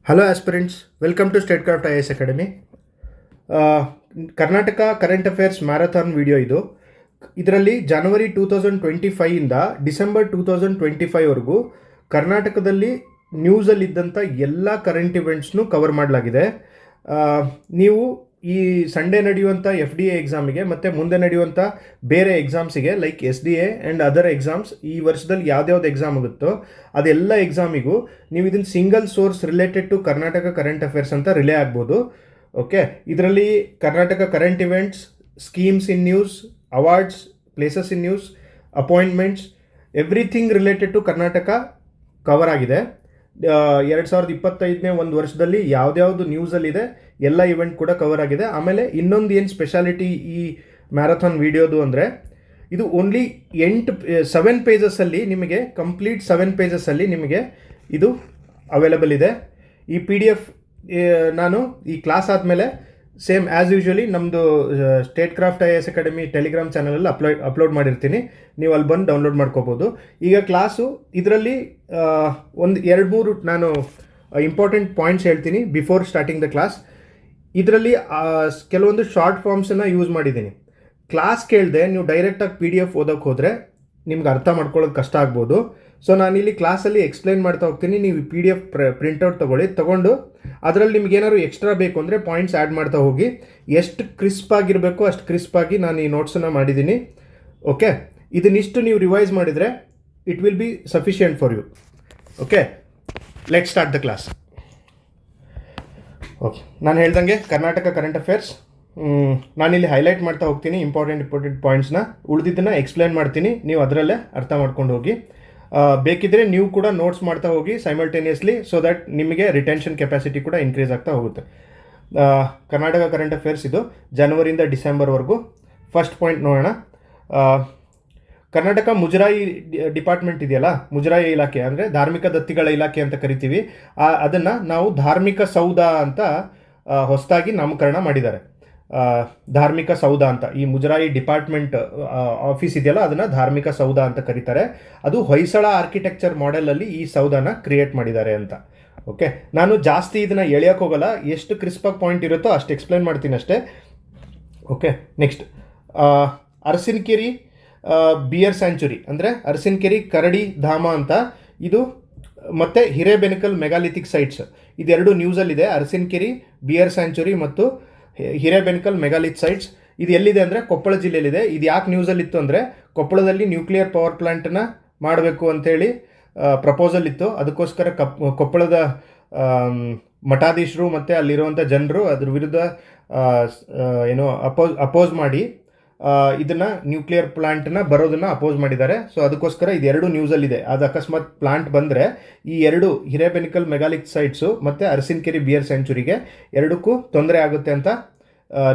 Hello aspirants, welcome to StateCraft IAS Academy. Karnataka current affairs marathon video ಇದು. ಇದರಲ್ಲಿ ಜನವರಿ 2025 ಇಂದ December 2025 ವರೆಗೂ ಕರ್ನಾಟಕದಲ್ಲಿ ನ್ಯೂಸಲ್ಲಿದ್ದಂಥ ಎಲ್ಲ ಕರೆಂಟ್ ಇವೆಂಟ್ಸ್ನು ಕವರ್ ಮಾಡಲಾಗಿದೆ. ನೀವು ಈ ಸಂಡೇ ನಡೆಯುವಂಥ FDA ಎಕ್ಸಾಮಿಗೆ ಮತ್ತು ಮುಂದೆ ನಡೆಯುವಂಥ ಬೇರೆ ಎಕ್ಸಾಮ್ಸಿಗೆ like SDA and other exams ಈ ವರ್ಷದಲ್ಲಿ ಯಾವ್ದ್ಯಾವ್ದು ಎಕ್ಸಾಮ್ ಆಗುತ್ತೋ ಅದೆಲ್ಲ ಎಕ್ಸಾಮಿಗೂ ನೀವು ಇದನ್ನು single source related to Karnataka current affairs ಅಂತ ರಿಲೇ ಆಗ್ಬೋದು. ಓಕೆ, ಇದರಲ್ಲಿ Karnataka current events, schemes in news, awards, places in news, appointments, everything related to Karnataka cover ಆಗಿದೆ. 2025ನೇ ಒಂದು ವರ್ಷದಲ್ಲಿ ಯಾವ್ದ್ಯಾವುದು ನ್ಯೂಸಲ್ಲಿದೆ ಎಲ್ಲ ಇವೆಂಟ್ ಕೂಡ ಕವರ್ ಆಗಿದೆ. ಆಮೇಲೆ ಇನ್ನೊಂದು ಏನು ಸ್ಪೆಷಾಲಿಟಿ ಈ ಮ್ಯಾರಥಾನ್ ವಿಡಿಯೋದು ಅಂದರೆ ಇದು ಓನ್ಲಿ 7 ಪೇಜಸ್ಸಲ್ಲಿ ನಿಮಗೆ ಕಂಪ್ಲೀಟ್ 7 ಪೇಜಸ್ಸಲ್ಲಿ ನಿಮಗೆ ಇದು ಅವೈಲಬಲ್ ಇದೆ. ಈ PDF ನಾನು ಈ ಕ್ಲಾಸ್ ಆದಮೇಲೆ ಸೇಮ್ ಆ್ಯಸ್ ಯೂಶ್ವಲಿ ನಮ್ಮದು ಸ್ಟೇಟ್ಕ್ರಾಫ್ಟ್ IAS ಅಕಾಡೆಮಿ ಟೆಲಿಗ್ರಾಮ್ ಚಾನಲಲ್ಲಿ ಅಪ್ಲೋಡ್ ಮಾಡಿರ್ತೀನಿ, ನೀವು ಅಲ್ಲಿ ಬಂದು ಡೌನ್ಲೋಡ್ ಮಾಡ್ಕೋಬೋದು. ಈಗ ಕ್ಲಾಸು ಇದರಲ್ಲಿ ಒಂದು 2-3 ನಾನು ಇಂಪಾರ್ಟೆಂಟ್ ಪಾಯಿಂಟ್ಸ್ ಹೇಳ್ತೀನಿ ಬಿಫೋರ್ ಸ್ಟಾರ್ಟಿಂಗ್ ದ ಕ್ಲಾಸ್. ಇದರಲ್ಲಿ ಕೆಲವೊಂದು ಶಾರ್ಟ್ ಫಾರ್ಮ್ಸನ್ನು ಯೂಸ್ ಮಾಡಿದ್ದೀನಿ. ಕ್ಲಾಸ್ ಕೇಳದೆ ನೀವು ಡೈರೆಕ್ಟಾಗಿ PDF ಓದೋಕ್ಕೆ ಹೋದರೆ ನಿಮ್ಗೆ ಅರ್ಥ ಮಾಡ್ಕೊಳ್ಳೋದು ಕಷ್ಟ ಆಗ್ಬೋದು. ಸೊ ನಾನಿಲ್ಲಿ ಕ್ಲಾಸಲ್ಲಿ ಎಕ್ಸ್ಪ್ಲೈನ್ ಮಾಡ್ತಾ ಹೋಗ್ತೀನಿ. ನೀವು PDF ಪ್ರಿಂಟೌಟ್ ತೊಗೊಂಡು ಅದರಲ್ಲಿ ನಿಮ್ಗೆ ಏನಾದ್ರು ಎಕ್ಸ್ಟ್ರಾ ಬೇಕು ಅಂದರೆ ಪಾಯಿಂಟ್ಸ್ ಆ್ಯಡ್ ಮಾಡ್ತಾ ಹೋಗಿ. ಎಷ್ಟು ಕ್ರಿಸ್ಪ್ ಆಗಿರಬೇಕು ಅಷ್ಟು ಕ್ರಿಸ್ಪ್ ಆಗಿ ನಾನು ಈ ನೋಟ್ಸನ್ನು ಮಾಡಿದ್ದೀನಿ. ಓಕೆ, ಇದನ್ನಿಷ್ಟು ನೀವು ರಿವೈಸ್ ಮಾಡಿದರೆ it will be sufficient for you. Okay, let start the class. Okay, ನಾನು ಹೇಳ್ದಂಗೆ ಕರ್ನಾಟಕ ಕರೆಂಟ್ ಅಫೇರ್ಸ್ ನಾನಿಲ್ಲಿ ಹೈಲೈಟ್ ಮಾಡ್ತಾ ಹೋಗ್ತೀನಿ ಇಂಪಾರ್ಟೆಂಟ್ ಪಾಯಿಂಟ್ಸ್ನ. ಉಳಿದಿದ್ದನ್ನು ಎಕ್ಸ್ಪ್ಲೈನ್ ಮಾಡ್ತೀನಿ, ನೀವು ಅದರಲ್ಲೇ ಅರ್ಥ ಮಾಡ್ಕೊಂಡು ಹೋಗಿ. ಬೇಕಿದ್ರೆ ನೀವು ಕೂಡ ನೋಟ್ಸ್ ಮಾಡ್ತಾ ಹೋಗಿ ಸೈಮಲ್ಟೇನಿಯಸ್ಲಿ, ಸೊ ದ್ಯಾಟ್ ನಿಮಗೆ ರಿಟೆನ್ಷನ್ ಕೆಪಾಸಿಟಿ ಕೂಡ ಇನ್ಕ್ರೀಸ್ ಆಗ್ತಾ ಹೋಗುತ್ತೆ. ಕರ್ನಾಟಕ ಕರೆಂಟ್ ಅಫೇರ್ಸ್ ಇದು ಜನವರಿಯಿಂದ ಡಿಸೆಂಬರ್ವರೆಗೂ. ಫಸ್ಟ್ ಪಾಯಿಂಟ್ ನೋಡೋಣ. ಕರ್ನಾಟಕ ಮುಜರಾಯಿ ಡಿಪಾರ್ಟ್ಮೆಂಟ್ ಇದೆಯಲ್ಲ, ಮುಜರಾಯಿ ಇಲಾಖೆ ಅಂದರೆ ಧಾರ್ಮಿಕ ದತ್ತಿಗಳ ಇಲಾಖೆ ಅಂತ ಕರಿತೀವಿ. ಅದನ್ನು ನಾವು ಧಾರ್ಮಿಕ ಸೌಧ ಅಂತ ಹೊಸದಾಗಿ ನಾಮಕರಣ ಮಾಡಿದ್ದಾರೆ. ಧಾರ್ಮಿಕ ಸೌಧ ಅಂತ ಈ ಮುಜರಾಯಿ ಡಿಪಾರ್ಟ್ಮೆಂಟ್ ಆಫೀಸ್ ಇದೆಯಲ್ಲ ಅದನ್ನು ಧಾರ್ಮಿಕ ಸೌಧ ಅಂತ ಕರೀತಾರೆ. ಅದು ಹೊಯ್ಸಳ ಆರ್ಕಿಟೆಕ್ಚರ್ ಮಾಡೆಲಲ್ಲಿ ಈ ಸೌಧನ ಕ್ರಿಯೇಟ್ ಮಾಡಿದ್ದಾರೆ ಅಂತ. ಓಕೆ, ನಾನು ಜಾಸ್ತಿ ಇದನ್ನು ಎಳೆಯೋಕೆ ಹೋಗಲ್ಲ, ಎಷ್ಟು ಕ್ರಿಸ್ಪಾಗಿ ಪಾಯಿಂಟ್ ಇರುತ್ತೋ ಅಷ್ಟು ಎಕ್ಸ್ಪ್ಲೈನ್ ಮಾಡ್ತೀನಿ ಅಷ್ಟೇ. Okay, next Arasinakere bear sanctuary ಅಂದರೆ ಅರಸಿನಕೆರೆ ಕರಡಿ ಧಾಮ ಅಂತ ಇದು, ಮತ್ತು ಹಿರೇಬೆಣಕಲ್ ಮೆಗಾಲಿಥಿಕ್ ಸೈಟ್ಸ್ ಇದೆರಡು ನ್ಯೂಸಲ್ಲಿದೆ. ಅರಸಿನಕೆರೆ ಬಿಯರ್ ಸ್ಯಾಂಚುರಿ ಮತ್ತು ಹಿರೇಬೆಣಕಲ್ ಮೆಗಾಲಿಥ್ ಸೈಟ್ಸ್ ಇದು ಎಲ್ಲಿದೆ ಅಂದರೆ ಕೊಪ್ಪಳ ಜಿಲ್ಲೆಯಲ್ಲಿದೆ. ಇದು ಯಾಕೆ ನ್ಯೂಸಲ್ಲಿತ್ತು ಅಂದರೆ ಕೊಪ್ಪಳದಲ್ಲಿ ನ್ಯೂಕ್ಲಿಯರ್ ಪವರ್ ಪ್ಲಾಂಟನ್ನು ಮಾಡಬೇಕು ಅಂಥೇಳಿ ಪ್ರಪೋಸಲ್ ಇತ್ತು. ಅದಕ್ಕೋಸ್ಕರ ಕೊಪ್ಪಳದ ಮಠಾಧೀಶರು ಮತ್ತು ಅಲ್ಲಿರುವಂಥ ಜನರು ಅದ್ರ ವಿರುದ್ಧ ಅಪೋಸ್ ಮಾಡಿ ಇದನ್ನು ನ್ಯೂಕ್ಲಿಯರ್ ಪ್ಲಾಂಟನ್ನು ಬರೋದನ್ನು ಅಪೋಸ್ ಮಾಡಿದ್ದಾರೆ. ಸೊ ಅದಕ್ಕೋಸ್ಕರ ಇದೆರಡು ನ್ಯೂಸಲ್ಲಿದೆ. ಅದು ಅಕಸ್ಮಾತ್ ಪ್ಲಾಂಟ್ ಬಂದರೆ ಈ ಎರಡು ಹಿರೇಬೆಣಕಲ್ ಮೆಗಾಲಿಥ್ ಸೈಟ್ಸು ಮತ್ತು ಅರಸಿನಕೆರೆ ಬಿಯರ್ ಸೆಂಚುರಿಗೆ ಎರಡಕ್ಕೂ ತೊಂದರೆ ಆಗುತ್ತೆ ಅಂತ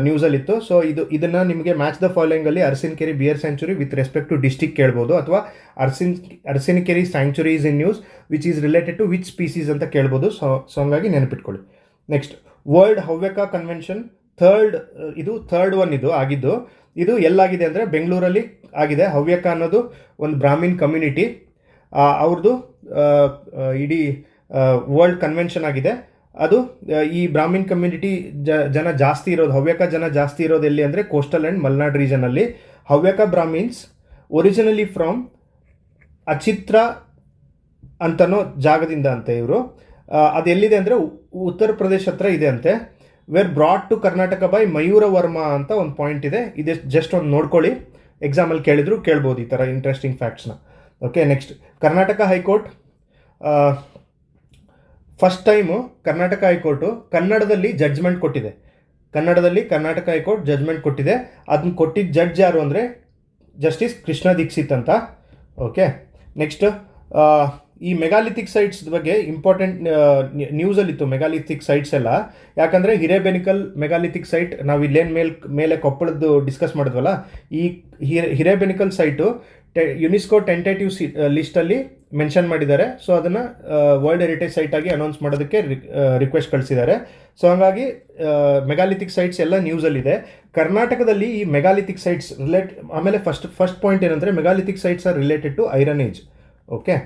ನ್ಯೂಸಲ್ಲಿತ್ತು. ಸೊ ಇದನ್ನು ನಿಮಗೆ ಮ್ಯಾಚ್ ದ ಫಾಲೋಯಿಂಗಲ್ಲಿ Arasinakere bear sanctuary with respect to district ಕೇಳ್ಬೋದು, ಅಥವಾ Arasinakere sanctuaries in news which is related to which species ಅಂತ ಕೇಳ್ಬೋದು. ಸೊ ಹಂಗಾಗಿ ನೆನಪಿಟ್ಕೊಳ್ಳಿ. Next world Havyaka convention third one ಇದು ಆಗಿದ್ದು. ಇದು ಎಲ್ಲಾಗಿದೆ ಅಂದರೆ ಬೆಂಗಳೂರಲ್ಲಿ ಆಗಿದೆ. ಹವ್ಯಕ ಅನ್ನೋದು ಒಂದು ಬ್ರಾಹ್ಮಿನ್ ಕಮ್ಯುನಿಟಿ, ಅವ್ರದ್ದು ಇಡೀ ವರ್ಲ್ಡ್ ಕನ್ವೆನ್ಷನ್ ಆಗಿದೆ. ಅದು ಈ ಬ್ರಾಹ್ಮಿನ್ ಕಮ್ಯುನಿಟಿ ಜನ ಜಾಸ್ತಿ ಇರೋದು, ಹವ್ಯಕ ಜನ ಜಾಸ್ತಿ ಇರೋದು ಎಲ್ಲಿ ಅಂದರೆ ಕೋಸ್ಟಲ್ ಆ್ಯಂಡ್ ಮಲ್ನಾಡ್ ರೀಜನಲ್ಲಿ. ಹವ್ಯಕ ಬ್ರಾಹ್ಮಿನ್ಸ್ ಒರಿಜಿನಲಿ ಫ್ರಮ್ ಅಚಿತ್ರ ಅಂತನೋ ಜಾಗದಿಂದ ಅಂತೆ ಇವರು. ಅದು ಎಲ್ಲಿದೆ ಅಂದರೆ ಉತ್ತರ ಪ್ರದೇಶ ಹತ್ರ ಇದೆ ಅಂತೆ. Were brought to Karnataka by Mayura Varma ಅಂತ ಒಂದು ಪಾಯಿಂಟ್ ಇದೆ. ಇದು ಜಸ್ಟ್ ಒಂದು ನೋಡ್ಕೊಳ್ಳಿ, ಎಕ್ಸಾಮಲ್ಲಿ ಕೇಳ್ಬೋದು ಈ ಥರ ಇಂಟ್ರೆಸ್ಟಿಂಗ್ ಫ್ಯಾಕ್ಟ್ಸ್ನ. Okay, next Karnataka high court. First time Karnataka high court ಕನ್ನಡದಲ್ಲಿ ಜಡ್ಜ್ಮೆಂಟ್ ಕೊಟ್ಟಿದೆ. ಕರ್ನಾಟಕ ಹೈಕೋರ್ಟ್ ಜಡ್ಜ್ಮೆಂಟ್ ಕೊಟ್ಟಿದೆ. ಅದನ್ನ ಕೊಟ್ಟಿದ್ದ ಜಡ್ಜ್ ಯಾರು ಅಂದರೆ ಜಸ್ಟಿಸ್ ಕೃಷ್ಣ ದೀಕ್ಷಿತ್ ಅಂತ. ಓಕೆ, ನೆಕ್ಸ್ಟ್ ಈ ಮೆಗಾಲಿಥಿಕ್ ಸೈಟ್ಸ್ ಬಗ್ಗೆ ಇಂಪಾರ್ಟೆಂಟ್ ನ್ಯೂಸಲ್ಲಿತ್ತು ಮೆಗಾಲಿಥಿಕ್ ಸೈಟ್ಸ್ ಎಲ್ಲ. ಯಾಕಂದರೆ ಹಿರೇಬೆಣಕಲ್ ಮೆಗಾಲಿಥಿಕ್ ಸೈಟ್ ನಾವು ಇಲ್ಲೇನು ಮೇಲೆ ಕೊಪ್ಪಳದ್ದು ಡಿಸ್ಕಸ್ ಮಾಡಿದ್ವಲ್ಲ, ಈ ಹಿರೇಬೆಣಕಲ್ ಸೈಟು ಯುನೆಸ್ಕೋ ಟೆಂಟೇಟಿವ್ ಲಿಸ್ಟಲ್ಲಿ ಮೆನ್ಷನ್ ಮಾಡಿದ್ದಾರೆ. ಸೊ ಅದನ್ನು ವರ್ಲ್ಡ್ ಹೆರಿಟೇಜ್ ಸೈಟ್ ಆಗಿ ಅನೌನ್ಸ್ ಮಾಡೋದಕ್ಕೆ ರಿಕ್ವೆಸ್ಟ್ ಕಳಿಸಿದ್ದಾರೆ. ಸೊ ಹಾಗಾಗಿ ಮೆಗಾಲಿಥಿಕ್ ಸೈಟ್ಸ್ ಎಲ್ಲ ನ್ಯೂಸಲ್ಲಿದೆ. ಕರ್ನಾಟಕದಲ್ಲಿ ಈ ಮೆಗಾಲಿಥಿಕ್ ಸೈಟ್ಸ್ ಆಮೇಲೆ ಫಸ್ಟ್ ಪಾಯಿಂಟ್ ಏನಂದರೆ megalithic sites are related to iron age. Okay,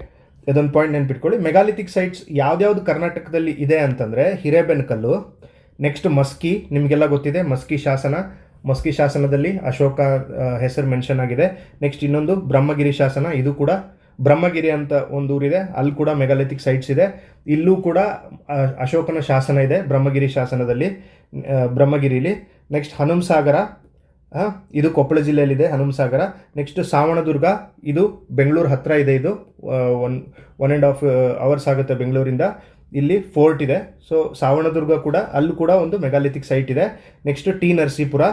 ಇದೊಂದು ಪಾಯಿಂಟ್ ನೆನ್ಪಿಟ್ಕೊಳ್ಳಿ. ಮೆಗಾಲಿಥಿಕ್ ಸೈಟ್ಸ್ ಯಾವ್ದ್ಯಾವ್ದು ಕರ್ನಾಟಕದಲ್ಲಿ ಇದೆ ಅಂತಂದರೆ ಹಿರೇಬೆನಕಲ್ಲು, ನೆಕ್ಸ್ಟ್ ಮಸ್ಕಿ, ನಿಮಗೆಲ್ಲ ಗೊತ್ತಿದೆ ಮಸ್ಕಿ ಶಾಸನ. ಮಸ್ಕಿ ಶಾಸನದಲ್ಲಿ ಅಶೋಕ ಹೆಸರು ಮೆನ್ಷನ್ ಆಗಿದೆ. ನೆಕ್ಸ್ಟ್ ಇನ್ನೊಂದು ಬ್ರಹ್ಮಗಿರಿ ಶಾಸನ, ಇದು ಕೂಡ ಬ್ರಹ್ಮಗಿರಿ ಅಂತ ಒಂದು ಊರಿದೆ, ಅಲ್ಲಿ ಕೂಡ ಮೆಗಾಲಿಥಿಕ್ ಸೈಟ್ಸ್ ಇದೆ. ಇಲ್ಲೂ ಕೂಡ ಅಶೋಕನ ಶಾಸನ ಇದೆ ಬ್ರಹ್ಮಗಿರಿ ಶಾಸನದಲ್ಲಿ, ಬ್ರಹ್ಮಗಿರಿಲಿ. ನೆಕ್ಸ್ಟ್ ಹನುಮಸಾಗರ, ಇದು ಕೊಪ್ಪಳ ಜಿಲ್ಲೆಯಲ್ಲಿದೆ ಹನುಮಸಾಗರ. ನೆಕ್ಸ್ಟ್ ಸಾವಣದುರ್ಗ, ಇದು ಬೆಂಗಳೂರು ಹತ್ತಿರ ಇದೆ. ಇದು 1.5 hours ಆಗುತ್ತೆ ಬೆಂಗಳೂರಿಂದ. ಇಲ್ಲಿ ಫೋರ್ಟ್ ಇದೆ. ಸೊ ಸಾವಣದುರ್ಗ ಕೂಡ, ಅಲ್ಲೂ ಕೂಡ ಒಂದು ಮೆಗಾಲಿಥಿಕ್ ಸೈಟ್ ಇದೆ. ನೆಕ್ಸ್ಟ್ ಟಿ ನರಸೀಪುರ,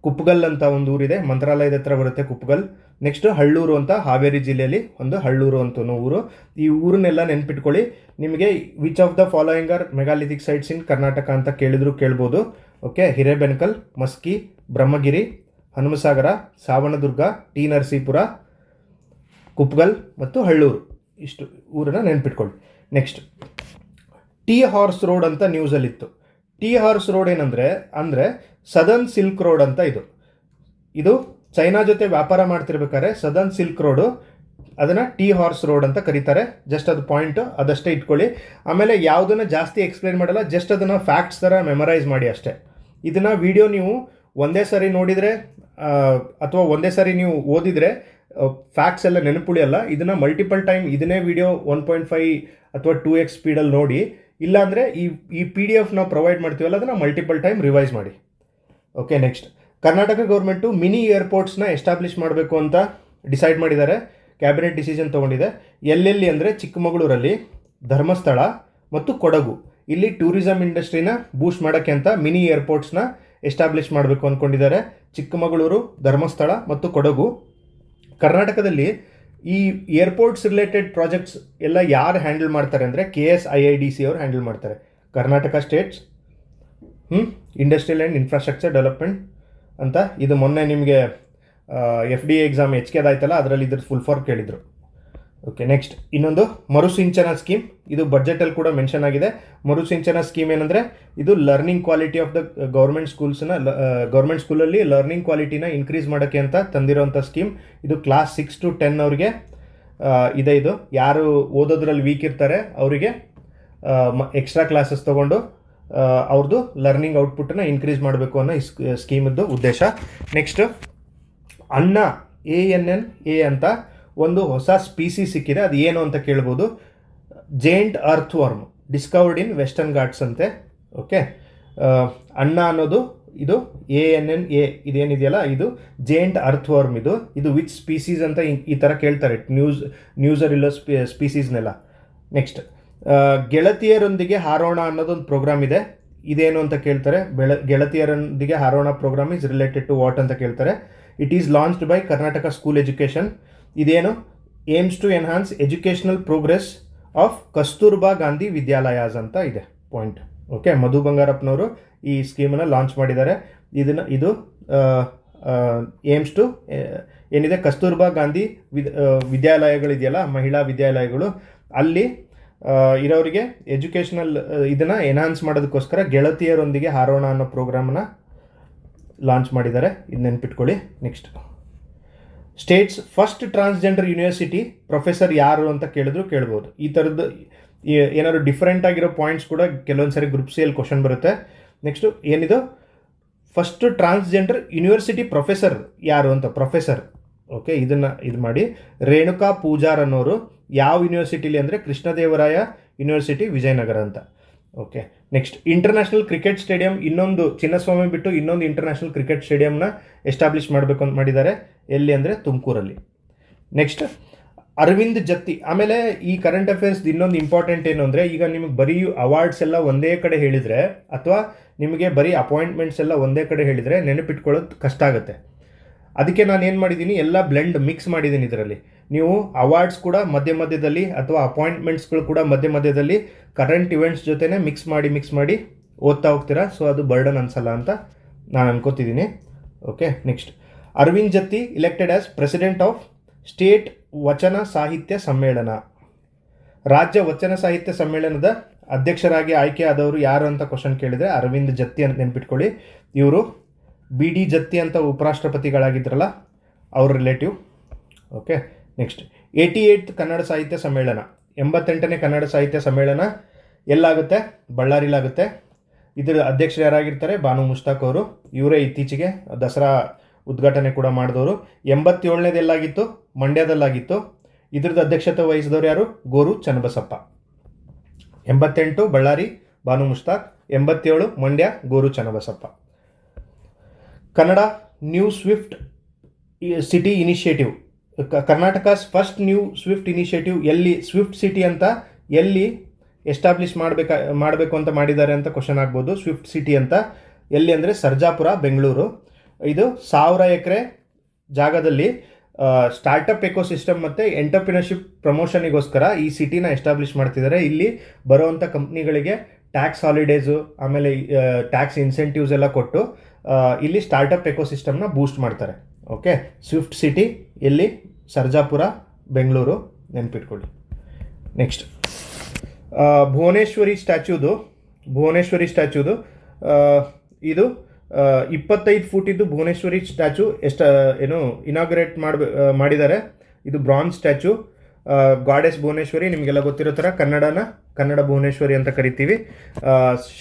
ಕುಪ್ಪಗಲ್ ಅಂತ ಒಂದು ಊರಿದೆ, ಮಂತ್ರಾಲಯದ ಹತ್ರ ಬರುತ್ತೆ ಕುಪ್ಪಗಲ್. ನೆಕ್ಸ್ಟ್ ಹಳ್ಳೂರು ಅಂತ ಹಾವೇರಿ ಜಿಲ್ಲೆಯಲ್ಲಿ ಒಂದು ಹಳ್ಳೂರು ಅಂತ ಊರು. ಈ ಊರನ್ನೆಲ್ಲ ನೆನ್ಪಿಟ್ಕೊಳ್ಳಿ. ನಿಮಗೆ which of the following are megalithic sites ಇನ್ ಕರ್ನಾಟಕ ಅಂತ ಕೇಳಿದ್ರು ಕೇಳ್ಬೋದು. ಓಕೆ, ಹಿರೇಬೆನಕಲ್, ಮಸ್ಕಿ, ಬ್ರಹ್ಮಗಿರಿ, ಹನುಮಸಾಗರ, ಸಾವಣದುರ್ಗ, ಟಿ ನರಸೀಪುರ, ಕುಪ್ಪಗಲ್ ಮತ್ತು ಹಳ್ಳೂರು, ಇಷ್ಟು ಊರನ್ನ ನೆನ್ಪಿಟ್ಕೊಳ್ಳಿ. ನೆಕ್ಸ್ಟ್ ಟಿ ಹಾರ್ಸ್ ರೋಡ್ ಅಂತ ನ್ಯೂಸಲ್ಲಿತ್ತು. ಟಿ ಹಾರ್ಸ್ ರೋಡ್ ಅಂದರೆ ಸದರ್ನ್ ಸಿಲ್ಕ್ ರೋಡ್ ಅಂತ. ಇದು ಚೈನಾ ಜೊತೆ ವ್ಯಾಪಾರ ಮಾಡ್ತಿರ್ಬೇಕಾದ್ರೆ ಸದರ್ನ್ ಸಿಲ್ಕ್ ರೋಡು, ಅದನ್ನು ಟಿ ಹಾರ್ಸ್ ರೋಡ್ ಅಂತ ಕರೀತಾರೆ. ಜಸ್ಟ್ ಅದು ಪಾಯಿಂಟ್ ಅದಷ್ಟೇ ಇಟ್ಕೊಳ್ಳಿ. ಆಮೇಲೆ ಯಾವುದನ್ನು ಜಾಸ್ತಿ ಎಕ್ಸ್ಪ್ಲೈನ್ ಮಾಡಲ್ಲ, ಜಸ್ಟ್ ಅದನ್ನು ಫ್ಯಾಕ್ಟ್ಸ್ ಥರ ಮೆಮರೈಸ್ ಮಾಡಿ ಅಷ್ಟೇ. ಇದನ್ನು ವಿಡಿಯೋ ನೀವು ಒಂದೇ ಸಾರಿ ನೋಡಿದರೆ ಅಥವಾ ಒಂದೇ ಸಾರಿ ನೀವು ಓದಿದರೆ ಫ್ಯಾಕ್ಟ್ಸ್ ಎಲ್ಲ ನೆನಪುಳಿಯಲ್ಲ. ಇದನ್ನು ಮಲ್ಟಿಪಲ್ ಟೈಮ್ ಇದನ್ನೇ ವಿಡಿಯೋ 1.5 ಅಥವಾ 2x ಸ್ಪೀಡಲ್ಲಿ ನೋಡಿ. ಇಲ್ಲಾಂದರೆ ಈ PDF ನಾವು ಪ್ರೊವೈಡ್ ಮಾಡ್ತೀವಲ್ಲ, ಅದನ್ನು ಮಲ್ಟಿಪಲ್ ಟೈಮ್ ರಿವೈಸ್ ಮಾಡಿ. Okay, next Karnataka government mini ಏರ್ಪೋರ್ಟ್ಸ್ನ ಎಸ್ಟಾಬ್ಲಿಷ್ ಮಾಡಬೇಕು ಅಂತ ಡಿಸೈಡ್ ಮಾಡಿದ್ದಾರೆ. ಕ್ಯಾಬಿನೆಟ್ ಡಿಸಿಷನ್ ತೊಗೊಂಡಿದೆ. ಎಲ್ಲೆಲ್ಲಿ ಅಂದರೆ ಚಿಕ್ಕಮಗಳೂರಲ್ಲಿ, ಧರ್ಮಸ್ಥಳ ಮತ್ತು ಕೊಡಗು, ಇಲ್ಲಿ ಟೂರಿಸಂ ಇಂಡಸ್ಟ್ರಿನ ಬೂಸ್ಟ್ ಮಾಡೋಕ್ಕೆ ಅಂತ ಮಿನಿ ಏರ್ಪೋರ್ಟ್ಸ್ನ ಎಸ್ಟಾಬ್ಲಿಷ್ ಮಾಡಬೇಕು ಅಂದ್ಕೊಂಡಿದ್ದಾರೆ. ಚಿಕ್ಕಮಗಳೂರು, ಧರ್ಮಸ್ಥಳ ಮತ್ತು ಕೊಡಗು. ಕರ್ನಾಟಕದಲ್ಲಿ ಈ ಏರ್ಪೋರ್ಟ್ಸ್ ರಿಲೇಟೆಡ್ ಪ್ರಾಜೆಕ್ಟ್ಸ್ ಎಲ್ಲ ಯಾರು ಹ್ಯಾಂಡಲ್ ಮಾಡ್ತಾರೆ ಅಂದರೆ KSIIDC ಅವರು ಹ್ಯಾಂಡಲ್ ಮಾಡ್ತಾರೆ. Karnataka States industrial and infrastructure development ಅಂತ. ಇದು ಮೊನ್ನೆ ನಿಮಗೆ FDA ಎಕ್ಸಾಮ್ HKದಾಯ್ತಲ್ಲ, ಅದರಲ್ಲಿ ಇದ್ರ ಫುಲ್ ಫಾರ್ಮ್ ಕೇಳಿದರು. ಓಕೆ, ನೆಕ್ಸ್ಟ್ ಇನ್ನೊಂದು ಮರುಸಿಂಚನ ಸ್ಕೀಮ್. ಇದು ಬಜೆಟಲ್ಲಿ ಕೂಡ ಮೆನ್ಷನ್ ಆಗಿದೆ. ಮರುಸಿಂಚನ ಸ್ಕೀಮ್ ಏನಂದರೆ ಇದು learning quality of the government government ಸ್ಕೂಲಲ್ಲಿ ಲರ್ನಿಂಗ್ ಕ್ವಾಲಿಟಿನ ಇನ್ಕ್ರೀಸ್ ಮಾಡೋಕ್ಕೆ ಅಂತ ತಂದಿರೋಂಥ ಸ್ಕೀಮ್. ಇದು ಕ್ಲಾಸ್ 6 to 10 ಅವ್ರಿಗೆ ಇದೆ. ಇದು ಯಾರು ಓದೋದ್ರಲ್ಲಿ ವೀಕ್ ಇರ್ತಾರೆ ಅವರಿಗೆ ಎಕ್ಸ್ಟ್ರಾ ಕ್ಲಾಸಸ್ ತೊಗೊಂಡು ಅವ್ರದ್ದು ಲರ್ನಿಂಗ್ ಔಟ್ಪುಟ್ಟನ್ನು ಇನ್ಕ್ರೀಸ್ ಮಾಡಬೇಕು ಅನ್ನೋ ಈ ಸ್ಕೀಮದ್ದು ಉದ್ದೇಶ. ನೆಕ್ಸ್ಟ್ ಅನ್ನ ANNA ಅಂತ ಒಂದು ಹೊಸ ಸ್ಪೀಸೀಸ್ ಸಿಕ್ಕಿದೆ. ಅದು ಏನು ಅಂತ ಕೇಳ್ಬೋದು. Giant earth worm discovered in western Ghats ಅಂತೆ. ಓಕೆ, ಅನ್ನ ಅನ್ನೋದು ಇದು ANNA ಇದೇನಿದೆಯಲ್ಲ, ಇದು ಜೇಂಟ್ ಅರ್ತ್ ವರ್ಮ್. ಇದು ವಿಚ್ ಸ್ಪೀಸೀಸ್ ಅಂತ ಈ ಥರ ಕೇಳ್ತಾರೆ ನ್ಯೂಸರಿಲ್ಲೋ ಸ್ಪೀಸೀಸ್ನೆಲ್ಲ. ನೆಕ್ಸ್ಟ್ ಗೆಳತಿಯರೊಂದಿಗೆ ಹಾರೋಣ ಅನ್ನೋದೊಂದು ಪ್ರೋಗ್ರಾಮ್ ಇದೆ. ಇದೇನು ಅಂತ ಕೇಳ್ತಾರೆ. ಗೆಳತಿಯರೊಂದಿಗೆ ಹಾರೋಣ programme is related to what ಅಂತ ಕೇಳ್ತಾರೆ. It is launched by Karnataka school education. ಇದೇನು aims to enhance educational progress of Kasturba Gandhi Vidyalayas ಅಂತ ಇದೆ ಪಾಯಿಂಟ್. ಓಕೆ, ಮಧು ಬಂಗಾರಪ್ಪನವರು ಈ ಸ್ಕೀಮನ್ನು ಲಾಂಚ್ ಮಾಡಿದ್ದಾರೆ. ಇದು ಏಮ್ಸ್ ಟು ಏನಿದೆ ಕಸ್ತೂರ್ಬಾ ಗಾಂಧಿ ವಿದ್ಯಾಲಯಗಳಿದೆಯಲ್ಲ, ಮಹಿಳಾ ವಿದ್ಯಾಲಯಗಳು, ಅಲ್ಲಿ ಇರೋರಿಗೆ ಎಜುಕೇಷನಲ್ ಇದನ್ನು ಎನ್ಹಾನ್ಸ್ ಮಾಡೋದಕ್ಕೋಸ್ಕರ ಗೆಳತಿಯರೊಂದಿಗೆ ಹಾರೋಣ ಅನ್ನೋ ಪ್ರೋಗ್ರಾಮನ್ನು ಲಾಂಚ್ ಮಾಡಿದ್ದಾರೆ. ಇದು ನೆನ್ಪಿಟ್ಕೊಳ್ಳಿ. Next States first transgender university professor ಯಾರು ಅಂತ ಕೇಳ್ಬೋದು. ಈ ಥರದ್ದು ಏನಾದ್ರು ಡಿಫ್ರೆಂಟ್ ಆಗಿರೋ ಪಾಯಿಂಟ್ಸ್ ಕೂಡ ಕೆಲವೊಂದು ಸರಿ ಗ್ರೂಪ್ ಸಿಯಲ್ಲಿ ಕ್ವಶನ್ ಬರುತ್ತೆ. ನೆಕ್ಸ್ಟು ಏನಿದು ಫಸ್ಟ್ ಟ್ರಾನ್ಸ್ಜೆಂಡರ್ ಯೂನಿವರ್ಸಿಟಿ ಪ್ರೊಫೆಸರ್ ಯಾರು ಅಂತ, ಪ್ರೊಫೆಸರ್. ಓಕೆ, ಇದು ಮಾಡಿ. ರೇಣುಕಾ ಪೂಜಾರ್ ಅನ್ನೋರು ಯಾವ ಯೂನಿವರ್ಸಿಟಿಲಿ ಅಂದರೆ ಕೃಷ್ಣದೇವರಾಯ ಯೂನಿವರ್ಸಿಟಿ ವಿಜಯನಗರ ಅಂತ. Okay, next international cricket stadium, ಇನ್ನೊಂದು ಚಿನ್ನಸ್ವಾಮಿ ಬಿಟ್ಟು ಇನ್ನೊಂದು ಇಂಟರ್ನ್ಯಾಷನಲ್ ಕ್ರಿಕೆಟ್ ಸ್ಟೇಡಿಯಂನ ಎಸ್ಟಾಬ್ಲಿಷ್ ಮಾಡಬೇಕು ಅಂತ ಮಾಡಿದ್ದಾರೆ. ಎಲ್ಲಿ ಅಂದರೆ ತುಮಕೂರಲ್ಲಿ. ನೆಕ್ಸ್ಟ್ ಅರವಿಂದ್ ಜತ್ತಿ. ಆಮೇಲೆ ಈ ಕರೆಂಟ್ ಅಫೇರ್ಸ್ ಇನ್ನೊಂದು ಇಂಪಾರ್ಟೆಂಟ್ ಏನು ಅಂದರೆ, ಈಗ ನಿಮಗೆ ಬರೀ ಅವಾರ್ಡ್ಸ್ ಎಲ್ಲ ಒಂದೇ ಕಡೆ ಹೇಳಿದರೆ ಅಥವಾ ನಿಮಗೆ ಬರೀ ಅಪಾಯಿಂಟ್ಮೆಂಟ್ಸ್ ಎಲ್ಲ ಒಂದೇ ಕಡೆ ಹೇಳಿದರೆ ನೆನಪಿಟ್ಕೊಳ್ಳೋದು ಕಷ್ಟ ಆಗುತ್ತೆ. ಅದಕ್ಕೆ ನಾನು ಏನು ಮಾಡಿದ್ದೀನಿ, ಎಲ್ಲ ಬ್ಲೆಂಡ್ ಮಿಕ್ಸ್ ಮಾಡಿದ್ದೀನಿ ಇದರಲ್ಲಿ. ನೀವು ಅವಾರ್ಡ್ಸ್ ಕೂಡ ಮಧ್ಯದಲ್ಲಿ ಅಥವಾ ಅಪಾಯಿಂಟ್ಮೆಂಟ್ಸ್ಗಳು ಕೂಡ ಮಧ್ಯದಲ್ಲಿ ಕರೆಂಟ್ ಇವೆಂಟ್ಸ್ ಜೊತೆನೇ ಮಿಕ್ಸ್ ಮಾಡಿ ಓದ್ತಾ ಹೋಗ್ತೀರಾ. ಸೊ ಅದು ಬರ್ಡನ್ ಅನ್ಸಲ್ಲ ಅಂತ ನಾನು ಅನ್ಕೋತಿದ್ದೀನಿ. Okay, next Arvind Jatti elected as president of state Vachana Sahitya ಸಮ್ಮೇಳನ. ರಾಜ್ಯ ವಚನ ಸಾಹಿತ್ಯ ಸಮ್ಮೇಳನದ ಅಧ್ಯಕ್ಷರಾಗಿ ಆಯ್ಕೆ ಆದವರು ಯಾರು ಅಂತ ಕ್ವಶನ್ ಕೇಳಿದರೆ ಅರವಿಂದ್ ಜತ್ತಿ ಅಂತ ನೆನ್ಪಿಟ್ಕೊಳ್ಳಿ. ಇವರು BD ಜತ್ತಿ ಅಂತ ಉಪರಾಷ್ಟ್ರಪತಿಗಳಾಗಿದ್ರಲ್ಲ, ಅವ್ರ relative. Okay, next 88th Kannada ಸಾಹಿತ್ಯ ಸಮ್ಮೇಳನ, 88ನೇ ಕನ್ನಡ ಸಾಹಿತ್ಯ ಸಮ್ಮೇಳನ ಎಲ್ಲಾಗುತ್ತೆ? ಬಳ್ಳಾರಿಲಾಗುತ್ತೆ. ಇದರ ಅಧ್ಯಕ್ಷರು ಯಾರಾಗಿರ್ತಾರೆ? ಬಾನು ಮುಷ್ತಾಕ್ ಅವರು. ಇವರೇ ಇತ್ತೀಚೆಗೆ ದಸರಾ ಉದ್ಘಾಟನೆ ಕೂಡ ಮಾಡಿದವರು. 87ನೇದು ಎಲ್ಲಾಗಿತ್ತು? ಮಂಡ್ಯದಲ್ಲಾಗಿತ್ತು. ಇದ್ರದ್ದು ಅಧ್ಯಕ್ಷತೆ ವಹಿಸಿದವರು ಯಾರು? Goru Channabasappa. 88 Ballari Banu Mushtaq, 87 Mandya Goru Channabasappa. Kannada new swift city initiative, Karnataka's first new swift initiative ಎಲ್ಲಿ, ಸ್ವಿಫ್ಟ್ ಸಿಟಿ ಅಂತ ಎಲ್ಲಿ ಎಸ್ಟಾಬ್ಲಿಷ್ ಮಾಡಬೇಕು ಅಂತ ಮಾಡಿದ್ದಾರೆ ಅಂತ ಕ್ವಶನ್ ಆಗ್ಬೋದು. ಸ್ವಿಫ್ಟ್ ಸಿಟಿ ಅಂತ ಎಲ್ಲಿ ಅಂದರೆ ಸರ್ಜಾಪುರ, ಬೆಂಗಳೂರು. ಇದು 1000 ಎಕರೆ ಜಾಗದಲ್ಲಿ ಸ್ಟಾರ್ಟಪ್ ಎಕೋಸಿಸ್ಟಮ್ ಮತ್ತು ಎಂಟರ್ಪ್ರಿನರ್ಶಿಪ್ ಪ್ರಮೋಷನಿಗೋಸ್ಕರ ಈ ಸಿಟಿನ ಎಸ್ಟಾಬ್ಲಿಷ್ ಮಾಡ್ತಿದ್ದಾರೆ. ಇಲ್ಲಿ ಬರುವಂಥ ಕಂಪ್ನಿಗಳಿಗೆ ಟ್ಯಾಕ್ಸ್ ಹಾಲಿಡೇಸು, ಆಮೇಲೆ ಟ್ಯಾಕ್ಸ್ ಇನ್ಸೆಂಟಿವ್ಸ್ ಎಲ್ಲ ಕೊಟ್ಟು ಇಲ್ಲಿ ಸ್ಟಾರ್ಟಪ್ ಎಕೋಸಿಸ್ಟಮ್ನ ಬೂಸ್ಟ್ ಮಾಡ್ತಾರೆ. ಓಕೆ, ಸ್ವಿಫ್ಟ್ ಸಿಟಿ ಎಲ್ಲಿ? ಸರ್ಜಾಪುರ, ಬೆಂಗಳೂರು, ನೆನ್ಪಿಟ್ಕೊಳ್ಳಿ. ನೆಕ್ಸ್ಟ್ ಭುವನೇಶ್ವರಿ ಸ್ಟ್ಯಾಚ್ಯೂದು ಇದು 25 ಫೂಟಿದ್ದು ಭುವನೇಶ್ವರಿ ಸ್ಟ್ಯಾಚು ಇನಾಗ್ರೇಟ್ ಮಾಡಿದ್ದಾರೆ. ಇದು ಬ್ರಾನ್ಸ್ ಸ್ಟ್ಯಾಚು. ಗಾಡೆಸ್ ಭುವನೇಶ್ವರಿ ನಿಮಗೆಲ್ಲ ಗೊತ್ತಿರೋ ಥರ ಕನ್ನಡ ಭುವನೇಶ್ವರಿ ಅಂತ ಕರಿತೀವಿ.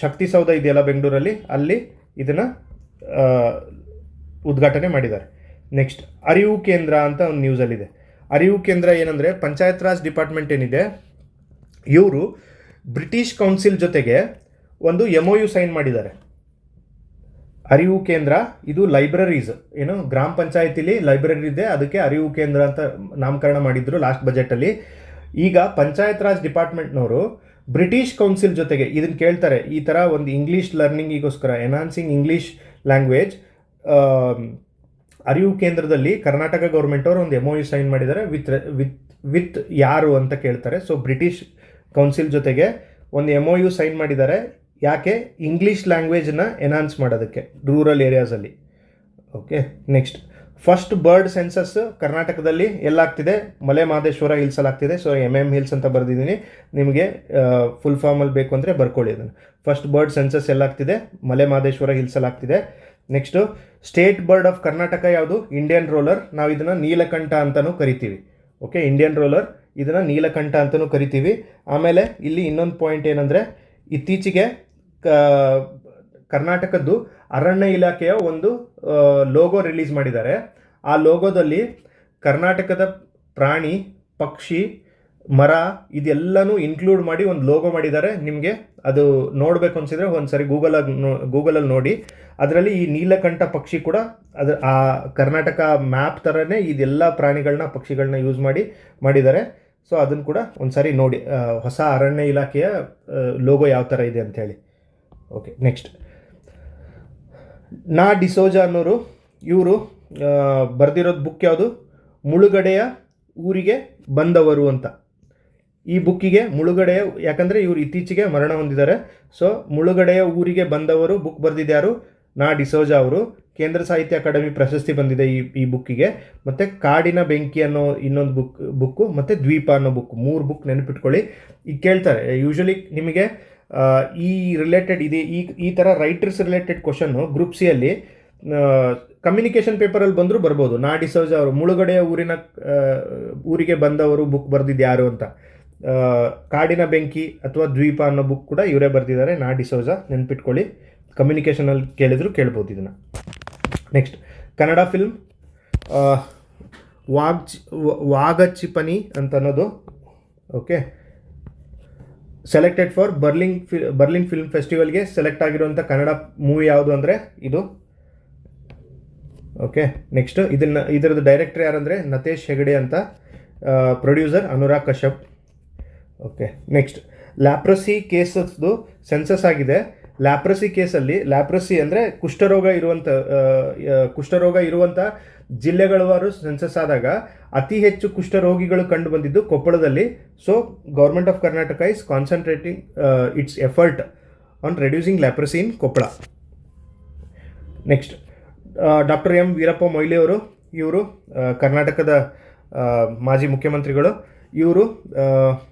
ಶಕ್ತಿ ಸೌಧ ಇದೆಯಲ್ಲ ಬೆಂಗಳೂರಲ್ಲಿ, ಅಲ್ಲಿ ಇದನ್ನು ಉದ್ಘಾಟನೆ ಮಾಡಿದ್ದಾರೆ. ನೆಕ್ಸ್ಟ್ ಅರಿವು ಕೇಂದ್ರ ಅಂತ ಒಂದು ನ್ಯೂಸಲ್ಲಿದೆ. ಅರಿವು ಕೇಂದ್ರ ಏನಂದರೆ, ಪಂಚಾಯತ್ ರಾಜ್ ಡಿಪಾರ್ಟ್ಮೆಂಟ್ ಏನಿದೆ, ಇವರು ಬ್ರಿಟಿಷ್ ಕೌನ್ಸಿಲ್ ಜೊತೆಗೆ ಒಂದು MOU ಸೈನ್ ಮಾಡಿದ್ದಾರೆ. ಅರಿವು ಕೇಂದ್ರ ಇದು ಲೈಬ್ರರೀಸ್, ಗ್ರಾಮ ಪಂಚಾಯತಿಲಿ ಲೈಬ್ರರಿ ಇದೆ, ಅದಕ್ಕೆ ಅರಿವು ಕೇಂದ್ರ ಅಂತ ನಾಮಕರಣ ಮಾಡಿದ್ರು ಲಾಸ್ಟ್ ಬಜೆಟಲ್ಲಿ. ಈಗ ಪಂಚಾಯತ್ ರಾಜ್ ಡಿಪಾರ್ಟ್ಮೆಂಟ್ನವರು ಬ್ರಿಟಿಷ್ ಕೌನ್ಸಿಲ್ ಜೊತೆಗೆ ಇದನ್ನು ಕೇಳ್ತಾರೆ, ಈ ಥರ ಒಂದು ಇಂಗ್ಲೀಷ್ ಲರ್ನಿಂಗಿಗೋಸ್ಕರ ಎನ್ಹಾನ್ಸಿಂಗ್ ಇಂಗ್ಲೀಷ್ ಲ್ಯಾಂಗ್ವೇಜ್ ಅರಿವು ಕೇಂದ್ರದಲ್ಲಿ ಕರ್ನಾಟಕ ಗೌರ್ಮೆಂಟ್ ಅವರು ಒಂದು MOU ಸೈನ್ ಮಾಡಿದ್ದಾರೆ. ವಿತ್ ಯಾರು ಅಂತ ಕೇಳ್ತಾರೆ. ಸೊ ಬ್ರಿಟಿಷ್ ಕೌನ್ಸಿಲ್ ಜೊತೆಗೆ ಒಂದು MOU ಸೈನ್ ಮಾಡಿದ್ದಾರೆ. ಯಾಕೆ? ಇಂಗ್ಲೀಷ್ ಲ್ಯಾಂಗ್ವೇಜನ್ನ ಎನ್ಹಾನ್ಸ್ ಮಾಡೋದಕ್ಕೆ ರೂರಲ್ ಏರಿಯಾಸಲ್ಲಿ. Okay, next first bird census ಕರ್ನಾಟಕದಲ್ಲಿ ಎಲ್ಲಾಗ್ತಿದೆ? ಮಲೆ ಮಹದೇಶ್ವರ ಹಿಲ್ಸಲ್ಲಿ ಆಗ್ತಿದೆ. ಸೊ MM ಹಿಲ್ಸ್ ಅಂತ ಬರೆದಿದ್ದೀನಿ, ನಿಮಗೆ ಫುಲ್ ಫಾರ್ಮಲ್ಲಿ ಬೇಕು ಅಂದರೆ ಬರ್ಕೊಳ್ಳಿ ಅದನ್ನು. ಫಸ್ಟ್ ಬರ್ಡ್ ಸೆನ್ಸಸ್ ಎಲ್ಲಾಗ್ತಿದೆ? ಮಲೆ ಮಹದೇಶ್ವರ ಹಿಲ್ಸಲ್ಲಿ ಆಗ್ತಿದೆ. Next state bird of Karnataka ಯಾವುದು? Indian roller. ನಾವು ಇದನ್ನು ನೀಲಕಂಠ ಅಂತಲೂ ಕರಿತೀವಿ. ಓಕೆ, ಇಂಡಿಯನ್ ರೋಲರ್, ಇದನ್ನು ನೀಲಕಂಠ ಅಂತಲೂ ಕರಿತೀವಿ. ಆಮೇಲೆ ಇಲ್ಲಿ ಇನ್ನೊಂದು ಪಾಯಿಂಟ್ ಏನಂದರೆ, ಇತ್ತೀಚೆಗೆ ಕರ್ನಾಟಕದ್ದು ಅರಣ್ಯ ಇಲಾಖೆಯ ಒಂದು ಲೋಗೋ ರಿಲೀಸ್ ಮಾಡಿದ್ದಾರೆ. ಆ ಲೋಗೋದಲ್ಲಿ ಕರ್ನಾಟಕದ ಪ್ರಾಣಿ, ಪಕ್ಷಿ, ಮರ ಇದೆಲ್ಲನೂ ಇನ್ಕ್ಲೂಡ್ ಮಾಡಿ ಒಂದು ಲೋಗೋ ಮಾಡಿದ್ದಾರೆ. ನಿಮಗೆ ಅದು ನೋಡಬೇಕು ಅನಿಸಿದರೆ ಒಂದು ಸರಿ ಗೂಗಲಲ್ಲಿ ನೋಡಿ. ಅದರಲ್ಲಿ ಈ ನೀಲಕಂಠ ಪಕ್ಷಿ ಕೂಡ ಆ ಕರ್ನಾಟಕ ಮ್ಯಾಪ್ ಥರನೇ ಇದೆಲ್ಲ ಪ್ರಾಣಿಗಳನ್ನ, ಪಕ್ಷಿಗಳನ್ನ ಯೂಸ್ ಮಾಡಿದ್ದಾರೆ. ಸೊ ಅದನ್ನು ಕೂಡ ಒಂದು ಸಾರಿ ನೋಡಿ, ಹೊಸ ಅರಣ್ಯ ಇಲಾಖೆಯ ಲೋಗೋ ಯಾವ ಥರ ಇದೆ ಅಂಥೇಳಿ. ಓಕೆ, ನೆಕ್ಸ್ಟ್ ನಾ ಡಿಸೋಜಾ ಅನ್ನೋರು, ಇವರು ಬರೆದಿರೋದು ಬುಕ್ ಯಾವುದು? ಮುಳುಗಡೆಯ ಊರಿಗೆ ಬಂದವರು ಅಂತ. ಈ ಬುಕ್ಕಿಗೆ ಮುಳುಗಡೆಯ, ಯಾಕಂದರೆ ಇವರು ಇತ್ತೀಚೆಗೆ ಮರಣ ಹೊಂದಿದ್ದಾರೆ. ಸೊ ಮುಳುಗಡೆಯ ಊರಿಗೆ ಬಂದವರು ಬುಕ್ ಬರೆದಿದ್ಯಾರು? ನಾ ಡಿಸೋಜಾ ಅವರು. ಕೇಂದ್ರ ಸಾಹಿತ್ಯ ಅಕಾಡೆಮಿ ಪ್ರಶಸ್ತಿ ಬಂದಿದೆ ಈ ಬುಕ್ಕಿಗೆ. ಮತ್ತು ಕಾಡಿನ ಬೆಂಕಿ ಅನ್ನೋ ಇನ್ನೊಂದು ಬುಕ್ಕು, ಮತ್ತು ದ್ವೀಪ ಅನ್ನೋ ಬುಕ್, 3 ಬುಕ್ ನೆನಪಿಟ್ಕೊಳ್ಳಿ. ಈಗ ಕೇಳ್ತಾರೆ ಯೂಶಲಿ ನಿಮಗೆ ಈ ರಿಲೇಟೆಡ್ ಇದೆ, ಈ ಥರ ರೈಟರ್ಸ್ ರಿಲೇಟೆಡ್ ಕ್ವಶನ್ನು ಗ್ರೂಪ್ ಸಿಯಲ್ಲಿ ಕಮ್ಯುನಿಕೇಷನ್ ಪೇಪರಲ್ಲಿ ಬಂದರೂ ಬರ್ಬೋದು. ನಾ ಡಿಸೋಜಾ ಅವರು ಮುಳುಗಡೆಯ ಊರಿಗೆ ಬಂದವರು ಬುಕ್ ಬರೆದಿದ್ದು ಯಾರು ಅಂತ. ಕಾಡಿನ ಬೆಂಕಿ ಅಥವಾ ದ್ವೀಪ ಅನ್ನೋ ಬುಕ್ ಕೂಡ ಇವರೇ ಬರೆದಿದ್ದಾರೆ, ನಾ ಡಿಸೋಜಾ. ನೆನ್ಪಿಟ್ಕೊಳ್ಳಿ, ಕಮ್ಯುನಿಕೇಷನಲ್ಲಿ ಕೇಳಿದ್ರು ಕೇಳ್ಬೋದು ಇದನ್ನು. ನೆಕ್ಸ್ಟ್ ಕನ್ನಡ ಫಿಲ್ಮ್ ವಾಗಚಿಪನಿ ಅಂತ ಅನ್ನೋದು. Okay, selected for Berlin film ಫೆಸ್ಟಿವಲ್ಗೆ ಸೆಲೆಕ್ಟ್ ಆಗಿರುವಂಥ ಕನ್ನಡ ಮೂವಿ ಯಾವುದು ಅಂದರೆ ಇದು. ಓಕೆ, ನೆಕ್ಸ್ಟ್ ಇದರದ್ದು ಡೈರೆಕ್ಟರ್ ಯಾರಂದರೆ ನತೇಶ್ ಹೆಗಡೆ ಅಂತ, producer Anurag Kashyap. Okay, next leprosy ಕೇಸಸ್ದು ಸೆನ್ಸಸ್ ಆಗಿದೆ. ಲ್ಯಾಪ್ರಸಿ ಕೇಸಲ್ಲಿ, ಲ್ಯಾಪ್ರಸಿ ಅಂದರೆ ಕುಷ್ಠರೋಗ ಇರುವಂಥ ಜಿಲ್ಲೆಗಳವಾರು ಸೆನ್ಸಸ್ ಆದಾಗ ಅತಿ ಹೆಚ್ಚು ಕುಷ್ಠರೋಗಿಗಳು ಕಂಡು ಬಂದಿದ್ದು ಕೊಪ್ಪಳದಲ್ಲಿ. So government of Karnataka is concentrating its effort on reducing leprosy in Koppal. Next doctor M Veerappa Moily ಅವರು, ಇವರು ಕರ್ನಾಟಕದ ಮಾಜಿ ಮುಖ್ಯಮಂತ್ರಿಗಳು. ಇವರು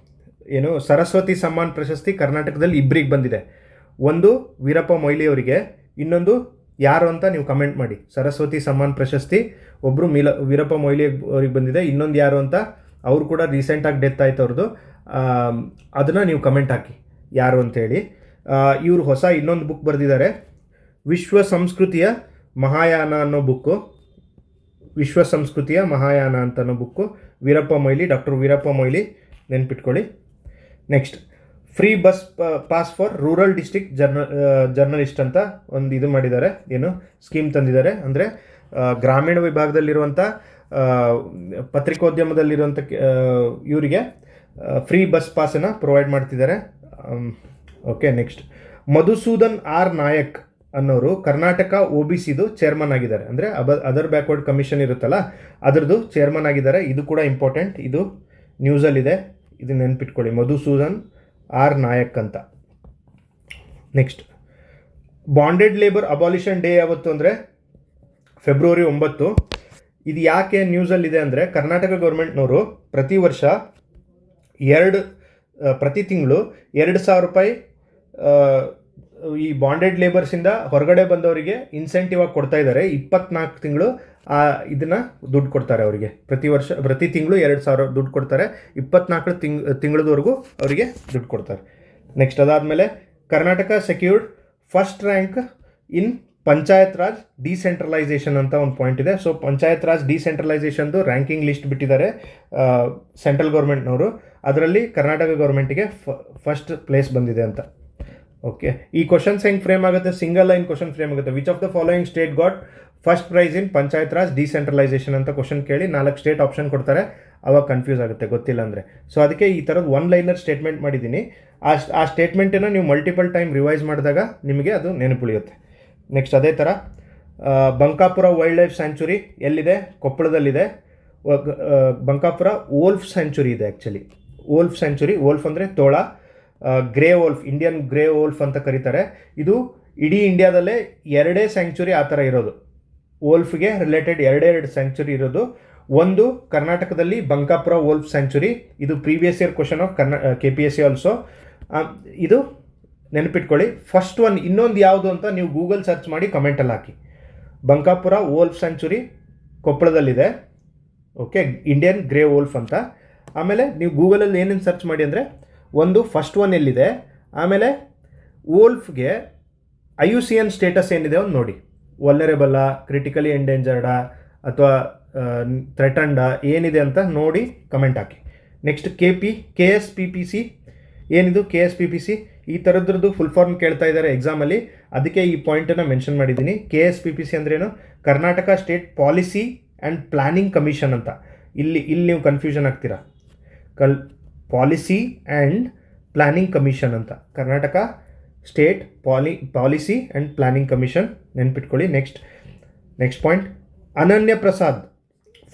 ಸರಸ್ವತಿ ಸಮ್ಮಾನ್ ಪ್ರಶಸ್ತಿ ಕರ್ನಾಟಕದಲ್ಲಿ ಇಬ್ಬರಿಗೆ ಬಂದಿದೆ. ಒಂದು ವೀರಪ್ಪ ಮೊಯ್ಲಿ ಅವರಿಗೆ, ಇನ್ನೊಂದು ಯಾರು ಅಂತ ನೀವು ಕಮೆಂಟ್ ಮಾಡಿ. ಸರಸ್ವತಿ ಸಮ್ಮಾನ್ ಪ್ರಶಸ್ತಿ ಒಬ್ಬರು ವೀರಪ್ಪ ಮೊಯ್ಲಿ ಅವ್ರಿಗೆ ಬಂದಿದೆ, ಇನ್ನೊಂದು ಯಾರು ಅಂತ ಅವರು ಕೂಡ ರೀಸೆಂಟಾಗಿ ಡೆತ್ ಆಯ್ತು ಅವ್ರದ್ದು. ಅದನ್ನು ನೀವು ಕಮೆಂಟ್ ಹಾಕಿ ಯಾರು ಅಂತೇಳಿ. ಇವರು ಹೊಸ ಇನ್ನೊಂದು ಬುಕ್ ಬರೆದಿದ್ದಾರೆ, ವಿಶ್ವ ಸಂಸ್ಕೃತಿಯ ಮಹಾಯಾನ ಅನ್ನೋ ಬುಕ್ಕು. ವಿಶ್ವ ಸಂಸ್ಕೃತಿಯ ಮಹಾಯಾನ ಅಂತ ಅನ್ನೋ ಬುಕ್ಕು, ವೀರಪ್ಪ ಮೊಯ್ಲಿ, ಡಾಕ್ಟರ್ ವೀರಪ್ಪ ಮೊಯ್ಲಿ, ನೆನ್ಪಿಟ್ಕೊಳ್ಳಿ. Next, free bus pass for rural district journalist ಅಂತ ಒಂದು ಇದು ಮಾಡಿದ್ದಾರೆ, ಏನು ಸ್ಕೀಮ್ ತಂದಿದ್ದಾರೆ. ಅಂದರೆ ಗ್ರಾಮೀಣ ವಿಭಾಗದಲ್ಲಿರುವಂಥ ಪತ್ರಿಕೋದ್ಯಮದಲ್ಲಿರುವಂಥ ಇವರಿಗೆ ಫ್ರೀ ಬಸ್ ಪಾಸನ್ನು ಪ್ರೊವೈಡ್ ಮಾಡ್ತಿದ್ದಾರೆ. Okay, next, Madhusudan R Naik ಅನ್ನೋರು ಕರ್ನಾಟಕ OBCದು ಚೇರ್ಮನ್ ಆಗಿದ್ದಾರೆ. ಅಂದರೆ ಅದರ್ ಬ್ಯಾಕ್ವರ್ಡ್ ಕಮಿಷನ್ ಇರುತ್ತಲ್ಲ ಅದರದ್ದು ಚೇರ್ಮನ್ ಆಗಿದ್ದಾರೆ. ಇದು ಕೂಡ ಇಂಪಾರ್ಟೆಂಟ್, ಇದು ನ್ಯೂಸಲ್ಲಿದೆ, ಇದು ನೆನ್ಪಿಟ್ಕೊಳ್ಳಿ, ಮಧುಸೂದನ್ ಆರ್ ನಾಯಕ್ ಅಂತ. Next, bonded labour abolition day ಯಾವತ್ತು ಅಂದರೆ ಫೆಬ್ರವರಿ 9. ಇದು ಯಾಕೆ ನ್ಯೂಸಲ್ಲಿದೆ ಅಂದರೆ ಕರ್ನಾಟಕ ಗೌರ್ಮೆಂಟ್ನವರು ಪ್ರತಿ ವರ್ಷ ಪ್ರತಿ ತಿಂಗಳು 2,000 ರೂಪಾಯಿ ಈ ಬಾಂಡೆಡ್ ಲೇಬರ್ಸಿಂದ ಹೊರಗಡೆ ಬಂದವರಿಗೆ ಇನ್ಸೆಂಟಿವ್ ಆಗಿ ಕೊಡ್ತಾ ಇದ್ದಾರೆ. 24 ತಿಂಗಳು ಇದನ್ನು ದುಡ್ಡು ಕೊಡ್ತಾರೆ ಅವರಿಗೆ. ಪ್ರತಿ ತಿಂಗಳು 2,000 ದುಡ್ಡು ಕೊಡ್ತಾರೆ. 24 ತಿಂಗಳದವರೆಗೂ ಅವರಿಗೆ ದುಡ್ಡು ಕೊಡ್ತಾರೆ. ನೆಕ್ಸ್ಟ್, ಅದಾದಮೇಲೆ Karnataka secured first rank in panchayat Raj decentralisation ಅಂತ ಒಂದು ಪಾಯಿಂಟ್ ಇದೆ. ಸೊ ಪಂಚಾಯತ್ ರಾಜ್ ಡಿಸೆಂಟ್ರಲೈಸೇಷನ್ದು ರ್ಯಾಂಕಿಂಗ್ ಲಿಸ್ಟ್ ಬಿಟ್ಟಿದ್ದಾರೆ ಸೆಂಟ್ರಲ್ ಗೌರ್ಮೆಂಟ್ನವರು. ಅದರಲ್ಲಿ ಕರ್ನಾಟಕ ಗೌರ್ಮೆಂಟಿಗೆ ಫಸ್ಟ್ ಪ್ಲೇಸ್ ಬಂದಿದೆ ಅಂತ. ಓಕೆ, ಈ ಕ್ವಶನ್ಸ್ ಹೆಂಗೆ ಫ್ರೇಮ್ ಆಗುತ್ತೆ? ಸಿಂಗಲ್ ಲೈನ್ ಕ್ವಶನ್ ಫ್ರೇಮ್ ಆಗುತ್ತೆ. Which of the following state got first prize in panchayat Raj decentralisation ಅಂತ ಕ್ವಶನ್ ಕೇಳಿ 4 ಸ್ಟೇಟ್ ಆಪ್ಷನ್ ಕೊಡ್ತಾರೆ, ಅವಾಗ ಕನ್ಫ್ಯೂಸ್ ಆಗುತ್ತೆ ಗೊತ್ತಿಲ್ಲ ಅಂದರೆ. ಸೊ ಅದಕ್ಕೆ ಈ ಥರದ್ದು ಒನ್ ಲೈನರ್ ಸ್ಟೇಟ್ಮೆಂಟ್ ಮಾಡಿದ್ದೀನಿ. ಆ ಸ್ಟೇಟ್ಮೆಂಟನ್ನು ನೀವು ಮಲ್ಟಿಪಲ್ ಟೈಮ್ ರಿವೈಸ್ ಮಾಡಿದಾಗ ನಿಮಗೆ ಅದು ನೆನಪುಳಿಯುತ್ತೆ. ನೆಕ್ಸ್ಟ್, ಅದೇ ಥರ ಬಂಕಾಪುರ ವೈಲ್ಡ್ ಲೈಫ್ ಸ್ಯಾಂಚುರಿ ಎಲ್ಲಿದೆ? ಕೊಪ್ಪಳದಲ್ಲಿದೆ. ಬಂಕಾಪುರ ವೋಲ್ಫ್ ಸ್ಯಾಂಚುರಿ ಇದೆ. ಆ್ಯಕ್ಚುಲಿ ವೋಲ್ಫ್ ಸ್ಯಾಂಚುರಿ, ವೋಲ್ಫ್ ಅಂದರೆ ತೋಳ, grey wolf, Indian grey wolf ಅಂತ ಕರೀತಾರೆ. ಇದು ಇಡೀ ಇಂಡಿಯಾದಲ್ಲೇ 2 ಸ್ಯಾಂಕ್ಚುರಿ ಆ ಥರ ಇರೋದು. ವೋಲ್ಫ್ಗೆ ರಿಲೇಟೆಡ್ 2 ಸ್ಯಾಂಕ್ಚುರಿ ಇರೋದು. ಒಂದು ಕರ್ನಾಟಕದಲ್ಲಿ ಬಂಕಾಪುರ ವೋಲ್ಫ್ ಸ್ಯಾಂಕ್ಚುರಿ, ಇದು previous year question of KPSC also. ಇದು ನೆನಪಿಟ್ಕೊಳ್ಳಿ. ಫಸ್ಟ್ ಒನ್ ಇನ್ನೊಂದು ಯಾವುದು ಅಂತ ನೀವು ಗೂಗಲ್ ಸರ್ಚ್ ಮಾಡಿ ಕಮೆಂಟಲ್ಲಿ ಹಾಕಿ. ಬಂಕಾಪುರ ವೋಲ್ಫ್ ಸ್ಯಾಂಕ್ಚುರಿ ಕೊಪ್ಪಳದಲ್ಲಿದೆ. ಓಕೆ, ಇಂಡಿಯನ್ ಗ್ರೇ ವೋಲ್ಫ್ ಅಂತ. ಆಮೇಲೆ ನೀವು ಗೂಗಲಲ್ಲಿ ಏನೇನು ಸರ್ಚ್ ಮಾಡಿ ಅಂದರೆ ಒಂದು ಫಸ್ಟ್ ಒನ್ ಎಲ್ಲಿದೆ, ಆಮೇಲೆ ವೋಲ್ಫ್ಗೆ IUCN ಸ್ಟೇಟಸ್ ಏನಿದೆ ಒಂದು ನೋಡಿ. ವಲ್ನರೇಬಲ್ಲ, ಕ್ರಿಟಿಕಲಿ ಎಂಡೇಂಜರ್ಡಾ ಅಥವಾ ಥ್ರೆಟಂಡ ಏನಿದೆ ಅಂತ ನೋಡಿ ಕಮೆಂಟ್ ಹಾಕಿ. ನೆಕ್ಸ್ಟ್, KSPPC ಏನಿದು? KSPPC ಈ ಥರದ್ರದ್ದು ಫುಲ್ ಫಾರ್ಮ್ ಕೇಳ್ತಾ ಇದ್ದಾರೆ ಎಕ್ಸಾಮಲ್ಲಿ, ಅದಕ್ಕೆ ಈ ಪಾಯಿಂಟನ್ನು ಮೆನ್ಷನ್ ಮಾಡಿದ್ದೀನಿ. KSPPC ಅಂದ್ರೇನು? Karnataka state policy and planning commission ಅಂತ. ಇಲ್ಲಿ ನೀವು ಕನ್ಫ್ಯೂಷನ್ ಆಗ್ತೀರಾ. ಪಾಲಿಸಿ ಆ್ಯಂಡ್ ಪ್ಲಾನಿಂಗ್ ಕಮಿಷನ್ ಅಂತ, Karnataka state policy and planning commission, ನೆನ್ಪಿಟ್ಕೊಳ್ಳಿ. Next point, Ananya Prasad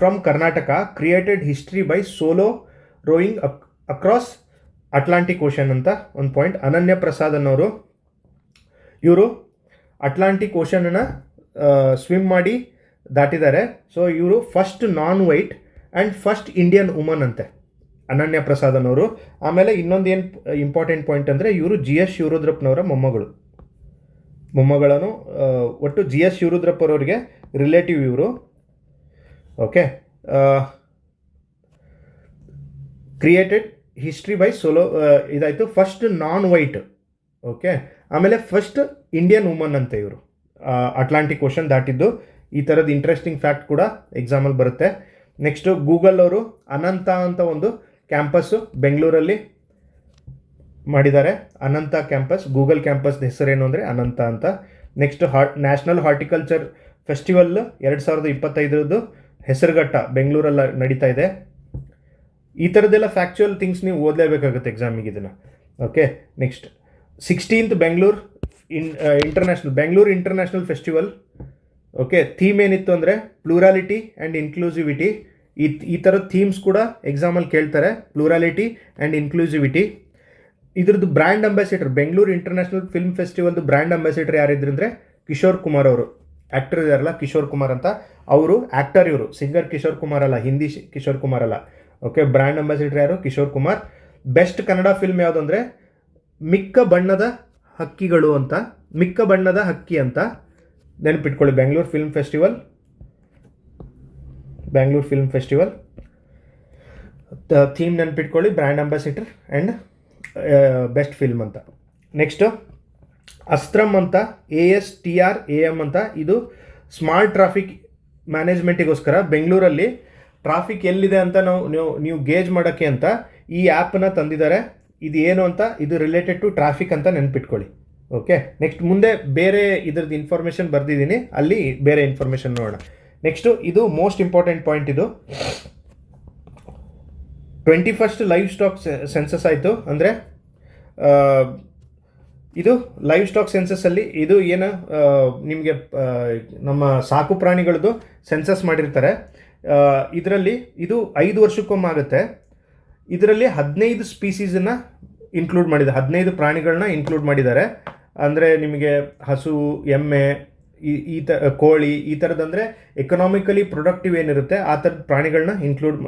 from Karnataka created history by solo rowing across Atlantic Ocean ಅಂತ ಒಂದು ಪಾಯಿಂಟ್. ಅನನ್ಯ ಪ್ರಸಾದ್ ಅನ್ನೋರು ಇವರು ಅಟ್ಲಾಂಟಿಕ್ ಓಷನನ್ನು ಸ್ವಿಮ್ ಮಾಡಿ ದಾಟಿದ್ದಾರೆ. ಸೊ ಇವರು first non white and first Indian woman ಅಂತೆ, ಅನನ್ಯ ಪ್ರಸಾದ್ ಅನ್ನೋರು. ಆಮೇಲೆ ಇನ್ನೊಂದು ಏನು ಇಂಪಾರ್ಟೆಂಟ್ ಪಾಯಿಂಟ್ ಅಂದರೆ ಇವರು GS ಶಿವರುದ್ರಪ್ಪನವರ ಮೊಮ್ಮಗಳನ್ನು ಒಟ್ಟು GS ಶಿವರುದ್ರಪ್ಪ ಅವರಿಗೆ ರಿಲೇಟಿವ್ ಇವರು. Okay, created history by solo ಇದಾಯಿತು, ಫಸ್ಟ್ ನಾನ್ ವೈಟ್. ಓಕೆ, ಆಮೇಲೆ ಫಸ್ಟ್ ಇಂಡಿಯನ್ ವುಮನ್ ಅಂತ ಇವರು ಅಟ್ಲಾಂಟಿಕ್ ಓಷನ್ ದಾಟಿದ್ದು. ಈ ಥರದ್ದು ಇಂಟ್ರೆಸ್ಟಿಂಗ್ ಫ್ಯಾಕ್ಟ್ ಕೂಡ ಎಕ್ಸಾಮಲ್ಲಿ ಬರುತ್ತೆ. ನೆಕ್ಸ್ಟು, ಗೂಗಲ್ ಅವರು ಅನಂತ ಅಂತ ಒಂದು ಕ್ಯಾಂಪಸ್ಸು ಬೆಂಗಳೂರಲ್ಲಿ ಮಾಡಿದ್ದಾರೆ. ಅನಂತ ಕ್ಯಾಂಪಸ್, ಗೂಗಲ್ ಕ್ಯಾಂಪಸ್ ಹೆಸರೇನು ಅಂದರೆ ಅನಂತ ಅಂತ. Next, national horticulture festival 2025 Hesaraghatta ಬೆಂಗಳೂರಲ್ಲಿ ನಡೀತಾ ಇದೆ. ಈ ಥರದ್ದೆಲ್ಲ ಫ್ಯಾಕ್ಚುಯಲ್ ಥಿಂಗ್ಸ್ ನೀವು ಓದಲೇಬೇಕಾಗುತ್ತೆ ಎಕ್ಸಾಮಿಗೆ ಇದನ್ನು. Okay, next 16th Bengaluru international festival. Okay, theme ಏನಿತ್ತು ಅಂದರೆ ಪ್ಲೂರಾಲಿಟಿ ಆ್ಯಂಡ್ ಇನ್ಕ್ಲೂಸಿವಿಟಿ. ಈ ಥರದ ಥೀಮ್ಸ್ ಕೂಡ ಎಕ್ಸಾಮಲ್ಲಿ ಕೇಳ್ತಾರೆ, ಪ್ಲೂರಾಲಿಟಿ ಆ್ಯಂಡ್ ಇನ್ಕ್ಲೂಸಿವಿಟಿ. ಇದ್ರದ್ದು brand ambassador, Bengaluru international film ಫೆಸ್ಟಿವಲ್ದು ಬ್ರ್ಯಾಂಡ್ ಅಂಬಾಸಿಡರ್ ಯಾರಿದ್ರು ಅಂದರೆ ಕಿಶೋರ್ ಕುಮಾರ್ ಅವರು. ಆ್ಯಕ್ಟರ್ ಇದಾರಲ್ಲ ಕಿಶೋರ್ ಕುಮಾರ್ ಅಂತ, ಅವರು ಆ್ಯಕ್ಟರ್, ಇವರು ಸಿಂಗರ್ ಕಿಶೋರ್ ಕುಮಾರ್ ಅಲ್ಲ, ಹಿಂದಿ ಕಿಶೋರ್ ಕುಮಾರ್ ಅಲ್ಲ. ಓಕೆ, ಬ್ರ್ಯಾಂಡ್ ಅಂಬಾಸಿಡರ್ ಯಾರು? ಕಿಶೋರ್ ಕುಮಾರ್. ಬೆಸ್ಟ್ ಕನ್ನಡ ಫಿಲ್ಮ್ ಯಾವುದು ಅಂದರೆ ಮಿಕ್ಕ ಬಣ್ಣದ ಹಕ್ಕಿಗಳು ಅಂತ, ಮಿಕ್ಕ ಬಣ್ಣದ ಹಕ್ಕಿ ಅಂತ ನೆನಪಿಟ್ಕೊಳ್ಳಿ. Bangalore film festival. ಥೀಮ್ ನೆನ್ಪಿಟ್ಕೊಳ್ಳಿ, brand ambassador and best film ಅಂತ. ನೆಕ್ಸ್ಟು ಅಸ್ತ್ರಮ್ ಅಂತ, ASTRAM ಅಂತ, ಇದು ಸ್ಮಾರ್ಟ್ ಟ್ರಾಫಿಕ್ ಮ್ಯಾನೇಜ್ಮೆಂಟಿಗೋಸ್ಕರ ಬೆಂಗಳೂರಲ್ಲಿ ಟ್ರಾಫಿಕ್ ಎಲ್ಲಿದೆ ಅಂತ ನೀವು ಗೇಜ್ ಮಾಡೋಕ್ಕೆ ಅಂತ ಈ ಆ್ಯಪನ್ನು ತಂದಿದ್ದಾರೆ. ಇದು ಏನು ಅಂತ, ಇದು ರಿಲೇಟೆಡ್ ಟು ಟ್ರಾಫಿಕ್ ಅಂತ ನೆನ್ಪಿಟ್ಕೊಳ್ಳಿ. ಓಕೆ, ನೆಕ್ಸ್ಟ್ ಮುಂದೆ ಬೇರೆ ಇದ್ರದ್ದು ಇನ್ಫಾರ್ಮೇಷನ್ ಬರೆದಿದ್ದೀನಿ, ಅಲ್ಲಿ ಬೇರೆ ಇನ್ಫಾರ್ಮೇಷನ್ ನೋಡೋಣ. ನೆಕ್ಸ್ಟು ಇದು ಮೋಸ್ಟ್ ಇಂಪಾರ್ಟೆಂಟ್ ಪಾಯಿಂಟ್. ಇದು 21st ಲೈವ್ ಸ್ಟಾಕ್ ಸೆನ್ಸಸ್ ಆಯಿತು. ಅಂದರೆ ಇದು ಲೈವ್ ಸ್ಟಾಕ್ ಸೆನ್ಸಸ್ಸಲ್ಲಿ ಇದು ಏನು ನಿಮಗೆ ನಮ್ಮ ಸಾಕು ಪ್ರಾಣಿಗಳದ್ದು ಸೆನ್ಸಸ್ ಮಾಡಿರ್ತಾರೆ. ಇದರಲ್ಲಿ ಇದು 5 ವರ್ಷಕ್ಕೊಮ್ಮೆ ಆಗುತ್ತೆ. ಇದರಲ್ಲಿ 15 ಸ್ಪೀಸೀಸನ್ನು ಇನ್ಕ್ಲೂಡ್ ಮಾಡಿದ್ದಾರೆ, 15 ಪ್ರಾಣಿಗಳನ್ನ ಇನ್ಕ್ಲೂಡ್ ಮಾಡಿದ್ದಾರೆ. ಅಂದರೆ ನಿಮಗೆ ಹಸು, ಎಮ್ಮೆ, ಕೋಳಿ, ಈ ಥರದಂದರೆ ಎಕನಾಮಿಕಲಿ ಪ್ರೊಡಕ್ಟಿವ್ ಏನಿರುತ್ತೆ ಆ ಥರದ ಪ್ರಾಣಿಗಳನ್ನ ಇನ್ಕ್ಲೂಡ್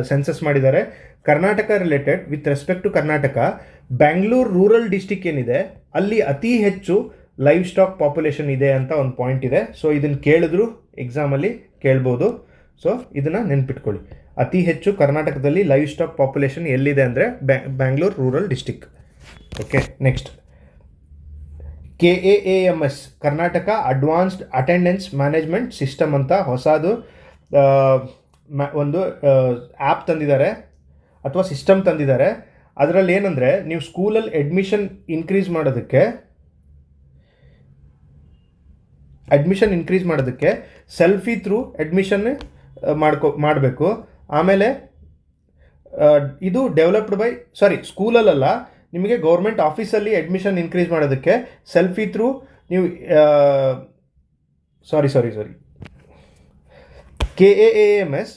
ಸೆನ್ಸಸ್ ಮಾಡಿದ್ದಾರೆ. Karnataka related, with respect to Karnataka, Bangalore rural district ಏನಿದೆ ಅಲ್ಲಿ ಅತಿ ಹೆಚ್ಚು ಲೈವ್ ಸ್ಟಾಕ್ ಪಾಪ್ಯುಲೇಷನ್ ಇದೆ ಅಂತ ಒಂದು ಪಾಯಿಂಟ್ ಇದೆ. ಸೊ ಇದನ್ನು ಕೇಳಿದ್ರು ಎಕ್ಸಾಮಲ್ಲಿ ಕೇಳ್ಬೋದು. ಸೊ ಇದನ್ನು ನೆನ್ಪಿಟ್ಕೊಳ್ಳಿ, ಅತಿ ಹೆಚ್ಚು ಕರ್ನಾಟಕದಲ್ಲಿ ಲೈವ್ ಸ್ಟಾಕ್ ಪಾಪ್ಯುಲೇಷನ್ ಎಲ್ಲಿದೆ ಅಂದರೆ Bangalore rural district. Okay, next KAAMS, Karnataka advanced attendance management system ಅಂತ ಹೊಸದು ಒಂದು ಆ್ಯಪ್ ತಂದಿದ್ದಾರೆ ಅಥವಾ ಸಿಸ್ಟಮ್ ತಂದಿದ್ದಾರೆ. ಅದರಲ್ಲಿ ಏನಂದರೆ, ನೀವು ಸ್ಕೂಲಲ್ಲಿ ಅಡ್ಮಿಷನ್ ಇನ್ಕ್ರೀಸ್ ಮಾಡೋದಕ್ಕೆ ಸೆಲ್ಫಿ ಥ್ರೂ ಅಡ್ಮಿಷನ್ ಮಾಡಬೇಕು. ಆಮೇಲೆ ಇದು ಡೆವಲಪ್ಡ್ ಬೈ ಸ್ಕೂಲಲ್ಲ, ನಿಮಗೆ ಗೌರ್ಮೆಂಟ್ ಆಫೀಸಲ್ಲಿ ಅಡ್ಮಿಷನ್ ಇನ್ಕ್ರೀಸ್ ಮಾಡೋದಕ್ಕೆ ಸೆಲ್ಫಿ ಥ್ರೂ ನೀವು KAAMS.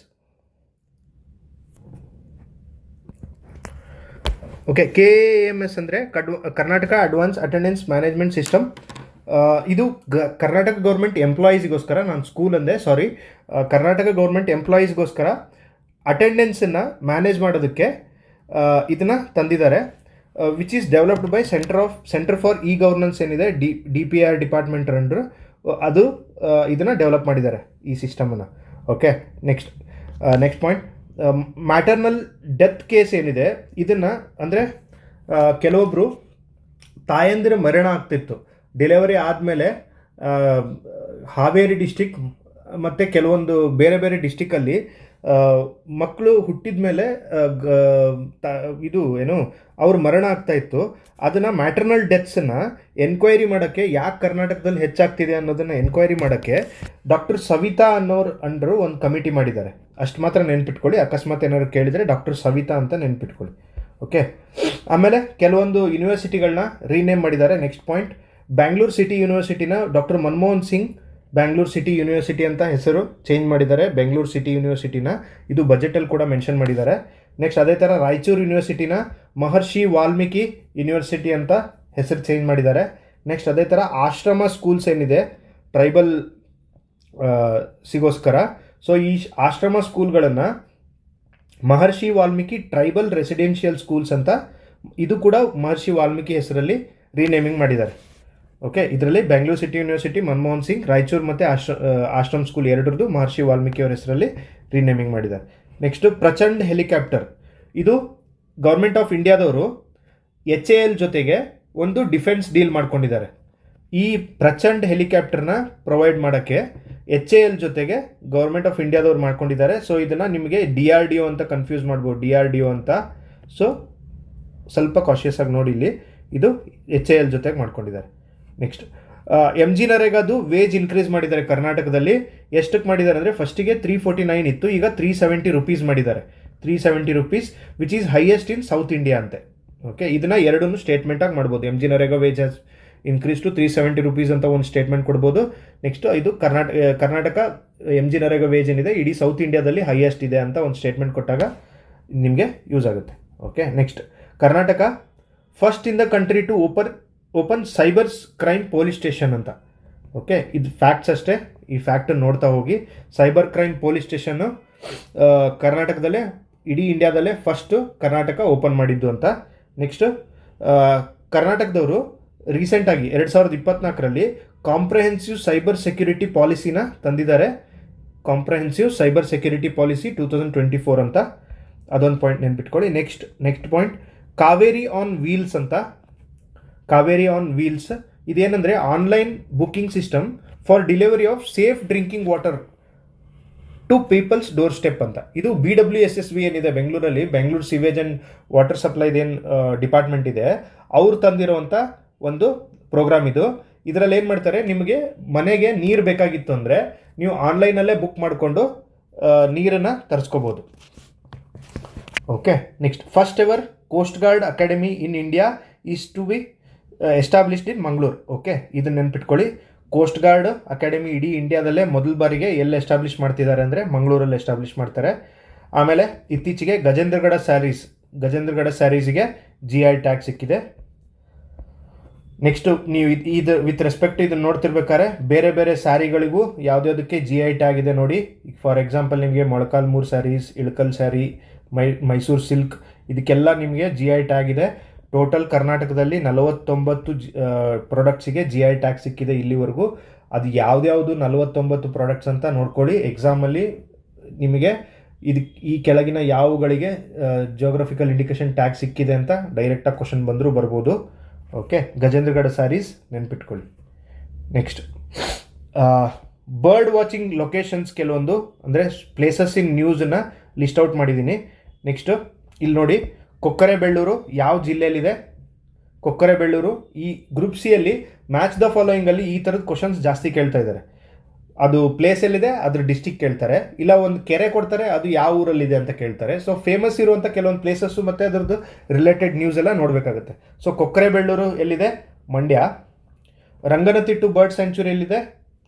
ಓಕೆ, KAAMS ಅಂದರೆ Karnataka advance attendance management system. ಇದು ಕರ್ನಾಟಕ ಗೌರ್ಮೆಂಟ್ ಎಂಪ್ಲಾಯೀಸ್ಗೋಸ್ಕರ, ನಾನು ಸ್ಕೂಲ್ ಅಂದೆ, ಕರ್ನಾಟಕ ಗೌರ್ಮೆಂಟ್ ಎಂಪ್ಲಾಯೀಸ್ಗೋಸ್ಕರ ಅಟೆಂಡೆನ್ಸನ್ನು ಮ್ಯಾನೇಜ್ ಮಾಡೋದಕ್ಕೆ ಇದನ್ನು ತಂದಿದ್ದಾರೆ. Which is developed by centre for e governance ಏನಿದೆ, DPR ಡಿಪಾರ್ಟ್ಮೆಂಟ್ ಅಂಡರ್, ಅದು ಇದನ್ನು ಡೆವಲಪ್ ಮಾಡಿದ್ದಾರೆ ಈ ಸಿಸ್ಟಮನ್ನು. Okay, next point, maternal death case ಏನಿದೆ ಇದನ್ನು, ಅಂದರೆ ಕೆಲವೊಬ್ಬರು ತಾಯಂದಿರ ಮರಣ ಆಗ್ತಿತ್ತು ಡೆಲಿವರಿ ಆದಮೇಲೆ, ಹಾವೇರಿ ಡಿಸ್ಟಿಕ್ ಮತ್ತು ಕೆಲವೊಂದು ಬೇರೆ ಬೇರೆ ಡಿಸ್ಟಿಕ್ಕಲ್ಲಿ ಮಕ್ಕಳು ಹುಟ್ಟಿದ ಮೇಲೆ ಇದು ಏನು ಅವ್ರ ಮರಣ ಆಗ್ತಾ ಇತ್ತು. ಅದನ್ನು ಮ್ಯಾಟರ್ನಲ್ ಡೆತ್ಸನ್ನು ಎನ್ಕ್ವೈರಿ ಮಾಡೋಕ್ಕೆ, ಯಾಕೆ ಕರ್ನಾಟಕದಲ್ಲಿ ಹೆಚ್ಚಾಗ್ತಿದೆ ಅನ್ನೋದನ್ನು ಎನ್ಕ್ವೈರಿ ಮಾಡೋಕ್ಕೆ ಡಾಕ್ಟರ್ ಸವಿತಾ ಅನ್ನೋರು ಅಂಡರು ಒಂದು ಕಮಿಟಿ ಮಾಡಿದ್ದಾರೆ. ಅಷ್ಟು ಮಾತ್ರ ನೆನ್ಪಿಟ್ಕೊಳ್ಳಿ, ಅಕಸ್ಮಾತ್ ಏನಾದ್ರು ಕೇಳಿದರೆ ಡಾಕ್ಟರ್ ಸವಿತಾ ಅಂತ ನೆನ್ಪಿಟ್ಕೊಳ್ಳಿ. ಓಕೆ, ಆಮೇಲೆ ಕೆಲವೊಂದು ಯೂನಿವರ್ಸಿಟಿಗಳನ್ನ ರೀನೇಮ್ ಮಾಡಿದ್ದಾರೆ. ನೆಕ್ಸ್ಟ್ ಪಾಯಿಂಟ್, ಬ್ಯಾಂಗ್ಳೂರು ಸಿಟಿ ಯೂನಿವರ್ಸಿಟಿನ doctor Manmohan Singh Bangalore city university ಅಂತ ಹೆಸರು ಚೇಂಜ್ ಮಾಡಿದ್ದಾರೆ, ಬೆಂಗಳೂರು ಸಿಟಿ ಯೂನಿವರ್ಸಿಟಿನ. ಇದು ಬಜೆಟಲ್ಲಿ ಕೂಡ ಮೆನ್ಷನ್ ಮಾಡಿದ್ದಾರೆ. ನೆಕ್ಸ್ಟ್ ಅದೇ ಥರ ರಾಯಚೂರು ಯೂನಿವರ್ಸಿಟಿನ ಮಹರ್ಷಿ ವಾಲ್ಮೀಕಿ ಯೂನಿವರ್ಸಿಟಿ ಅಂತ ಹೆಸರು ಚೇಂಜ್ ಮಾಡಿದ್ದಾರೆ. ನೆಕ್ಸ್ಟ್ ಅದೇ ಥರ ಆಶ್ರಮ ಸ್ಕೂಲ್ಸ್ ಏನಿದೆ ಟ್ರೈಬಲ್ ಸಿಗೋಸ್ಕರ, ಸೊ ಈ ಆಶ್ರಮ ಸ್ಕೂಲ್ಗಳನ್ನು ಮಹರ್ಷಿ ವಾಲ್ಮೀಕಿ ಟ್ರೈಬಲ್ ರೆಸಿಡೆನ್ಷಿಯಲ್ ಸ್ಕೂಲ್ಸ್ ಅಂತ, ಇದು ಕೂಡ ಮಹರ್ಷಿ ವಾಲ್ಮೀಕಿ ಹೆಸರಲ್ಲಿ ರೀನೇಮಿಂಗ್ ಮಾಡಿದ್ದಾರೆ. ಓಕೆ, ಇದರಲ್ಲಿ ಬೆಂಗಳೂರು ಸಿಟಿ ಯೂನಿವರ್ಸಿಟಿ ಮನಮೋಹನ್ ಸಿಂಗ್, ರಾಯಚೂರು ಮತ್ತು ಆಶ್ರಮ್ ಸ್ಕೂಲ್ ಎರಡರದ್ದು ಮಹರ್ಷಿ ವಾಲ್ಮೀಕಿ ಅವರ ಹೆಸರಲ್ಲಿ ರೀನೇಮಿಂಗ್ ಮಾಡಿದ್ದಾರೆ. ನೆಕ್ಸ್ಟು ಪ್ರಚಂಡ್ ಹೆಲಿಕಾಪ್ಟರ್, ಇದು ಗೌರ್ಮೆಂಟ್ ಆಫ್ ಇಂಡಿಯಾದವರು HAL ಜೊತೆಗೆ ಒಂದು ಡಿಫೆನ್ಸ್ ಡೀಲ್ ಮಾಡ್ಕೊಂಡಿದ್ದಾರೆ. ಈ ಪ್ರಚಂಡ್ ಹೆಲಿಕಾಪ್ಟರ್ನ ಪ್ರೊವೈಡ್ ಮಾಡೋಕ್ಕೆ HAL ಜೊತೆಗೆ ಗೌರ್ಮೆಂಟ್ ಆಫ್ ಇಂಡಿಯಾದವ್ರು ಮಾಡ್ಕೊಂಡಿದ್ದಾರೆ. ಸೊ ಇದನ್ನು ನಿಮಗೆ DRDO ಅಂತ ಕನ್ಫ್ಯೂಸ್ ಮಾಡ್ಬೋದು, DRDO ಅಂತ. ಸೊ ಸ್ವಲ್ಪ ಕಾಶಿಯಸ್ ಆಗಿ ನೋಡಿ, ಇಲ್ಲಿ ಇದು HAL ಜೊತೆಗೆ ಮಾಡ್ಕೊಂಡಿದ್ದಾರೆ. ನೆಕ್ಸ್ಟ್ MG ನರೇಗಾದು ವೇಜ್ ಇನ್ಕ್ರೀಸ್ ಮಾಡಿದ್ದಾರೆ ಕರ್ನಾಟಕದಲ್ಲಿ. ಎಷ್ಟಕ್ಕೆ ಮಾಡಿದ್ದಾರೆ ಅಂದರೆ, ಫಸ್ಟಿಗೆ 349 ಇತ್ತು, ಈಗ 370 ರೂಪೀಸ್ ಮಾಡಿದ್ದಾರೆ. 370 rupees, which is highest in South India ಅಂತೆ. ಓಕೆ, ಇದನ್ನು ಎರಡನ್ನೂ ಸ್ಟೇಟ್ಮೆಂಟಾಗಿ ಮಾಡ್ಬೋದು. MG NREGA wage has increase to 370 rupees ಅಂತ ಒಂದು ಸ್ಟೇಟ್ಮೆಂಟ್ ಕೊಡ್ಬೋದು. ನೆಕ್ಸ್ಟ್ ಇದು ಕರ್ನಾಟಕ MG ನರೇಗಾ ವೇಜ್ ಏನಿದೆ ಇಡೀ ಸೌತ್ ಇಂಡಿಯಾದಲ್ಲಿ ಹೈಯೆಸ್ಟ್ ಇದೆ ಅಂತ ಒಂದು ಸ್ಟೇಟ್ಮೆಂಟ್ ಕೊಟ್ಟಾಗ ನಿಮಗೆ ಯೂಸ್ ಆಗುತ್ತೆ. Okay, next Karnataka first in the country to open cyber crime police station ಅಂತ. ಓಕೆ, ಇದು ಫ್ಯಾಕ್ಟ್ಸ್ ಅಷ್ಟೇ, ಈ ಫ್ಯಾಕ್ಟನ್ನು ನೋಡ್ತಾ ಹೋಗಿ. ಸೈಬರ್ ಕ್ರೈಮ್ ಪೊಲೀಸ್ ಸ್ಟೇಷನ್ನು ಕರ್ನಾಟಕದಲ್ಲೇ, ಇಡೀ ಇಂಡಿಯಾದಲ್ಲೇ ಫಸ್ಟು ಕರ್ನಾಟಕ ಓಪನ್ ಮಾಡಿದ್ದು ಅಂತ. ನೆಕ್ಸ್ಟು ಕರ್ನಾಟಕದವರು ರೀಸೆಂಟಾಗಿ 2024ರಲ್ಲಿ ಕಾಂಪ್ರಹೆನ್ಸಿವ್ ಸೈಬರ್ ಸೆಕ್ಯೂರಿಟಿ ಪಾಲಿಸಿನ ತಂದಿದ್ದಾರೆ. ಕಾಂಪ್ರಹೆನ್ಸಿವ್ ಸೈಬರ್ ಸೆಕ್ಯೂರಿಟಿ ಪಾಲಿಸಿ 2024 ಅಂತ. ಅದೊಂದು ಪಾಯಿಂಟ್ ನೆನ್ಪಿಟ್ಕೊಳ್ಳಿ. Next point Kaveri on wheels ಅಂತ. ಕಾವೇರಿ ಆನ್ ವೀಲ್ಸ್ ಇದೇನಂದರೆ online booking system for delivery of safe drinking water to people's doorstep ಅಂತ. ಇದು BWSSB ಏನಿದೆ ಬೆಂಗಳೂರಲ್ಲಿ, ಬೆಂಗಳೂರು ಸಿವೇಜ್ ಆ್ಯಂಡ್ ವಾಟರ್ ಸಪ್ಲೈದೇನು ಡಿಪಾರ್ಟ್ಮೆಂಟ್ ಇದೆ, ಅವ್ರು ತಂದಿರೋವಂಥ ಒಂದು ಪ್ರೋಗ್ರಾಮ್ ಇದು. ಇದರಲ್ಲಿ ಏನು ಮಾಡ್ತಾರೆ, ನಿಮಗೆ ಮನೆಗೆ ನೀರು ಬೇಕಾಗಿತ್ತು ಅಂದರೆ ನೀವು ಆನ್ಲೈನಲ್ಲೇ ಬುಕ್ ಮಾಡಿಕೊಂಡು ನೀರನ್ನು ತರಿಸ್ಕೋಬೋದು. Okay, next first ever coast guard academy in India is to be established in Mangaluru. ಓಕೆ, ಇದನ್ನು ನೆನ್ಪಿಟ್ಕೊಳ್ಳಿ. ಕೋಸ್ಟ್ ಗಾರ್ಡ್ ಅಕಾಡೆಮಿ ಇಡೀ ಇಂಡಿಯಾದಲ್ಲೇ ಮೊದಲ ಬಾರಿಗೆ ಎಲ್ಲಿ ಎಸ್ಟಾಬ್ಲಿಷ್ ಮಾಡ್ತಿದ್ದಾರೆ ಅಂದರೆ ಮಂಗಳೂರಲ್ಲಿ ಎಸ್ಟಾಬ್ಲಿಷ್ ಮಾಡ್ತಾರೆ. ಆಮೇಲೆ ಇತ್ತೀಚೆಗೆ ಗಜೇಂದ್ರಗಢ ಸ್ಯಾರೀಸ್ಗೆ GI ಟ್ಯಾಗ್ ಸಿಕ್ಕಿದೆ. ನೆಕ್ಸ್ಟು ನೀವು ಇದು ವಿತ್ ರೆಸ್ಪೆಕ್ಟ್ ಇದನ್ನು ನೋಡ್ತಿರ್ಬೇಕಾದ್ರೆ ಬೇರೆ ಬೇರೆ ಸ್ಯಾರಿಗಳಿಗೂ ಯಾವುದ್ಯಾವುದಕ್ಕೆ GI ಟ್ಯಾಗ್ ಇದೆ ನೋಡಿ. ಫಾರ್ ಎಕ್ಸಾಂಪಲ್ ನಿಮಗೆ ಮೊಳಕಾಲ್ಮೂರು ಸ್ಯಾರೀಸ್, ಇಳಕಲ್ ಸ್ಯಾರಿ, ಮೈಸೂರು ಸಿಲ್ಕ್, ಇದಕ್ಕೆಲ್ಲ ನಿಮಗೆ GI ಟ್ಯಾಗ್ ಇದೆ. ಟೋಟಲ್ ಕರ್ನಾಟಕದಲ್ಲಿ 49 ಪ್ರಾಡಕ್ಟ್ಸಿಗೆ GI ಟ್ಯಾಗ್ ಸಿಕ್ಕಿದೆ ಇಲ್ಲಿವರೆಗೂ. ಅದು ಯಾವ್ದ್ಯಾವುದು 49 ಪ್ರಾಡಕ್ಟ್ಸ್ ಅಂತ ನೋಡ್ಕೊಳ್ಳಿ. ಎಕ್ಸಾಮಲ್ಲಿ ನಿಮಗೆ ಈ ಕೆಳಗಿನ ಯಾವುಗಳಿಗೆ ಜಿಯೋಗ್ರಫಿಕಲ್ ಇಂಡಿಕೇಶನ್ ಟ್ಯಾಗ್ ಸಿಕ್ಕಿದೆ ಅಂತ ಡೈರೆಕ್ಟಾಗಿ ಕ್ವಶನ್ ಬಂದರೂ ಬರ್ಬೋದು. ಓಕೆ, ಗಜೇಂದ್ರಗಢ ಸ್ಯಾರೀಸ್ ನೆನ್ಪಿಟ್ಕೊಳ್ಳಿ. ನೆಕ್ಸ್ಟ್ ಬರ್ಡ್ ವಾಚಿಂಗ್ ಲೊಕೇಶನ್ಸ್ ಕೆಲವೊಂದು ಅಂದರೆ ಪ್ಲೇಸಸ್ ಇನ್ ನ್ಯೂಸನ್ನು ಲಿಸ್ಟ್ ಔಟ್ ಮಾಡಿದ್ದೀನಿ. ನೆಕ್ಸ್ಟು ಇಲ್ಲಿ ನೋಡಿ, ಕೊಕ್ಕರೆಬೆಳ್ಳೂರು ಯಾವ ಜಿಲ್ಲೆಯಲ್ಲಿದೆ? ಕೊಕ್ಕರೆಬೆಳ್ಳೂರು. ಈ ಗ್ರೂಪ್ ಸಿಯಲ್ಲಿ ಮ್ಯಾಚ್ ದ ಫಾಲೋಯಿಂಗಲ್ಲಿ ಈ ಥರದ ಕ್ವಶನ್ಸ್ ಜಾಸ್ತಿ ಕೇಳ್ತಾ ಇದ್ದಾರೆ. ಅದು ಪ್ಲೇಸ್ ಎಲ್ಲಿದೆ, ಅದ್ರ ಡಿಸ್ಟಿಕ್ ಕೇಳ್ತಾರೆ, ಇಲ್ಲ ಒಂದು ಕೆರೆ ಕೊಡ್ತಾರೆ, ಅದು ಯಾವ ಊರಲ್ಲಿದೆ ಅಂತ ಕೇಳ್ತಾರೆ. ಸೊ ಫೇಮಸ್ ಇರುವಂಥ ಕೆಲವೊಂದು ಪ್ಲೇಸಸ್ಸು ಮತ್ತು ಅದರದ್ದು ರಿಲೇಟೆಡ್ ನ್ಯೂಸ್ ಎಲ್ಲ ನೋಡಬೇಕಾಗುತ್ತೆ. ಸೊ ಕೊಕ್ಕರೆಬೆಳ್ಳೂರು ಎಲ್ಲಿದೆ? ಮಂಡ್ಯ. ರಂಗನತಿಟ್ಟು ಬರ್ಡ್ ಸ್ಯಾಂಚುರಿ ಎಲ್ಲಿದೆ?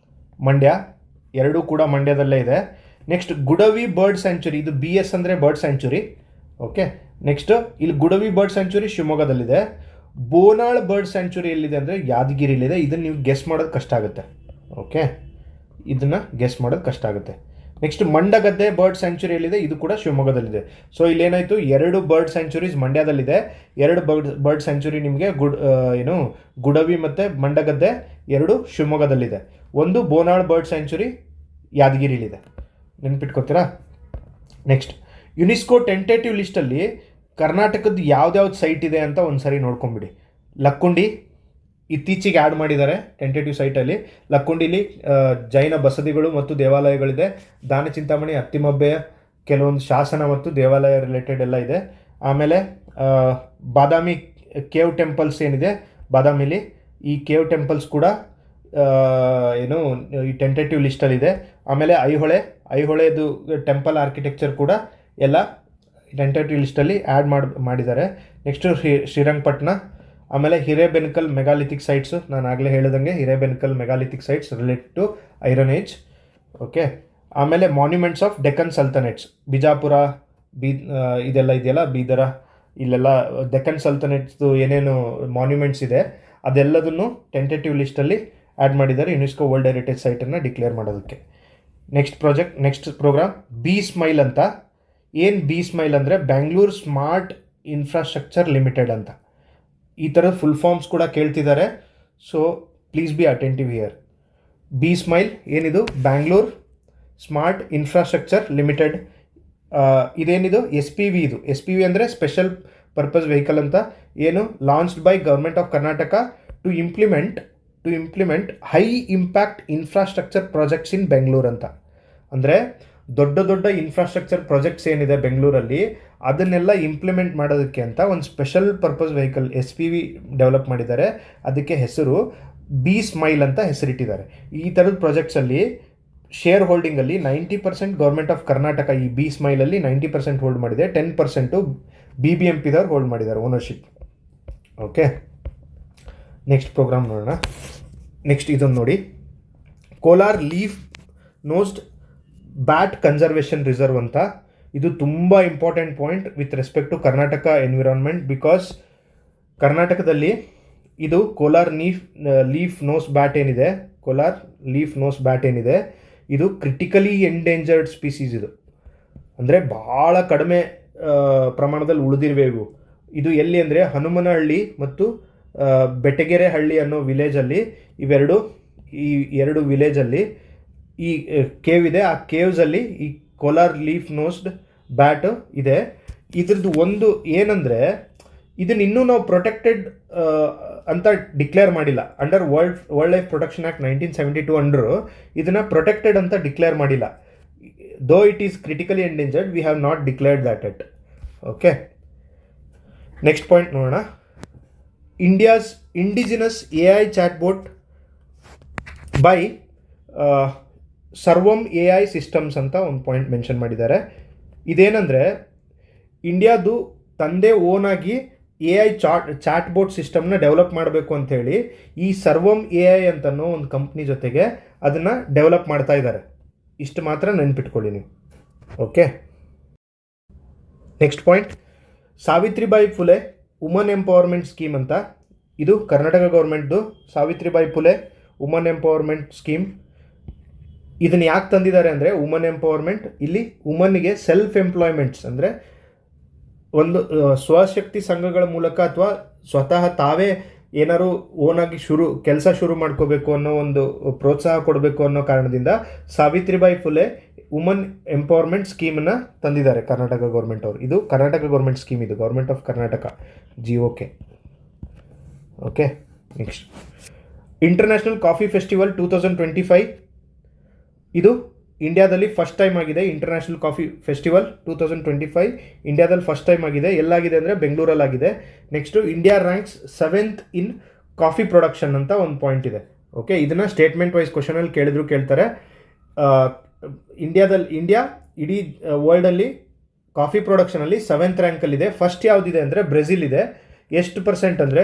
ಮಂಡ್ಯ. ಎರಡೂ ಕೂಡ ಮಂಡ್ಯದಲ್ಲೇ ಇದೆ. ನೆಕ್ಸ್ಟ್ ಗುಡವಿ ಬರ್ಡ್ ಸ್ಯಾಂಚುರಿ, ಇದು BS ಅಂದರೆ ಬರ್ಡ್ ಸ್ಯಾಂಚುರಿ. ಓಕೆ, ನೆಕ್ಸ್ಟ್ ಇಲ್ಲಿ ಗುಡವಿ ಬರ್ಡ್ ಸ್ಯಾಂಚುರಿ ಶಿವಮೊಗ್ಗದಲ್ಲಿದೆ. ಬೋನಾಳ್ ಬರ್ಡ್ ಸ್ಯಾಂಚುರಿ ಎಲ್ಲಿದೆ ಅಂದರೆ ಯಾದಗಿರಿಲಿದೆ. ಇದನ್ನು ನೀವು ಗೆಸ್ ಮಾಡೋದು ಕಷ್ಟ ಆಗುತ್ತೆ. ಓಕೆ, ಇದನ್ನು ಗೆಸ್ ಮಾಡೋದು ಕಷ್ಟ ಆಗುತ್ತೆ. ನೆಕ್ಸ್ಟ್ ಮಂಡಗದ್ದೆ ಬರ್ಡ್ ಸ್ಯಾಂಚುರಿ ಎಲ್ಲಿದೆ? ಇದು ಕೂಡ ಶಿವಮೊಗ್ಗದಲ್ಲಿದೆ. ಸೊ ಇಲ್ಲೇನಾಯಿತು, 2 ಬರ್ಡ್ ಸ್ಯಾಂಚುರೀಸ್ ಮಂಡ್ಯದಲ್ಲಿದೆ, 2 ಬರ್ಡ್ ಸ್ಯಾಂಚುರಿ ನಿಮಗೆ ಗುಡವಿ ಮತ್ತು ಮಂಡಗದ್ದೆ 2 ಶಿವಮೊಗ್ಗದಲ್ಲಿದೆ. ಒಂದು ಬೋನಾಳ್ ಬರ್ಡ್ ಸ್ಯಾಂಚುರಿ ಯಾದಗಿರಿಲಿದೆ. ನೆನ್ಪಿಟ್ಕೋತೀರಾ? ನೆಕ್ಸ್ಟ್ ಯುನೆಸ್ಕೋ ಟೆಂಟೇಟಿವ್ ಲಿಸ್ಟಲ್ಲಿ ಕರ್ನಾಟಕದ ಯಾವ್ದ್ಯಾವ್ದು ಸೈಟ್ ಇದೆ ಅಂತ ಒಂದು ಸರಿ ನೋಡ್ಕೊಂಬಿಡಿ. ಲಕ್ಕುಂಡಿ ಇತ್ತೀಚೆಗೆ ಆ್ಯಡ್ ಮಾಡಿದ್ದಾರೆ ಟೆಂಟೇಟಿವ್ ಸೈಟಲ್ಲಿ. ಲಕ್ಕುಂಡಿಲಿ ಜೈನ ಬಸದಿಗಳು ಮತ್ತು ದೇವಾಲಯಗಳಿದೆ. ದಾನಚಿಂತಾಮಣಿ, ಅತ್ತಿಮಬ್ಬೆಯ ಕೆಲವೊಂದು ಶಾಸನ ಮತ್ತು ದೇವಾಲಯ ರಿಲೇಟೆಡ್ ಎಲ್ಲ ಇದೆ. ಆಮೇಲೆ ಬಾದಾಮಿ ಕೇವ್ ಟೆಂಪಲ್ಸ್ ಏನಿದೆ ಬಾದಾಮಿಲಿ, ಈ ಕೇವ್ ಟೆಂಪಲ್ಸ್ ಕೂಡ ಈ ಟೆಂಟೇಟಿವ್ ಲಿಸ್ಟಲ್ಲಿದೆ. ಆಮೇಲೆ ಐಹೊಳೆದು ಟೆಂಪಲ್ ಆರ್ಕಿಟೆಕ್ಚರ್ ಕೂಡ ಎಲ್ಲ ಟೆಂಟೇಟಿವ್ ಲಿಸ್ಟಲ್ಲಿ ಆ್ಯಡ್ ಮಾಡಿದ್ದಾರೆ. ನೆಕ್ಸ್ಟು ಶ್ರೀರಂಗಪಟ್ಟಣ, ಆಮೇಲೆ ಹಿರೇಬೆನಕಲ್ ಮೆಗಾಲಿಥಿಕ್ ಸೈಟ್ಸು. ನಾನು ಆಗಲೇ ಹೇಳಿದಂಗೆ Hirebenakal megalithic sites related to iron age. Okay, ಆಮೇಲೆ monuments of Deccan sultanates, Bijapur, ಇದೆಲ್ಲ ಇದೆಯಲ್ಲ, ಬೀದರ, ಇಲ್ಲೆಲ್ಲ ಡೆಕ್ಕನ್ ಸಲ್ತನೇಟ್ಸ್ದು ಏನೇನು ಮಾನ್ಯುಮೆಂಟ್ಸ್ ಇದೆ ಅದೆಲ್ಲದನ್ನು ಟೆಂಟೇಟಿವ್ ಲಿಸ್ಟಲ್ಲಿ ಆ್ಯಡ್ ಮಾಡಿದ್ದಾರೆ ಯುನೆಸ್ಕೋ ವರ್ಲ್ಡ್ ಹೆರಿಟೇಜ್ ಸೈಟನ್ನು ಡಿಕ್ಲೇರ್ ಮಾಡೋದಕ್ಕೆ. ನೆಕ್ಸ್ಟ್ ಪ್ರೋಗ್ರಾಮ್ ಬಿ ಸ್ಮೈಲ್ ಅಂತ. ಏನು ಬಿ ಸ್ಮೈಲ್ ಅಂದರೆ ಬ್ಯಾಂಗ್ಳೂರ್ ಸ್ಮಾರ್ಟ್ ಇನ್ಫ್ರಾಸ್ಟ್ರಕ್ಚರ್ ಲಿಮಿಟೆಡ್ ಅಂತ. ಈ ಥರದ ಫುಲ್ ಫಾರ್ಮ್ಸ್ ಕೂಡ ಕೇಳ್ತಿದ್ದಾರೆ. So please be attentive here. B smile ಏನಿದು? Bangalore smart infrastructure limited. ಇದೇನಿದು? SPV. ಇದು SPV ಅಂದರೆ ಸ್ಪೆಷಲ್ ಪರ್ಪಸ್ ವೆಹಿಕಲ್ ಅಂತ. ಏನು? Launched by government of Karnataka to implement high impact infrastructure projects in Bengaluru ಅಂತ. ಅಂದರೆ ದೊಡ್ಡ ಇನ್ಫ್ರಾಸ್ಟ್ರಕ್ಚರ್ ಪ್ರಾಜೆಕ್ಟ್ಸ್ ಏನಿದೆ ಬೆಂಗಳೂರಲ್ಲಿ ಅದನ್ನೆಲ್ಲ ಇಂಪ್ಲಿಮೆಂಟ್ ಮಾಡೋದಕ್ಕೆ ಅಂತ ಒಂದು special purpose vehicle SPV develop ಮಾಡಿದ್ದಾರೆ. ಅದಕ್ಕೆ ಹೆಸರು ಬಿ ಸ್ಮೈಲ್ ಅಂತ ಹೆಸರಿಟ್ಟಿದ್ದಾರೆ. ಈ ಥರದ ಪ್ರಾಜೆಕ್ಟ್ಸಲ್ಲಿ ಶೇರ್ ಹೋಲ್ಡಿಂಗಲ್ಲಿ 90% ಗೌರ್ಮೆಂಟ್ ಆಫ್ ಕರ್ನಾಟಕ ಈ ಬಿ ಸ್ಮೈಲಲ್ಲಿ 90% ಹೋಲ್ಡ್ ಮಾಡಿದೆ. 10% BBMPದವ್ರು ಹೋಲ್ಡ್ ಮಾಡಿದ್ದಾರೆ ಓನರ್ಶಿಪ್. ಓಕೆ, ನೆಕ್ಸ್ಟ್ ಪ್ರೋಗ್ರಾಮ್ ನೋಡೋಣ. ನೆಕ್ಸ್ಟ್ ಇದೊಂದು ನೋಡಿ, Kolar leaf nosed bat conservation reserve ಅಂತ. ಇದು ತುಂಬ important point with respect to Karnataka environment. Because ಕರ್ನಾಟಕದಲ್ಲಿ ಇದು ಕೋಲಾರ್ ಲೀಫ್ ನೋಸ್ ಬ್ಯಾಟ್ ಏನಿದೆ, ಇದು ಕ್ರಿಟಿಕಲಿ ಎಂಡೇಂಜರ್ಡ್ ಸ್ಪೀಸೀಸ್. ಅಂದರೆ ಭಾಳ ಕಡಿಮೆ ಪ್ರಮಾಣದಲ್ಲಿ ಉಳಿದಿರುವೆ ಇವು. ಇದು ಎಲ್ಲಿ ಅಂದರೆ ಹನುಮನಹಳ್ಳಿ ಮತ್ತು ಬೆಟಗೆರೆ ಹಳ್ಳಿ ಅನ್ನೋ ವಿಲೇಜಲ್ಲಿ, ಈ ಎರಡು ವಿಲೇಜಲ್ಲಿ ಈ ಕೇವ್ ಇದೆ. ಆ ಕೇವ್ಸಲ್ಲಿ ಈ ಕೋಲಾರ್ ಲೀಫ್ ನೋಸ್ಡ್ ಬ್ಯಾಟ್ ಇದೆ. ಇದ್ರದ್ದು ಒಂದು ಏನಂದರೆ, ಇದನ್ನ ಇನ್ನೂ ನಾವು ಪ್ರೊಟೆಕ್ಟೆಡ್ ಅಂತ ಡಿಕ್ಲೇರ್ ಮಾಡಿಲ್ಲ. Under wildlife protection act 1972 under ಇದನ್ನು ಪ್ರೊಟೆಕ್ಟೆಡ್ ಅಂತ ಡಿಕ್ಲೇರ್ ಮಾಡಿಲ್ಲ. Though it is critically endangered, we have not declared that it. Okay, next point ನೋಡೋಣ. India's indigenous AI chatbot by Sarvam AI systems ಅಂತ ಒಂದು point mention ಮಾಡಿದ್ದಾರೆ. ಇದೇನೆಂದರೆ, ಇಂಡಿಯಾದು ತಂದೆ ಓನಾಗಿ AI chatbot ಸಿಸ್ಟಮ್ನ ಡೆವಲಪ್ ಮಾಡಬೇಕು ಅಂಥೇಳಿ ಈ ಸರ್ವಮ್ AI ಅಂತನೋ ಒಂದು ಕಂಪ್ನಿ ಜೊತೆಗೆ ಅದನ್ನು ಡೆವಲಪ್ ಮಾಡ್ತಾ ಇದ್ದಾರೆ. ಇಷ್ಟು ಮಾತ್ರ ನೆನ್ಪಿಟ್ಕೊಳ್ಳಿ ನೀವು. Okay, next point, Savitribai Phule woman empowerment scheme ಅಂತ. ಇದು ಕರ್ನಾಟಕ ಗೌರ್ಮೆಂಟ್ದು Savitribai Phule woman empowerment scheme. ಇದನ್ನು ಯಾಕೆ ತಂದಿದ್ದಾರೆ ಅಂದರೆ, ವುಮನ್ ಎಂಪವರ್ಮೆಂಟ್, ಇಲ್ಲಿ ವುಮನ್ಗೆ ಸೆಲ್ಫ್ ಎಂಪ್ಲಾಯ್ಮೆಂಟ್ಸ್ ಅಂದರೆ ಒಂದು ಸ್ವಶಕ್ತಿ ಸಂಘಗಳ ಮೂಲಕ ಅಥವಾ ಸ್ವತಃ ತಾವೇ ಏನಾದ್ರು ಓನಾಗಿ ಕೆಲಸ ಶುರು ಮಾಡ್ಕೋಬೇಕು ಅನ್ನೋ ಒಂದು ಪ್ರೋತ್ಸಾಹ ಕೊಡಬೇಕು ಅನ್ನೋ ಕಾರಣದಿಂದ ಸಾವಿತ್ರಿಬಾಯಿ ಫುಲೆ ವುಮನ್ ಎಂಪವರ್ಮೆಂಟ್ ಸ್ಕೀಮನ್ನು ತಂದಿದ್ದಾರೆ ಕರ್ನಾಟಕ ಗೌರ್ಮೆಂಟ್ ಅವರು. ಇದು ಕರ್ನಾಟಕ ಗೌರ್ಮೆಂಟ್ ಸ್ಕೀಮ್, ಇದು government of Karnataka GOK. Okay, next, international coffee festival 2025. ಇದು ಇಂಡಿಯಾದಲ್ಲಿ ಫಸ್ಟ್ ಟೈಮ್ ಆಗಿದೆ. ಇಂಟರ್ನ್ಯಾಷನಲ್ ಕಾಫಿ ಫೆಸ್ಟಿವಲ್ 2025 ಇಂಡಿಯಾದಲ್ಲಿ ಫಸ್ಟ್ ಟೈಮ್ ಆಗಿದೆ. ಎಲ್ಲಾಗಿದೆ ಅಂದರೆ ಬೆಂಗಳೂರಲ್ಲಾಗಿದೆ. ನೆಕ್ಸ್ಟು, ಇಂಡಿಯಾ ರ್ಯಾಂಕ್ಸ್ 7th ಇನ್ ಕಾಫಿ ಪ್ರೊಡಕ್ಷನ್ ಅಂತ ಒಂದು ಪಾಯಿಂಟ್ ಇದೆ. ಓಕೆ, ಇದನ್ನು ಸ್ಟೇಟ್ಮೆಂಟ್ ವೈಸ್ ಕ್ವಶನಲ್ಲಿ ಕೇಳ್ತಾರೆ. ಇಂಡಿಯಾ ಇಡೀ ವರ್ಲ್ಡಲ್ಲಿ ಕಾಫಿ ಪ್ರೊಡಕ್ಷನಲ್ಲಿ 7th ರ್ಯಾಂಕಲ್ಲಿದೆ. ಫಸ್ಟ್ ಯಾವುದಿದೆ ಅಂದರೆ ಬ್ರೆಜಿಲ್ ಇದೆ. ಎಷ್ಟು ಪರ್ಸೆಂಟ್ ಅಂದರೆ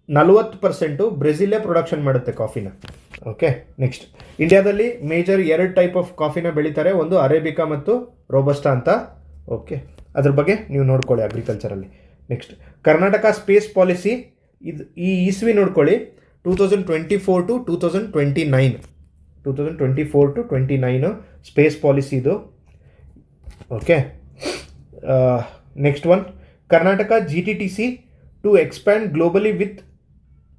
40% ಬ್ರೆಜಿಲೇ ಪ್ರೊಡಕ್ಷನ್ ಮಾಡುತ್ತೆ ಕಾಫಿನ. ಓಕೆ, ನೆಕ್ಸ್ಟ್, ಇಂಡಿಯಾದಲ್ಲಿ ಮೇಜರ್ 2 ಟೈಪ್ ಆಫ್ ಕಾಫಿನ ಬೆಳೀತಾರೆ, ಒಂದು ಅರೇಬಿಕಾ ಮತ್ತು ರೋಬಸ್ಟಾ ಅಂತ. ಓಕೆ, ಅದ್ರ ಬಗ್ಗೆ ನೀವು ನೋಡ್ಕೊಳ್ಳಿ ಅಗ್ರಿಕಲ್ಚರಲ್ಲಿ. ನೆಕ್ಸ್ಟ್, ಕರ್ನಾಟಕ ಸ್ಪೇಸ್ ಪಾಲಿಸಿ, ಈ ಇಸ್ವಿ ನೋಡ್ಕೊಳ್ಳಿ, 2024 to 2029, 2024 to 2029 ಸ್ಪೇಸ್ ಪಾಲಿಸಿ ಇದು. Okay, next one, Karnataka GTTC to expand globally with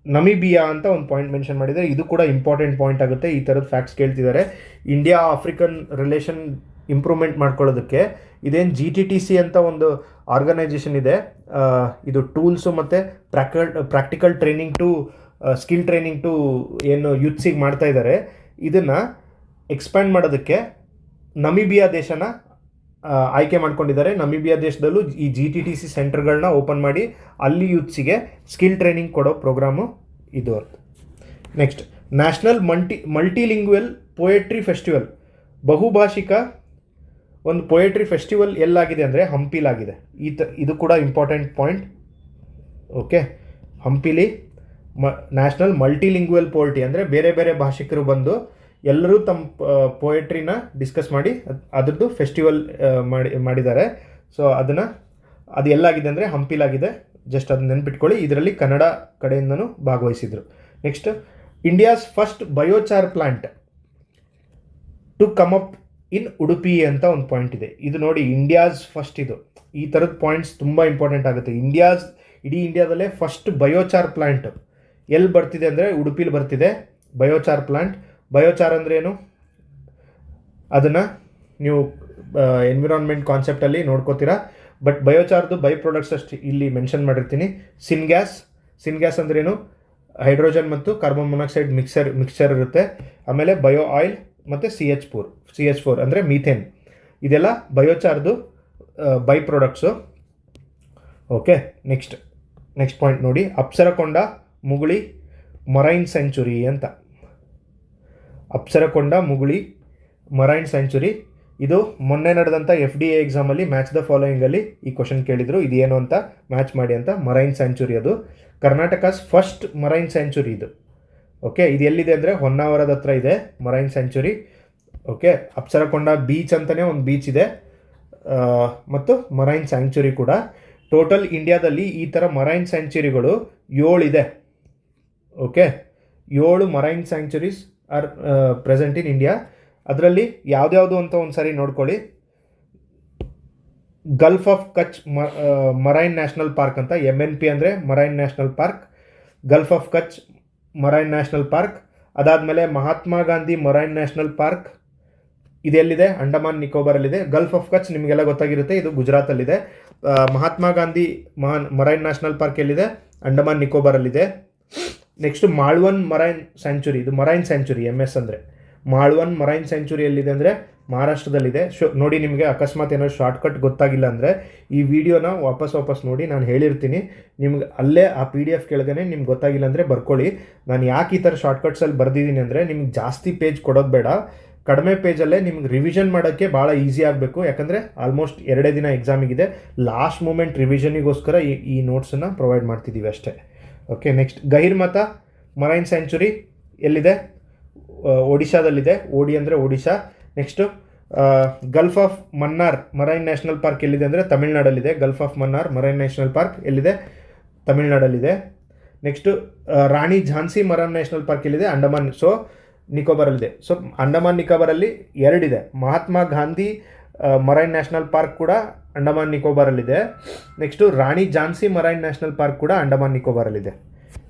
Namibia ಅಂತ ಒಂದು ಪಾಯಿಂಟ್ ಮೆನ್ಷನ್ ಮಾಡಿದ್ದಾರೆ. ಇದು ಕೂಡ ಇಂಪಾರ್ಟೆಂಟ್ ಪಾಯಿಂಟ್ ಆಗುತ್ತೆ. ಈ ಥರದ ಫ್ಯಾಕ್ಟ್ಸ್ ಕೇಳ್ತಿದ್ದಾರೆ. ಇಂಡಿಯಾ ಆಫ್ರಿಕನ್ ರಿಲೇಷನ್ ಇಂಪ್ರೂವ್ಮೆಂಟ್ ಮಾಡ್ಕೊಳ್ಳೋದಕ್ಕೆ ಇದೇನು GTTC ಅಂತ ಒಂದು ಆರ್ಗನೈಜೇಷನ್ ಇದೆ, ಇದು ಟೂಲ್ಸು ಮತ್ತು practical training to skill training to ಏನು ಯೂತ್ಸಿಗೆ ಮಾಡ್ತಾ ಇದ್ದಾರೆ. ಇದನ್ನು ಎಕ್ಸ್ಪ್ಯಾಂಡ್ ಮಾಡೋದಕ್ಕೆ ನಮಿಬಿಯಾ ದೇಶನ ಆಯ್ಕೆ ಮಾಡ್ಕೊಂಡಿದ್ದಾರೆ. ನಮಿಬಿಯಾ ದೇಶದಲ್ಲೂ ಈ GTTC ಸೆಂಟರ್ಗಳನ್ನ ಓಪನ್ ಮಾಡಿ ಅಲ್ಲಿ ಯೂತ್ಸಿಗೆ ಸ್ಕಿಲ್ ಟ್ರೈನಿಂಗ್ ಕೊಡೋ ಪ್ರೋಗ್ರಾಮು ಇದು ಅಂತ. Next, national multilingual poetry festival, ಬಹುಭಾಷಿಕ ಒಂದು ಪೊಯೆಟ್ರಿ ಫೆಸ್ಟಿವಲ್ ಎಲ್ಲಾಗಿದೆ ಅಂದರೆ ಹಂಪಿಲಾಗಿದೆ. ಇದು ಕೂಡ ಇಂಪಾರ್ಟೆಂಟ್ ಪಾಯಿಂಟ್. ಓಕೆ, ಹಂಪಿಲಿ ನ್ಯಾಷನಲ್ ಮಲ್ಟಿಲಿಂಗ್ವಲ್ ಪೊಯೆಟ್ರಿ ಅಂದರೆ ಬೇರೆ ಬೇರೆ ಭಾಷಿಕರು ಬಂದು ಎಲ್ಲರೂ ತಮ್ಮ ಪೊಯೆಟ್ರಿನ ಡಿಸ್ಕಸ್ ಮಾಡಿ ಅದ್ರದ್ದು ಫೆಸ್ಟಿವಲ್ ಮಾಡಿದ್ದಾರೆ. ಸೊ ಅದು ಎಲ್ಲಾಗಿದೆ ಅಂದರೆ ಹಂಪಿಲಾಗಿದೆ. ಜಸ್ಟ್ ಅದನ್ನ ನೆನ್ಪಿಟ್ಕೊಳ್ಳಿ. ಇದರಲ್ಲಿ ಕನ್ನಡ ಕಡೆಯಿಂದನೂ ಭಾಗವಹಿಸಿದರು. Next, India's first biochar plant to come up in Udupi ಅಂತ ಒಂದು ಪಾಯಿಂಟ್ ಇದೆ. ಇದು ನೋಡಿ, ಇಂಡಿಯಾಸ್ ಫಸ್ಟ್. ಇದು ಈ ಥರದ ಪಾಯಿಂಟ್ಸ್ ತುಂಬ ಇಂಪಾರ್ಟೆಂಟ್ ಆಗುತ್ತೆ. ಇಡೀ ಇಂಡಿಯಾದಲ್ಲೇ ಫಸ್ಟ್ ಬಯೋಚಾರ್ ಪ್ಲಾಂಟ್ ಎಲ್ಲಿ ಬರ್ತಿದೆ ಅಂದರೆ ಉಡುಪಿಲಿ ಬರ್ತಿದೆ ಬಯೋಚಾರ್ ಪ್ಲಾಂಟ್. ಬಯೋಚಾರ್ ಅಂದರೆ ಏನು, ಅದನ್ನು ನೀವು ಎನ್ವಿರಾನ್ಮೆಂಟ್ ಕಾನ್ಸೆಪ್ಟಲ್ಲಿ ನೋಡ್ಕೋತೀರಾ. ಬಟ್ ಬಯೋಚಾರ್ದು ಬೈ ಪ್ರಾಡಕ್ಟ್ಸ್ ಅಷ್ಟು ಇಲ್ಲಿ ಮೆನ್ಷನ್ ಮಾಡಿರ್ತೀನಿ. ಸಿನ್ಗ್ಯಾಸ್ ಅಂದ್ರೇನು, ಹೈಡ್ರೋಜನ್ ಮತ್ತು ಕಾರ್ಬನ್ ಮೊನಾಕ್ಸೈಡ್ ಮಿಕ್ಸ್ಚರ್ ಇರುತ್ತೆ. ಆಮೇಲೆ ಬಯೋ ಆಯಿಲ್ ಮತ್ತು CH4 ಅಂದರೆ ಮೀಥೇನ್. ಇದೆಲ್ಲ ಬಯೋಚಾರ್ದು by products. Okay, next point ನೋಡಿ, ಅಪ್ಸರಕೊಂಡ ಮುಗುಳಿ ಮರೈನ್ ಸೆಂಚುರಿ ಅಂತ. ಅಪ್ಸರಕೊಂಡ ಮುಗುಳಿ ಮರೈನ್ ಸೆಂಚುರಿ, ಇದು ಮೊನ್ನೆ ನಡೆದಂಥ FDA ಎಕ್ಸಾಮಲ್ಲಿ ಮ್ಯಾಚ್ ದ ಫಾಲೋಯಿಂಗಲ್ಲಿ ಈ ಕ್ವಶನ್ ಕೇಳಿದರು. ಇದೇನು ಅಂತ ಮ್ಯಾಚ್ ಮಾಡಿ ಅಂತ. ಮರೈನ್ ಸ್ಯಾಂಚುರಿ, ಅದು ಕರ್ನಾಟಕಸ್ ಫಸ್ಟ್ ಮರೈನ್ ಸ್ಯಾಂಚುರಿ ಇದು. ಓಕೆ, ಇದು ಎಲ್ಲಿದೆ ಅಂದರೆ ಹೊನ್ನಾವರದ ಹತ್ರ ಇದೆ marine sanctuary. Okay, Apsarakonda beach ಅಂತಲೇ ಒಂದು ಬೀಚ್ ಇದೆ ಮತ್ತು ಮರೈನ್ ಸ್ಯಾಂಚುರಿ ಕೂಡ. ಟೋಟಲ್ ಇಂಡಿಯಾದಲ್ಲಿ ಈ ಥರ ಮರೈನ್ ಸ್ಯಾಂಚುರಿಗಳು 7 ಇದೆ. Okay, 7 marine sanctuaries are present in India. ಅದರಲ್ಲಿ ಯಾವ್ದ್ಯಾವುದು ಅಂತ ಒಂದು ಸಾರಿ ನೋಡ್ಕೊಳ್ಳಿ. Gulf of Kutch marine national park ಅಂತ, MNP ಅಂದರೆ marine national park, gulf of Kutch marine national park. ಅದಾದಮೇಲೆ Mahatma Gandhi marine national park, ಇದೆಲ್ಲಿದೆ? ಅಂಡಮಾನ್ ನಿಕೋಬಾರಲ್ಲಿದೆ. ಗಲ್ಫ್ ಆಫ್ ಕಚ್ ನಿಮಗೆಲ್ಲ ಗೊತ್ತಾಗಿರುತ್ತೆ, ಇದು ಗುಜರಾತಲ್ಲಿದೆ. Mahatma Gandhi marine national park ಎಲ್ಲಿದೆ? ಅಂಡಮಾನ್ ನಿಕೋಬಾರಲ್ಲಿದೆ. ನೆಕ್ಸ್ಟ್ ಮಾಳ್ವನ್ ಮರೈನ್ ಸ್ಯಾಂಚುರಿ, ಇದು ಮರೈನ್ ಸ್ಯಾಂಚುರಿ MS ಅಂದರೆ. ಮಾಳ್ವನ್ ಮರೈನ್ ಸ್ಯಾಂಚುರಿ ಎಲ್ಲಿದೆ ಅಂದರೆ ಮಹಾರಾಷ್ಟ್ರದಲ್ಲಿದೆ. ನೋಡಿ, ನಿಮಗೆ ಅಕಸ್ಮಾತ್ ಏನೋ ಶಾರ್ಟ್ಕಟ್ ಗೊತ್ತಾಗಿಲ್ಲ ಅಂದರೆ ಈ ವಿಡಿಯೋನ ವಾಪಸ್ ನೋಡಿ, ನಾನು ಹೇಳಿರ್ತೀನಿ ನಿಮ್ಗೆ ಅಲ್ಲೇ ಆ PDF ಕೆಳಗನೆ ನಿಮ್ಗೆ ಗೊತ್ತಾಗಿಲ್ಲ ಅಂದರೆ ಬರ್ಕೊಳ್ಳಿ. ನಾನು ಯಾಕೆ ಈ ಥರ ಶಾರ್ಟ್ಕಟ್ಸಲ್ಲಿ ಬರ್ದಿದ್ದೀನಿ ಅಂದರೆ ನಿಮ್ಗೆ ಜಾಸ್ತಿ ಪೇಜ್ ಕೊಡೋದು ಬೇಡ, ಕಡಿಮೆ ಪೇಜಲ್ಲೇ ನಿಮ್ಗೆ ರಿವಿಷನ್ ಮಾಡೋಕ್ಕೆ ಭಾಳ ಈಸಿ ಆಗಬೇಕು. ಯಾಕಂದರೆ ಆಲ್ಮೋಸ್ಟ್ 2 ದಿನ ಎಕ್ಸಾಮಿಗಿದೆ. ಲಾಸ್ಟ್ ಮೂಮೆಂಟ್ ರಿವಿಷನಿಗೋಸ್ಕರ ಈ ನೋಟ್ಸನ್ನು ಪ್ರೊವೈಡ್ ಮಾಡ್ತಿದ್ದೀವಿ ಅಷ್ಟೇ. Okay, next Gahirmatha marine sanctuary ಎಲ್ಲಿದೆ? ಒಡಿಶಾದಲ್ಲಿದೆ. ಓಡಿ ಅಂದರೆ Odisha. Next gulf of Mannar marine national park ಎಲ್ಲಿದೆ ಅಂದರೆ ತಮಿಳ್ನಾಡಲ್ಲಿದೆ. Gulf of Mannar marine national park ಎಲ್ಲಿದೆ? ತಮಿಳ್ನಾಡಲ್ಲಿದೆ. Next Rani Jhansi marine national park ಎಲ್ಲಿದೆ? ಅಂಡಮಾನ್ ನಿಕೋಬಾರಲ್ಲಿದೆ. ಸೊ ಅಂಡಮಾನ್ ನಿಕೋಬಾರಲ್ಲಿ 2 ಇದೆ. Mahatma Gandhi marine national park ಕೂಡ ಅಂಡಮಾನ್ ನಿಕೋಬಾರಲ್ಲಿದೆ. Next Rani Jhansi marine national park ಕೂಡ ಅಂಡಮಾನ್ ನಿಕೋಬಾರಲ್ಲಿದೆ.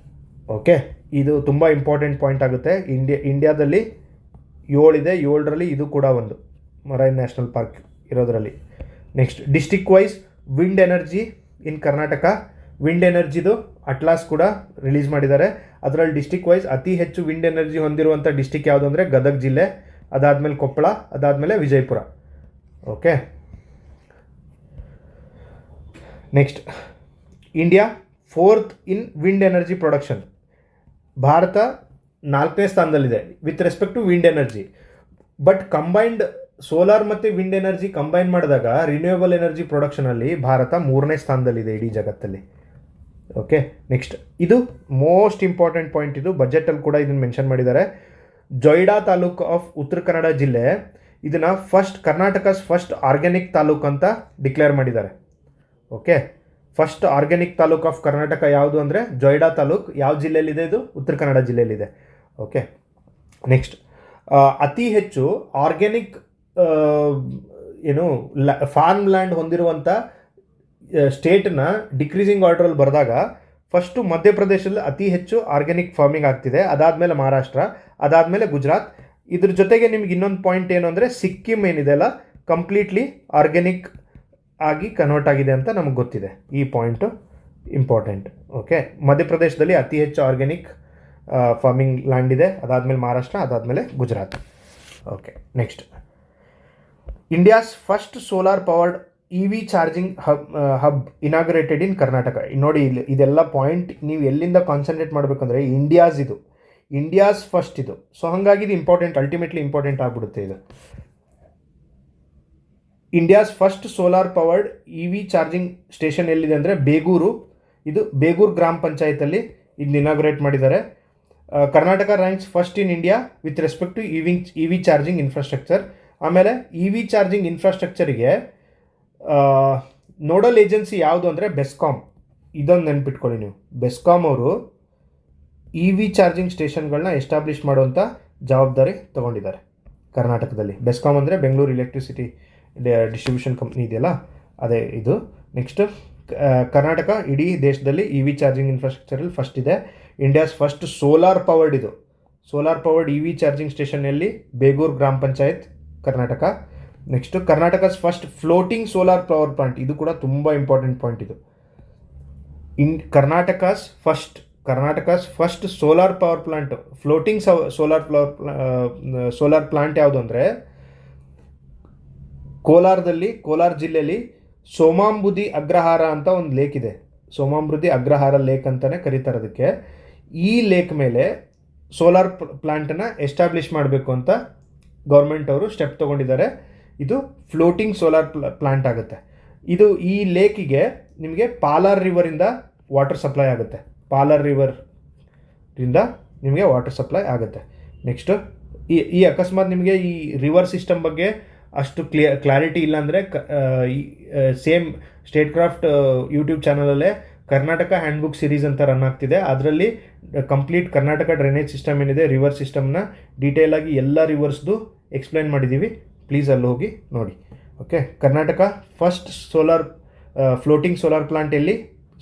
ಓಕೆ, ಇದು ತುಂಬ ಇಂಪಾರ್ಟೆಂಟ್ ಪಾಯಿಂಟ್ ಆಗುತ್ತೆ. ಇಂಡಿಯಾದಲ್ಲಿ 7 ಇದೆ, 7ರಲ್ಲಿ ಇದು ಕೂಡ ಒಂದು ಮರೈನ್ ನ್ಯಾಷನಲ್ ಪಾರ್ಕ್ ಇರೋದರಲ್ಲಿ. Next district wise wind energy in Karnataka. Wind ಎನರ್ಜಿದು ಅಟ್ಲಾಸ್ ಕೂಡ ರಿಲೀಸ್ ಮಾಡಿದ್ದಾರೆ. ಅದರಲ್ಲಿ ಡಿಸ್ಟಿಕ್ ವೈಸ್ ಅತಿ ಹೆಚ್ಚು ವಿಂಡ್ ಎನರ್ಜಿ ಹೊಂದಿರುವಂಥ ಡಿಸ್ಟಿಕ್ ಯಾವುದು ಅಂದರೆ ಗದಗ ಜಿಲ್ಲೆ, ಅದಾದಮೇಲೆ ಕೊಪ್ಪಳ, ಅದಾದಮೇಲೆ Vijayapura. Okay, next India 4th in wind energy production. Bharat 4ನೇ ಸ್ಥಾನದಲ್ಲಿದೆ with respect to wind energy. But combined solar ಮತ್ತು ವಿಂಡ್ ಎನರ್ಜಿ ಕಂಬೈನ್ ಮಾಡಿದಾಗ ರಿನ್ಯೂಯಬಲ್ ಎನರ್ಜಿ ಪ್ರೊಡಕ್ಷನಲ್ಲಿ ಭಾರತ 3ನೇ ಸ್ಥಾನದಲ್ಲಿದೆ ಇಡೀ ಜಗತ್ತಲ್ಲಿ. ಓಕೆ, ನೆಕ್ಸ್ಟ್ ಇದು ಮೋಸ್ಟ್ ಇಂಪಾರ್ಟೆಂಟ್ ಪಾಯಿಂಟ್. ಇದು ಬಜೆಟಲ್ಲಿ ಕೂಡ ಇದನ್ನು ಮೆನ್ಷನ್ ಮಾಡಿದ್ದಾರೆ. ಜೊಯ್ಡಾ ತಾಲೂಕು ಆಫ್ ಉತ್ತರ ಕನ್ನಡ ಜಿಲ್ಲೆ, ಇದನ್ನು ಕರ್ನಾಟಕಸ್ ಫಸ್ಟ್ ಆರ್ಗ್ಯಾನಿಕ್ ತಾಲೂಕು ಅಂತ ಡಿಕ್ಲೇರ್ ಮಾಡಿದ್ದಾರೆ. Okay, first organic taluk of Karnataka ಯಾವುದು ಅಂದರೆ ಜೊಯ್ಡಾ ತಾಲೂಕು. ಯಾವ ಜಿಲ್ಲೆಯಲ್ಲಿದೆ? ಇದು ಉತ್ತರ ಕನ್ನಡ ಜಿಲ್ಲೆಯಲ್ಲಿದೆ. ಓಕೆ, ನೆಕ್ಸ್ಟ್ ಅತಿ ಹೆಚ್ಚು ಆರ್ಗ್ಯಾನಿಕ್ ಫಾರ್ಮ್ ಲ್ಯಾಂಡ್ ಹೊಂದಿರುವಂಥ ಸ್ಟೇಟ್ನ ಡಿಕ್ರೀಸಿಂಗ್ ಆರ್ಡ್ರಲ್ಲಿ ಬರೆದಾಗ ಫಸ್ಟು ಮಧ್ಯಪ್ರದೇಶದಲ್ಲಿ ಅತಿ ಹೆಚ್ಚು ಆರ್ಗ್ಯಾನಿಕ್ ಫಾರ್ಮಿಂಗ್ ಆಗ್ತಿದೆ, ಅದಾದಮೇಲೆ ಮಹಾರಾಷ್ಟ್ರ, ಅದಾದಮೇಲೆ ಗುಜರಾತ್. ಇದ್ರ ಜೊತೆಗೆ ನಿಮ್ಗೆ ಇನ್ನೊಂದು ಪಾಯಿಂಟ್ ಏನು ಅಂದರೆ ಸಿಕ್ಕಿಂ ಏನಿದೆ ಅಲ್ಲ, ಕಂಪ್ಲೀಟ್ಲಿ ಆರ್ಗ್ಯಾನಿಕ್ ಆಗಿ ಕನ್ವರ್ಟ್ ಆಗಿದೆ ಅಂತ ನಮಗೆ ಗೊತ್ತಿದೆ. ಈ ಪಾಯಿಂಟು ಇಂಪಾರ್ಟೆಂಟ್. ಓಕೆ, ಮಧ್ಯಪ್ರದೇಶದಲ್ಲಿ ಅತಿ ಹೆಚ್ಚು ಆರ್ಗ್ಯಾನಿಕ್ ಫಾರ್ಮಿಂಗ್ ಲ್ಯಾಂಡ್ ಇದೆ, ಅದಾದಮೇಲೆ ಮಹಾರಾಷ್ಟ್ರ, ಅದಾದಮೇಲೆ Gujarat. Okay, next India's first solar powered EV charging hub inaugurated ಇನ್ ಕರ್ನಾಟಕ. ನೋಡಿ, ಇದೆಲ್ಲ ಪಾಯಿಂಟ್ ನೀವು ಎಲ್ಲಿಂದ ಕಾನ್ಸಂಟ್ರೇಟ್ ಮಾಡಬೇಕಂದ್ರೆ ಇಂಡಿಯಾಸ್ ಫಸ್ಟ್ ಇದು. ಸೊ ಹಾಗಾಗಿ ಇದು ಇಂಪಾರ್ಟೆಂಟ್, ಅಲ್ಟಿಮೇಟ್ಲಿ ಇಂಪಾರ್ಟೆಂಟ್ ಆಗಿಬಿಡುತ್ತೆ ಇದು. India's first solar powered EV charging station ಎಲ್ಲಿದೆ ಅಂದರೆ ಬೇಗೂರು. ಇದು ಬೇಗೂರು ಗ್ರಾಮ ಪಂಚಾಯತಲ್ಲಿ ಇದನ್ನ ಇನಾಗ್ರೇಟ್ ಮಾಡಿದ್ದಾರೆ. Karnataka ranks first in India with respect to EV charging infrastructure. ಆಮೇಲೆ EV ಚಾರ್ಜಿಂಗ್ ಇನ್ಫ್ರಾಸ್ಟ್ರಕ್ಚರಿಗೆ ನೋಡಲ್ ಏಜೆನ್ಸಿ ಯಾವುದು ಅಂದರೆ ಬೆಸ್ಕಾಮ್. ಇದೊಂದು ನೆನ್ಪಿಟ್ಕೊಳ್ಳಿ ನೀವು. ಬೆಸ್ಕಾಮ್ ಅವರು EV ಚಾರ್ಜಿಂಗ್ ಸ್ಟೇಷನ್ಗಳನ್ನ ಎಸ್ಟಾಬ್ಲಿಷ್ ಮಾಡುವಂಥ ಜವಾಬ್ದಾರಿ ತಗೊಂಡಿದ್ದಾರೆ ಕರ್ನಾಟಕದಲ್ಲಿ. ಬೆಸ್ಕಾಮ್ ಅಂದರೆ ಬೆಂಗಳೂರು ಎಲೆಕ್ಟ್ರಿಸಿಟಿ ಡಿಸ್ಟ್ರಿಬ್ಯೂಷನ್ ಕಂಪ್ನಿ ಇದೆಯಲ್ಲ, ಅದೇ ಇದು. ನೆಕ್ಸ್ಟ್ ಕರ್ನಾಟಕ ಇಡೀ ದೇಶದಲ್ಲಿ EV ಚಾರ್ಜಿಂಗ್ ಇನ್ಫ್ರಾಸ್ಟ್ರಕ್ಚರಲ್ಲಿ ಫಸ್ಟ್ ಇದೆ. ಇಂಡಿಯಾಸ್ ಫಸ್ಟ್ ಸೋಲಾರ್ ಪವರ್ಡ್ ಇದು. ಸೋಲಾರ್ ಪವರ್ಡ್ EV ಚಾರ್ಜಿಂಗ್ ಸ್ಟೇಷನ್ನಲ್ಲಿ ಬೇಗೂರು ಗ್ರಾಮ panchayat, Karnataka. Next Karnataka's first floating solar power plant. ಇದು ಕೂಡ ತುಂಬ ಇಂಪಾರ್ಟೆಂಟ್ ಪಾಯಿಂಟ್ ಇದು. Karnataka's first solar power plant, floating solar plant ಯಾವುದು ಅಂದರೆ ಕೋಲಾರ ಜಿಲ್ಲೆಯಲ್ಲಿ ಸೋಮಾಂಬುದಿ ಅಗ್ರಹಾರ ಅಂತ ಒಂದು ಲೇಕ್ ಇದೆ. ಸೋಮಾಂಬುದಿ ಅಗ್ರಹಾರ ಲೇಕ್ ಅಂತಲೇ ಕರೀತಾರೆ ಅದಕ್ಕೆ. ಈ ಲೇಕ್ ಮೇಲೆ ಸೋಲಾರ್ ಪ್ಲಾಂಟನ್ನು ಎಸ್ಟಾಬ್ಲಿಷ್ ಮಾಡಬೇಕು ಅಂತ ಗೌರ್ಮೆಂಟ್ ಅವರು ಸ್ಟೆಪ್ ತೊಗೊಂಡಿದ್ದಾರೆ. ಇದು ಫ್ಲೋಟಿಂಗ್ ಸೋಲಾರ್ ಪ್ಲಾಂಟ್ ಆಗುತ್ತೆ. ಇದು ಈ ಲೇಕಿಗೆ ನಿಮಗೆ ಪಾಲಾರ್ ರಿವರಿಂದ ವಾಟರ್ ಸಪ್ಲೈ ಆಗುತ್ತೆ. ಪಾಲಾರ್ ರಿವರಿಂದ ನಿಮಗೆ ವಾಟರ್ ಸಪ್ಲೈ ಆಗುತ್ತೆ. ನೆಕ್ಸ್ಟು ಈ ಅಕಸ್ಮಾತ್ ನಿಮಗೆ ಈ ರಿವರ್ ಸಿಸ್ಟಮ್ ಬಗ್ಗೆ ಅಷ್ಟು ಕ್ಲಾರಿಟಿ ಇಲ್ಲ ಅಂದರೆ ಸೇಮ್ ಸ್ಟೇಟ್ ಕ್ರಾಫ್ಟ್ ಯೂಟ್ಯೂಬ್ ಚಾನಲಲ್ಲೇ ಕರ್ನಾಟಕ ಹ್ಯಾಂಡ್ಬುಕ್ ಸಿರೀಸ್ ಅಂತ ರನ್ ಆಗ್ತಿದೆ. ಅದರಲ್ಲಿ ಕಂಪ್ಲೀಟ್ ಕರ್ನಾಟಕ ಡ್ರೈನೇಜ್ ಸಿಸ್ಟಮ್ ಏನಿದೆ, ರಿವರ್ ಸಿಸ್ಟಮ್ನ ಡೀಟೇಲಾಗಿ ಎಲ್ಲ ರಿವರ್ಸ್ದು ಎಕ್ಸ್ಪ್ಲೈನ್ ಮಾಡಿದ್ದೀವಿ. ಪ್ಲೀಸ್ ಅಲ್ಲಿ ಹೋಗಿ ನೋಡಿ. Okay, Karnataka first floating solar plant ಎಲ್ಲಿ?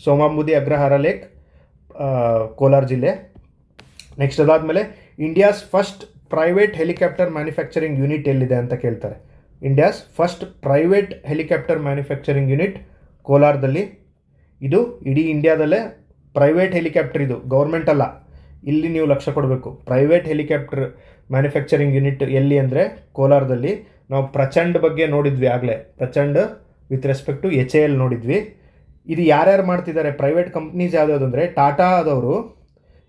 ಸೋಮಾಂಬುದಿ ಅಗ್ರಹಾರ ಲೇಕ್, ಕೋಲಾರ ಜಿಲ್ಲೆ. ನೆಕ್ಸ್ಟ್ ಅದಾದಮೇಲೆ India's first private helicopter manufacturing unit ಎಲ್ಲಿದೆ ಅಂತ ಕೇಳ್ತಾರೆ. India's first private helicopter manufacturing unit ಕೋಲಾರದಲ್ಲಿ. ಇದು ಇಡೀ ಇಂಡಿಯಾದಲ್ಲೇ ಪ್ರೈವೇಟ್ ಹೆಲಿಕಾಪ್ಟರ್, ಇದು ಗೌರ್ಮೆಂಟ್ ಅಲ್ಲ. ಇಲ್ಲಿ ನೀವು ಲಕ್ಷ್ಯ ಕೊಡಬೇಕು. ಪ್ರೈವೇಟ್ ಹೆಲಿಕಾಪ್ಟರ್ ಮ್ಯಾನುಫ್ಯಾಕ್ಚರಿಂಗ್ ಯೂನಿಟ್ ಎಲ್ಲಿ ಅಂದರೆ ಕೋಲಾರದಲ್ಲಿ. ನಾವು ಪ್ರಚಂಡ್ ಬಗ್ಗೆ ನೋಡಿದ್ವಿ ಆಗಲೇ, Prachand with respect to HAL ನೋಡಿದ್ವಿ. ಇದು ಯಾರ್ಯಾರು ಮಾಡ್ತಿದ್ದಾರೆ, ಪ್ರೈವೇಟ್ ಕಂಪ್ನೀಸ್ ಯಾವ್ದಾವುದು ಅಂದರೆ ಟಾಟಾ ಆದವರು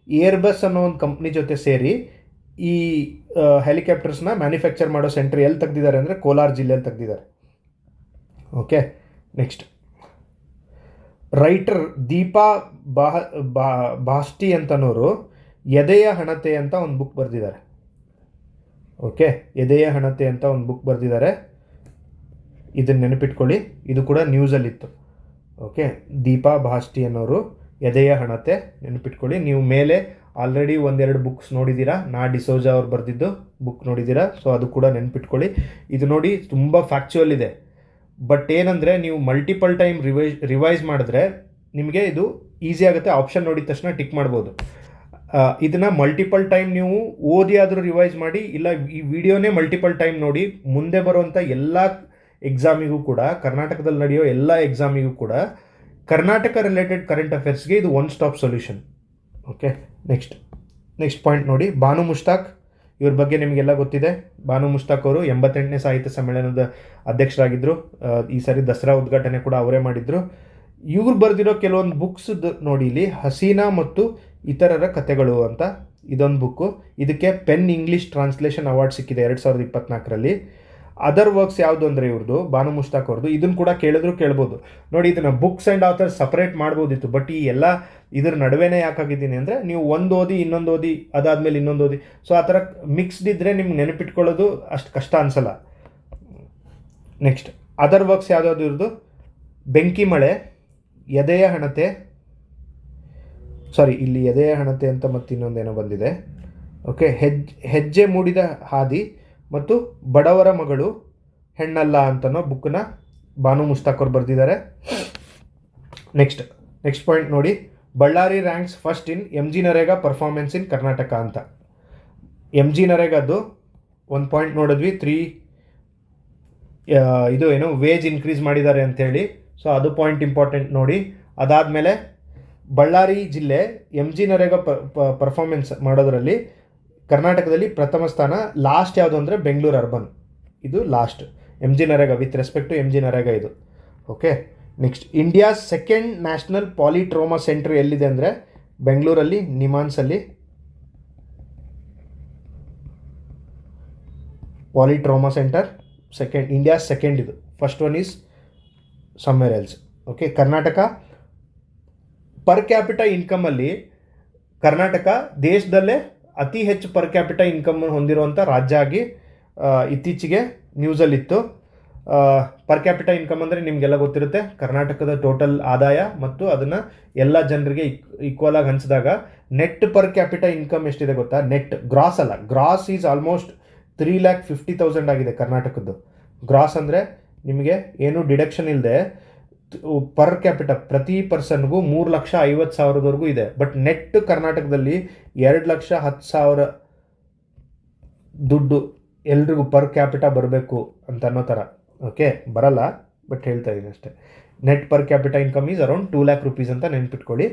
ಏರ್ಬಸ್ ಅನ್ನೋ ಒಂದು ಕಂಪ್ನಿ ಜೊತೆ ಸೇರಿ ಈ ಹೆಲಿಕಾಪ್ಟರ್ಸ್ನ ಮ್ಯಾನುಫ್ಯಾಕ್ಚರ್ ಮಾಡೋ ಸೆಂಟ್ರ್ ಎಲ್ಲಿ ತೆಗ್ದಿದ್ದಾರೆ ಅಂದರೆ ಕೋಲಾರ ಜಿಲ್ಲೆಯಲ್ಲಿ ತೆಗ್ದಿದ್ದಾರೆ. ಓಕೆ, ನೆಕ್ಸ್ಟ್ ರೈಟರ್ ದೀಪಾ ಬಾಸ್ಟಿ ಅಂತನೋರು ಎದೆಯ ಹಣತೆ ಅಂತ ಒಂದು ಬುಕ್ ಬರೆದಿದ್ದಾರೆ. ಓಕೆ, ಎದೆಯ ಹಣತೆ ಅಂತ ಒಂದು ಬುಕ್ ಬರೆದಿದ್ದಾರೆ. ಇದನ್ನು ನೆನಪಿಟ್ಕೊಳ್ಳಿ, ಇದು ಕೂಡ ನ್ಯೂಸಲ್ಲಿತ್ತು. ಓಕೆ, ದೀಪಾ ಬಾಸ್ಟಿ ಅನ್ನೋರು ಎದೆಯ ಹಣತೆ ನೆನಪಿಟ್ಕೊಳ್ಳಿ. ನೀವು ಮೇಲೆ ಆಲ್ರೆಡಿ ಒಂದೆರಡು ಬುಕ್ಸ್ ನೋಡಿದ್ದೀರಾ, ನಾ ಡಿಸೋಜಾ ಅವ್ರು ಬರೆದಿದ್ದು ಬುಕ್ ನೋಡಿದ್ದೀರಾ, ಸೊ ಅದು ಕೂಡ ನೆನಪಿಟ್ಕೊಳ್ಳಿ. ಇದು ನೋಡಿ ತುಂಬ ಫ್ಯಾಕ್ಚುಯಲ್ ಇದೆ. ಬಟ್ ಏನಂದರೆ ನೀವು ಮಲ್ಟಿಪಲ್ ಟೈಮ್ ರಿವೈಸ್ ಮಾಡಿದ್ರೆ ನಿಮಗೆ ಇದು ಈಸಿ ಆಗುತ್ತೆ. ಆಪ್ಷನ್ ನೋಡಿದ ತಕ್ಷಣ ಟಿಕ್ ಮಾಡ್ಬೋದು. ಇದನ್ನು ಮಲ್ಟಿಪಲ್ ಟೈಮ್ ನೀವು ಓದಿ ಆದರೂ ರಿವೈಸ್ ಮಾಡಿ, ಇಲ್ಲ ಈ ವಿಡಿಯೋನೇ ಮಲ್ಟಿಪಲ್ ಟೈಮ್ ನೋಡಿ. ಮುಂದೆ ಬರುವಂಥ ಎಲ್ಲ ಎಕ್ಸಾಮಿಗೂ ಕೂಡ, ಕರ್ನಾಟಕದಲ್ಲಿ ನಡೆಯೋ ಎಲ್ಲ ಎಕ್ಸಾಮಿಗೂ ಕೂಡ ಕರ್ನಾಟಕ ರಿಲೇಟೆಡ್ ಕರೆಂಟ್ ಅಫೇರ್ಸ್ಗೆ ಇದು one stop solution. Okay, next point ನೋಡಿ. ಬಾನು ಮುಷ್ತಾಕ್, ಇವ್ರ ಬಗ್ಗೆ ನಿಮಗೆಲ್ಲ ಗೊತ್ತಿದೆ. ಬಾನು ಮುಷ್ತಾಕ್ ಅವರು 88ನೇ ಸಾಹಿತ್ಯ ಸಮ್ಮೇಳನದ ಅಧ್ಯಕ್ಷರಾಗಿದ್ದರು. ಈ ಸಾರಿ ದಸರಾ ಉದ್ಘಾಟನೆ ಕೂಡ ಅವರೇ ಮಾಡಿದರು. ಇವ್ರು ಬರೆದಿರೋ ಕೆಲವೊಂದು ಬುಕ್ಸ್ ನೋಡಿ ಇಲ್ಲಿ, ಹಸೀನಾ ಮತ್ತು ಇತರರ ಕಥೆಗಳು ಅಂತ ಇದೊಂದು ಬುಕ್ಕು. ಇದಕ್ಕೆ ಪೆನ್ ಇಂಗ್ಲೀಷ್ ಟ್ರಾನ್ಸ್ಲೇಷನ್ ಅವಾರ್ಡ್ ಸಿಕ್ಕಿದೆ 2024ರಲ್ಲಿ. ಅದರ್ ವರ್ಕ್ಸ್ ಯಾವುದು ಅಂದರೆ ಇವ್ರದ್ದು, ಬಾನು ಮುಷ್ತಾಕ್ ಅವ್ರದ್ದು. ಇದನ್ನು ಕೂಡ ಕೇಳಿದ್ರು ಕೇಳ್ಬೋದು. ನೋಡಿ, ಇದನ್ನು ಬುಕ್ಸ್ ಆ್ಯಂಡ್ ಆಥರ್ಸ್ ಸಪ್ರೇಟ್ ಮಾಡ್ಬೋದಿತ್ತು, ಬಟ್ ಈ ಎಲ್ಲ ಇದ್ರ ನಡುವೆನೇ ಯಾಕಾಗಿದ್ದೀನಿ ಅಂದರೆ ನೀವು ಒಂದು ಓದಿ ಇನ್ನೊಂದು ಓದಿ ಅದಾದಮೇಲೆ ಇನ್ನೊಂದು ಓದಿ, ಸೊ ಆ ಥರ ಮಿಕ್ಸ್ಡ್ ಇದ್ದರೆ ನಿಮ್ಗೆ ನೆನಪಿಟ್ಕೊಳ್ಳೋದು ಅಷ್ಟು ಕಷ್ಟ ಅನಿಸಲ್ಲ. ನೆಕ್ಸ್ಟ್ ಅದರ್ ವರ್ಕ್ಸ್ ಯಾವುದಾದ್ರು ಇವ್ರದ್ದು, ಬೆಂಕಿ ಮಳೆ, ಎದೆಯ ಹಣತೆ, ಇಲ್ಲಿ ಎದೆಯ ಹಣತೆ ಅಂತ ಮತ್ತೆ ಇನ್ನೊಂದೇನೋ ಬಂದಿದೆ. ಓಕೆ, ಹೆಜ್ಜೆ ಮೂಡಿದ ಹಾದಿ ಮತ್ತು ಬಡವರ ಮಗಳು ಹೆಣ್ಣಲ್ಲ ಅಂತನೋ ಬುಕ್ಕನ್ನ ಬಾನು ಮುಷ್ತಾಕ್ ಅವ್ರು ಬರೆದಿದ್ದಾರೆ. ನೆಕ್ಸ್ಟ್ ಪಾಯಿಂಟ್ ನೋಡಿ. Ballari ranks first in MG NREGA performance in Karnataka ಅಂತ. MG ನರೇಗಾದ್ದು ಒಂದು ಪಾಯಿಂಟ್ ನೋಡಿದ್ವಿ, 3 ಇದು ಏನು ವೇಜ್ ಇನ್ಕ್ರೀಸ್ ಮಾಡಿದ್ದಾರೆ ಅಂಥೇಳಿ, ಸೊ ಅದು ಪಾಯಿಂಟ್ ಇಂಪಾರ್ಟೆಂಟ್ ನೋಡಿ. ಅದಾದಮೇಲೆ ಬಳ್ಳಾರಿ ಜಿಲ್ಲೆ MG ನರೇಗಾ ಪರ್ಫಾರ್ಮೆನ್ಸ್ ಮಾಡೋದರಲ್ಲಿ ಕರ್ನಾಟಕದಲ್ಲಿ ಪ್ರಥಮ ಸ್ಥಾನ. ಲಾಸ್ಟ್ ಯಾವುದು ಅಂದರೆ ಬೆಂಗಳೂರು ಅರ್ಬನ್, ಇದು last. MG NREGA with respect to MG NREGA ಇದು. Okay, next India second national polytrauma centre ಎಲ್ಲಿದೆ ಅಂದರೆ ಬೆಂಗಳೂರಲ್ಲಿ ನಿಮಾನ್ಸಲ್ಲಿ polytrauma centre second, India second ಇದು. First one is somewhere else. Okay, Karnataka per capital ಇನ್ಕಮಲ್ಲಿ ಕರ್ನಾಟಕ ದೇಶದಲ್ಲೇ ಅತಿ ಹೆಚ್ಚು ಪರ್ ಕ್ಯಾಪಿಟಲ್ ಇನ್ಕಮ್ ಹೊಂದಿರುವಂಥ ರಾಜ್ಯ ಆಗಿ ಇತ್ತೀಚೆಗೆ ನ್ಯೂಸಲ್ಲಿತ್ತು. ಪರ್ ಕ್ಯಾಪಿಟಲ್ ಇನ್ಕಮ್ ಅಂದರೆ ನಿಮಗೆಲ್ಲ ಗೊತ್ತಿರುತ್ತೆ, ಕರ್ನಾಟಕದ ಟೋಟಲ್ ಆದಾಯ ಮತ್ತು ಅದನ್ನು ಎಲ್ಲ ಜನರಿಗೆ ಈಕ್ವಲ್ ಆಗಿ ಹಂಚಿದಾಗ ನೆಟ್ ಪರ್ ಕ್ಯಾಪಿಟಲ್ ಇನ್ಕಮ್ ಎಷ್ಟಿದೆ ಗೊತ್ತಾ? ನೆಟ್, ಗ್ರಾಸ್ ಅಲ್ಲ. ಗ್ರಾಸ್ ಈಸ್ ಆಲ್ಮೋಸ್ಟ್ 3,50,000 ಆಗಿದೆ ಕರ್ನಾಟಕದ್ದು. ಗ್ರಾಸ್ ಅಂದರೆ ನಿಮಗೆ ಏನು ಡಿಡಕ್ಷನ್ ಇಲ್ಲದೆ ಪರ್ ಕ್ಯಾಪಿಟಲ್ ಪ್ರತಿ ಪರ್ಸನ್ಗೂ 3,50,000ವರೆಗೂ ಇದೆ. ಬಟ್ ನೆಟ್ ಕರ್ನಾಟಕದಲ್ಲಿ 2,10,000 ದುಡ್ಡು ಎಲ್ರಿಗೂ ಪರ್ ಕ್ಯಾಪಿಟಲ್ ಬರಬೇಕು ಅಂತ ಅನ್ನೋ ಥರ. ಓಕೆ, ಬರಲ್ಲ, ಬಟ್ ಹೇಳ್ತಾ ಇದ್ದೀನಿ ಅಷ್ಟೇ. Net per capital income is around 2 lakh rupees ಅಂತ ನೆನ್ಪಿಟ್ಕೊಳ್ಳಿ.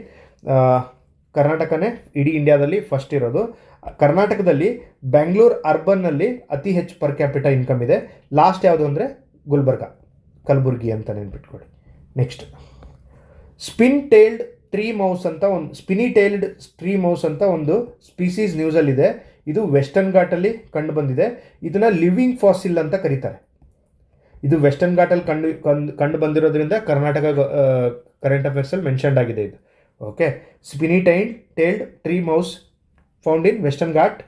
ಕರ್ನಾಟಕನೇ ಇಡೀ ಇಂಡಿಯಾದಲ್ಲಿ ಫಸ್ಟ್ ಇರೋದು. ಕರ್ನಾಟಕದಲ್ಲಿ ಬೆಂಗಳೂರು ಅರ್ಬನ್ನಲ್ಲಿ ಅತಿ ಹೆಚ್ಚು ಪರ್ ಕ್ಯಾಪಿಟಲ್ ಇನ್ಕಮ್ ಇದೆ. ಲಾಸ್ಟ್ ಯಾವುದು ಅಂದರೆ ಗುಲ್ಬರ್ಗ, ಕಲಬುರ್ಗಿ ಅಂತ ನೆನ್ಪಿಟ್ಕೊಳ್ಳಿ. Next Spinny tailed tree mouse ಅಂತ ಒಂದು ಸ್ಪೀಸೀಸ್ ನ್ಯೂಸಲ್ಲಿದೆ. ಇದು ವೆಸ್ಟರ್ನ್ ಘಾಟಲ್ಲಿ ಕಂಡು ಬಂದಿದೆ. ಇದನ್ನು ಲಿವಿಂಗ್ ಫಾಸಿಲ್ ಅಂತ ಕರೀತಾರೆ. ಇದು ವೆಸ್ಟರ್ನ್ ಘಾಟಲ್ಲಿ ಕಂಡು ಬಂದಿರೋದ್ರಿಂದ ಕರ್ನಾಟಕ ಕರೆಂಟ್ ಅಫೇರ್ಸಲ್ಲಿ ಮೆನ್ಷನ್ಡ್ ಆಗಿದೆ ಇದು. Okay, spiny tailed tree mouse found in western Ghat,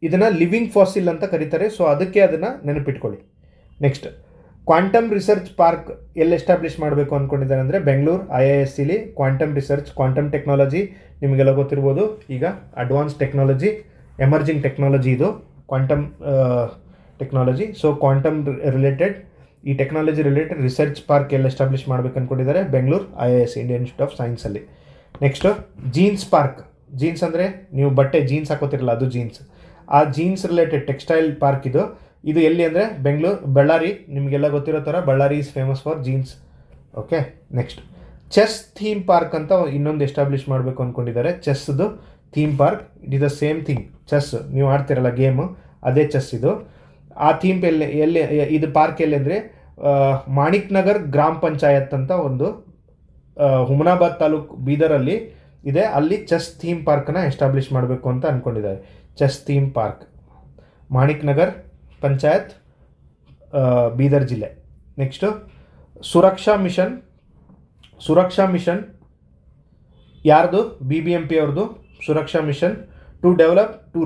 ಇದನ್ನು ಲಿವಿಂಗ್ ಫಾಸಿಲ್ ಅಂತ ಕರೀತಾರೆ. ಸೊ ಅದಕ್ಕೆ ಅದನ್ನು ನೆನಪಿಟ್ಕೊಳ್ಳಿ. ನೆಕ್ಸ್ಟ್ ಕ್ವಾಂಟಮ್ ರಿಸರ್ಚ್ ಪಾರ್ಕ್ ಎಲ್ಲಿ ಎಸ್ಟಾಬ್ಲಿಷ್ ಮಾಡಬೇಕು ಅಂದ್ಕೊಂಡಿದ್ದಾರೆ ಅಂದರೆ ಬೆಂಗಳೂರು IISCಲಿ. ಕ್ವಾಂಟಮ್ ರಿಸರ್ಚ್, ಕ್ವಾಂಟಮ್ ಟೆಕ್ನಾಲಜಿ ನಿಮಗೆಲ್ಲ ಗೊತ್ತಿರ್ಬೋದು. ಈಗ ಅಡ್ವಾನ್ಸ್ ಟೆಕ್ನಾಲಜಿ, ಎಮರ್ಜಿಂಗ್ ಟೆಕ್ನಾಲಜಿ ಇದು quantum technology. So quantum related, ಈ ಟೆಕ್ನಾಲಜಿ ರಿಲೇಟೆಡ್ ರಿಸರ್ಚ್ ಪಾರ್ಕ್ ಎಲ್ಲಿ ಎಸ್ಟಾಬ್ಲಿಷ್ ಮಾಡಬೇಕು ಅಂದ್ಕೊಂಡಿದ್ದಾರೆ Bengaluru IIS Indian institute of ಸೈನ್ಸಲ್ಲಿ. Next jeans park. ಜೀನ್ಸ್ ಅಂದರೆ ನೀವು ಬಟ್ಟೆ ಜೀನ್ಸ್ ಹಾಕೋತಿರಲ್ಲ, ಅದು ಜೀನ್ಸ್. ಆ ಜೀನ್ಸ್ ರಿಲೇಟೆಡ್ ಟೆಕ್ಸ್ಟೈಲ್ ಪಾರ್ಕ್ ಇದು ಎಲ್ಲಿ ಅಂದರೆ ಬಳ್ಳಾರಿ. ನಿಮಗೆಲ್ಲ ಗೊತ್ತಿರೋ ಥರ Ballari is famous for jeans. Okay, next chess theme park ಅಂತ ಇನ್ನೊಂದು ಎಸ್ಟಾಬ್ಲಿಷ್ ಮಾಡಬೇಕು ಅಂದ್ಕೊಂಡಿದ್ದಾರೆ. ಚೆಸ್ದು theme park, it is the same thing. Chess ನೀವು ಆಡ್ತಿರಲ್ಲ ಗೇಮು, ಅದೇ ಚೆಸ್ ಇದು. ಆ ಥೀಮ್ ಎಲ್ಲಿ ಇದು ಪಾರ್ಕ್ ಎಲ್ಲಿ ಅಂದರೆ ಮಾಣಿಕ್ ನಗರ್ ಗ್ರಾಮ ಪಂಚಾಯತ್ ಅಂತ ಒಂದು ಹುಮನಾಬಾದ್ ತಾಲೂಕು ಬೀದರಲ್ಲಿ ಇದೆ. ಅಲ್ಲಿ ಚೆಸ್ ಥೀಮ್ ಪಾರ್ಕ್ನ ಎಸ್ಟಾಬ್ಲಿಷ್ ಮಾಡಬೇಕು ಅಂತ ಅಂದ್ಕೊಂಡಿದ್ದಾರೆ. Chess theme park, Manik Nagar panchayat, Bidar ಜಿಲ್ಲೆ. ನೆಕ್ಸ್ಟು ಸುರಕ್ಷಾ ಮಿಷನ್ ಯಾರ್ದು? BBMP ಅವ್ರದ್ದು ಸುರಕ್ಷಾ ಮಿಷನ್ ಟು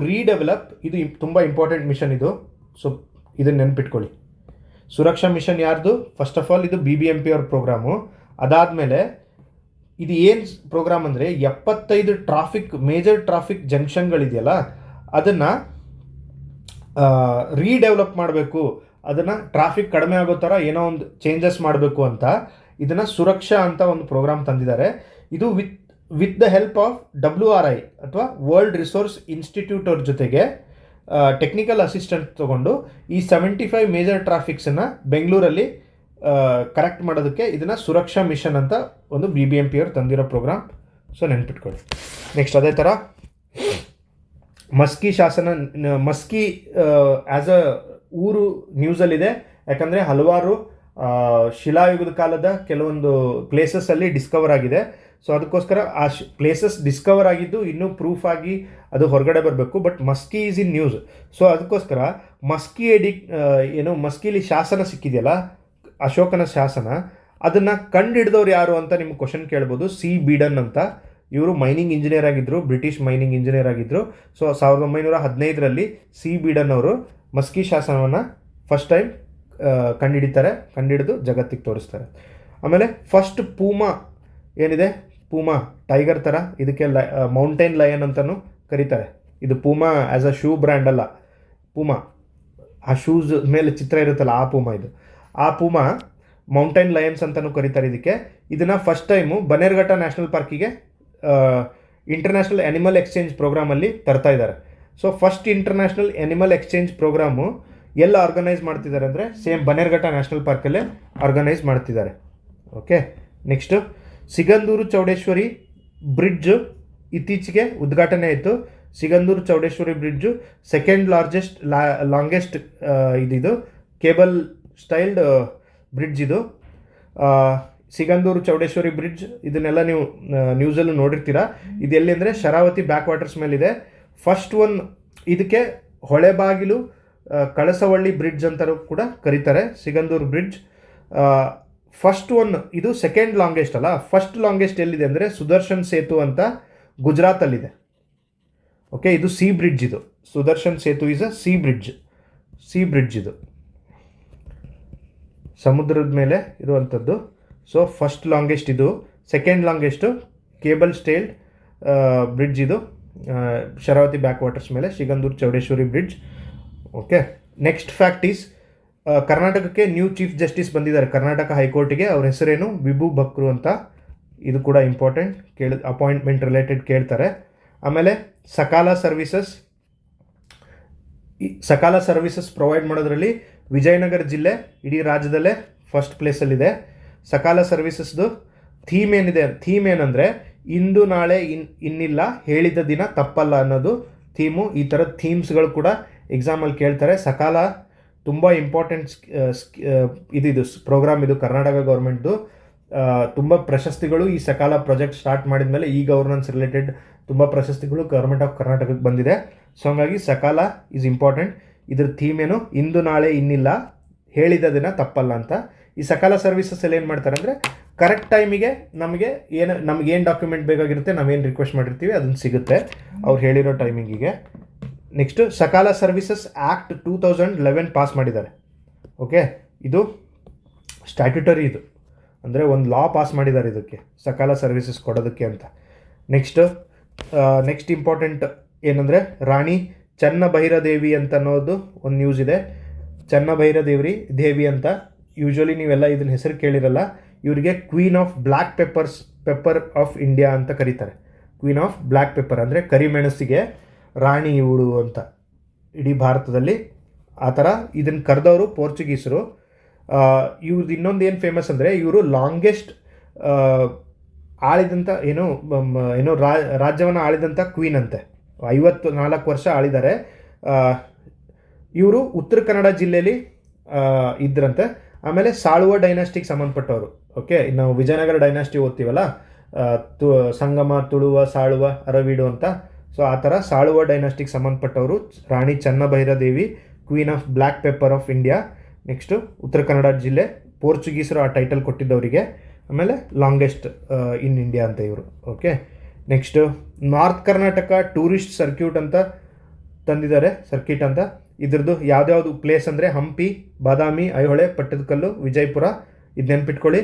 ರೀಡೆವಲಪ್. ಇದು ತುಂಬ ಇಂಪಾರ್ಟೆಂಟ್ ಮಿಷನ್ ಇದು, ಸೊ ಇದನ್ನು ನೆನ್ಪಿಟ್ಕೊಳ್ಳಿ. ಸುರಕ್ಷಾ ಮಿಷನ್ ಯಾರ್ದು? ಫಸ್ಟ್ ಆಫ್ ಆಲ್ ಇದು BBMP ಅವ್ರ ಪ್ರೋಗ್ರಾಮು. ಅದಾದಮೇಲೆ ಇದು ಏನು ಪ್ರೋಗ್ರಾಮ್ ಅಂದರೆ 75 ಮೇಜರ್ ಟ್ರಾಫಿಕ್ ಜಂಕ್ಷನ್ಗಳಿದೆಯಲ್ಲ ಅದನ್ನು ರೀಡೆವಲಪ್ ಮಾಡಬೇಕು, ಅದನ್ನು ಟ್ರಾಫಿಕ್ ಕಡಿಮೆ ಆಗೋ ಥರ ಏನೋ ಒಂದು ಚೇಂಜಸ್ ಮಾಡಬೇಕು ಅಂತ ಇದನ್ನು ಸುರಕ್ಷಾ ಅಂತ ಒಂದು ಪ್ರೋಗ್ರಾಮ್ ತಂದಿದ್ದಾರೆ. ಇದು with the help of WRI ಅಥವಾ ವರ್ಲ್ಡ್ ರಿಸೋರ್ಸ್ ಇನ್ಸ್ಟಿಟ್ಯೂಟ್ ಅವ್ರ ಜೊತೆಗೆ ಟೆಕ್ನಿಕಲ್ ಅಸಿಸ್ಟೆಂಟ್ ತೊಗೊಂಡು ಈ 75 ಮೇಜರ್ ಟ್ರಾಫಿಕ್ಸನ್ನು ಬೆಂಗಳೂರಲ್ಲಿ ಕರೆಕ್ಟ್ ಮಾಡೋದಕ್ಕೆ ಇದನ್ನು ಸುರಕ್ಷಾ ಮಿಷನ್ ಅಂತ ಒಂದು BBMP ಅವ್ರು ತಂದಿರೋ ಪ್ರೋಗ್ರಾಮ್. ಸೊ ನೆನ್ಪಿಟ್ಕೊಳ್ಳಿ. ನೆಕ್ಸ್ಟ್ ಅದೇ ಥರ ಮಸ್ಕಿ ಆ್ಯಸ್ ಅ ಊರು ನ್ಯೂಸಲ್ಲಿದೆ. ಯಾಕಂದರೆ ಹಲವಾರು ಶಿಲಾಯುಗದ ಕಾಲದ ಕೆಲವೊಂದು ಪ್ಲೇಸಸ್ಸಲ್ಲಿ ಡಿಸ್ಕವರ್ ಆಗಿದೆ. ಸೊ ಅದಕ್ಕೋಸ್ಕರ ಆ ಪ್ಲೇಸಸ್ ಡಿಸ್ಕವರ್ ಆಗಿದ್ದು ಇನ್ನೂ ಪ್ರೂಫ್ ಆಗಿ ಅದು ಹೊರಗಡೆ ಬರಬೇಕು. But Maski is in news. So ಅದಕ್ಕೋಸ್ಕರ ಮಸ್ಕಿಲಿ ಶಾಸನ ಸಿಕ್ಕಿದೆಯಲ್ಲ, ಅಶೋಕನ ಶಾಸನ, ಅದನ್ನು ಕಂಡುಹಿಡಿದವ್ರು ಯಾರು ಅಂತ ನಿಮ್ಗೆ ಕ್ವಶನ್ ಕೇಳ್ಬೋದು. C. ಬೀಡನ್ ಅಂತ. ಇವರು ಮೈನಿಂಗ್ ಇಂಜಿನಿಯರ್ ಆಗಿದ್ದರು, ಬ್ರಿಟಿಷ್ ಮೈನಿಂಗ್ ಇಂಜಿನಿಯರ್ ಆಗಿದ್ದರು. ಸೊ 1915ರಲ್ಲಿ C. ಬೀಡನ್ ಅವರು ಮಸ್ಕಿ ಶಾಸನವನ್ನು ಫಸ್ಟ್ ಟೈಮ್ ಕಂಡುಹಿಡಿದು ಜಗತ್ತಿಗೆ ತೋರಿಸ್ತಾರೆ. ಆಮೇಲೆ ಫಸ್ಟ್ ಪೂಮಾ ಏನಿದೆ, ಪೂಮಾ ಟೈಗರ್ ಥರ, ಇದಕ್ಕೆ ಮೌಂಟೇನ್ ಲಯನ್ ಅಂತಲೂ ಕರೀತಾರೆ. ಇದು puma as a shoe brand ಅಲ್ಲ, ಪೂಮಾ ಆ ಶೂಸ್ ಮೇಲೆ ಚಿತ್ರ ಇರುತ್ತಲ್ಲ ಆ ಪೂಮಾ ಇದು. ಆ ಪೂಮಾ ಮೌಂಟೇನ್ ಲಯನ್ಸ್ ಅಂತಲೂ ಕರೀತಾರೆ ಇದಕ್ಕೆ. ಇದನ್ನು ಫಸ್ಟ್ ಟೈಮು ಬನ್ನೇರುಘಟ್ಟ ನ್ಯಾಷನಲ್ ಪಾರ್ಕಿಗೆ ಇಂಟರ್ನ್ಯಾಷನಲ್ ಆ್ಯನಿಮಲ್ ಎಕ್ಸ್ಚೇಂಜ್ ಪ್ರೋಗ್ರಾಮಲ್ಲಿ ತರ್ತಾ ಇದ್ದಾರೆ. So first international animal exchange programme ಎಲ್ಲ ಆರ್ಗನೈಸ್ ಮಾಡ್ತಿದ್ದಾರೆ ಅಂದರೆ ಸೇಮ್ ಬನ್ನೇರುಘಟ್ಟ ನ್ಯಾಷನಲ್ ಪಾರ್ಕಲ್ಲೇ ಆರ್ಗನೈಸ್ ಮಾಡ್ತಿದ್ದಾರೆ. Okay, next Sigandur Chowdeshwari bridge ಇತ್ತೀಚೆಗೆ ಉದ್ಘಾಟನೆ ಆಯಿತು. Sigandur Chowdeshwari bridge second longest ಇದಿದು ಕೇಬಲ್ ಸ್ಟೈಲ್ಡ್ ಬ್ರಿಡ್ಜ್ ಇದು. ಸಿಗಂದೂರು ಚೌಡೇಶ್ವರಿ ಬ್ರಿಡ್ಜ್ ಇದನ್ನೆಲ್ಲ ನೀವು ನ್ಯೂಸಲ್ಲೂ ನೋಡಿರ್ತೀರ. ಇದು ಎಲ್ಲಿ ಅಂದರೆ ಶರಾವತಿ ಬ್ಯಾಕ್ ವಾಟರ್ಸ್ ಮೇಲಿದೆ. ಫಸ್ಟ್ ಒನ್ ಇದಕ್ಕೆ ಹೊಳೆಬಾಗಿಲು ಕಳಸವಳ್ಳಿ ಬ್ರಿಡ್ಜ್ ಅಂತಲೂ ಕೂಡ ಕರೀತಾರೆ, ಸಿಗಂದೂರು ಬ್ರಿಡ್ಜ್. ಫಸ್ಟ್ ಒನ್ ಇದು ಸೆಕೆಂಡ್ ಲಾಂಗೆಸ್ಟ್ ಅಲ್ಲ, ಫಸ್ಟ್ ಲಾಂಗೆಸ್ಟ್ ಎಲ್ಲಿದೆ ಅಂದರೆ ಸುದರ್ಶನ್ ಸೇತು ಅಂತ ಗುಜರಾತಲ್ಲಿದೆ. ಓಕೆ, ಇದು ಸಿ ಬ್ರಿಡ್ಜ್. ಇದು Sudarshan Setu is a C bridge ಇದು ಸಮುದ್ರದ ಮೇಲೆ ಇರುವಂಥದ್ದು. ಸೊ ಫಸ್ಟ್ ಲಾಂಗೆಸ್ಟ್ ಇದು. ಸೆಕೆಂಡ್ ಲಾಂಗೆಸ್ಟು ಕೇಬಲ್ ಸ್ಟೈಲ್ಡ್ ಬ್ರಿಡ್ಜ್ ಇದು ಶರಾವತಿ ಬ್ಯಾಕ್ ವಾಟರ್ಸ್ ಮೇಲೆ, Sigandur Chowdeshwari bridge. Okay, next fact is ಕರ್ನಾಟಕಕ್ಕೆ ನ್ಯೂ ಚೀಫ್ ಜಸ್ಟಿಸ್ ಬಂದಿದ್ದಾರೆ ಕರ್ನಾಟಕ ಹೈಕೋರ್ಟಿಗೆ. ಅವ್ರ ಹೆಸರೇನು? ವಿಭು ಬಕ್ರು ಅಂತ. ಇದು ಕೂಡ ಇಂಪಾರ್ಟೆಂಟ್, ಅಪಾಯಿಂಟ್ಮೆಂಟ್ ರಿಲೇಟೆಡ್ ಕೇಳ್ತಾರೆ. ಆಮೇಲೆ ಸಕಾಲ ಸರ್ವಿಸಸ್ ಪ್ರೊವೈಡ್ ಮಾಡೋದ್ರಲ್ಲಿ ವಿಜಯನಗರ ಜಿಲ್ಲೆ ಇಡೀ ರಾಜ್ಯದಲ್ಲೇ ಫಸ್ಟ್ ಪ್ಲೇಸಲ್ಲಿದೆ. ಸಕಾಲ ಸರ್ವಿಸಸ್ದು ಥೀಮ್ ಏನಂದರೆ ಇಂದು ನಾಳೆ ಇನ್ನಿಲ್ಲ, ಹೇಳಿದ ದಿನ ತಪ್ಪಲ್ಲ ಅನ್ನೋದು ಥೀಮು. ಈ ಥರದ ಥೀಮ್ಸ್ಗಳು ಕೂಡ ಎಕ್ಸಾಮಲ್ಲಿ ಕೇಳ್ತಾರೆ. ಸಕಾಲ ತುಂಬ ಇಂಪಾರ್ಟೆಂಟ್ ಇದು ಪ್ರೋಗ್ರಾಮ್. ಇದು ಕರ್ನಾಟಕ ಗೌರ್ಮೆಂಟ್ದು. ತುಂಬ ಪ್ರಶಸ್ತಿಗಳು ಈ ಸಕಾಲ ಪ್ರಾಜೆಕ್ಟ್ ಸ್ಟಾರ್ಟ್ ಮಾಡಿದ ಮೇಲೆ ಈ ಗವರ್ನೆನ್ಸ್ ರಿಲೇಟೆಡ್ ತುಂಬ ಪ್ರಶಸ್ತಿಗಳು ಗೌರ್ಮೆಂಟ್ ಆಫ್ ಕರ್ನಾಟಕಕ್ಕೆ ಬಂದಿದೆ. ಸೊ ಹಂಗಾಗಿ ಸಕಾಲ ಈಸ್ ಇಂಪಾರ್ಟೆಂಟ್. ಇದ್ರ ಥೀಮ್ ಏನು? ಇಂದು ನಾಳೆ ಇನ್ನಿಲ್ಲ, ಹೇಳಿದ ದಿನ ತಪ್ಪಲ್ಲ ಅಂತ. ಈ ಸಕಾಲ ಸರ್ವಿಸಸ್ ಏನು ಮಾಡ್ತಾರೆ ಅಂದರೆ ಕರೆಕ್ಟ್ ಟೈಮಿಗೆ ನಮಗೇನು ಡಾಕ್ಯುಮೆಂಟ್ ಬೇಕಾಗಿರುತ್ತೆ, ನಾವೇನು ರಿಕ್ವೆಸ್ಟ್ ಮಾಡಿರ್ತೀವಿ ಅದನ್ನು ಸಿಗುತ್ತೆ ಅವ್ರು ಹೇಳಿರೋ ಟೈಮಿಂಗಿಗೆ. ನೆಕ್ಸ್ಟು ಸಕಾಲ ಸರ್ವಿಸಸ್ ಆ್ಯಕ್ಟ್ 2011 ಪಾಸ್ ಮಾಡಿದ್ದಾರೆ. ಓಕೆ, ಇದು ಸ್ಟ್ಯಾಟ್ಯುಟರಿ, ಇದು ಅಂದರೆ ಒಂದು ಲಾ ಪಾಸ್ ಮಾಡಿದ್ದಾರೆ ಇದಕ್ಕೆ, ಸಕಾಲ ಸರ್ವಿಸಸ್ ಕೊಡೋದಕ್ಕೆ ಅಂತ. ನೆಕ್ಸ್ಟ್ ಇಂಪಾರ್ಟೆಂಟ್ ಏನಂದರೆ ರಾಣಿ ಚನ್ನಭೈರದೇವಿ ಅಂತ ಅನ್ನೋದು ಒಂದು ನ್ಯೂಸ್ ಇದೆ. ಚನ್ನಭೈರದೇವಿ ಅಂತ ಯೂಶ್ವಲಿ ನೀವೆಲ್ಲ ಇದನ್ನ ಹೆಸರು ಕೇಳಿರಲ್ಲ. ಇವರಿಗೆ queen of black pepper of India ಅಂತ ಕರೀತಾರೆ. ಕ್ವೀನ್ ಆಫ್ ಬ್ಲ್ಯಾಕ್ ಪೆಪ್ಪರ್ ಅಂದರೆ ಕರಿಮೆಣಸಿಗೆ ರಾಣಿ ಇವಳು ಅಂತ. ಇಡೀ ಭಾರತದಲ್ಲಿ. ಆ ಥರ ಇದನ್ನು ಕರೆದವರು ಪೋರ್ಚುಗೀಸರು. ಇವ್ರದ್ದು ಇನ್ನೊಂದು ಏನು ಫೇಮಸ್ ಅಂದರೆ ಇವರು ಲಾಂಗೆಸ್ಟ್ ಆಳಿದಂಥ ಏನೋ ರಾಜ್ಯವನ್ನು ಆಳಿದಂಥ ಕ್ವೀನ್ ಅಂತೆ. 54 ವರ್ಷ ಆಳಿದ್ದಾರೆ. ಇವರು ಉತ್ತರ ಕನ್ನಡ ಜಿಲ್ಲೆಯಲ್ಲಿ ಇದ್ರಂತೆ. ಆಮೇಲೆ ಸಾಳುವ ಡೈನಾಸ್ಟಿಗೆ ಸಂಬಂಧಪಟ್ಟವರು. ಓಕೆ, ನಾವು ವಿಜಯನಗರ ಡೈನಾಸ್ಟಿ ಓದ್ತೀವಲ್ಲ, ಸಂಗಮ, ತುಳುವ, ಸಾಳುವ, ಅರವೀಡು ಅಂತ. ಸೊ ಆ ಥರ ಸಾಳುವ ಡೈನಾಸ್ಟಿಗೆ ಸಂಬಂಧಪಟ್ಟವರು. Rani Chennabhairadevi, queen of black pepper of India. Next Uttara Kannada ಜಿಲ್ಲೆ, ಪೋರ್ಚುಗೀಸರು ಆ ಟೈಟಲ್ ಕೊಟ್ಟಿದ್ದವರಿಗೆ. ಆಮೇಲೆ ಲಾಂಗೆಸ್ಟ್ ಇನ್ ಇಂಡಿಯಾ ಅಂತ ಇವರು. Okay, next north Karnataka tourist circuit ಅಂತ ತಂದಿದ್ದಾರೆ, ಸರ್ಕಿಟ್ ಅಂತ. ಇದ್ರದ್ದು ಯಾವ್ದ್ಯಾವುದು ಪ್ಲೇಸ್ ಅಂದರೆ ಹಂಪಿ, ಬಾದಾಮಿ, ಐಹೊಳೆ, ಪಟ್ಟದಕಲ್ಲು, ವಿಜಯಪುರ. ಇದು ನೆನ್ಪಿಟ್ಕೊಳ್ಳಿ.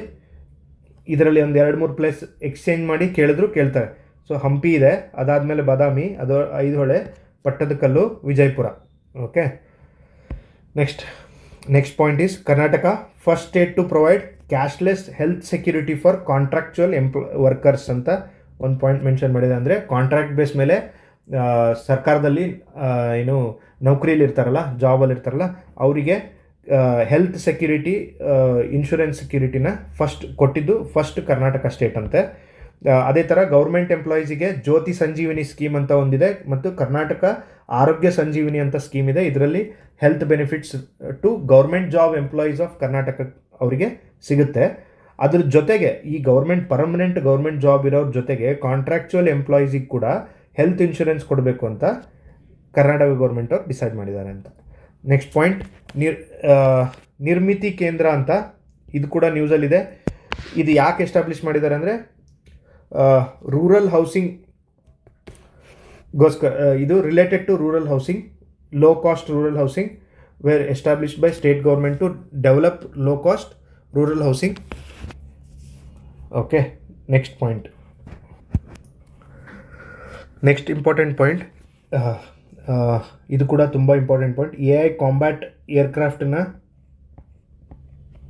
ಇದರಲ್ಲಿ ಒಂದು 2-3 ಪ್ಲೇಸ್ ಎಕ್ಸ್ಚೇಂಜ್ ಮಾಡಿ ಕೇಳಿದ್ರು ಕೇಳ್ತಾರೆ. ಸೊ ಹಂಪಿ ಇದೆ, ಅದಾದಮೇಲೆ ಬಾದಾಮಿ, ಅದು Aihole, Pattadakal, Vijayapura. Okay, next point is Karnataka first state to provide cashless health security for contractual workers ಅಂತ ಒಂದು ಪಾಯಿಂಟ್ ಮೆನ್ಷನ್ ಮಾಡಿದೆ. ಅಂದರೆ ಕಾಂಟ್ರಾಕ್ಟ್ ಬೇಸ್ ಮೇಲೆ ಸರ್ಕಾರದಲ್ಲಿ ನೌಕರಿಯಲ್ಲಿ ಇರ್ತಾರಲ್ಲ, ಜಾಬಲ್ಲಿ ಇರ್ತಾರಲ್ಲ, ಅವರಿಗೆ ಹೆಲ್ತ್ ಸೆಕ್ಯೂರಿಟಿ, ಇನ್ಶೂರೆನ್ಸ್ ಸೆಕ್ಯೂರಿಟಿನ ಕೊಟ್ಟಿದ್ದು ಫಸ್ಟ್ ಕರ್ನಾಟಕ ಸ್ಟೇಟ್ ಅಂತೆ. ಅದೇ ಥರ ಗೌರ್ಮೆಂಟ್ ಎಂಪ್ಲಾಯೀಸಿಗೆ ಜ್ಯೋತಿ ಸಂಜೀವಿನಿ ಸ್ಕೀಮ್ ಅಂತ ಒಂದಿದೆ, ಮತ್ತು ಕರ್ನಾಟಕ ಆರೋಗ್ಯ ಸಂಜೀವಿನಿ ಅಂತ ಸ್ಕೀಮ್ ಇದೆ. ಇದರಲ್ಲಿ health benefits to government job employees of Karnataka ಅವರಿಗೆ ಸಿಗುತ್ತೆ. ಅದ್ರ ಜೊತೆಗೆ ಈ ಪರ್ಮನೆಂಟ್ ಗೌರ್ಮೆಂಟ್ ಜಾಬ್ ಇರೋರ ಜೊತೆಗೆ ಕಾಂಟ್ರಾಕ್ಚುಯಲ್ ಎಂಪ್ಲಾಯೀಸಿಗೆ ಕೂಡ ಹೆಲ್ತ್ ಇನ್ಶೂರೆನ್ಸ್ ಕೊಡಬೇಕು ಅಂತ ಕರ್ನಾಟಕ ಗೌರ್ಮೆಂಟ್ ಅವ್ರು ಡಿಸೈಡ್ ಮಾಡಿದ್ದಾರೆ ಅಂತ. ನೆಕ್ಸ್ಟ್ ಪಾಯಿಂಟ್ ನಿರ್ಮಿತಿ ಕೇಂದ್ರ ಅಂತ, ಇದು ಕೂಡ ನ್ಯೂಸಲ್ಲಿದೆ. ಇದು ಯಾಕೆ ಎಸ್ಟಾಬ್ಲಿಷ್ ಮಾಡಿದ್ದಾರೆ ಅಂದರೆ ರೂರಲ್ ಹೌಸಿಂಗ್ಗೋಸ್ಕರ. ಇದು related to rural housing, low cost rural housing were established by state government to develop low cost rural housing. Okay, next point, next important point, ಇದು ಕೂಡ ತುಂಬ ಇಂಪಾರ್ಟೆಂಟ್ ಪಾಯಿಂಟ್. AI ಕಾಂಬ್ಯಾಟ್ ಏರ್ಕ್ರಾಫ್ಟನ್ನ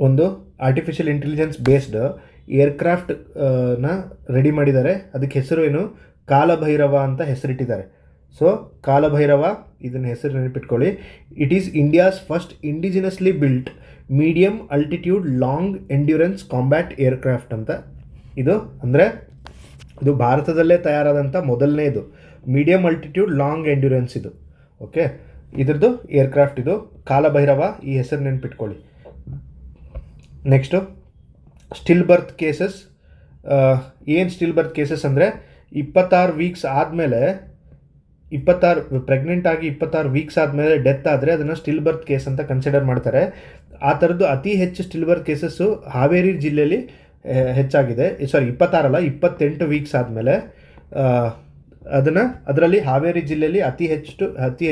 ಒಂದು artificial intelligence based ಏರ್ಕ್ರಾಫ್ಟ್ನ ready ಮಾಡಿದ್ದಾರೆ. ಅದಕ್ಕೆ ಹೆಸರು ಕಾಲಭೈರವ ಅಂತ ಹೆಸರಿಟ್ಟಿದ್ದಾರೆ. ಸೊ ಕಾಲಭೈರವ, ಇದನ್ನ ಹೆಸರು ನೆನಪಿಟ್ಕೊಳ್ಳಿ. It is India's first indigenously built medium altitude long endurance combat aircraft ಅಂತ. ಇದು ಭಾರತದಲ್ಲೇ ತಯಾರಾದಂಥ ಮೊದಲನೇದು ಮೀಡಿಯಂ ಅಲ್ಟಿಟ್ಯೂಡ್ ಲಾಂಗ್ ಎಂಡ್ಯೂರೆನ್ಸ್ ಇದು. ಓಕೆ, ಇದ್ರದ್ದು ಏರ್ಕ್ರಾಫ್ಟ್ ಇದು ಕಾಲಭೈರವ, ಈ ಹೆಸರು ನೆನ್ಪಿಟ್ಕೊಳ್ಳಿ. Next still birth cases. ಏನು ಸ್ಟಿಲ್ ಬರ್ತ್ ಕೇಸಸ್ ಅಂದರೆ 26 ವೀಕ್ಸ್ ಆದಮೇಲೆ, ಪ್ರೆಗ್ನೆಂಟ್ ಆಗಿ 26 ವೀಕ್ಸ್ ಆದಮೇಲೆ ಡೆತ್ ಆದರೆ ಅದನ್ನು ಸ್ಟಿಲ್ ಬರ್ತ್ ಕೇಸ್ ಅಂತ ಕನ್ಸಿಡರ್ ಮಾಡ್ತಾರೆ. ಆ ಥರದ್ದು ಅತಿ ಹೆಚ್ಚು ಸ್ಟಿಲ್ ಬರ್ತ್ ಕೇಸಸ್ಸು ಹಾವೇರಿ ಜಿಲ್ಲೆಯಲ್ಲಿ ಹೆಚ್ಚಾಗಿದೆ. 28 ವೀಕ್ಸ್ ಆದಮೇಲೆ ಅದರಲ್ಲಿ ಹಾವೇರಿ ಜಿಲ್ಲೆಯಲ್ಲಿ ಅತಿ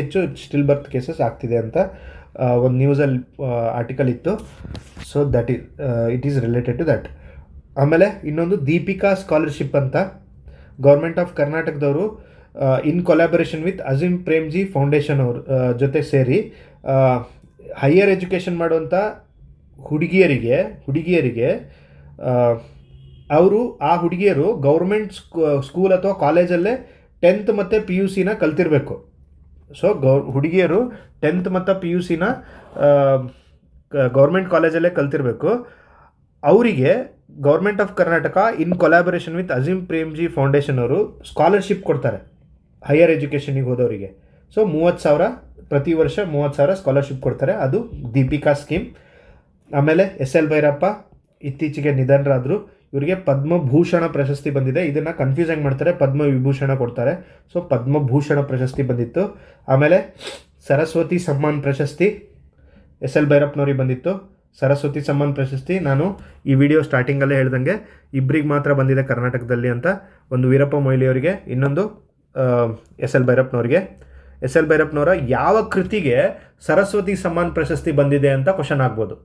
ಹೆಚ್ಚು ಸ್ಟಿಲ್ ಬರ್ತ್ ಕೇಸಸ್ ಆಗ್ತಿದೆ ಅಂತ ಒಂದು ನ್ಯೂಸಲ್ಲಿ ಆರ್ಟಿಕಲ್ ಇತ್ತು. So it is related to that. ಆಮೇಲೆ ಇನ್ನೊಂದು ದೀಪಿಕಾ ಸ್ಕಾಲರ್ಶಿಪ್ ಅಂತ ಗೌರ್ಮೆಂಟ್ ಆಫ್ ಕರ್ನಾಟಕದವರು in collaboration with Azim Premji foundation ಅವ್ರ ಜೊತೆ ಸೇರಿ ಹೈಯರ್ ಎಜುಕೇಷನ್ ಮಾಡುವಂಥ ಹುಡುಗಿಯರಿಗೆ ಆ ಹುಡುಗಿಯರು ಗೌರ್ಮೆಂಟ್ ಸ್ಕೂಲ್ ಅಥವಾ ಕಾಲೇಜಲ್ಲೇ 10th ಮತ್ತು PUCನ ಕಲ್ತಿರಬೇಕು. ಸೊ ಹುಡುಗಿಯರು 10th ಮತ್ತು PUCನ ಗೌರ್ಮೆಂಟ್ ಕಾಲೇಜಲ್ಲೇ ಕಲ್ತಿರಬೇಕು. ಅವರಿಗೆ government of Karnataka in collaboration with Azim Premji foundation ಅವರು ಸ್ಕಾಲರ್ಶಿಪ್ ಕೊಡ್ತಾರೆ ಹೈಯರ್ ಎಜುಕೇಷನಿಗೆ ಹೋದವರಿಗೆ. ಸೊ 30,000 ಪ್ರತಿ ವರ್ಷ 30,000 ಸ್ಕಾಲರ್ಶಿಪ್ ಕೊಡ್ತಾರೆ. ಅದು ದೀಪಿಕಾ ಸ್ಕೀಮ್. ಆಮೇಲೆ SL ಭೈರಪ್ಪ ಇತ್ತೀಚೆಗೆ ನಿಧನರಾದರು. ಇವರಿಗೆ ಪದ್ಮಭೂಷಣ ಪ್ರಶಸ್ತಿ ಬಂದಿದೆ. ಇದನ್ನು ಕನ್ಫ್ಯೂಸ್ ಆಗಿ ಮಾಡ್ತಾರೆ, ಪದ್ಮವಿಭೂಷಣ ಕೊಡ್ತಾರೆ. ಸೊ ಪದ್ಮಭೂಷಣ ಪ್ರಶಸ್ತಿ ಬಂದಿತ್ತು. ಆಮೇಲೆ ಸರಸ್ವತಿ ಸಮ್ಮಾನ್ ಪ್ರಶಸ್ತಿ SL ಭೈರಪ್ಪನವ್ರಿಗೆ ಬಂದಿತ್ತು. ಸರಸ್ವತಿ ಸಮ್ಮಾನ್ ಪ್ರಶಸ್ತಿ ನಾನು ಈ ವಿಡಿಯೋ ಸ್ಟಾರ್ಟಿಂಗಲ್ಲೇ ಹೇಳ್ದಂಗೆ ಇಬ್ಬರಿಗೆ ಮಾತ್ರ ಬಂದಿದೆ ಕರ್ನಾಟಕದಲ್ಲಿ ಅಂತ. ಒಂದು ವೀರಪ್ಪ ಮೊಯ್ಲಿಯವರಿಗೆ, ಇನ್ನೊಂದು SL ಭೈರಪ್ಪನವ್ರಿಗೆ. SL ಭೈರಪ್ಪನವರ ಯಾವ ಕೃತಿಗೆ ಸರಸ್ವತಿ ಸಮ್ಮಾನ್ ಪ್ರಶಸ್ತಿ ಬಂದಿದೆ ಅಂತ ಕ್ವಶನ್ ಆಗ್ಬೋದು.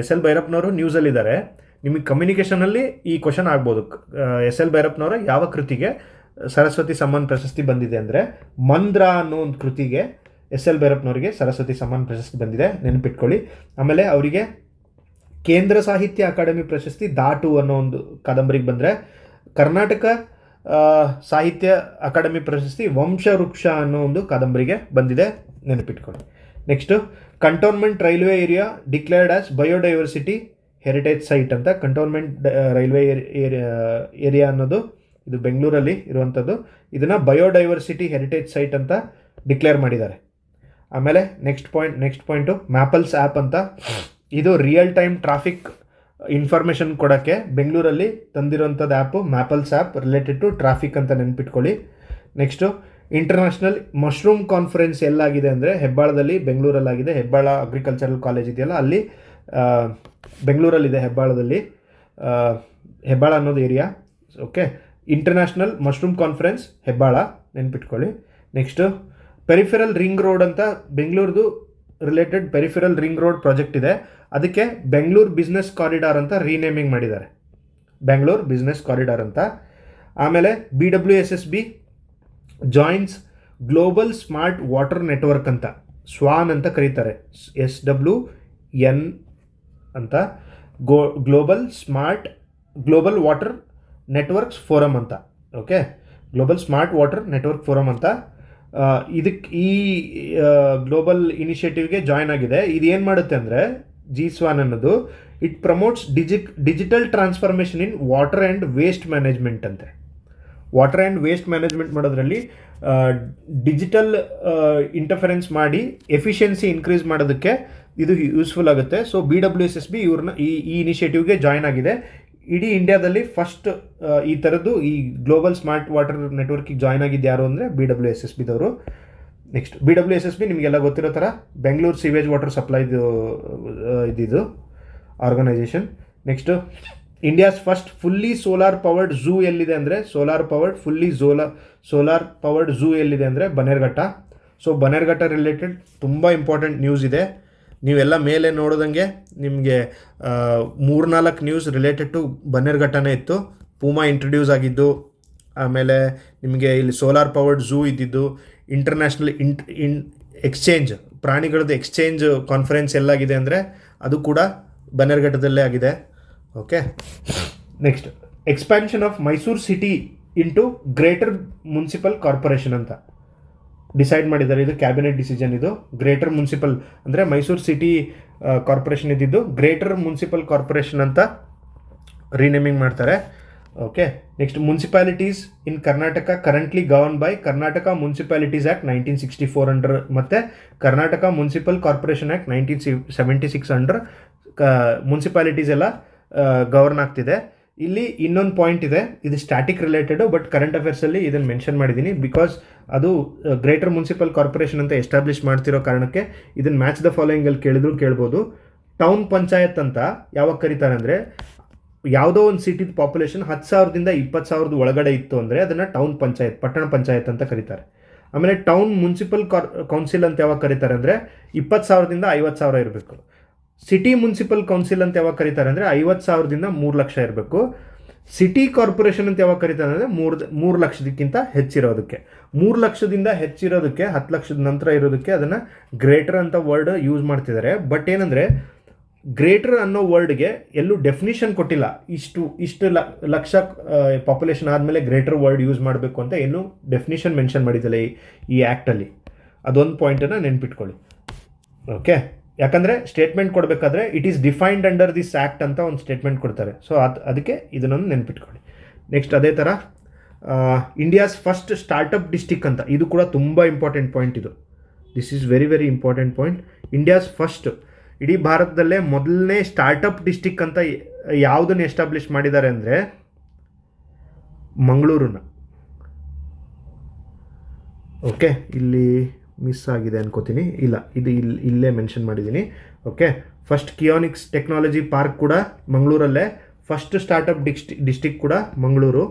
SL ಭೈರಪ್ಪನವರು ನ್ಯೂಸಲ್ಲಿದ್ದಾರೆ, ನಿಮಗೆ ಕಮ್ಯುನಿಕೇಷನಲ್ಲಿ ಈ ಕ್ವಶನ್ ಆಗ್ಬೋದು. SL ಭೈರಪ್ಪನವರ ಯಾವ ಕೃತಿಗೆ ಸರಸ್ವತಿ ಸಮ್ಮಾನ್ ಪ್ರಶಸ್ತಿ ಬಂದಿದೆ ಅಂದರೆ ಮಂದ್ರ ಅನ್ನೋ ಒಂದು ಕೃತಿಗೆ SL ಭೈರಪ್ಪನವರಿಗೆ ಸರಸ್ವತಿ ಸಮ್ಮಾನ್ ಪ್ರಶಸ್ತಿ ಬಂದಿದೆ, ನೆನಪಿಟ್ಕೊಳ್ಳಿ. ಆಮೇಲೆ ಅವರಿಗೆ ಕೇಂದ್ರ ಸಾಹಿತ್ಯ ಅಕಾಡೆಮಿ ಪ್ರಶಸ್ತಿ ದಾಟು ಅನ್ನೋ ಒಂದು ಕಾದಂಬರಿಗೆ ಬಂದರೆ, ಕರ್ನಾಟಕ ಸಾಹಿತ್ಯ ಅಕಾಡೆಮಿ ಪ್ರಶಸ್ತಿ ವಂಶವೃಕ್ಷ ಅನ್ನೋ ಒಂದು ಕಾದಂಬರಿಗೆ ಬಂದಿದೆ, ನೆನಪಿಟ್ಕೊಳ್ಳಿ. Next cantonment railway area declared as biodiversity heritage site ಅಂತ. ಕಂಟೋನ್ಮೆಂಟ್ ರೈಲ್ವೆ ಏರಿಯಾ ಅನ್ನೋದು ಇದು ಬೆಂಗಳೂರಲ್ಲಿ ಇರುವಂಥದ್ದು. ಇದನ್ನು ಬಯೋಡೈವರ್ಸಿಟಿ ಹೆರಿಟೇಜ್ ಸೈಟ್ ಅಂತ ಡಿಕ್ಲೇರ್ ಮಾಡಿದ್ದಾರೆ. ಆಮೇಲೆ ನೆಕ್ಸ್ಟ್ ಪಾಯಿಂಟು ಮ್ಯಾಪಲ್ಸ್ ಆ್ಯಪ್ ಅಂತ. ಇದು ರಿಯಲ್ ಟೈಮ್ ಟ್ರಾಫಿಕ್ ಇನ್ಫಾರ್ಮೇಷನ್ ಕೊಡೋಕ್ಕೆ ಬೆಂಗಳೂರಲ್ಲಿ ತಂದಿರೋಂಥದ್ದು app Mappls app related to traffic ಅಂತ ನೆನ್ಪಿಟ್ಕೊಳ್ಳಿ. ನೆಕ್ಸ್ಟು ಇಂಟರ್ನ್ಯಾಷನಲ್ ಮಶ್ರೂಮ್ ಕಾನ್ಫರೆನ್ಸ್ ಎಲ್ಲಾಗಿದೆ ಅಂದರೆ ಹೆಬ್ಬಾಳದಲ್ಲಿ, ಬೆಂಗಳೂರಲ್ಲಾಗಿದೆ. ಹೆಬ್ಬಾಳ ಅಗ್ರಿಕಲ್ಚರಲ್ ಕಾಲೇಜ್ ಇದೆಯಲ್ಲ ಅಲ್ಲಿ ಬೆಂಗಳೂರಲ್ಲಿದೆ, ಹೆಬ್ಬಾಳದಲ್ಲಿ. ಹೆಬ್ಬಾಳ ಅನ್ನೋದು area. Okay, international mushroom conference Hebbal, ನೆನ್ಪಿಟ್ಕೊಳ್ಳಿ. ನೆಕ್ಸ್ಟು ಪೆರಿಫೆರಲ್ ರಿಂಗ್ ರೋಡ್ ಅಂತ ಬೆಂಗಳೂರದು related peripheral ring road project ಇದೆ. ಅದಕ್ಕೆ ಬೆಂಗಳೂರು ಬಿಸ್ನೆಸ್ ಕಾರಿಡಾರ್ ಅಂತ ರೀನೇಮಿಂಗ್ ಮಾಡಿದ್ದಾರೆ, ಬೆಂಗಳೂರು ಬಿಸ್ನೆಸ್ ಕಾರಿಡಾರ್ ಅಂತ. ಆಮೇಲೆ BWSSB joins global smart water network ಅಂತ, ಸ್ವಾನ್ ಅಂತ ಕರೀತಾರೆ, SWN ಅಂತ. ಗ್ಲೋಬಲ್ ವಾಟರ್ ನೆಟ್ವರ್ಕ್ಸ್ ಫೋರಮ್ ಅಂತ. Okay, global smart water network forum ಅಂತ. ಇದಕ್ಕೆ ಈ ಗ್ಲೋಬಲ್ ಇನಿಷಿಯೇಟಿವ್ಗೆ ಜಾಯ್ನ್ ಆಗಿದೆ. ಇದು ಏನು ಮಾಡುತ್ತೆ ಅಂದರೆ GSWAN ಅನ್ನೋದು it promotes digital transformation in water and waste management ಅಂತೆ. ವಾಟರ್ ಆ್ಯಂಡ್ ವೇಸ್ಟ್ ಮ್ಯಾನೇಜ್ಮೆಂಟ್ ಮಾಡೋದ್ರಲ್ಲಿ ಡಿಜಿಟಲ್ ಇಂಟರ್ಫರೆನ್ಸ್ ಮಾಡಿ ಎಫಿಷಿಯನ್ಸಿ ಇನ್ಕ್ರೀಸ್ ಮಾಡೋದಕ್ಕೆ ಇದು ಯೂಸ್ಫುಲ್ ಆಗುತ್ತೆ. ಸೊ BWSSB ಇವ್ರನ್ನ ಈ ಇನಿಷಿಯೇಟಿವ್ಗೆ ಜಾಯ್ನ್ ಆಗಿದೆ. ಇಡೀ ಇಂಡಿಯಾದಲ್ಲಿ ಫಸ್ಟ್ ಈ ಥರದ್ದು ಈ ಗ್ಲೋಬಲ್ ಸ್ಮಾರ್ಟ್ ವಾಟರ್ ನೆಟ್ವರ್ಕಿಗೆ ಜಾಯ್ನ್ ಆಗಿದ್ದು ಯಾರು ಅಂದರೆ BWSSBದವರು. ನೆಕ್ಸ್ಟ್ BWSSB ನಿಮಗೆಲ್ಲ ಗೊತ್ತಿರೋ ಥರ ಬೆಂಗಳೂರು ಸಿವೇಜ್ ವಾಟರ್ ಸಪ್ಲೈದು ಇದ್ದಿದ್ದು organisation. Next India's first fully solar powered zoo ಎಲ್ಲಿದೆ ಅಂದರೆ ಸೋಲಾರ್ ಪವರ್ಡ್ ಝೂ ಎಲ್ಲಿದೆ ಅಂದರೆ ಬನ್ನೇರುಘಟ್ಟ. ಸೊ ಬನ್ನೇರುಘಟ್ಟ ರಿಲೇಟೆಡ್ ತುಂಬ ಇಂಪಾರ್ಟೆಂಟ್ ನ್ಯೂಸ್ ಇದೆ. ನೀವೆಲ್ಲ ಮೇಲೆ ನೋಡೋದಂಗೆ ನಿಮಗೆ 3-4 ನ್ಯೂಸ್ ರಿಲೇಟೆಡ್ ಟು ಬನ್ನೇರುಘಟ್ಟನೇ ಇತ್ತು. ಪೂಮಾ ಇಂಟ್ರಡ್ಯೂಸ್ ಆಗಿದ್ದು, ಆಮೇಲೆ ನಿಮಗೆ ಇಲ್ಲಿ ಸೋಲಾರ್ ಪವರ್ಡ್ ಝೂ ಇದ್ದಿದ್ದು, ಇಂಟರ್ನ್ಯಾಷನಲ್ ಎಕ್ಸ್ಚೇಂಜ್ ಪ್ರಾಣಿಗಳದ್ದು ಎಕ್ಸ್ಚೇಂಜ್ ಕಾನ್ಫರೆನ್ಸ್ ಎಲ್ಲಾಗಿದೆ ಅಂದರೆ ಅದು ಕೂಡ ಬನ್ನೇರುಘಟ್ಟದಲ್ಲೇ ಆಗಿದೆ. Okay, next expansion of Mysuru city into greater municipal corporation ಅಂತ ಡಿಸೈಡ್ ಮಾಡಿದ್ದಾರೆ. ಇದು ಕ್ಯಾಬಿನೆಟ್ ಡಿಸಿಷನ್. ಇದು ಗ್ರೇಟರ್ ಮುನ್ಸಿಪಲ್ ಅಂದರೆ ಮೈಸೂರು ಸಿಟಿ ಕಾರ್ಪೊರೇಷನ್ ಇದ್ದಿದ್ದು ಗ್ರೇಟರ್ ಮುನ್ಸಿಪಲ್ ಕಾರ್ಪೊರೇಷನ್ ಅಂತ ರೀನೇಮಿಂಗ್ ಮಾಡ್ತಾರೆ. Okay, next municipalities in Karnataka currently govern by Karnataka municipalities act 1964 under ಮತ್ತು Karnataka municipal corporation act 1976 under municipalities ಎಲ್ಲ ಗವರ್ನ್ ಆಗ್ತಿದೆ. ಇಲ್ಲಿ ಇನ್ನೊಂದು ಪಾಯಿಂಟ್ ಇದೆ, ಇದು ಸ್ಟ್ಯಾಟಿಕ್ ರಿಲೇಟೆಡು, ಬಟ್ ಕರೆಂಟ್ ಅಫೇರ್ಸಲ್ಲಿ ಇದನ್ನು ಮೆನ್ಷನ್ ಮಾಡಿದ್ದೀನಿ ಬಿಕಾಸ್ ಅದು ಗ್ರೇಟರ್ ಮುನ್ಸಿಪಲ್ ಕಾರ್ಪೊರೇಷನ್ ಅಂತ ಎಸ್ಟಾಬ್ಲಿಷ್ ಮಾಡ್ತಿರೋ ಕಾರಣಕ್ಕೆ ಇದನ್ನು ಮ್ಯಾಚ್ ದ ಫಾಲೋಯಿಂಗಲ್ಲಿ ಕೇಳ್ಬೋದು. ಟೌನ್ ಪಂಚಾಯತ್ ಅಂತ ಯಾವಾಗ ಕರೀತಾರೆ ಅಂದರೆ ಯಾವುದೋ ಒಂದು ಸಿಟಿದ ಪಾಪ್ಯುಲೇಷನ್ 10,000ದಿಂದ 20,000 ಒಳಗಡೆ ಇತ್ತು ಅಂದರೆ ಅದನ್ನು ಟೌನ್ ಪಂಚಾಯತ್, ಪಟ್ಟಣ ಪಂಚಾಯತ್ ಅಂತ ಕರೀತಾರೆ. ಆಮೇಲೆ ಟೌನ್ ಮುನ್ಸಿಪಲ್ ಕೌನ್ಸಿಲ್ ಅಂತ ಯಾವಾಗ ಕರೀತಾರೆ ಅಂದರೆ 20,000ದಿಂದ 50,000 ಇರಬೇಕು. ಸಿಟಿ ಮುನ್ಸಿಪಲ್ ಕೌನ್ಸಿಲ್ ಅಂತ ಯಾವಾಗ ಕರೀತಾರೆ ಅಂದರೆ 50,000ದಿಂದ 3 ಲಕ್ಷ ಇರಬೇಕು. ಸಿಟಿ ಕಾರ್ಪೊರೇಷನ್ ಅಂತ ಯಾವಾಗ ಕರೀತಾರೆ ಅಂದರೆ 3 ಲಕ್ಷದಕ್ಕಿಂತ ಹೆಚ್ಚಿರೋದಕ್ಕೆ, 3 ಲಕ್ಷದಿಂದ ಹೆಚ್ಚಿರೋದಕ್ಕೆ 10 ಲಕ್ಷದ ನಂತರ ಇರೋದಕ್ಕೆ ಅದನ್ನು ಗ್ರೇಟರ್ ಅಂತ ವರ್ಡ್ ಯೂಸ್ ಮಾಡ್ತಿದ್ದಾರೆ. ಬಟ್ ಏನಂದರೆ ಗ್ರೇಟರ್ ಅನ್ನೋ ವರ್ಡ್ಗೆ ಎಲ್ಲೂ ಡೆಫಿನಿಷನ್ ಕೊಟ್ಟಿಲ್ಲ. ಇಷ್ಟು ಲಕ್ಷ ಪಾಪ್ಯುಲೇಷನ್ ಆದಮೇಲೆ ಗ್ರೇಟರ್ ವರ್ಡ್ ಯೂಸ್ ಮಾಡಬೇಕು ಅಂತ ಏನೂ ಡೆಫಿನಿಷನ್ ಮೆನ್ಷನ್ ಮಾಡಿದ್ದಿಲ್ಲ ಈ ಆ್ಯಕ್ಟಲ್ಲಿ. ಅದೊಂದು ಪಾಯಿಂಟನ್ನು ನೆನ್ಪಿಟ್ಕೊಳ್ಳಿ. ಓಕೆ, ಯಾಕಂದರೆ ಸ್ಟೇಟ್ಮೆಂಟ್ ಕೊಡಬೇಕಾದ್ರೆ it is defined under this act ಅಂತ ಒಂದು ಸ್ಟೇಟ್ಮೆಂಟ್ ಕೊಡ್ತಾರೆ. ಸೊ ಅದಕ್ಕೆ ಇದನ್ನೊಂದು ನೆನ್ಪಿಟ್ಕೊಳ್ಳಿ. ನೆಕ್ಸ್ಟ್ ಅದೇ ಥರ ಇಂಡಿಯಾಸ್ ಫಸ್ಟ್ ಸ್ಟಾರ್ಟಪ್ ಡಿಸ್ಟಿಕ್ ಅಂತ, ಇದು ಕೂಡ ತುಂಬ ಇಂಪಾರ್ಟೆಂಟ್ ಪಾಯಿಂಟ್. ಇದು this is very very important point. India's first, ಇಡೀ ಭಾರತದಲ್ಲೇ ಮೊದಲನೇ ಸ್ಟಾರ್ಟಪ್ ಡಿಸ್ಟಿಕ್ ಅಂತ ಯಾವುದನ್ನು ಎಸ್ಟಾಬ್ಲಿಷ್ ಮಾಡಿದ್ದಾರೆ ಅಂದರೆ ಮಂಗಳೂರನ್ನ. ಓಕೆ, ಇಲ್ಲಿ ಮಿಸ್ ಆಗಿದೆ ಅನ್ಕೋತೀನಿ, ಇಲ್ಲ ಇದು ಇಲ್ಲೇ ಮೆನ್ಷನ್ ಮಾಡಿದ್ದೀನಿ. Okay, first Keonics technology park ಕೂಡ ಮಂಗಳೂರಲ್ಲೇ, ಫಸ್ಟ್ ಸ್ಟಾರ್ಟಪ್ ಡಿಸ್ಟಿಕ್ ಕೂಡ ಮಂಗಳೂರು.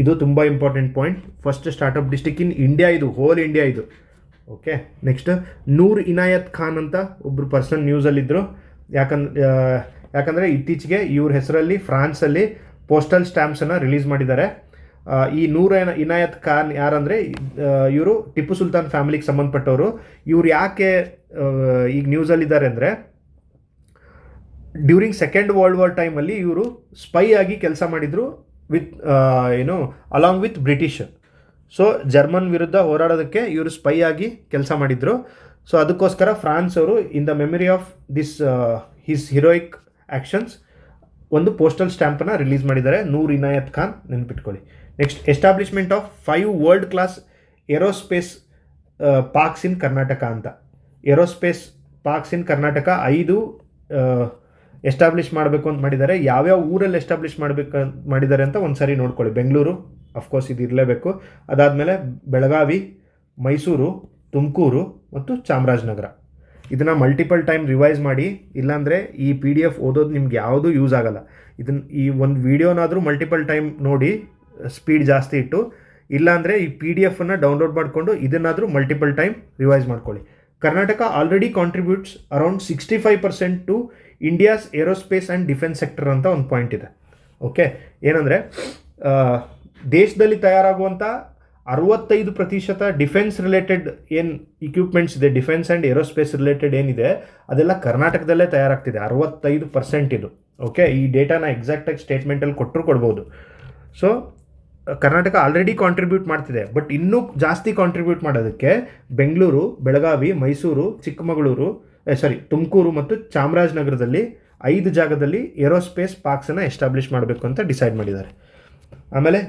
ಇದು ತುಂಬ important point. First startup district in India, ಇದು ಹೋಲ್ ಇಂಡಿಯಾ ಇದು. ಓಕೆ, ನೆಕ್ಸ್ಟ್ ನೂರ್ ಇನಾಯತ್ ಖಾನ್ ಅಂತ ಒಬ್ಬರು ಪರ್ಸನ್ ನ್ಯೂಸಲ್ಲಿದ್ದರು. ಯಾಕಂದರೆ ಇತ್ತೀಚೆಗೆ ಇವ್ರ ಹೆಸರಲ್ಲಿ ಫ್ರಾನ್ಸಲ್ಲಿ ಪೋಸ್ಟಲ್ ಸ್ಟ್ಯಾಂಪ್ಸನ್ನು ರಿಲೀಸ್ ಮಾಡಿದ್ದಾರೆ. ಈ ನೂರ್ ಇನಾಯತ್ ಖಾನ್ ಯಾರಂದರೆ ಇವರು ಟಿಪ್ಪು ಸುಲ್ತಾನ್ ಫ್ಯಾಮಿಲಿಗೆ ಸಂಬಂಧಪಟ್ಟವರು. ಇವ್ರು ಯಾಕೆ ಈಗ ನ್ಯೂಸಲ್ಲಿದ್ದಾರೆ ಅಂದರೆ ಡ್ಯೂರಿಂಗ್ ಸೆಕೆಂಡ್ ವರ್ಲ್ಡ್ ವಾರ್ ಟೈಮಲ್ಲಿ ಇವರು ಸ್ಪೈ ಆಗಿ ಕೆಲಸ ಮಾಡಿದರು with along with British. So German ವಿರುದ್ಧ ಹೋರಾಡೋದಕ್ಕೆ ಇವರು ಸ್ಪೈ ಆಗಿ ಕೆಲಸ ಮಾಡಿದರು. ಸೊ ಅದಕ್ಕೋಸ್ಕರ ಫ್ರಾನ್ಸ್ ಅವರು in the memory of this his heroic actions ಒಂದು ಪೋಸ್ಟಲ್ ಸ್ಟ್ಯಾಂಪನ್ನು ರಿಲೀಸ್ ಮಾಡಿದ್ದಾರೆ, ನೂರ್ ಇನಾಯತ್ ಖಾನ್, ನೆನ್ಪಿಟ್ಕೊಳ್ಳಿ. Next, establishment of 5 world class aerospace parks in Karnataka ಅಂತ. Aerospace parks in Karnataka 5 establish ಮಾಡಬೇಕು ಅಂತ ಮಾಡಿದ್ದಾರೆ. ಯಾವ್ಯಾವ ಊರಲ್ಲಿ ಎಸ್ಟಾಬ್ಲಿಷ್ ಮಾಡಿದ್ದಾರೆ ಅಂತ ಒಂದು ಸಾರಿ ನೋಡ್ಕೊಳ್ಳಿ. ಬೆಂಗಳೂರು ಅಫ್ಕೋರ್ಸ್ ಇದು ಇರಲೇಬೇಕು. ಅದಾದಮೇಲೆ ಬೆಳಗಾವಿ, ಮೈಸೂರು, ತುಮಕೂರು ಮತ್ತು ಚಾಮರಾಜನಗರ. ಇದನ್ನು ಮಲ್ಟಿಪಲ್ ಟೈಮ್ ರಿವೈಸ್ ಮಾಡಿ, ಇಲ್ಲಾಂದರೆ ಈ PDF ಓದೋದು ನಿಮ್ಗೆ ಯಾವುದೂ ಯೂಸ್ ಆಗಲ್ಲ. ಈ ಒಂದು ವಿಡಿಯೋನಾದರೂ ಮಲ್ಟಿಪಲ್ ಟೈಮ್ ನೋಡಿ, ಸ್ಪೀಡ್ ಜಾಸ್ತಿ ಇಟ್ಟು, ಇಲ್ಲಾಂದರೆ ಈ PDF ಡೌನ್ಲೋಡ್ ಮಾಡಿಕೊಂಡು ಇದನ್ನಾದರೂ ಮಲ್ಟಿಪಲ್ ಟೈಮ್ ರಿವೈಸ್ ಮಾಡ್ಕೊಳ್ಳಿ. Karnataka already contributes around 65% to India's aerospace and defence sector ಅಂತ ಒಂದು ಪಾಯಿಂಟ್ ಇದೆ. ಓಕೆ, ಏನಂದರೆ ದೇಶದಲ್ಲಿ ತಯಾರಾಗುವಂಥ 65% ಡಿಫೆನ್ಸ್ ರಿಲೇಟೆಡ್ ಏನು ಇಕ್ವಿಪ್ಮೆಂಟ್ಸ್ ಇದೆ, ಡಿಫೆನ್ಸ್ ಆ್ಯಂಡ್ ಏರೋಸ್ಪೇಸ್ ರಿಲೇಟೆಡ್ ಏನಿದೆ, ಅದೆಲ್ಲ ಕರ್ನಾಟಕದಲ್ಲೇ ತಯಾರಾಗ್ತಿದೆ. 65% ಇದು. ಓಕೆ, ಈ ಡೇಟಾನ ಎಕ್ಸಾಕ್ಟಾಗಿ ಸ್ಟೇಟ್ಮೆಂಟಲ್ಲಿ ಕೊಡ್ಬೋದು. ಸೊ ಕರ್ನಾಟಕ ಆಲ್ರೆಡಿ ಕಾಂಟ್ರಿಬ್ಯೂಟ್ ಮಾಡ್ತಿದೆ, ಬಟ್ ಇನ್ನೂ ಜಾಸ್ತಿ ಕಾಂಟ್ರಿಬ್ಯೂಟ್ ಮಾಡೋದಕ್ಕೆ ಬೆಂಗಳೂರು, ಬೆಳಗಾವಿ, ಮೈಸೂರು, ತುಮಕೂರು ಮತ್ತು ಚಾಮರಾಜನಗರದಲ್ಲಿ 5 ಜಾಗದಲ್ಲಿ ಏರೋಸ್ಪೇಸ್ ಪಾರ್ಕ್ಸನ್ನು ಎಸ್ಟಾಬ್ಲಿಷ್ ಮಾಡಬೇಕು ಅಂತ ಡಿಸೈಡ್ ಮಾಡಿದ್ದಾರೆ. ಆಮೇಲೆ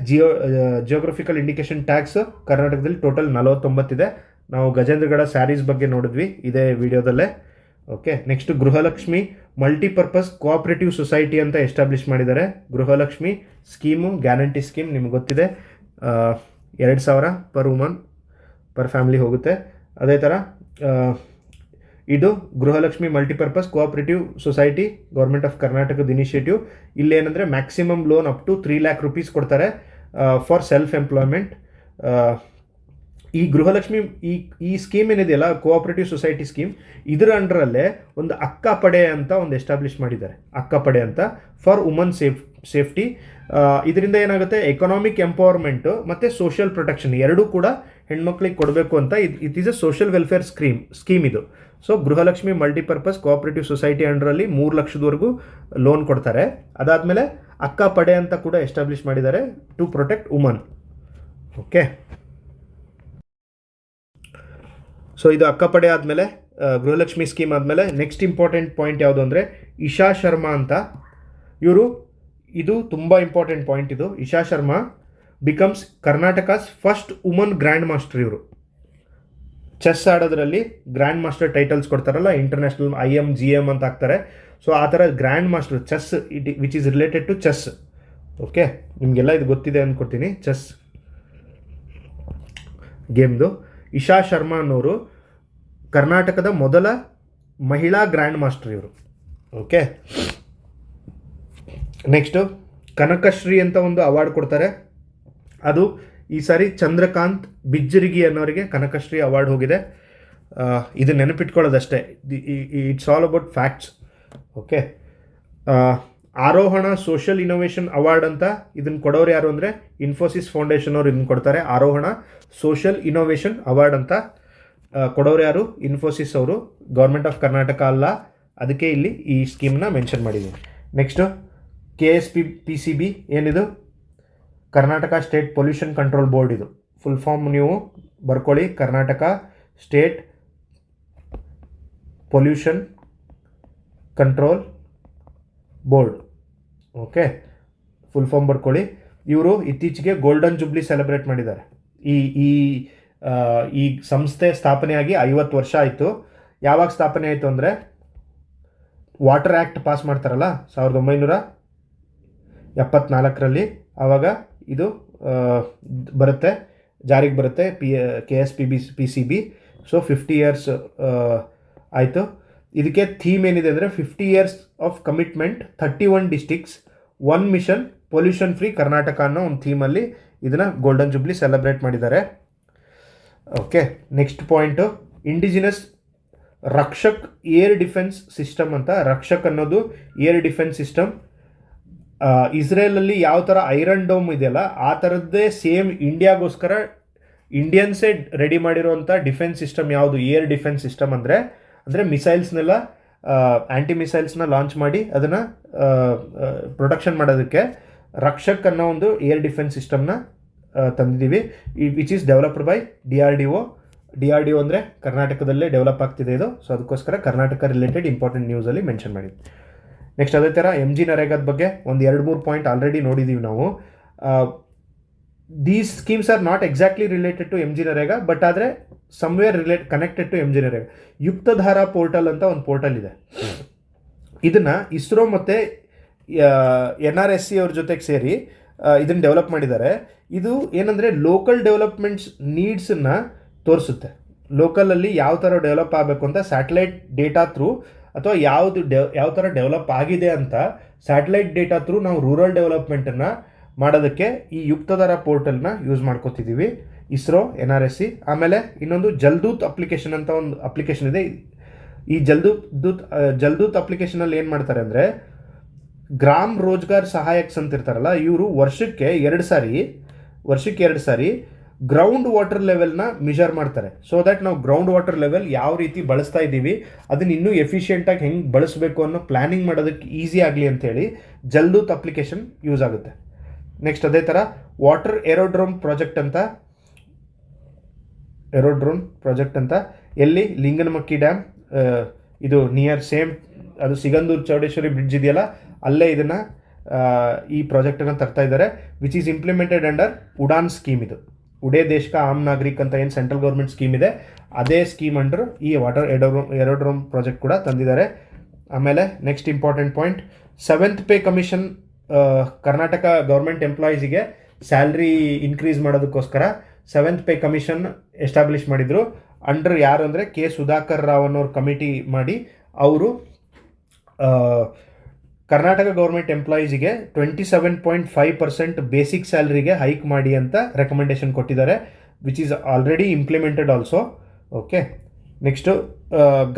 ಜಿಯೋಗ್ರಫಿಕಲ್ ಇಂಡಿಕೇಶನ್ ಟ್ಯಾಕ್ಸ್ ಕರ್ನಾಟಕದಲ್ಲಿ ಟೋಟಲ್ 49 ಇದೆ. ನಾವು ಗಜೇಂದ್ರಗಡ ಸ್ಯಾರೀಸ್ ಬಗ್ಗೆ ನೋಡಿದ್ವಿ ಇದೇ ವಿಡಿಯೋದಲ್ಲೇ. Okay, next Gruhalakshmi multipurpose cooperative society ಅಂತ ಎಸ್ಟಾಬ್ಲಿಷ್ ಮಾಡಿದ್ದಾರೆ. ಗೃಹಲಕ್ಷ್ಮಿ ಸ್ಕೀಮು ಗ್ಯಾರಂಟಿ ಸ್ಕೀಮ್ ನಿಮ್ಗೆ ಗೊತ್ತಿದೆ, 2,000 ಪರ್ ವುಮನ್ ಪರ್ ಫ್ಯಾಮಿಲಿ ಹೋಗುತ್ತೆ. ಅದೇ ಥರ ಇದು Gruhalakshmi multipurpose cooperative society government of ಕರ್ನಾಟಕದ ಇನಿಷಿಯೇಟಿವ್. ಇಲ್ಲೇನೆಂದರೆ maximum loan up to 3 lakh rupees ಕೊಡ್ತಾರೆ ಫಾರ್ ಸೆಲ್ಫ್ ಎಂಪ್ಲಾಯ್ಮೆಂಟ್. ಈ ಗೃಹಲಕ್ಷ್ಮಿ ಈ ಸ್ಕೀಮ್ ಏನಿದೆಯಲ್ಲ, ಕೋಆಪರೇಟಿವ್ ಸೊಸೈಟಿ ಸ್ಕೀಮ್, ಇದರ ಅಂಡರಲ್ಲೇ ಒಂದು ಅಕ್ಕ ಪಡೆ ಅಂತ ಒಂದು ಎಸ್ಟಾಬ್ಲಿಷ್ ಮಾಡಿದ್ದಾರೆ. ಅಕ್ಕ ಪಡೆ ಅಂತ ಫಾರ್ ವುಮನ್ ಸೇಫ್ಟಿ. ಇದರಿಂದ ಏನಾಗುತ್ತೆ, ಎಕನಾಮಿಕ್ ಎಂಪವರ್ಮೆಂಟು ಮತ್ತು ಸೋಷಿಯಲ್ ಪ್ರೊಟೆಕ್ಷನ್ ಎರಡೂ ಕೂಡ ಹೆಣ್ಮಕ್ಳಿಗೆ ಕೊಡಬೇಕು ಅಂತ. It is a social welfare scheme ಇದು. So Gruhalakshmi multipurpose cooperative society ಅಂಡರಲ್ಲಿ 3 ಲಕ್ಷದವರೆಗೂ ಲೋನ್ ಕೊಡ್ತಾರೆ. ಅದಾದಮೇಲೆ ಅಕ್ಕ ಪಡೆ ಅಂತ ಕೂಡ ಎಸ್ಟಾಬ್ಲಿಷ್ ಮಾಡಿದ್ದಾರೆ to protect woman. Okay, so ಇದು ಅಕ್ಕ ಪಡೆ ಆದಮೇಲೆ ಗೃಹಲಕ್ಷ್ಮಿ ಸ್ಕೀಮ್ ಆದಮೇಲೆ ನೆಕ್ಸ್ಟ್ ಇಂಪಾರ್ಟೆಂಟ್ ಪಾಯಿಂಟ್ ಯಾವುದು ಅಂದರೆ ಇಶಾ ಶರ್ಮಾ ಅಂತ. ಇದು ತುಂಬ ಇಂಪಾರ್ಟೆಂಟ್ ಪಾಯಿಂಟ್ ಇದು. Isha Sharma becomes Karnataka's first woman grandmaster. ಇವರು ಚೆಸ್ ಆಡೋದ್ರಲ್ಲಿ ಗ್ರ್ಯಾಂಡ್ ಮಾಸ್ಟರ್ ಟೈಟಲ್ಸ್ ಕೊಡ್ತಾರಲ್ಲ, ಇಂಟರ್ನ್ಯಾಷನಲ್ IM GM ಅಂತ ಹಾಕ್ತಾರೆ. ಸೊ ಆ ಥರ grandmaster chess which is related to chess. Okay, ನಿಮಗೆಲ್ಲ ಇದು ಗೊತ್ತಿದೆ ಅಂದ್ಕೊಡ್ತೀನಿ, ಚೆಸ್ ಗೇಮ್ದು. ಇಶಾ ಶರ್ಮಾ ಅನ್ನೋರು ಕರ್ನಾಟಕದ ಮೊದಲ ಮಹಿಳಾ ಗ್ರ್ಯಾಂಡ್ ಮಾಸ್ಟರ್ ಇವರು. ಓಕೆ, ನೆಕ್ಸ್ಟು ಕನಕಶ್ರೀ ಅಂತ ಒಂದು ಅವಾರ್ಡ್ ಕೊಡ್ತಾರೆ. ಅದು ಈ ಸಾರಿ ಚಂದ್ರಕಾಂತ್ ಬಿಜ್ಜರಿಗಿ ಅನ್ನೋರಿಗೆ ಕನಕಶ್ರೀ ಅವಾರ್ಡ್ ಹೋಗಿದೆ. ಇದು ನೆನಪಿಟ್ಕೊಳ್ಳೋದಷ್ಟೇ, it's all about facts. Okay, ಆರೋಹಣ ಸೋಷಿಯಲ್ ಇನೋವೇಷನ್ ಅವಾರ್ಡ್ ಅಂತ ಇದನ್ನು ಕೊಡೋರು ಯಾರು ಅಂದರೆ ಇನ್ಫೋಸಿಸ್ ಫೌಂಡೇಶನ್ ಅವರು ಇದನ್ನು ಕೊಡ್ತಾರೆ. ಆರೋಹಣ ಸೋಷಿಯಲ್ ಇನೋವೇಷನ್ ಅವಾರ್ಡ್ ಅಂತ ಕೊಡೋರು ಯಾರು, ಇನ್ಫೋಸಿಸ್ ಅವರು, ಗೌರ್ಮೆಂಟ್ ಆಫ್ ಕರ್ನಾಟಕ ಅಲ್ಲ. ಅದಕ್ಕೆ ಇಲ್ಲಿ ಈ ಸ್ಕೀಮ್ನ ಮೆನ್ಷನ್ ಮಾಡಿದ್ದೀನಿ. ನೆಕ್ಸ್ಟು KSPCB ಏನಿದು, Karnataka state pollution control board. ಇದು ಫುಲ್ ಫಾರ್ಮ್ ನೀವು ಬರ್ಕೊಳ್ಳಿ, Karnataka state pollution control board. Okay, full form ಬರ್ಕೊಳ್ಳಿ. ಇವರು ಇತ್ತೀಚೆಗೆ ಗೋಲ್ಡನ್ ಜುಬ್ಲಿ ಸೆಲೆಬ್ರೇಟ್ ಮಾಡಿದ್ದಾರೆ. ಈ ಸಂಸ್ಥೆ ಸ್ಥಾಪನೆಯಾಗಿ 50 ವರ್ಷ ಆಯಿತು. ಯಾವಾಗ ಸ್ಥಾಪನೆ ಆಯಿತು ಅಂದರೆ ವಾಟರ್ ಆ್ಯಕ್ಟ್ ಪಾಸ್ ಮಾಡ್ತಾರಲ್ಲ 1974ರಲ್ಲಿ, ಆವಾಗ ಇದು ಬರುತ್ತೆ, ಜಾರಿಗೆ ಬರುತ್ತೆ KSPCB. ಸೊ 50 years ಆಯಿತು. ಇದಕ್ಕೆ ಥೀಮ್ ಏನಿದೆ ಅಂದರೆ 50 years of commitment, 31 districts, 1 mission, pollution free Karnataka ಅನ್ನೋ ಒಂದು ಥೀಮಲ್ಲಿ ಇದನ್ನು ಗೋಲ್ಡನ್ ಜುಬ್ಲಿ ಸೆಲೆಬ್ರೇಟ್ ಮಾಡಿದ್ದಾರೆ. Okay, next point indigenous Rakshak air defence system ಅಂತ. ರಕ್ಷಕ್ ಅನ್ನೋದು ಏರ್ ಡಿಫೆನ್ಸ್ ಸಿಸ್ಟಮ್. ಇಸ್ರೇಲಲ್ಲಿ ಯಾವ ಥರ ಐರನ್ ಡೋಮ್ ಇದೆಯಲ್ಲ, ಆ ಥರದ್ದೇ ಸೇಮ್ ಇಂಡಿಯಾಗೋಸ್ಕರ ಇಂಡಿಯನ್ಸೇ ರೆಡಿ ಮಾಡಿರೋವಂಥ ಡಿಫೆನ್ಸ್ ಸಿಸ್ಟಮ್ ಯಾವುದು, ಏರ್ ಡಿಫೆನ್ಸ್ ಸಿಸ್ಟಮ್ ಅಂದರೆ ಮಿಸೈಲ್ಸ್ನೆಲ್ಲ ಆ್ಯಂಟಿ ಮಿಸೈಲ್ಸ್ನ ಲಾಂಚ್ ಮಾಡಿ ಅದನ್ನು ಪ್ರೊಟೆಕ್ಷನ್ ಮಾಡೋದಕ್ಕೆ ರಕ್ಷಕ್ ಅನ್ನೋ ಒಂದು ಏರ್ ಡಿಫೆನ್ಸ್ ಸಿಸ್ಟಮ್ನ ತಂದಿದ್ದೀವಿ, which is developed by DRDO. DRDO ಅಂದರೆ ಕರ್ನಾಟಕದಲ್ಲೇ ಡೆವಲಪ್ ಆಗ್ತಿದೆ ಇದು. ಸೊ ಅದಕ್ಕೋಸ್ಕರ ಕರ್ನಾಟಕ ರಿಲೇಟೆಡ್ ಇಂಪಾರ್ಟೆಂಟ್ ನ್ಯೂಸಲ್ಲಿ ಮೆನ್ಷನ್ ಮಾಡಿದ್ವಿ. ನೆಕ್ಸ್ಟ್ ಅದೇ ಥರ MG ನರೇಗಾದ ಬಗ್ಗೆ ಒಂದು 2-3 ಪಾಯಿಂಟ್ ಆಲ್ರೆಡಿ ನೋಡಿದ್ದೀವಿ ನಾವು. These schemes are not exactly related to MG NREGA, but ಆದರೆ somewhere connected to MG NREGA. Yuktdhara portal ಅಂತ ಒಂದು ಪೋರ್ಟಲ್ ಇದೆ. ಇದನ್ನು ಇಸ್ರೋ ಮತ್ತು NRSC ಅವ್ರ ಜೊತೆಗೆ ಸೇರಿ ಇದನ್ನು ಡೆವಲಪ್ ಮಾಡಿದ್ದಾರೆ. ಇದು ಏನಂದರೆ ಲೋಕಲ್ ಡೆವಲಪ್ಮೆಂಟ್ಸ್ ನೀಡ್ಸನ್ನು ತೋರಿಸುತ್ತೆ. ಲೋಕಲಲ್ಲಿ ಯಾವ ಥರ ಡೆವಲಪ್ ಆಗಬೇಕು ಅಂತ ಸ್ಯಾಟಲೈಟ್ ಡೇಟಾ ಥ್ರೂ ಅಥವಾ ಯಾವ ಥರ ಡೆವಲಪ್ ಆಗಿದೆ ಅಂತ ಸ್ಯಾಟಲೈಟ್ ಡೇಟಾ ಥ್ರೂ ನಾವು ರೂರಲ್ ಡೆವಲಪ್ಮೆಂಟನ್ನು ಮಾಡೋದಕ್ಕೆ ಈ ಯುಕ್ತಧಾರ ಪೋರ್ಟಲ್ನ ಯೂಸ್ ಮಾಡ್ಕೋತಿದ್ದೀವಿ, ಇಸ್ರೋ, NRSC. ಆಮೇಲೆ ಇನ್ನೊಂದು ಜಲ್ದೂತ್ ಅಪ್ಲಿಕೇಶನ್ ಅಂತ ಒಂದು ಅಪ್ಲಿಕೇಶನ್ ಇದೆ. ಈ ಜಲ್ದೂತ್ ಅಪ್ಲಿಕೇಶನಲ್ಲಿ ಏನು ಮಾಡ್ತಾರೆ ಅಂದರೆ, ಗ್ರಾಮ್ ರೋಜ್ಗಾರ್ ಸಹಾಯಕ್ಸ್ ಅಂತ ಇರ್ತಾರಲ್ಲ, ಇವರು ವರ್ಷಕ್ಕೆ 2 ಸಾರಿ ಗ್ರೌಂಡ್ ವಾಟರ್ ಲೆವೆಲ್ನ ಮೆಜರ್ ಮಾಡ್ತಾರೆ. ಸೊ ದ್ಯಾಟ್ ನಾವು ಗ್ರೌಂಡ್ ವಾಟರ್ ಲೆವೆಲ್ ಯಾವ ರೀತಿ ಬಳಸ್ತಾ ಇದ್ದೀವಿ, ಅದನ್ನು ಇನ್ನೂ ಎಫಿಷಿಯೆಂಟಾಗಿ ಹೆಂಗೆ ಬಳಸಬೇಕು ಅನ್ನೋ ಪ್ಲ್ಯಾನಿಂಗ್ ಮಾಡೋದಕ್ಕೆ ಈಸಿ ಆಗಲಿ ಅಂಥೇಳಿ ಜಲ್ದೂತ್ ಅಪ್ಲಿಕೇಶನ್ ಯೂಸ್ ಆಗುತ್ತೆ. ನೆಕ್ಸ್ಟ್ ಅದೇ ಥರ ವಾಟರ್ ಏರೋಡ್ರೋಮ್ ಪ್ರಾಜೆಕ್ಟ್ ಅಂತ ಎಲ್ಲಿ ಲಿಂಗನಮಕ್ಕಿ ಡ್ಯಾಮ್, ಇದು ನಿಯರ್ ಸೇಮ್ ಅದು ಸಿಗಂದೂರು ಚೌಡೇಶ್ವರಿ ಬ್ರಿಡ್ಜ್ ಇದೆಯಲ್ಲ, ಅಲ್ಲೇ ಇದನ್ನು ಈ ಪ್ರಾಜೆಕ್ಟನ್ನು ತರ್ತಾ ಇದ್ದಾರೆ, which is implemented under Udan scheme. ಇದು ಉಡೇ ದೇಶ್ ಕಾ ಆಮ್ ನಾಗರಿಕ್ ಅಂತ ಏನು ಸೆಂಟ್ರಲ್ ಗೌರ್ಮೆಂಟ್ ಸ್ಕೀಮ್ ಇದೆ, ಅದೇ ಸ್ಕೀಮ್ ಅಂಡರ್ ಈ ವಾಟರ್ ಏರೋಡ್ರೋಮ್ ಪ್ರಾಜೆಕ್ಟ್ ಕೂಡ ತಂದಿದ್ದಾರೆ. ಆಮೇಲೆ next important point, 7th pay commission. Karnataka government ಎಂಪ್ಲಾಯೀಸಿಗೆ ಸ್ಯಾಲ್ರಿ ಇನ್ಕ್ರೀಸ್ ಮಾಡೋದಕ್ಕೋಸ್ಕರ 7th ಪೇ ಕಮಿಷನ್ ಎಸ್ಟಾಬ್ಲಿಷ್ ಮಾಡಿದರು. ಅಂಡರ್ ಯಾರು ಅಂದರೆ K. ಸುಧಾಕರ್ ರಾವ್ ಅನ್ನೋರು ಕಮಿಟಿ ಮಾಡಿ ಅವರು ಕರ್ನಾಟಕ ಗೌರ್ಮೆಂಟ್ ಎಂಪ್ಲಾಯೀಸಿಗೆ 27.5% ಬೇಸಿಕ್ ಸ್ಯಾಲ್ರಿಗೆ ಹೈಕ್ ಮಾಡಿ ಅಂತ ರೆಕಮೆಂಡೇಶನ್ ಕೊಟ್ಟಿದ್ದಾರೆ, which is already implemented also. Okay, next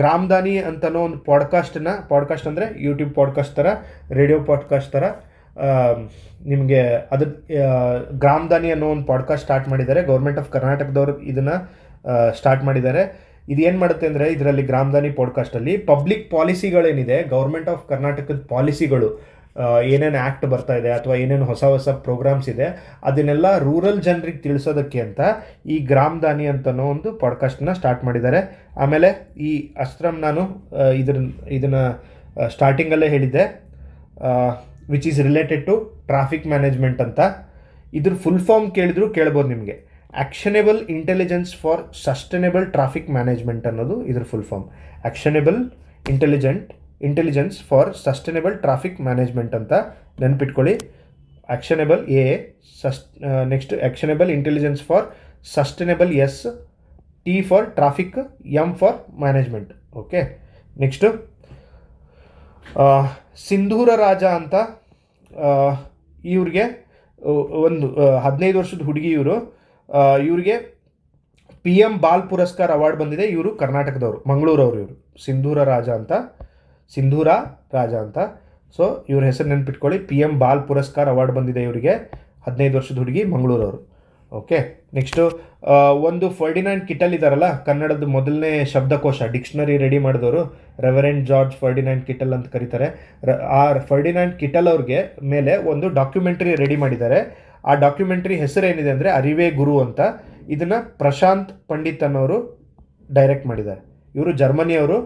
Gramadani ಅಂತನೋ ಒಂದು ಪಾಡ್ಕಾಸ್ಟ್ ಅಂದರೆ ಯೂಟ್ಯೂಬ್ ಪಾಡ್ಕಾಸ್ಟ್ ಥರ, ರೇಡಿಯೋ ಪಾಡ್ಕಾಸ್ಟ್ ಥರ ನಿಮಗೆ ಅದು ಗ್ರಾಮದಾನಿ ಅನ್ನೋ ಒಂದು ಪಾಡ್ಕಾಸ್ಟ್ ಸ್ಟಾರ್ಟ್ ಮಾಡಿದ್ದಾರೆ. ಗೌರ್ಮೆಂಟ್ ಆಫ್ ಕರ್ನಾಟಕದವ್ರು ಇದನ್ನು ಸ್ಟಾರ್ಟ್ ಮಾಡಿದ್ದಾರೆ. ಇದು ಏನು ಮಾಡುತ್ತೆ ಅಂದರೆ, ಇದರಲ್ಲಿ ಗ್ರಾಮದಾನಿ ಪಾಡ್ಕಾಸ್ಟಲ್ಲಿ ಪಬ್ಲಿಕ್ ಪಾಲಿಸಿಗಳೇನಿದೆ, ಗೌರ್ಮೆಂಟ್ ಆಫ್ ಕರ್ನಾಟಕದ ಪಾಲಿಸಿಗಳು, ಏನೇನು ಆ್ಯಕ್ಟ್ ಬರ್ತಾ ಇದೆ ಅಥವಾ ಏನೇನು ಹೊಸ ಪ್ರೋಗ್ರಾಮ್ಸ್ ಇದೆ, ಅದನ್ನೆಲ್ಲ ರೂರಲ್ ಜನರಿಗೆ ತಿಳಿಸೋದಕ್ಕೆ ಅಂತ ಈ ಗ್ರಾಮದಾನಿ ಅಂತನೋ ಒಂದು ಪಾಡ್ಕಾಸ್ಟನ್ನ ಸ್ಟಾರ್ಟ್ ಮಾಡಿದ್ದಾರೆ. ಆಮೇಲೆ ಈ ಅಸ್ತ್ರಂ ನಾನು ಇದನ್ನು ಸ್ಟಾರ್ಟಿಂಗಲ್ಲೇ ಹೇಳಿದ್ದೆ, which is related to traffic management ಅಂತ. ಇದ್ರ ಫುಲ್ ಫಾರ್ಮ್ ಕೇಳ್ಬೋದು ನಿಮಗೆ. Actionable intelligence for sustainable traffic management ಅನ್ನೋದು ಇದ್ರ full form. Actionable intelligence for sustainable traffic management ಅಂತ ನೆನ್ಪಿಟ್ಕೊಳ್ಳಿ. Actionable next actionable intelligence for sustainable T for traffic, M for management. Okay, next Sindhoora Raja ಅಂತ, ಇವ್ರಿಗೆ ಒಂದು 15 ವರ್ಷದ ಹುಡುಗಿ. ಇವ್ರಿಗೆ PM ಬಾಲ್ ಪುರಸ್ಕಾರ ಅವಾರ್ಡ್ ಬಂದಿದೆ. ಇವರು ಕರ್ನಾಟಕದವರು, ಮಂಗಳೂರವರು. ಇವರು ಸಿಂಧೂರ ರಾಜ ಅಂತ. ಸೊ ಇವ್ರ ಹೆಸರು ನೆನ್ಪಿಟ್ಕೊಳ್ಳಿ. PM ಬಾಲ್ ಪುರಸ್ಕಾರ ಅವಾರ್ಡ್ ಬಂದಿದೆ ಇವರಿಗೆ. 15 ವರ್ಷದ ಹುಡುಗಿ, ಮಂಗಳೂರವರು. ಓಕೆ, ನೆಕ್ಸ್ಟು ಒಂದು ಫರ್ಡಿನಾಂಡ್ ಕಿಟಲ್ ಇದ್ದಾರಲ್ಲ, ಕನ್ನಡದ ಮೊದಲನೇ ಶಬ್ದಕೋಶ ಡಿಕ್ಷನರಿ ರೆಡಿ ಮಾಡಿದವರು, ರೆವರೆಂಡ್ ಜಾರ್ಜ್ ಫರ್ಡಿನಾಂಡ್ ಕಿಟಲ್ ಅಂತ ಕರೀತಾರೆ. ಆ ಫರ್ಡಿನಾಂಡ್ ಕಿಟಲ್ ಅವ್ರಿಗೆ ಮೇಲೆ ಒಂದು ಡಾಕ್ಯುಮೆಂಟ್ರಿ ರೆಡಿ ಮಾಡಿದ್ದಾರೆ. ಆ ಡಾಕ್ಯುಮೆಂಟ್ರಿ ಹೆಸರೇನಿದೆ ಅಂದರೆ ಅರಿವೇ ಗುರು ಅಂತ. ಇದನ್ನು ಪ್ರಶಾಂತ್ ಪಂಡಿತ್ ಅನ್ನೋರು ಡೈರೆಕ್ಟ್ ಮಾಡಿದ್ದಾರೆ. ಇವರು ಜರ್ಮನಿಯವರು.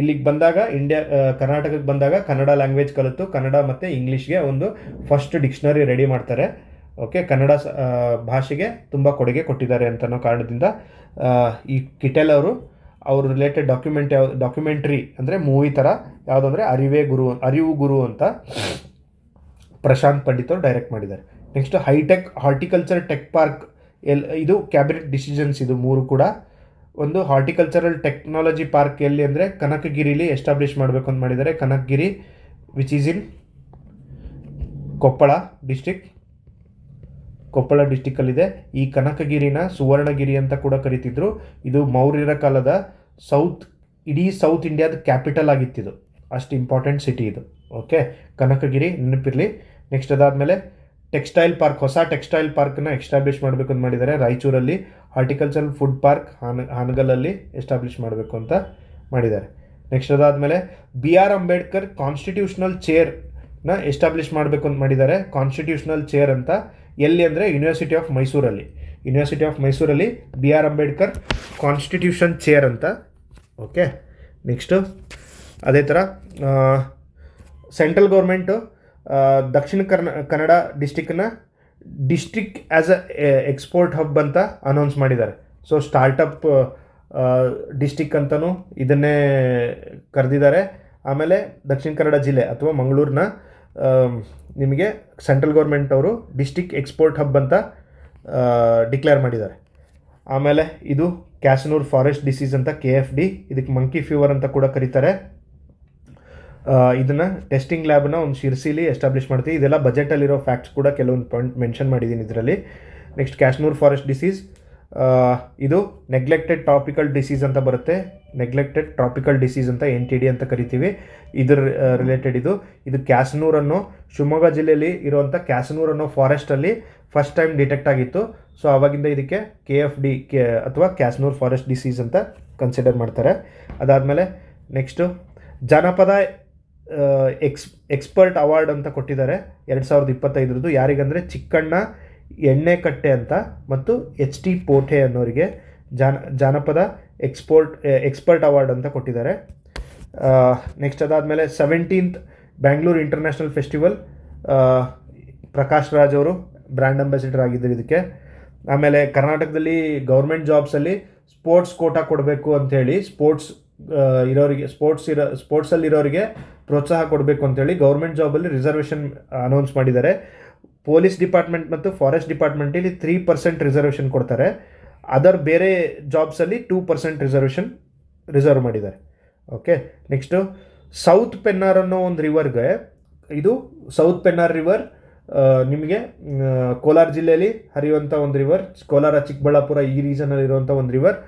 ಇಲ್ಲಿಗೆ ಬಂದಾಗ ಕರ್ನಾಟಕಕ್ಕೆ ಬಂದಾಗ ಕನ್ನಡ ಲ್ಯಾಂಗ್ವೇಜ್ ಕಲಿತು ಕನ್ನಡ ಮತ್ತು ಇಂಗ್ಲೀಷ್ಗೆ ಒಂದು ಫಸ್ಟ್ ಡಿಕ್ಷನರಿ ರೆಡಿ ಮಾಡ್ತಾರೆ. ಓಕೆ, ಕನ್ನಡ ಭಾಷೆಗೆ ತುಂಬ ಕೊಡುಗೆ ಕೊಟ್ಟಿದ್ದಾರೆ ಅಂತನೋ ಕಾರಣದಿಂದ ಈ ಕಿಟೆಲ್ ಅವರು ರಿಲೇಟೆಡ್ ಡಾಕ್ಯುಮೆಂಟ್ರಿ ಅಂದರೆ ಮೂವಿ ಥರ ಯಾವುದು ಅಂದರೆ ಅರಿವು ಗುರು ಅಂತ ಪ್ರಶಾಂತ್ ಪಂಡಿತ್ ಅವರು ಡೈರೆಕ್ಟ್ ಮಾಡಿದ್ದಾರೆ. Next hi-tech horticulture tech park, ಇದು ಕ್ಯಾಬಿನೆಟ್ ಡಿಸಿಷನ್ಸ್. ಇದು 3 ಕೂಡ ಒಂದು ಹಾರ್ಟಿಕಲ್ಚರಲ್ ಟೆಕ್ನಾಲಜಿ ಪಾರ್ಕ್ ಎಲ್ಲಿ ಅಂದರೆ ಕನಕಗಿರಿಲಿ ಎಸ್ಟಾಬ್ಲಿಷ್ ಮಾಡಬೇಕು ಅಂತ ಮಾಡಿದ್ದಾರೆ. Kanakagiri which is in Koppal ಡಿಸ್ಟಿಕ್ಕಲ್ಲಿದೆ. ಈ ಕನಕಗಿರಿನ ಸುವರ್ಣಗಿರಿ ಅಂತ ಕೂಡ ಕರಿತಿದ್ರು. ಇದು ಮೌರ್ಯರ ಕಾಲದ ಇಡೀ ಸೌತ್ ಇಂಡಿಯಾದ ಕ್ಯಾಪಿಟಲ್ ಆಗಿತ್ತಿದು. ಅಷ್ಟು ಇಂಪಾರ್ಟೆಂಟ್ ಸಿಟಿ ಇದು. ಓಕೆ, ಕನಕಗಿರಿ ನೆನಪಿರಲಿ. ನೆಕ್ಸ್ಟ್ ಅದಾದಮೇಲೆ ಟೆಕ್ಸ್ಟೈಲ್ ಪಾರ್ಕ್, ಹೊಸ ಟೆಕ್ಸ್ಟೈಲ್ ಪಾರ್ಕ್ನ ಎಸ್ಟಾಬ್ಲಿಷ್ ಮಾಡಬೇಕು ಅಂತ ಮಾಡಿದ್ದಾರೆ ರಾಯಚೂರಲ್ಲಿ. ಹಾರ್ಟಿಕಲ್ಚರಲ್ ಫುಡ್ ಪಾರ್ಕ್ ಹಾನಗಲಲ್ಲಿ ಎಸ್ಟಾಬ್ಲಿಷ್ ಮಾಡಬೇಕು ಅಂತ ಮಾಡಿದ್ದಾರೆ. ನೆಕ್ಸ್ಟ್ ಅದಾದಮೇಲೆ ಬಿ ಆರ್ ಅಂಬೇಡ್ಕರ್ ಕಾನ್ಸ್ಟಿಟ್ಯೂಷನಲ್ ಚೇರ್ನ ಎಸ್ಟಾಬ್ಲಿಷ್ ಮಾಡಬೇಕು ಅಂತ ಮಾಡಿದ್ದಾರೆ. ಕಾನ್ಸ್ಟಿಟ್ಯೂಷನಲ್ ಚೇರ್ ಅಂತ ಎಲ್ಲಿ ಅಂದರೆ ಯೂನಿವರ್ಸಿಟಿ ಆಫ್ ಮೈಸೂರಲ್ಲಿ B R Ambedkar constitution chair ಅಂತ. ಓಕೆ, ನೆಕ್ಸ್ಟು ಅದೇ ಥರ central government Dakshina Kannada district as a export hub ಅಂತ ಅನೌನ್ಸ್ ಮಾಡಿದ್ದಾರೆ. ಸೊ ಸ್ಟಾರ್ಟಪ್ ಡಿಸ್ಟಿಕ್ ಅಂತಲೂ ಇದನ್ನೇ ಕರೆದಿದ್ದಾರೆ. ಆಮೇಲೆ ದಕ್ಷಿಣ ಕನ್ನಡ ಜಿಲ್ಲೆ ಅಥವಾ ಮಂಗಳೂರನ್ನ ನಿಮಗೆ ಸೆಂಟ್ರಲ್ ಗೌರ್ಮೆಂಟ್ ಅವರು ಡಿಸ್ಟಿಕ್ ಎಕ್ಸ್ಪೋರ್ಟ್ ಹಬ್ ಅಂತ ಡಿಕ್ಲೇರ್ ಮಾಡಿದ್ದಾರೆ. ಆಮೇಲೆ ಇದು ಕ್ಯಾಸನೂರ್ ಫಾರೆಸ್ಟ್ ಡಿಸೀಸ್ ಅಂತ KFD, ಇದಕ್ಕೆ ಮಂಕಿ ಫೀವರ್ ಅಂತ ಕೂಡ ಕರೀತಾರೆ. ಇದನ್ನು ಟೆಸ್ಟಿಂಗ್ ಲ್ಯಾಬ್ನ ಒಂದು ಶಿರ್ಸಿಲಿ ಎಸ್ಟಾಬ್ಲಿಷ್ ಮಾಡ್ತೀವಿ. ಇದೆಲ್ಲ ಬಜೆಟಲ್ಲಿರೋ ಫ್ಯಾಕ್ಟ್ಸ್ ಕೂಡ ಕೆಲವೊಂದು ಪಾಯಿಂಟ್ ಮೆನ್ಷನ್ ಮಾಡಿದ್ದೀನಿ ಇದರಲ್ಲಿ. ನೆಕ್ಸ್ಟ್ ಕ್ಯಾಸನೂರ್ ಫಾರೆಸ್ಟ್ ಡಿಸೀಸ್, ಇದು ನೆಗ್ಲೆಕ್ಟೆಡ್ ಟ್ರಾಪಿಕಲ್ ಡಿಸೀಸ್ ಅಂತ ಬರುತ್ತೆ. ನೆಗ್ಲೆಕ್ಟೆಡ್ ಟ್ರಾಪಿಕಲ್ ಡಿಸೀಸ್ ಅಂತ NTD ಅಂತ ಕರಿತೀವಿ. ಇದರ ರಿಲೇಟೆಡ್ ಇದು ಕ್ಯಾಸನೂರ್ ಅನ್ನೋ ಶಿವಮೊಗ್ಗ ಜಿಲ್ಲೆಯಲ್ಲಿ ಇರುವಂಥ ಕ್ಯಾಸನೂರ್ ಅನ್ನೋ ಫಾರೆಸ್ಟಲ್ಲಿ ಫಸ್ಟ್ ಟೈಮ್ ಡಿಟೆಕ್ಟ್ ಆಗಿತ್ತು. ಸೊ ಆವಾಗಿಂದ ಇದಕ್ಕೆ KFD ಅಥವಾ ಕ್ಯಾಸನೂರ್ ಫಾರೆಸ್ಟ್ ಡಿಸೀಸ್ ಅಂತ ಕನ್ಸಿಡರ್ ಮಾಡ್ತಾರೆ. ಅದಾದಮೇಲೆ ನೆಕ್ಸ್ಟು ಜಾನಪದ ಎಕ್ಸ್ಪರ್ಟ್ ಅವಾರ್ಡ್ ಅಂತ ಕೊಟ್ಟಿದ್ದಾರೆ 2025. ಯಾರಿಗಂದರೆ ಚಿಕ್ಕಣ್ಣ ಎಣ್ಣೆಕಟ್ಟೆ ಅಂತ ಮತ್ತು HT ಪೋಠೆ ಅನ್ನೋರಿಗೆ ಜಾನಪದ ಎಕ್ಸ್ಪರ್ಟ್ ಅವಾರ್ಡ್ ಅಂತ ಕೊಟ್ಟಿದ್ದಾರೆ. ನೆಕ್ಸ್ಟ್ ಅದಾದಮೇಲೆ 17th Bangalore international festival, Prakash Raj ಅವರು ಬ್ರ್ಯಾಂಡ್ ಅಂಬಾಸಿಡರ್ ಆಗಿದ್ದರು ಇದಕ್ಕೆ. ಆಮೇಲೆ ಕರ್ನಾಟಕದಲ್ಲಿ ಗೌರ್ಮೆಂಟ್ ಜಾಬ್ಸಲ್ಲಿ ಸ್ಪೋರ್ಟ್ಸ್ ಕೋಟಾ ಕೊಡಬೇಕು ಅಂಥೇಳಿ ಸ್ಪೋರ್ಟ್ಸಲ್ಲಿರೋರಿಗೆ ಪ್ರೋತ್ಸಾಹ ಕೊಡಬೇಕು ಅಂತೇಳಿ ಗೌರ್ಮೆಂಟ್ ಜಾಬಲ್ಲಿ ರಿಸರ್ವೇಷನ್ ಅನೌನ್ಸ್ ಮಾಡಿದ್ದಾರೆ. ಪೊಲೀಸ್ ಡಿಪಾರ್ಟ್ಮೆಂಟ್ ಮತ್ತು ಫಾರೆಸ್ಟ್ ಡಿಪಾರ್ಟ್ಮೆಂಟಲ್ಲಿ 3% ರಿಸರ್ವೇಷನ್ ಕೊಡ್ತಾರೆ. ಬೇರೆ ಜಾಬ್ಸಲ್ಲಿ 2% ರಿಸರ್ವ್ ಮಾಡಿದ್ದಾರೆ. ಓಕೆ, ನೆಕ್ಸ್ಟು ಸೌತ್ ಪೆನ್ನಾರ್ ಅನ್ನೋ ಒಂದು ರಿವರ್ಗೆ, ಇದು ಸೌತ್ ಪೆನ್ನಾರ್ ರಿವರ್ ನಿಮಗೆ ಕೋಲಾರ ಜಿಲ್ಲೆಯಲ್ಲಿ ಹರಿಯುವಂಥ ಒಂದು ರಿವರ್, ಕೋಲಾರ ಚಿಕ್ಕಬಳ್ಳಾಪುರ ಈ ರೀಜನಲ್ಲಿ ಇರುವಂಥ ಒಂದು ರಿವರ್.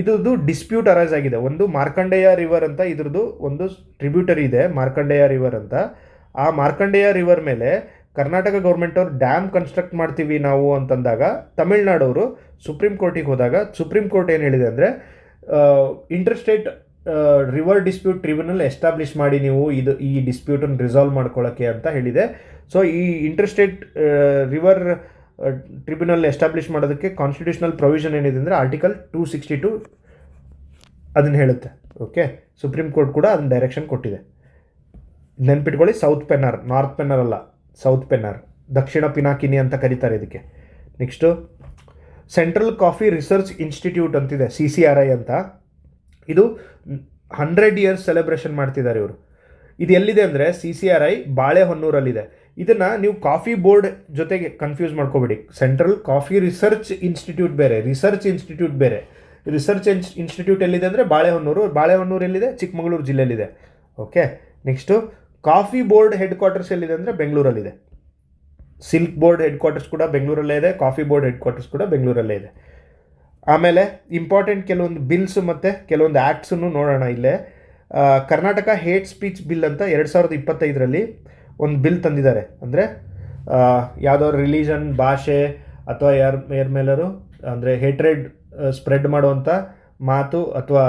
ಇದ್ರದ್ದು ಡಿಸ್ಪ್ಯೂಟ್ ಅರೈಸ್ ಆಗಿದೆ. ಒಂದು ಮಾರ್ಕಂಡೇಯ ರಿವರ್ ಅಂತ ಇದ್ರದ್ದು ಒಂದು ಟ್ರಿಬ್ಯೂಟರಿ ಇದೆ, ಮಾರ್ಕಂಡೇಯ ರಿವರ್ ಅಂತ. ಆ ಮಾರ್ಕಂಡೇಯ ರಿವರ್ ಮೇಲೆ ಕರ್ನಾಟಕ ಗೌರ್ಮೆಂಟ್ ಅವ್ರು ಡ್ಯಾಮ್ ಕನ್ಸ್ಟ್ರಕ್ಟ್ ಮಾಡ್ತೀವಿ ನಾವು ಅಂತಂದಾಗ ತಮಿಳ್ನಾಡವರು ಸುಪ್ರೀಂ ಕೋರ್ಟಿಗೆ ಹೋದಾಗ ಸುಪ್ರೀಂ ಕೋರ್ಟ್ ಏನು ಹೇಳಿದೆ ಅಂದರೆ interstate river dispute tribunal establish ಮಾಡಿ ನೀವು ಈ ಡಿಸ್ಪ್ಯೂಟನ್ನು ರಿಸಾಲ್ವ್ ಮಾಡ್ಕೊಳ್ಳೋಕ್ಕೆ ಅಂತ ಹೇಳಿದೆ. ಸೊ ಈ ಇಂಟರ್ಸ್ಟೇಟ್ ರಿವರ್ ಟ್ರಿಬ್ಯುನಲ್ ಎಸ್ಟಾಬ್ಲಿಷ್ ಮಾಡೋದಕ್ಕೆ ಕಾನ್ಸ್ಟಿಟ್ಯೂಷನಲ್ ಪ್ರೊವಿಷನ್ ಏನಿದೆ ಅಂದರೆ ಆರ್ಟಿಕಲ್ 262 ಅದನ್ನು ಹೇಳುತ್ತೆ. ಓಕೆ, ಸುಪ್ರೀಂ ಕೋರ್ಟ್ ಕೂಡ ಅದನ್ನ ಡೈರೆಕ್ಷನ್ ಕೊಟ್ಟಿದೆ. ನೆನ್ಪಿಟ್ಕೊಳ್ಳಿ, ಸೌತ್ ಪೆನ್ನಾರ್, ನಾರ್ತ್ ಪೆನ್ನಾರ್ ಅಲ್ಲ, ಸೌತ್ ಪೆನ್ನಾರ್, ದಕ್ಷಿಣ ಪಿನಾಕಿನಿ ಅಂತ ಕರೀತಾರೆ ಇದಕ್ಕೆ. Next central coffee research institute ಅಂತಿದೆ, CCRI ಅಂತ. ಇದು 100 years ಸೆಲೆಬ್ರೇಷನ್ ಮಾಡ್ತಿದ್ದಾರೆ ಇವರು. ಇದು ಎಲ್ಲಿದೆ ಅಂದರೆ CCRI ಬಾಳೆಹೊನ್ನೂರಲ್ಲಿದೆ. ಇದನ್ನು ನೀವು ಕಾಫಿ ಬೋರ್ಡ್ ಜೊತೆಗೆ ಕನ್ಫ್ಯೂಸ್ ಮಾಡ್ಕೋಬೇಡಿ. ಸೆಂಟ್ರಲ್ ಕಾಫಿ ರಿಸರ್ಚ್ ಇನ್ಸ್ಟಿಟ್ಯೂಟ್ ಬೇರೆ, ರಿಸರ್ಚ್ ಇನ್ಸ್ಟಿಟ್ಯೂಟ್ ಬೇರೆ. ರಿಸರ್ಚ್ ಇನ್ಸ್ಟಿಟ್ಯೂಟ್ ಎಲ್ಲಿದೆ ಅಂದರೆ ಬಾಳೆಹೊನ್ನೂರು ಎಲ್ಲಿದೆ? ಚಿಕ್ಕಮಗಳೂರು ಜಿಲ್ಲೆಯಲ್ಲಿದೆ. Okay, next coffee board headquarters ಎಲ್ಲಿದೆ ಅಂದರೆ ಬೆಂಗಳೂರಲ್ಲಿದೆ. ಸಿಲ್ಕ್ ಬೋರ್ಡ್ ಹೆಡ್ ಕ್ವಾರ್ಟರ್ಸ್ ಕೂಡ ಬೆಂಗಳೂರಲ್ಲೇ ಇದೆ, ಕಾಫಿ ಬೋರ್ಡ್ ಹೆಡ್ ಕ್ವಾರ್ಟರ್ಸ್ ಕೂಡ ಬೆಂಗಳೂರಲ್ಲೇ ಇದೆ. ಆಮೇಲೆ ಇಂಪಾರ್ಟೆಂಟ್ ಕೆಲವೊಂದು ಬಿಲ್ಸ್ ಮತ್ತು ಕೆಲವೊಂದು ಆ್ಯಕ್ಟ್ಸನ್ನು ನೋಡೋಣ ಇಲ್ಲೇ. ಕರ್ನಾಟಕ ಹೇಟ್ ಸ್ಪೀಚ್ ಬಿಲ್ ಅಂತ 2025 ಒಂದು ಬಿಲ್ ತಂದಿದ್ದಾರೆ. ಅಂದರೆ ಯಾವುದಾದ್ರು ರಿಲಿಜನ್, ಭಾಷೆ ಅಥವಾ ಯಾರ ಮೇಲಾರು ಅಂದರೆ ಹೇಟ್ರೆಡ್ ಸ್ಪ್ರೆಡ್ ಮಾಡುವಂಥ ಮಾತು ಅಥವಾ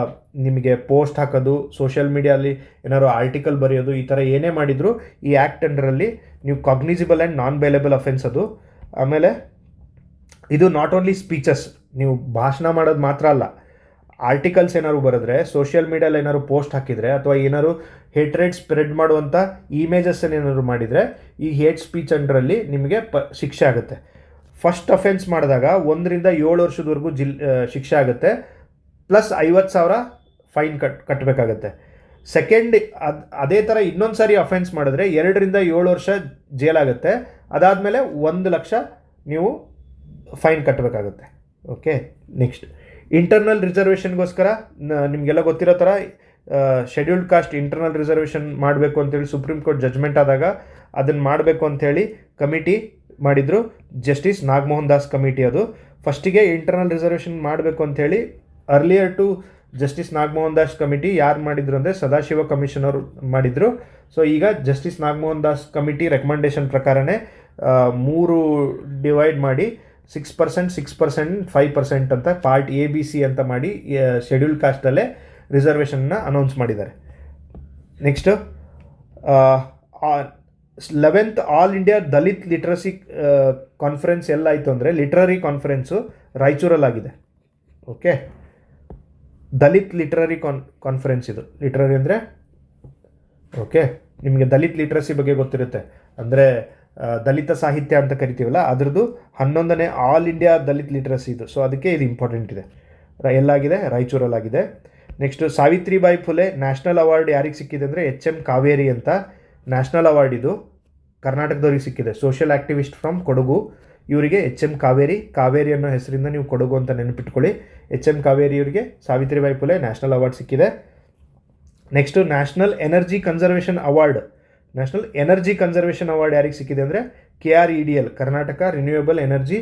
ನಿಮಗೆ ಪೋಸ್ಟ್ ಹಾಕೋದು, ಸೋಷಿಯಲ್ ಮೀಡಿಯಲ್ಲಿ ಏನಾದ್ರು ಆರ್ಟಿಕಲ್ ಬರೆಯೋದು, ಈ ಥರ ಏನೇ ಮಾಡಿದರೂ ಈ ಆ್ಯಕ್ಟ್ ಅಂಡರಲ್ಲಿ ನೀವು cognisable and non bailable offence ಅದು. ಆಮೇಲೆ ಇದು ನಾಟ್ ಓನ್ಲಿ ಸ್ಪೀಚಸ್, ನೀವು ಭಾಷಣ ಮಾಡೋದು ಮಾತ್ರ ಅಲ್ಲ, ಆರ್ಟಿಕಲ್ಸ್ ಏನಾದ್ರು ಬರೆದ್ರೆ, ಸೋಷಿಯಲ್ ಮೀಡಿಯಲ್ಲಿ ಏನಾದ್ರು ಪೋಸ್ಟ್ ಹಾಕಿದರೆ ಅಥವಾ ಏನಾದ್ರು ಹೇಟ್ರೇಡ್ ಸ್ಪ್ರೆಡ್ ಮಾಡುವಂಥ ಇಮೇಜಸ್ಸನ್ನು ಏನಾದ್ರು ಮಾಡಿದರೆ ಈ ಹೇಟ್ ಸ್ಪೀಚ್ ಅಂಡರಲ್ಲಿ ನಿಮಗೆ ಶಿಕ್ಷೆ ಆಗುತ್ತೆ. ಫಸ್ಟ್ ಅಫೆನ್ಸ್ ಮಾಡಿದಾಗ 1 ರಿಂದ 7 ವರ್ಷದವರೆಗೂ ಶಿಕ್ಷೆ ಆಗುತ್ತೆ, ಪ್ಲಸ್ 50,000 ಫೈನ್ ಕಟ್ಟಬೇಕಾಗತ್ತೆ. ಸೆಕೆಂಡ್ ಅದೇ ಥರ ಇನ್ನೊಂದು ಸಾರಿ ಅಫೆನ್ಸ್ ಮಾಡಿದ್ರೆ 2 ರಿಂದ 7 ವರ್ಷ ಜೈಲಾಗುತ್ತೆ. ಅದಾದಮೇಲೆ 1 ಲಕ್ಷ ನೀವು ಫೈನ್ ಕಟ್ಟಬೇಕಾಗುತ್ತೆ. ಓಕೆ, ನೆಕ್ಸ್ಟ್ ಇಂಟರ್ನಲ್ ರಿಸರ್ವೇಷನ್ಗೋಸ್ಕರ ನಿಮಗೆಲ್ಲ ಗೊತ್ತಿರೋ ಥರ ಶೆಡ್ಯೂಲ್ಡ್ ಕಾಸ್ಟ್ ಇಂಟರ್ನಲ್ ರಿಸರ್ವೇಷನ್ ಮಾಡಬೇಕು ಅಂತೇಳಿ ಸುಪ್ರೀಂ ಕೋರ್ಟ್ ಜಡ್ಜ್ಮೆಂಟ್ ಆದಾಗ ಅದನ್ನು ಮಾಡಬೇಕು ಅಂಥೇಳಿ ಕಮಿಟಿ ಮಾಡಿದರು, ಜಸ್ಟಿಸ್ ನಾಗಮೋಹನ್ ದಾಸ್ ಕಮಿಟಿ. ಅದು ಫಸ್ಟಿಗೆ ಇಂಟರ್ನಲ್ ರಿಸರ್ವೇಷನ್ ಮಾಡಬೇಕು ಅಂಥೇಳಿ earlier to justice Nagamohan Das committee ಯಾರು ಮಾಡಿದ್ರು ಅಂದರೆ ಸದಾಶಿವ ಕಮಿಷನ್ ಅವರು ಮಾಡಿದರು. ಸೊ ಈಗ justice Nagamohan Das committee recommendation ಪ್ರಕಾರನೇ 3 ಡಿವೈಡ್ ಮಾಡಿ 6%, 6%, 5% ಅಂತ ಪಾರ್ಟ್ A B C ಅಂತ ಮಾಡಿ ಶೆಡ್ಯೂಲ್ ಕಾಸ್ಟಲ್ಲೇ ರಿಸರ್ವೇಷನ್ನ ಅನೌನ್ಸ್ ಮಾಡಿದ್ದಾರೆ. Next 11th all India Dalit literacy conference ಎಲ್ಲಾಯಿತು ಅಂದರೆ ಲಿಟ್ರರಿ ಕಾನ್ಫರೆನ್ಸು ರಾಯಚೂರಲ್ಲಾಗಿದೆ. ಓಕೆ, ದಲಿತ್ ಲಿಟ್ರರಿ ಕಾನ್ಫರೆನ್ಸ್ ಇದು. ಲಿಟ್ರರಿ ಅಂದರೆ ಓಕೆ, ನಿಮಗೆ ದಲಿತ್ ಲಿಟ್ರಸಿ ಬಗ್ಗೆ ಗೊತ್ತಿರುತ್ತೆ, ಅಂದರೆ ದಲಿತ ಸಾಹಿತ್ಯ ಅಂತ ಕರಿತೀವಲ್ಲ, ಅದರದ್ದು 11ನೇ ಆಲ್ ಇಂಡಿಯಾ ದಲಿತ್ ಲಿಟ್ರಸಿ ಇದು. ಸೊ ಅದಕ್ಕೆ ಇದು ಇಂಪಾರ್ಟೆಂಟ್ ಇದೆ. ಎಲ್ಲಾಗಿದೆ? ರಾಯಚೂರಲ್ಲಾಗಿದೆ. Next Savitribai Phule national award ಯಾರಿಗೆ ಸಿಕ್ಕಿದೆ ಅಂದರೆ HM ಕಾವೇರಿ ಅಂತ ನ್ಯಾಷನಲ್ ಅವಾರ್ಡ್ ಇದು ಕರ್ನಾಟಕದವ್ರಿಗೆ ಸಿಕ್ಕಿದೆ. ಸೋಷಿಯಲ್ ಆ್ಯಕ್ಟಿವಿಸ್ಟ್ ಫ್ರಮ್ ಕೊಡಗು, ಇವರಿಗೆ HM ಕಾವೇರಿ ಅನ್ನೋ ಹೆಸರಿಂದ ನೀವು ಕೊಡಗು ಅಂತ ನೆನಪಿಟ್ಕೊಳ್ಳಿ. HM ಕಾವೇರಿ ಇವರಿಗೆ ಸಾವಿತ್ರಿಬಾಯಿ ಫುಲೆ ನ್ಯಾಷನಲ್ ಅವಾರ್ಡ್ ಸಿಕ್ಕಿದೆ. Next national energy conservation award ಯಾರಿಗೆ ಸಿಕ್ಕಿದೆ ಅಂದರೆ KREDL, Karnataka renewable energy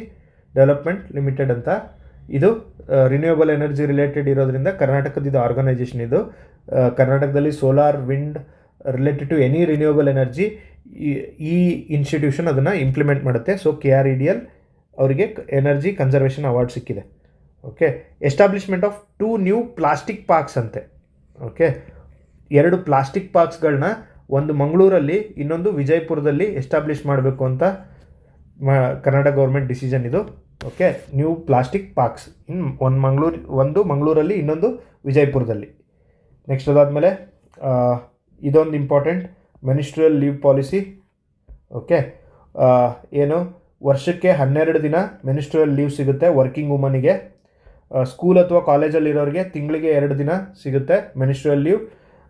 development limited ಅಂತ. ಇದು ರಿನ್ಯೂಯಬಲ್ ಎನರ್ಜಿ ರಿಲೇಟೆಡ್ ಇರೋದ್ರಿಂದ ಕರ್ನಾಟಕದ ಇದು ಆರ್ಗನೈಜೇಷನ್. ಇದು ಕರ್ನಾಟಕದಲ್ಲಿ solar, wind related to any renewable energy ಈ ಇನ್ಸ್ಟಿಟ್ಯೂಷನ್ ಅದನ್ನು ಇಂಪ್ಲಿಮೆಂಟ್ ಮಾಡುತ್ತೆ. ಸೊ KREDL ಅವರಿಗೆ ಎನರ್ಜಿ ಕನ್ಸರ್ವೇಷನ್ ಅವಾರ್ಡ್ ಸಿಕ್ಕಿದೆ. Okay, establishment of 2 new plastic parks ಅಂತೆ. ಓಕೆ, 2 ಪ್ಲಾಸ್ಟಿಕ್ ಪಾರ್ಕ್ಸ್ಗಳನ್ನ ಒಂದು ಮಂಗಳೂರಲ್ಲಿ ಇನ್ನೊಂದು ವಿಜಯಪುರದಲ್ಲಿ ಎಸ್ಟಾಬ್ಲಿಷ್ ಮಾಡಬೇಕು ಅಂತ ಕರ್ನಾಟಕ ಗೌರ್ಮೆಂಟ್ ಡಿಸಿಷನ್ ಇದು. ಓಕೆ, ನ್ಯೂ ಪ್ಲಾಸ್ಟಿಕ್ ಪಾರ್ಕ್ಸ್ ಒಂದು ಮಂಗಳೂರಲ್ಲಿ ಇನ್ನೊಂದು ವಿಜಯಪುರದಲ್ಲಿ. ನೆಕ್ಸ್ಟ್ ಅದಾದಮೇಲೆ ಇದೊಂದು important, menstrual leave policy. Okay, ಏನು ವರ್ಷಕ್ಕೆ 12 ದಿನ ಮೆನಿಸ್ಟ್ರಿಯಲ್ ಲೀವ್ ಸಿಗುತ್ತೆ ವರ್ಕಿಂಗ್ ವುಮನಿಗೆ. ಸ್ಕೂಲ್ ಅಥವಾ ಕಾಲೇಜಲ್ಲಿರೋರಿಗೆ ತಿಂಗಳಿಗೆ 2 ದಿನ ಸಿಗುತ್ತೆ ಮೆನಿಸ್ಟ್ರಿಯಲ್ ಲೀವ್,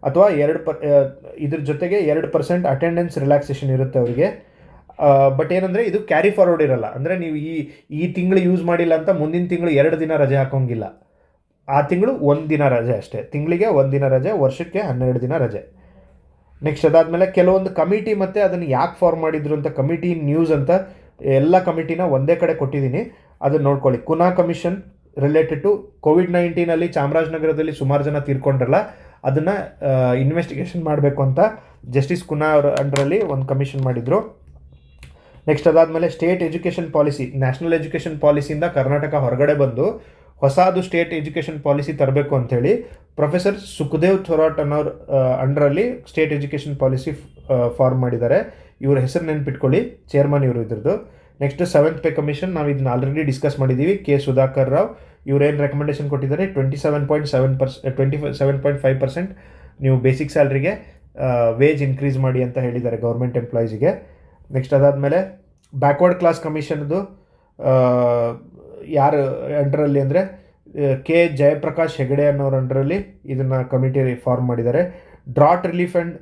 ಅಥವಾ ಇದ್ರ ಜೊತೆಗೆ 2% ಅಟೆಂಡೆನ್ಸ್ ರಿಲ್ಯಾಕ್ಸೇಷನ್ ಇರುತ್ತೆ ಅವರಿಗೆ. ಬಟ್ ಏನಂದರೆ ಇದು ಕ್ಯಾರಿ ಫಾರ್ವರ್ಡ್ ಇರಲ್ಲ, ಅಂದರೆ ನೀವು ಈ ತಿಂಗಳು ಯೂಸ್ ಮಾಡಿಲ್ಲ ಅಂತ ಮುಂದಿನ ತಿಂಗಳು 2 ದಿನ ರಜೆ ಹಾಕೋಂಗಿಲ್ಲ. ಆ ತಿಂಗಳು 1 ದಿನ ರಜೆ ಅಷ್ಟೇ, ತಿಂಗಳಿಗೆ 1 ದಿನ ರಜೆ, ವರ್ಷಕ್ಕೆ 12 ದಿನ ರಜೆ. ನೆಕ್ಸ್ಟ್ ಅದಾದಮೇಲೆ ಕೆಲವೊಂದು ಕಮಿಟಿ ಮತ್ತು ಅದನ್ನು ಯಾಕೆ ಫಾರ್ಮ್ ಮಾಡಿದ್ರು ಅಂತ ಕಮಿಟಿ ನ್ಯೂಸ್ ಅಂತ ಎಲ್ಲ ಕಮಿಟಿನ ಒಂದೇ ಕಡೆ ಕೊಟ್ಟಿದ್ದೀನಿ, ಅದನ್ನು ನೋಡ್ಕೊಳ್ಳಿ. Cunha commission related to COVID-19 ಚಾಮರಾಜನಗರದಲ್ಲಿ ಸುಮಾರು ಜನ ತೀರ್ಕೊಂಡ್ರಲ್ಲ, ಅದನ್ನು ಇನ್ವೆಸ್ಟಿಗೇಷನ್ ಮಾಡಬೇಕು ಅಂತ ಜಸ್ಟಿಸ್ ಕುನಾ ಅವರ ಅಂಡರಲ್ಲಿ ಒಂದು ಕಮಿಷನ್ ಮಾಡಿದರು. ನೆಕ್ಸ್ಟ್ ಅದಾದಮೇಲೆ state education policy, national education ಪಾಲಿಸಿಯಿಂದ ಕರ್ನಾಟಕ ಹೊರಗಡೆ ಬಂದು ಹೊಸದು ಸ್ಟೇಟ್ ಎಜುಕೇಷನ್ ಪಾಲಿಸಿ ತರಬೇಕು ಅಂಥೇಳಿ ಪ್ರೊಫೆಸರ್ ಸುಖದೇವ್ ಥೊರಾಟ್ ಅನ್ನೋರ ಅಂಡರಲ್ಲಿ ಸ್ಟೇಟ್ ಎಜುಕೇಷನ್ ಪಾಲಿಸಿ ಫಾರ್ಮ್ ಮಾಡಿದ್ದಾರೆ. ಇವ್ರ ಹೆಸರು ನೆನ್ಪಿಟ್ಕೊಳ್ಳಿ, ಚೇರ್ಮನ್ ಇವರು ಇದ್ರದ್ದು. ನೆಕ್ಸ್ಟ್ 7th ಪೇ ಕಮಿಷನ್, ನಾವು ಇದನ್ನ ಆಲ್ರೆಡಿ ಡಿಸ್ಕಸ್ ಮಾಡಿದ್ದೀವಿ. ಸುಧಾಕರ್ ರಾವ್ ಇವರೇನು ರೆಕಮೆಂಡೇಶನ್ ಕೊಟ್ಟಿದ್ದಾರೆ, 27.5% ನೀವು ಬೇಸಿಕ್ ಸ್ಯಾಲ್ರಿಗೆ ವೇಜ್ ಇನ್ಕ್ರೀಸ್ ಮಾಡಿ ಅಂತ ಹೇಳಿದ್ದಾರೆ ಗೌರ್ಮೆಂಟ್ ಎಂಪ್ಲಾಯೀಸಿಗೆ. ನೆಕ್ಸ್ಟ್ ಅದಾದಮೇಲೆ ಬ್ಯಾಕ್ವರ್ಡ್ ಕ್ಲಾಸ್ ಕಮಿಷನ್ದು ಯಾರು ಅಂಡರಲ್ಲಿ ಅಂದರೆ ಜಯಪ್ರಕಾಶ್ ಹೆಗಡೆ ಅನ್ನೋರ ಅಂಡರಲ್ಲಿ ಇದನ್ನು ಕಮಿಟಿ ಫಾರ್ಮ್ ಮಾಡಿದ್ದಾರೆ. Drought relief and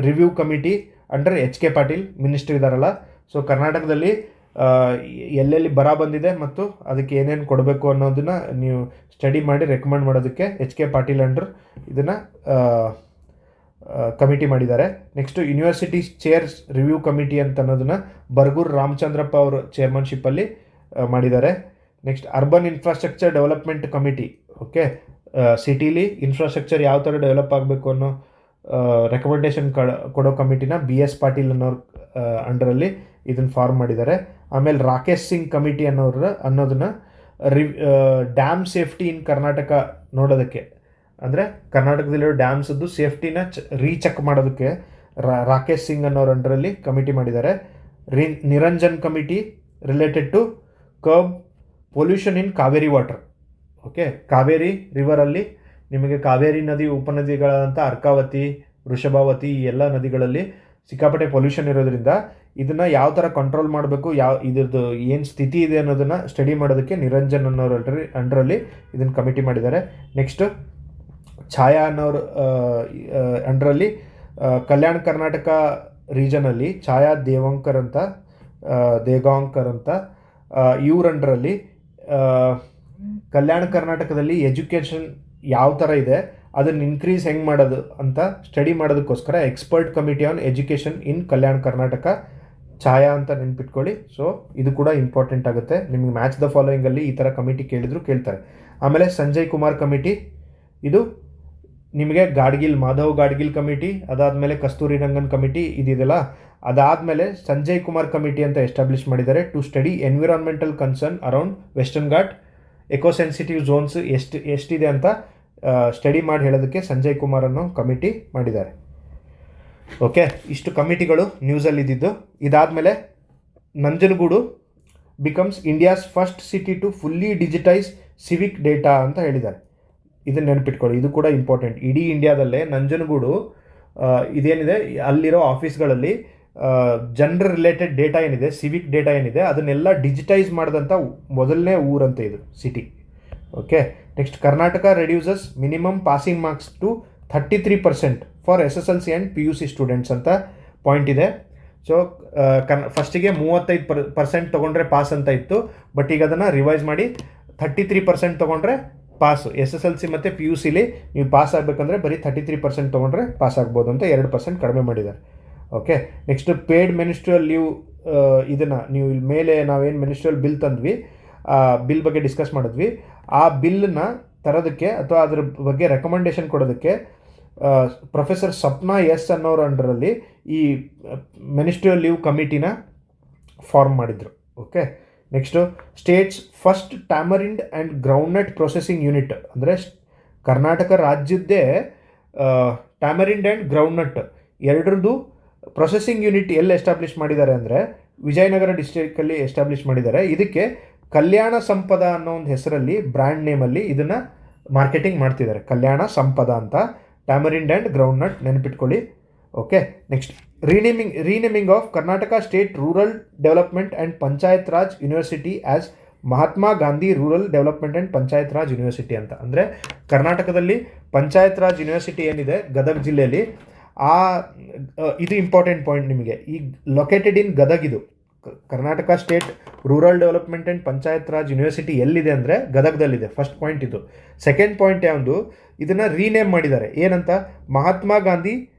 review committee under HK Patil minister ಇದ್ದಾರಲ್ಲ. ಸೊ ಕರ್ನಾಟಕದಲ್ಲಿ ಎಲ್ಲೆಲ್ಲಿ ಬರ ಬಂದಿದೆ ಮತ್ತು ಅದಕ್ಕೆ ಏನೇನು ಕೊಡಬೇಕು ಅನ್ನೋದನ್ನು ನೀವು ಸ್ಟಡಿ ಮಾಡಿ ರೆಕಮೆಂಡ್ ಮಾಡೋದಕ್ಕೆ HK ಪಾಟೀಲ್ ಅಂಡರ್ ಇದನ್ನು ಕಮಿಟಿ ಮಾಡಿದ್ದಾರೆ. Next university chairs review committee ಅಂತ ಅನ್ನೋದನ್ನು ಬರ್ಗೂರ್ ರಾಮಚಂದ್ರಪ್ಪ ಅವರು ಚೇರ್ಮನ್ಶಿಪ್ಪಲ್ಲಿ ಮಾಡಿದ್ದಾರೆ. Next urban infrastructure development committee. Okay, ಸಿಟಿಲಿ ಇನ್ಫ್ರಾಸ್ಟ್ರಕ್ಚರ್ ಯಾವ ಥರ ಡೆವಲಪ್ ಆಗಬೇಕು ಅನ್ನೋ ರೆಕಮೆಂಡೇಶನ್ ಕೊಡೋ ಕಮಿಟಿನ BS ಪಾಟೀಲ್ ಅನ್ನೋರ ಅಂಡರಲ್ಲಿ ಇದನ್ನು ಫಾರ್ಮ್ ಮಾಡಿದ್ದಾರೆ. ಆಮೇಲೆ ರಾಕೇಶ್ ಸಿಂಗ್ ಕಮಿಟಿ ಅನ್ನೋದನ್ನು ಡ್ಯಾಮ್ ಸೇಫ್ಟಿ ಇನ್ ಕರ್ನಾಟಕ ನೋಡೋದಕ್ಕೆ, ಅಂದರೆ ಕರ್ನಾಟಕದಲ್ಲಿರೋ ಡ್ಯಾಮ್ಸದ್ದು ಸೇಫ್ಟಿನ ರೀಚೆಕ್ ಮಾಡೋದಕ್ಕೆ ರಾಕೇಶ್ ಸಿಂಗ್ ಅನ್ನೋರ ಅಂಡರಲ್ಲಿ ಕಮಿಟಿ ಮಾಡಿದ್ದಾರೆ. Niranjan committee related to curb pollution in Kaveri water. Okay, Kaveri ರಿವರಲ್ಲಿ ನಿಮಗೆ ಕಾವೇರಿ ನದಿ ಉಪನದಿಗಳಂಥ ಅರ್ಕಾವತಿ, ವೃಷಭಾವತಿ ಈ ಎಲ್ಲ ನದಿಗಳಲ್ಲಿ ಸಿಕ್ಕಾಪಟ್ಟೆ ಪೊಲ್ಯೂಷನ್ ಇರೋದ್ರಿಂದ ಇದನ್ನು ಯಾವ ಥರ ಕಂಟ್ರೋಲ್ ಮಾಡಬೇಕು, ಇದ್ರದ್ದು ಏನು ಸ್ಥಿತಿ ಇದೆ ಅನ್ನೋದನ್ನು ಸ್ಟಡಿ ಮಾಡೋದಕ್ಕೆ ನಿರಂಜನ್ ಅನ್ನೋರ ಅಂಡರಲ್ಲಿ ಇದನ್ನು ಕಮಿಟಿ ಮಾಡಿದ್ದಾರೆ. ನೆಕ್ಸ್ಟು ಛಾಯಾ ಅನ್ನೋರ ಅಂಡರಲ್ಲಿ ಕಲ್ಯಾಣ ಕರ್ನಾಟಕ ರೀಜನಲ್ಲಿ ಛಾಯಾ ದೇಗಾಂಕರ್ ಅಂತ ಇವ್ರ ಅಂಡರಲ್ಲಿ ಕಲ್ಯಾಣ ಕರ್ನಾಟಕದಲ್ಲಿ ಎಜುಕೇಷನ್ ಯಾವ ಥರ ಇದೆ ಅದನ್ನು ಇನ್ಕ್ರೀಸ್ ಹೆಂಗೆ ಮಾಡೋದು ಅಂತ ಸ್ಟಡಿ ಮಾಡೋದಕ್ಕೋಸ್ಕರ expert committee on education in Kalyana Karnataka, Chhaya ಅಂತ ನೆನ್ಪಿಟ್ಕೊಳ್ಳಿ. ಸೊ ಇದು ಕೂಡ ಇಂಪಾರ್ಟೆಂಟ್ ಆಗುತ್ತೆ. ನಿಮಗೆ ಮ್ಯಾಚ್ ದ ಫಾಲೋಯಿಂಗಲ್ಲಿ ಈ ಥರ ಕಮಿಟಿ ಕೇಳ್ತಾರೆ. ಆಮೇಲೆ ಸಂಜಯ್ ಕುಮಾರ್ ಕಮಿಟಿ, ಇದು ನಿಮಗೆ ಮಾಧವ್ ಗಾಡ್ಗಿಲ್ ಕಮಿಟಿ, ಅದಾದಮೇಲೆ ಕಸ್ತೂರಿ ರಂಗನ್ ಕಮಿಟಿ ಇದೆಯಲ್ಲ, ಅದಾದಮೇಲೆ ಸಂಜಯ್ ಕುಮಾರ್ ಕಮಿಟಿ ಅಂತ ಎಸ್ಟಾಬ್ಲಿಷ್ ಮಾಡಿದ್ದಾರೆ to study environmental concern around Western Ghat ecosensitive zones ಎಷ್ಟಿದೆ ಅಂತ ಸ್ಟಡಿ ಮಾಡಿ ಹೇಳೋದಕ್ಕೆ ಸಂಜಯ್ ಕುಮಾರ್ ಅನ್ನೋ ಕಮಿಟಿ ಮಾಡಿದ್ದಾರೆ. ಓಕೆ, ಇಷ್ಟು ಕಮಿಟಿಗಳು ನ್ಯೂಸಲ್ಲಿ ಇದ್ದಿದ್ದು. ಇದಾದಮೇಲೆ Nanjangud becomes India's first city to fully digitise civic data ಅಂತ ಹೇಳಿದ್ದಾರೆ. ಇದನ್ನು ನೆನಪಿಟ್ಕೊಳ್ಳಿ, ಇದು ಕೂಡ ಇಂಪಾರ್ಟೆಂಟ್. ಇಡೀ ಇಂಡಿಯಾದಲ್ಲೇ ನಂಜನಗೂಡು ಇದೇನಿದೆ ಅಲ್ಲಿರೋ ಆಫೀಸ್ಗಳಲ್ಲಿ ಜನರ ರಿಲೇಟೆಡ್ ಡೇಟಾ ಏನಿದೆ, ಸಿವಿಕ್ ಡೇಟಾ ಏನಿದೆ, ಅದನ್ನೆಲ್ಲ ಡಿಜಿಟೈಸ್ ಮಾಡಿದಂಥ ಮೊದಲನೇ ಊರಂತೆ ಇದು city. Okay, next Karnataka reduces minimum passing marks to 33% for SSLC and PUC students ಅಂತ ಪಾಯಿಂಟ್ ಇದೆ. ಸೊ ಫಸ್ಟಿಗೆ 35% ತೊಗೊಂಡ್ರೆ ಪಾಸ್ ಅಂತ ಇತ್ತು, ಬಟ್ ಈಗ ಅದನ್ನು ರಿವೈಸ್ ಮಾಡಿ 33% ತೊಗೊಂಡ್ರೆ ಪಾಸು. SSLC ಮತ್ತು PUCಲಿ ನೀವು ಪಾಸ್ ಆಗಬೇಕಂದ್ರೆ ಬರೀ 33% ತೊಗೊಂಡ್ರೆ ಪಾಸ್ ಆಗ್ಬೋದು ಅಂತ 2% ಕಡಿಮೆ ಮಾಡಿದ್ದಾರೆ. ಓಕೆ, ನೆಕ್ಸ್ಟ್ ಪೇಯ್ಡ್ ಮೆನಿಸ್ಟ್ರಿಯಲ್ ಲೀವ್, ಇದನ್ನು ನೀವು ಇಲ್ಲಿ ಮೇಲೆ ನಾವೇನು ಮೆನಿಸ್ಟ್ರಿಯಲ್ ಬಿಲ್ ತಂದ್ವಿ, ಆ ಬಿಲ್ ಬಗ್ಗೆ ಡಿಸ್ಕಸ್ ಮಾಡಿದ್ವಿ. ಆ ಬಿಲ್ಲನ್ನ ತರೋದಕ್ಕೆ ಅಥವಾ ಅದ್ರ ಬಗ್ಗೆ ರೆಕಮೆಂಡೇಶನ್ ಕೊಡೋದಕ್ಕೆ ಪ್ರೊಫೆಸರ್ ಸಪ್ನಾ ಎಸ್ ಅನ್ನೋರ ಅಂಡರಲ್ಲಿ ಈ ಮಿನಿಸ್ಟ್ರಿಯಲ್ ಲೀವ್ ಕಮಿಟಿನ ಫಾರ್ಮ್ ಮಾಡಿದರು. Okay, next state's first tamarind and groundnut processing unit, ಅಂದರೆ ಕರ್ನಾಟಕ ರಾಜ್ಯದ್ದೇ ಟ್ಯಾಮರಿಂಡ್ ಆ್ಯಂಡ್ ಗ್ರೌಂಡ್ನಟ್ ಎರಡರದ್ದು ಪ್ರೊಸೆಸಿಂಗ್ ಯೂನಿಟ್ ಎಲ್ಲಿ ಎಸ್ಟಾಬ್ಲಿಷ್ ಮಾಡಿದ್ದಾರೆ ಅಂದರೆ ವಿಜಯನಗರ ಡಿಸ್ಟ್ರಿಕ್ಟಲ್ಲಿ ಎಸ್ಟಾಬ್ಲಿಷ್ ಮಾಡಿದ್ದಾರೆ. ಇದಕ್ಕೆ ಕಲ್ಯಾಣ ಸಂಪದ ಅನ್ನೋ ಒಂದು ಹೆಸರಲ್ಲಿ ಬ್ರ್ಯಾಂಡ್ ನೇಮಲ್ಲಿ ಇದನ್ನು ಮಾರ್ಕೆಟಿಂಗ್ ಮಾಡ್ತಿದ್ದಾರೆ, ಕಲ್ಯಾಣ ಸಂಪದ ಅಂತ. ಟ್ಯಾಮರಿಂಡ್ ಆ್ಯಂಡ್ ಗ್ರೌಂಡ್ನಟ್ ನೆನಪಿಟ್ಕೊಳ್ಳಿ. Okay, next renaming of Karnataka state rural development and panchayat raj university as Mahatma Gandhi rural development and panchayat raj university ಅಂತ. ಅಂದರೆ ಕರ್ನಾಟಕದಲ್ಲಿ ಪಂಚಾಯತ್ ರಾಜ್ ಯೂನಿವರ್ಸಿಟಿ ಏನಿದೆ ಗದಗ ಜಿಲ್ಲೆಯಲ್ಲಿ, ಇದು ಇಂಪಾರ್ಟೆಂಟ್ ಪಾಯಿಂಟ್ ನಿಮಗೆ. ಈ ಲೊಕೇಟೆಡ್ ಇನ್ ಗದಗ್. ಇದು Karnataka state rural development and panchayat raj university ಎಲ್ಲಿದೆ ಅಂದರೆ ಗದಗದಲ್ಲಿದೆ. ಫಸ್ಟ್ ಪಾಯಿಂಟ್ ಇದು. ಸೆಕೆಂಡ್ ಪಾಯಿಂಟ್ ಯಾವುದು, ಇದನ್ನು ರೀನೇಮ್ ಮಾಡಿದ್ದಾರೆ. ಏನಂತ? Mahatma Gandhi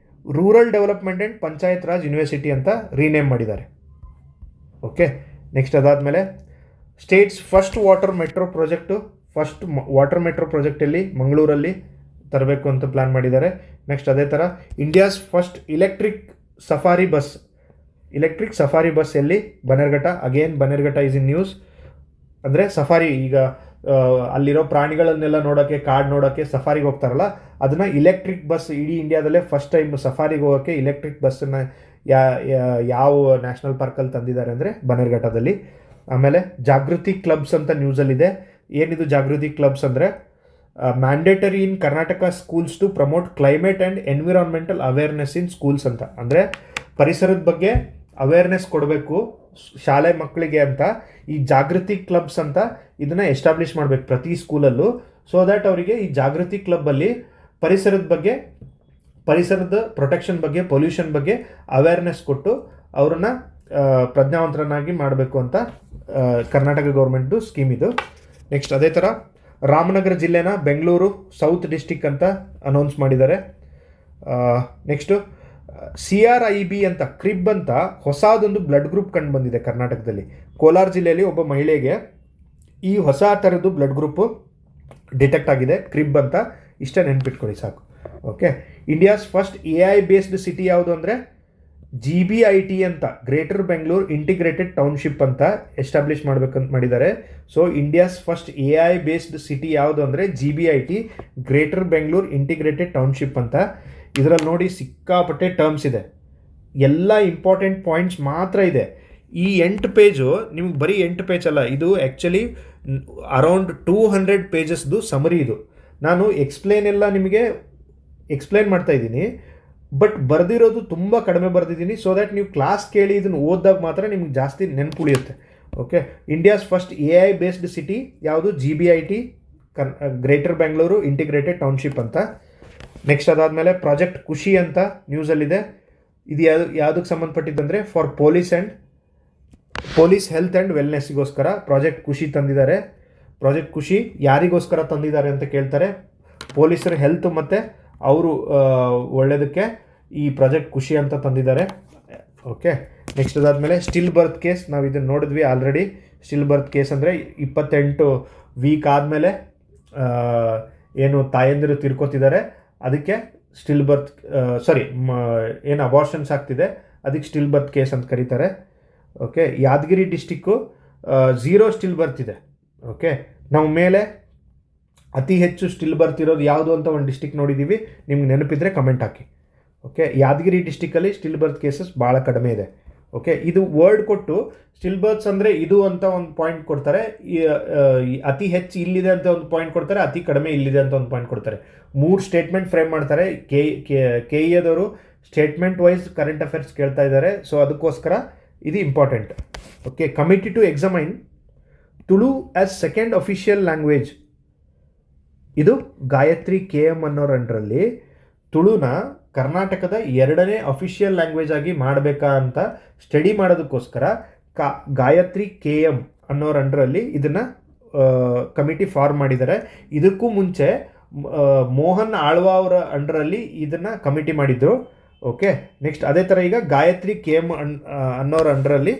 rural development and panchayat raj university ಅಂತ ರೀನೇಮ್ ಮಾಡಿದ್ದಾರೆ. ಓಕೆ, ನೆಕ್ಸ್ಟ್ ಅದಾದಮೇಲೆ ಸ್ಟೇಟ್ಸ್ ಫಸ್ಟ್ ವಾಟರ್ ಮೆಟ್ರೋ ಪ್ರಾಜೆಕ್ಟಲ್ಲಿ ಮಂಗಳೂರಲ್ಲಿ ತರಬೇಕು ಅಂತ ಪ್ಲ್ಯಾನ್ ಮಾಡಿದ್ದಾರೆ. ನೆಕ್ಸ್ಟ್ ಅದೇ ಥರ India's first electric safari bus ಎಲ್ಲಿ? Bannerghatta. Again Bannerghatta is in news. ಅಂದರೆ ಸಫಾರಿ, ಈಗ ಅಲ್ಲಿರೋ ಪ್ರಾಣಿಗಳನ್ನೆಲ್ಲ ನೋಡೋಕ್ಕೆ, ಕಾಡು ನೋಡೋಕ್ಕೆ ಸಫಾರಿಗೆ ಹೋಗ್ತಾರಲ್ಲ, ಅದನ್ನು ಎಲೆಕ್ಟ್ರಿಕ್ ಬಸ್ ಇಡೀ ಇಂಡಿಯಾದಲ್ಲೇ ಫಸ್ಟ್ ಟೈಮ್ ಸಫಾರಿಗೆ ಹೋಗೋಕ್ಕೆ ಎಲೆಕ್ಟ್ರಿಕ್ ಬಸ್ಸನ್ನು ಯಾವ ನ್ಯಾಷನಲ್ ಪಾರ್ಕಲ್ಲಿ ತಂದಿದ್ದಾರೆ ಅಂದರೆ ಬನ್ನೇರುಘಟ್ಟದಲ್ಲಿ. ಆಮೇಲೆ ಜಾಗೃತಿ ಕ್ಲಬ್ಸ್ ಅಂತ ನ್ಯೂಸಲ್ಲಿದೆ. ಏನಿದು ಜಾಗೃತಿ ಕ್ಲಬ್ಸ್ ಅಂದರೆ mandatory in Karnataka schools to promote climate and environmental awareness in schools ಅಂತ. ಅಂದರೆ ಪರಿಸರದ ಬಗ್ಗೆ ಅವೇರ್ನೆಸ್ ಕೊಡಬೇಕು ಶಾಲೆ ಮಕ್ಕಳಿಗೆ ಅಂತ ಈ ಜಾಗೃತಿ ಕ್ಲಬ್ಸ್ ಅಂತ ಇದನ್ನು ಎಸ್ಟಾಬ್ಲಿಷ್ ಮಾಡಬೇಕು ಪ್ರತಿ ಸ್ಕೂಲಲ್ಲೂ. ಸೊ ದ್ಯಾಟ್ ಅವರಿಗೆ ಈ ಜಾಗೃತಿ ಕ್ಲಬ್ಬಲ್ಲಿ ಪರಿಸರದ ಪ್ರೊಟೆಕ್ಷನ್ ಬಗ್ಗೆ, ಪೊಲ್ಯೂಷನ್ ಬಗ್ಗೆ ಅವೇರ್ನೆಸ್ ಕೊಟ್ಟು ಅವ್ರನ್ನ ಪ್ರಜ್ಞಾವಂತರನ್ನಾಗಿ ಮಾಡಬೇಕು ಅಂತ ಕರ್ನಾಟಕ ಗೌರ್ಮೆಂಟ್ದು ಸ್ಕೀಮ್ ಇದು. ನೆಕ್ಸ್ಟ್ ಅದೇ ಥರ ರಾಮನಗರ ಜಿಲ್ಲೆನ ಬೆಂಗಳೂರು ಸೌತ್ ಡಿಸ್ಟಿಕ್ ಅಂತ ಅನೌನ್ಸ್ ಮಾಡಿದ್ದಾರೆ. ನೆಕ್ಸ್ಟು CRIB ಅಂತ, ಕ್ರಿಬ್ ಅಂತ ಹೊಸದೊಂದು ಬ್ಲಡ್ ಗ್ರೂಪ್ ಕಂಡು ಬಂದಿದೆ ಕರ್ನಾಟಕದಲ್ಲಿ. ಕೋಲಾರ ಜಿಲ್ಲೆಯಲ್ಲಿ ಒಬ್ಬ ಮಹಿಳೆಗೆ ಈ ಹೊಸ ಥರದ್ದು ಬ್ಲಡ್ ಗ್ರೂಪು ಡಿಟೆಕ್ಟ್ ಆಗಿದೆ, ಕ್ರಿಬ್ ಅಂತ. ಇಷ್ಟೇ ನೆನ್ಪಿಟ್ಕೊಳ್ಳಿ ಸಾಕು. Okay, India's first AI based city ಯಾವುದು ಅಂದರೆ GBIT ಅಂತ, ಗ್ರೇಟರ್ ಬೆಂಗಳೂರು ಇಂಟಿಗ್ರೇಟೆಡ್ ಟೌನ್ಶಿಪ್ ಅಂತ ಎಸ್ಟಾಬ್ಲಿಷ್ ಮಾಡಬೇಕಂತ ಮಾಡಿದ್ದಾರೆ. So India's first AI based city ಯಾವುದು ಅಂದರೆ GBIT, Greater Bengaluru integrated township ಅಂತ. ಇದರಲ್ಲಿ ನೋಡಿ ಸಿಕ್ಕಾಪಟ್ಟೆ ಟರ್ಮ್ಸ್ ಇದೆ, ಎಲ್ಲ ಇಂಪಾರ್ಟೆಂಟ್ ಪಾಯಿಂಟ್ಸ್ ಮಾತ್ರ ಇದೆ. ಈ 8 ಪೇಜು ನಿಮ್ಗೆ ಬರೀ 8 ಪೇಜ್ ಅಲ್ಲ, ಇದು ಆ್ಯಕ್ಚುಲಿ ಅರೌಂಡ್ 200 ಪೇಜಸ್ದು ಸಮರಿ. ಇದು ನಾನು ನಿಮಗೆ ಎಕ್ಸ್ಪ್ಲೇನ್ ಮಾಡ್ತಾ ಇದ್ದೀನಿ, ಬಟ್ ಬರೆದಿರೋದು ತುಂಬ ಕಡಿಮೆ ಬರೆದಿದ್ದೀನಿ. ಸೊ ದ್ಯಾಟ್ ನೀವು ಕ್ಲಾಸ್ ಕೇಳಿ ಇದನ್ನು ಓದಿದಾಗ ಮಾತ್ರ ನಿಮ್ಗೆ ಜಾಸ್ತಿ ನೆನಪುಳಿಯುತ್ತೆ. Okay, India's first AI based city ಯಾವುದು? GBIT, Greater Bengaluru integrated township ಅಂತ. ನೆಕ್ಸ್ಟ್ ಅದಾದಮೇಲೆ ಪ್ರಾಜೆಕ್ಟ್ ಖುಷಿ ಅಂತ ನ್ಯೂಸಲ್ಲಿದೆ. ಇದು ಯಾವುದಕ್ಕೆ ಸಂಬಂಧಪಟ್ಟಿದ್ದಂದರೆ ಫಾರ್ ಪೊಲೀಸ್ ಹೆಲ್ತ್ ಆ್ಯಂಡ್ ವೆಲ್ನೆಸ್ಸಿಗೋಸ್ಕರ ಪ್ರಾಜೆಕ್ಟ್ ಖುಷಿ ತಂದಿದ್ದಾರೆ. ಪ್ರಾಜೆಕ್ಟ್ ಖುಷಿ ಯಾರಿಗೋಸ್ಕರ ತಂದಿದ್ದಾರೆ ಅಂತ ಕೇಳ್ತಾರೆ. ಪೊಲೀಸರ ಹೆಲ್ತ್ ಮತ್ತು ಅವರು ಒಳ್ಳೆಯದಕ್ಕೆ ಈ ಪ್ರಾಜೆಕ್ಟ್ ಖುಷಿ ಅಂತ ತಂದಿದ್ದಾರೆ. ಓಕೆ, ನೆಕ್ಸ್ಟ್ ಅದಾದಮೇಲೆ ಸ್ಟಿಲ್ ಬರ್ತ್ ಕೇಸ್, ನಾವು ಇದನ್ನು ನೋಡಿದ್ವಿ ಆಲ್ರೆಡಿ. ಸ್ಟಿಲ್ ಬರ್ತ್ ಕೇಸ್ ಅಂದರೆ 28 ವೀಕ್ ಆದಮೇಲೆ ಏನು ತಾಯಂದಿರು ತೀರ್ಕೋತಿದ್ದಾರೆ, ಅದಕ್ಕೆ ಸ್ಟಿಲ್ ಬರ್ತ್ ಏನು ಅಬಾರ್ಷನ್ಸ್ ಆಗ್ತಿದೆ ಅದಕ್ಕೆ ಸ್ಟಿಲ್ ಬರ್ತ್ ಕೇಸ್ ಅಂತ ಕರೀತಾರೆ. ಓಕೆ, ಯಾದಗಿರಿ ಡಿಸ್ಟಿಕ್ಕು 0 ಸ್ಟಿಲ್ ಬರ್ತ್ ಇದೆ. ಓಕೆ, ನಾವು ಮೇಲೆ ಅತಿ ಹೆಚ್ಚು ಸ್ಟಿಲ್ ಬರ್ತ್ ಇರೋದು ಯಾವುದು ಅಂತ ಒಂದು ಡಿಸ್ಟಿಕ್ ನೋಡಿದ್ದೀವಿ, ನಿಮ್ಗೆ ನೆನಪಿದ್ರೆ ಕಮೆಂಟ್ ಹಾಕಿ. Okay, Yadgir ಡಿಸ್ಟಿಕಲ್ಲಿ still birth cases ಭಾಳ ಕಡಿಮೆ ಇದೆ. ಓಕೆ, ಇದು ವರ್ಡ್ ಕೊಟ್ಟು ಸ್ಟಿಲ್ ಬರ್ತ್ಸ್ ಅಂದರೆ ಇದು ಅಂತ ಒಂದು ಪಾಯಿಂಟ್ ಕೊಡ್ತಾರೆ, ಅತಿ ಹೆಚ್ಚು ಇಲ್ಲಿದೆ ಅಂತ ಒಂದು ಪಾಯಿಂಟ್ ಕೊಡ್ತಾರೆ, ಅತಿ ಕಡಿಮೆ ಇಲ್ಲಿದೆ ಅಂತ ಒಂದು ಪಾಯಿಂಟ್ ಕೊಡ್ತಾರೆ. 3 ಸ್ಟೇಟ್ಮೆಂಟ್ ಫ್ರೇಮ್ ಮಾಡ್ತಾರೆ. ಕೆ ಇ ಎದವರು ಸ್ಟೇಟ್ಮೆಂಟ್ ವೈಸ್ ಕರೆಂಟ್ ಅಫೇರ್ಸ್ ಕೇಳ್ತಾ ಇದ್ದಾರೆ. ಸೊ ಅದಕ್ಕೋಸ್ಕರ ಇದು important. Okay, committee to examine Tulu as second official language. ಇದು ಗಾಯತ್ರಿ KM ಅನ್ನೋರ ಅಂಡರಲ್ಲಿ ತುಳುನ ಕರ್ನಾಟಕದ 2ನೇ ಅಫಿಷಿಯಲ್ ಲ್ಯಾಂಗ್ವೇಜ್ ಆಗಿ ಮಾಡಬೇಕಾ ಅಂತ ಸ್ಟಡಿ ಮಾಡೋದಕ್ಕೋಸ್ಕರ ಗಾಯತ್ರಿ KM ಅನ್ನೋರ ಅಂಡರಲ್ಲಿ ಇದನ್ನು ಕಮಿಟಿ ಫಾರ್ಮ್ ಮಾಡಿದ್ದಾರೆ. ಇದಕ್ಕೂ ಮುಂಚೆ ಮೋಹನ್ ಆಳ್ವಾ ಅವರ ಅಂಡರಲ್ಲಿ ಇದನ್ನು ಕಮಿಟಿ ಮಾಡಿದ್ರು. ಓಕೆ, ನೆಕ್ಸ್ಟ್ ಅದೇ ಥರ ಈಗ ಗಾಯತ್ರಿ KM ಅನ್ನೋರ ಅಂಡರಲ್ಲಿ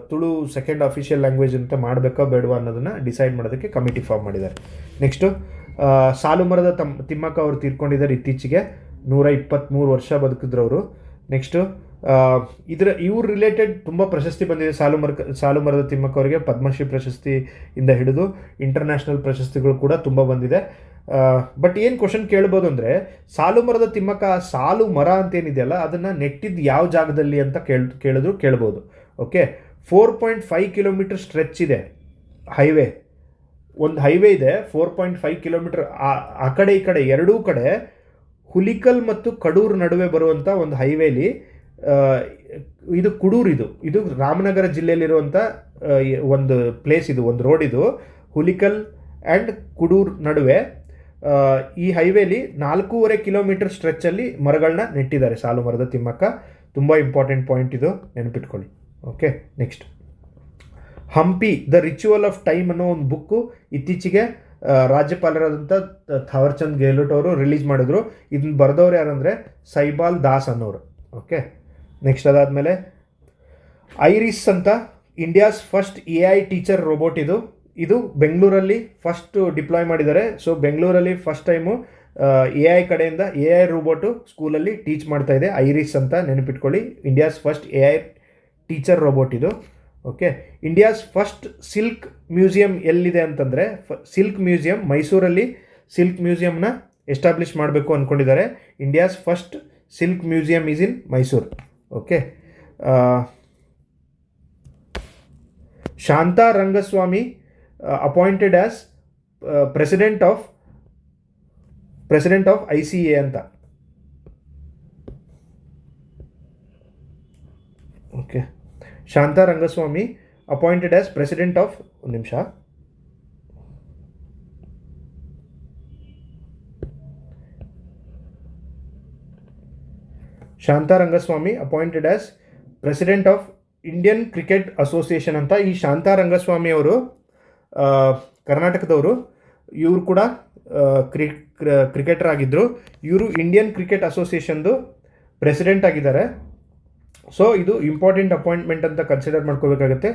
ತುಳು ಸೆಕೆಂಡ್ ಅಫಿಷಿಯಲ್ ಲ್ಯಾಂಗ್ವೇಜ್ ಅಂತ ಮಾಡಬೇಕಾ ಬೇಡವಾ ಅನ್ನೋದನ್ನು ಡಿಸೈಡ್ ಮಾಡೋದಕ್ಕೆ ಕಮಿಟಿ ಫಾರ್ಮ್ ಮಾಡಿದ್ದಾರೆ. ನೆಕ್ಸ್ಟು ಸಾಲುಮರದ ತಿಮ್ಮಕ್ಕ ಅವರು ತೀರ್ಕೊಂಡಿದ್ದಾರೆ ಇತ್ತೀಚೆಗೆ, 123 ವರ್ಷ ಬದುಕಿದ್ರು ಅವರು. ನೆಕ್ಸ್ಟು ಇವ್ರ ರಿಲೇಟೆಡ್ ತುಂಬ ಪ್ರಶಸ್ತಿ ಬಂದಿದೆ. ಸಾಲುಮರದ ತಿಮ್ಮಕ್ಕ ಅವರಿಗೆ ಪದ್ಮಶ್ರೀ ಪ್ರಶಸ್ತಿಯಿಂದ ಹಿಡಿದು ಇಂಟರ್ನ್ಯಾಷನಲ್ ಪ್ರಶಸ್ತಿಗಳು ಕೂಡ ತುಂಬ ಬಂದಿದೆ. ಬಟ್ ಏನು ಕ್ವಶನ್ ಕೇಳ್ಬೋದು ಅಂದರೆ, ಸಾಲುಮರದ ತಿಮ್ಮಕ್ಕ ಸಾಲು ಮರ ಅಂತೇನಿದೆಯಲ್ಲ ಅದನ್ನು ನೆಟ್ಟಿದ್ದು ಯಾವ ಜಾಗದಲ್ಲಿ ಅಂತ ಕೇಳ್ಬೋದು. ಓಕೆ, 4.5 ಕಿಲೋಮೀಟರ್ ಸ್ಟ್ರೆಚ್ ಇದೆ ಹೈವೇ. ಒಂದು ಹೈವೇ ಇದೆ 4.5 ಕಿಲೋಮೀಟರ್. ಆ ಕಡೆ ಈ ಕಡೆ ಎರಡೂ ಕಡೆ ಹುಲಿಕಲ್ ಮತ್ತು ಕಡೂರು ನಡುವೆ ಬರುವಂಥ ಒಂದು ಹೈವೇಲಿ ಇದು ಕುಡೂರು, ಇದು ರಾಮನಗರ ಜಿಲ್ಲೆಯಲ್ಲಿರುವಂಥ ಒಂದು ಪ್ಲೇಸ್, ಇದು ಒಂದು ರೋಡ್, ಇದು ಹುಲಿಕಲ್ ಆ್ಯಂಡ್ ಕುಡೂರು ನಡುವೆ ಈ ಹೈವೇಲಿ 4.5 ಕಿಲೋಮೀಟರ್ ಸ್ಟ್ರೆಚ್ಚಲ್ಲಿ ಮರಗಳನ್ನ ನೆಟ್ಟಿದ್ದಾರೆ ಸಾಲುಮರದ ತಿಮ್ಮಕ್ಕ. ತುಂಬ ಇಂಪಾರ್ಟೆಂಟ್ ಪಾಯಿಂಟ್ ಇದು, ನೆನಪಿಟ್ಕೊಳ್ಳಿ. Okay, next Hampi the ritual of time ಅನ್ನೋ ಒಂದು ಬುಕ್ಕು ಇತ್ತೀಚೆಗೆ ರಾಜ್ಯಪಾಲರಾದಂಥ ಥಾವರ್ಚಂದ್ ಗೆಹ್ಲೋಟ್ ಅವರು ರಿಲೀಸ್ ಮಾಡಿದ್ರು. ಇದನ್ನು ಬರೆದವ್ರು ಯಾರಂದರೆ ಸೈಬಾಲ್ ದಾಸ್ ಅನ್ನೋರು. ಓಕೆ, ನೆಕ್ಸ್ಟ್ ಅದಾದಮೇಲೆ ಐರಿಸ್ ಅಂತ India's first AI teacher robot ಇದು ಬೆಂಗಳೂರಲ್ಲಿ ಫಸ್ಟ್ ಡಿಪ್ಲಾಯ್ ಮಾಡಿದ್ದಾರೆ. ಸೊ ಬೆಂಗಳೂರಲ್ಲಿ ಫಸ್ಟ್ ಟೈಮು AI ಕಡೆಯಿಂದ AI ರೋಬೋಟು ಸ್ಕೂಲಲ್ಲಿ ಟೀಚ್ ಮಾಡ್ತಾ ಇದೆ. ಐರಿಸ್ ಅಂತ ನೆನಪಿಟ್ಕೊಳ್ಳಿ, India's first AI teacher robot ಇದು. Okay, India's first silk museum ಎಲ್ಲಿದೆ ಅಂತಂದರೆ, ಸಿಲ್ಕ್ ಮ್ಯೂಸಿಯಂ ಮೈಸೂರಲ್ಲಿ ಸಿಲ್ಕ್ ಮ್ಯೂಸಿಯಂನ ಎಸ್ಟಾಬ್ಲಿಷ್ ಮಾಡಬೇಕು ಅಂದ್ಕೊಂಡಿದ್ದಾರೆ. India's first silk museum is in Mysuru. Okay, Shanta Rangaswamy appointed as president of ICA ಅಂತ. Okay, Shanta Rangaswamy appointed as president of, ಒಂದು ನಿಮಿಷ, Shanta Rangaswamy appointed as president of Indian cricket association ಅಂತ. ಈ ಶಾಂತಾ ರಂಗಸ್ವಾಮಿ ಅವರು ಕರ್ನಾಟಕದವರು, ಇವರು ಕೂಡ ಕ್ರಿಕೆಟರ್ ಆಗಿದ್ದರು. ಇವರು ಇಂಡಿಯನ್ ಕ್ರಿಕೆಟ್ ಅಸೋಸಿಯೇಷನ್ದು ಪ್ರೆಸಿಡೆಂಟ್ ಆಗಿದ್ದಾರೆ. ಸೊ ಇದು ಇಂಪಾರ್ಟೆಂಟ್ ಅಪಾಯಿಂಟ್ಮೆಂಟ್ ಅಂತ ಕನ್ಸಿಡರ್ ಮಾಡ್ಕೋಬೇಕಾಗುತ್ತೆ.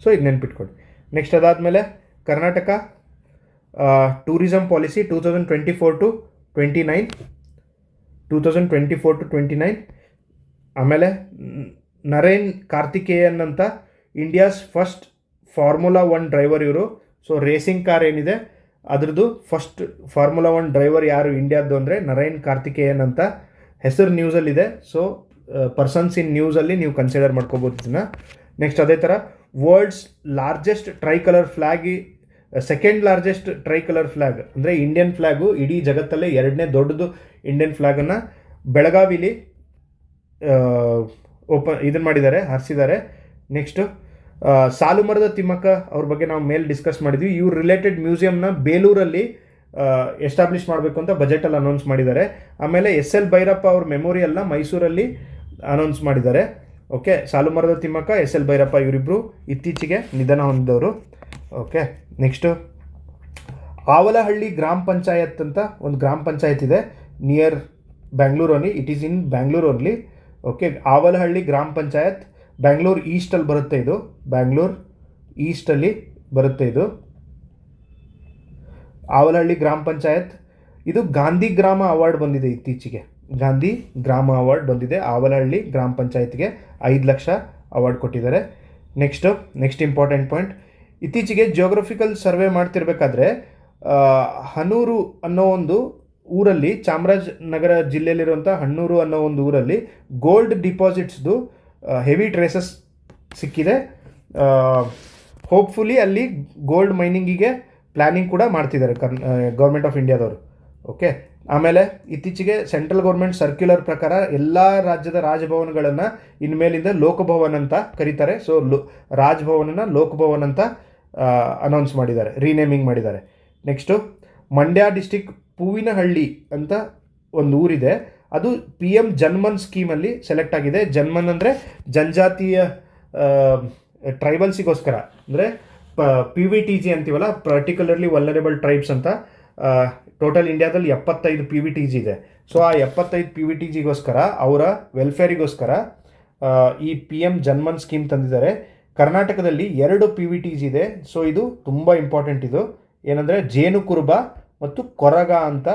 ಸೊ ಇದು ನೆನ್ಪಿಟ್ಕೊಳ್ಳಿ. ನೆಕ್ಸ್ಟ್ ಅದಾದಮೇಲೆ ಕರ್ನಾಟಕ ಟೂರಿಸಂ ಪಾಲಿಸಿ 2024-29 ಆಮೇಲೆ ನರೇನ್ ಕಾರ್ತಿಕೇಯನ್ ಅಂತ ಇಂಡಿಯಾಸ್ ಫಸ್ಟ್ ಫಾರ್ಮುಲಾ 1 ಡ್ರೈವರ್ ಇವರು. ಸೊ ರೇಸಿಂಗ್ ಕಾರ್ ಏನಿದೆ ಅದ್ರದ್ದು ಫಸ್ಟ್ ಫಾರ್ಮುಲಾ 1 ಡ್ರೈವರ್ ಯಾರು ಇಂಡಿಯಾದ್ದು ಅಂದರೆ ನರೇನ್ ಕಾರ್ತಿಕೇಯನ್ ಅಂತ ಹೆಸರು ನ್ಯೂಸಲ್ಲಿದೆ. ಸೊ ಪರ್ಸನ್ಸ್ ಇನ್ ನ್ಯೂಸಲ್ಲಿ ನೀವು ಕನ್ಸಿಡರ್ ಮಾಡ್ಕೋಬೋದು ಇದನ್ನು. ನೆಕ್ಸ್ಟ್ ಅದೇ ಥರ world's largest tricolour flag, second largest tricolour flag ಅಂದರೆ ಇಂಡಿಯನ್ ಫ್ಲ್ಯಾಗು ಇಡೀ ಜಗತ್ತಲ್ಲೇ 2ನೇ ದೊಡ್ಡದು ಇಂಡಿಯನ್ ಫ್ಲ್ಯಾಗನ್ನು ಬೆಳಗಾವಿಲಿ ಇದನ್ನು ಮಾಡಿದ್ದಾರೆ, ಹಾರಿಸಿದ್ದಾರೆ. ನೆಕ್ಸ್ಟು ಸಾಲುಮರದ ತಿಮ್ಮಕ್ಕ ಅವ್ರ ಬಗ್ಗೆ ನಾವು ಮೇಲೆ ಡಿಸ್ಕಸ್ ಮಾಡಿದ್ವಿ. ಇವ್ರು ರಿಲೇಟೆಡ್ ಮ್ಯೂಸಿಯಂನ ಬೇಲೂರಲ್ಲಿ ಎಸ್ಟಾಬ್ಲಿಷ್ ಮಾಡಬೇಕು ಅಂತ ಬಜೆಟಲ್ಲಿ ಅನೌನ್ಸ್ ಮಾಡಿದ್ದಾರೆ. ಆಮೇಲೆ SL ಭೈರಪ್ಪ ಅವ್ರ ಮೆಮೋರಿಯಲ್ನ ಮೈಸೂರಲ್ಲಿ ಅನೌನ್ಸ್ ಮಾಡಿದ್ದಾರೆ. ಓಕೆ, ಸಾಲುಮರದ ತಿಮ್ಮಕ್ಕ, SL ಭೈರಪ್ಪ ಇವರಿಬ್ಬರು ಇತ್ತೀಚೆಗೆ ನಿಧನ ಹೊಂದಿದವರು. ಓಕೆ, ನೆಕ್ಸ್ಟು ಆವಲಹಳ್ಳಿ ಗ್ರಾಮ ಪಂಚಾಯತ್ ಅಂತ ಒಂದು ಗ್ರಾಮ ಪಂಚಾಯತ್ ಇದೆ near Bangalore only, it is in Bangalore only. Okay, Avalahalli ಗ್ರಾಮ ಪಂಚಾಯತ್ ಬ್ಯಾಂಗ್ಳೂರ್ ಈಸ್ಟಲ್ಲಿ ಬರುತ್ತೆ. ಇದು ಬ್ಯಾಂಗ್ಳೂರ್ ಈಸ್ಟಲ್ಲಿ ಬರುತ್ತೆ. ಇದು ಆವಲಹಳ್ಳಿ ಗ್ರಾಮ ಪಂಚಾಯತ್. ಇದು ಗಾಂಧಿ ಗ್ರಾಮ ಅವಾರ್ಡ್ ಬಂದಿದೆ ಇತ್ತೀಚೆಗೆ, ಗಾಂಧಿ ಗ್ರಾಮ ಅವಾರ್ಡ್ ಬಂದಿದೆ. ಆವಲಹಳ್ಳಿ ಗ್ರಾಮ ಪಂಚಾಯತ್ಗೆ 5 ಲಕ್ಷ ಅವಾರ್ಡ್ ಕೊಟ್ಟಿದ್ದಾರೆ. ನೆಕ್ಸ್ಟ್ ಇಂಪಾರ್ಟೆಂಟ್ ಪಾಯಿಂಟ್, ಇತ್ತೀಚೆಗೆ ಜಿಯೋಗ್ರಫಿಕಲ್ ಸರ್ವೆ ಮಾಡ್ತಿರ್ಬೇಕಾದ್ರೆ ಹನೂರು ಅನ್ನೋ ಒಂದು ಊರಲ್ಲಿ, ಚಾಮರಾಜನಗರ ಜಿಲ್ಲೆಯಲ್ಲಿರುವಂಥ ಹಣ್ಣೂರು ಅನ್ನೋ ಒಂದು ಊರಲ್ಲಿ ಗೋಲ್ಡ್ ಡಿಪಾಸಿಟ್ಸ್ದು ಹೆವಿ ಟ್ರೇಸಸ್ ಸಿಕ್ಕಿದೆ. ಹೋಪ್ಫುಲಿ ಅಲ್ಲಿ ಗೋಲ್ಡ್ ಮೈನಿಂಗಿಗೆ ಪ್ಲ್ಯಾನಿಂಗ್ ಕೂಡ ಮಾಡ್ತಿದ್ದಾರೆ ಗೌರ್ಮೆಂಟ್ ಆಫ್ ಇಂಡಿಯಾದವರು. ಓಕೆ, ಆಮೇಲೆ ಇತ್ತೀಚೆಗೆ ಸೆಂಟ್ರಲ್ ಗೌರ್ಮೆಂಟ್ ಸರ್ಕ್ಯುಲರ್ ಪ್ರಕಾರ ಎಲ್ಲ ರಾಜ್ಯದ ರಾಜಭವನಗಳನ್ನು ಇನ್ಮೇಲಿಂದ ಲೋಕಭವನ್ ಅಂತ ಕರೀತಾರೆ. ಸೊ ರಾಜಭವನನ ಲೋಕಭವನ್ ಅಂತ ಅನೌನ್ಸ್ ಮಾಡಿದ್ದಾರೆ, ರೀನೇಮಿಂಗ್ ಮಾಡಿದ್ದಾರೆ. ನೆಕ್ಸ್ಟು ಮಂಡ್ಯ ಡಿಸ್ಟಿಕ್ ಪೂವಿನಹಳ್ಳಿ ಅಂತ ಒಂದು ಊರಿದೆ, ಅದು PM ಜನ್ಮನ್ ಸ್ಕೀಮಲ್ಲಿ ಸೆಲೆಕ್ಟ್ ಆಗಿದೆ. ಜನ್ಮನ್ ಅಂದರೆ ಜನಜಾತೀಯ ಟ್ರೈಬಲ್ಸಿಗೋಸ್ಕರ, ಅಂದರೆ PVTG ಅಂತೀವಲ್ಲ, ಪರ್ಟಿಕ್ಯುಲರ್ಲಿ ವಲ್ನರೇಬಲ್ ಟ್ರೈಬ್ಸ್ ಅಂತ. ಟೋಟಲ್ ಇಂಡಿಯಾದಲ್ಲಿ 75 PVTG ಇದೆ. ಸೊ ಆ 75 PVTGಗೋಸ್ಕರ, ಅವರ ವೆಲ್ಫೇರಿಗೋಸ್ಕರ ಈ PM ಜನ್ಮನ್ ಸ್ಕೀಮ್ ತಂದಿದ್ದಾರೆ. ಕರ್ನಾಟಕದಲ್ಲಿ 2 PVTG ಇದೆ. ಸೊ ಇದು ತುಂಬ ಇಂಪಾರ್ಟೆಂಟ್. ಇದು ಏನಂದರೆ ಜೇನು ಕುರುಬ ಮತ್ತು ಕೊರಗ ಅಂತ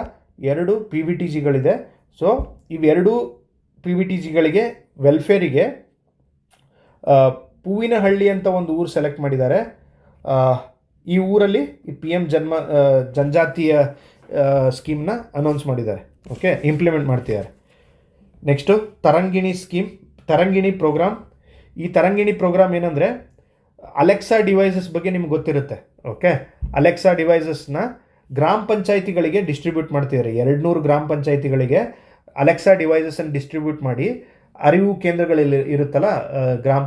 2 PVTGಗಳಿದೆ. ಸೊ ಇವೆರಡು PVTGಗಳಿಗೆ ವೆಲ್ಫೇರಿಗೆ ಪೂವಿನಹಳ್ಳಿ ಅಂತ ಒಂದು ಊರು ಸೆಲೆಕ್ಟ್ ಮಾಡಿದ್ದಾರೆ. ಈ ಊರಲ್ಲಿ ಈ PM ಜನಜಾತಿಯ ಸ್ಕೀಮ್ನ ಅನೌನ್ಸ್ ಮಾಡಿದ್ದಾರೆ. ಓಕೆ, ಇಂಪ್ಲಿಮೆಂಟ್ ಮಾಡ್ತಿದ್ದಾರೆ. Next Tarangini scheme, Tarangini program. ಈ ತರಂಗಿಣಿ ಪ್ರೋಗ್ರಾಮ್ ಏನಂದರೆ ಅಲೆಕ್ಸಾ ಡಿವೈಸಸ್ ಬಗ್ಗೆ ನಿಮ್ಗೆ ಗೊತ್ತಿರುತ್ತೆ. ಓಕೆ, ಅಲೆಕ್ಸಾ ಡಿವೈಸಸ್ನ ಗ್ರಾಮ ಪಂಚಾಯಿತಿಗಳಿಗೆ ಡಿಸ್ಟ್ರಿಬ್ಯೂಟ್ ಮಾಡ್ತಿದ್ದಾರೆ. 200 ಗ್ರಾಮ ಪಂಚಾಯಿತಿಗಳಿಗೆ ಅಲೆಕ್ಸಾ ಡಿವೈಸಸ್ಸನ್ನು ಡಿಸ್ಟ್ರಿಬ್ಯೂಟ್ ಮಾಡಿ, ಅರಿವು ಕೇಂದ್ರಗಳಲ್ಲಿ ಇರುತ್ತಲ್ಲ ಗ್ರಾಮ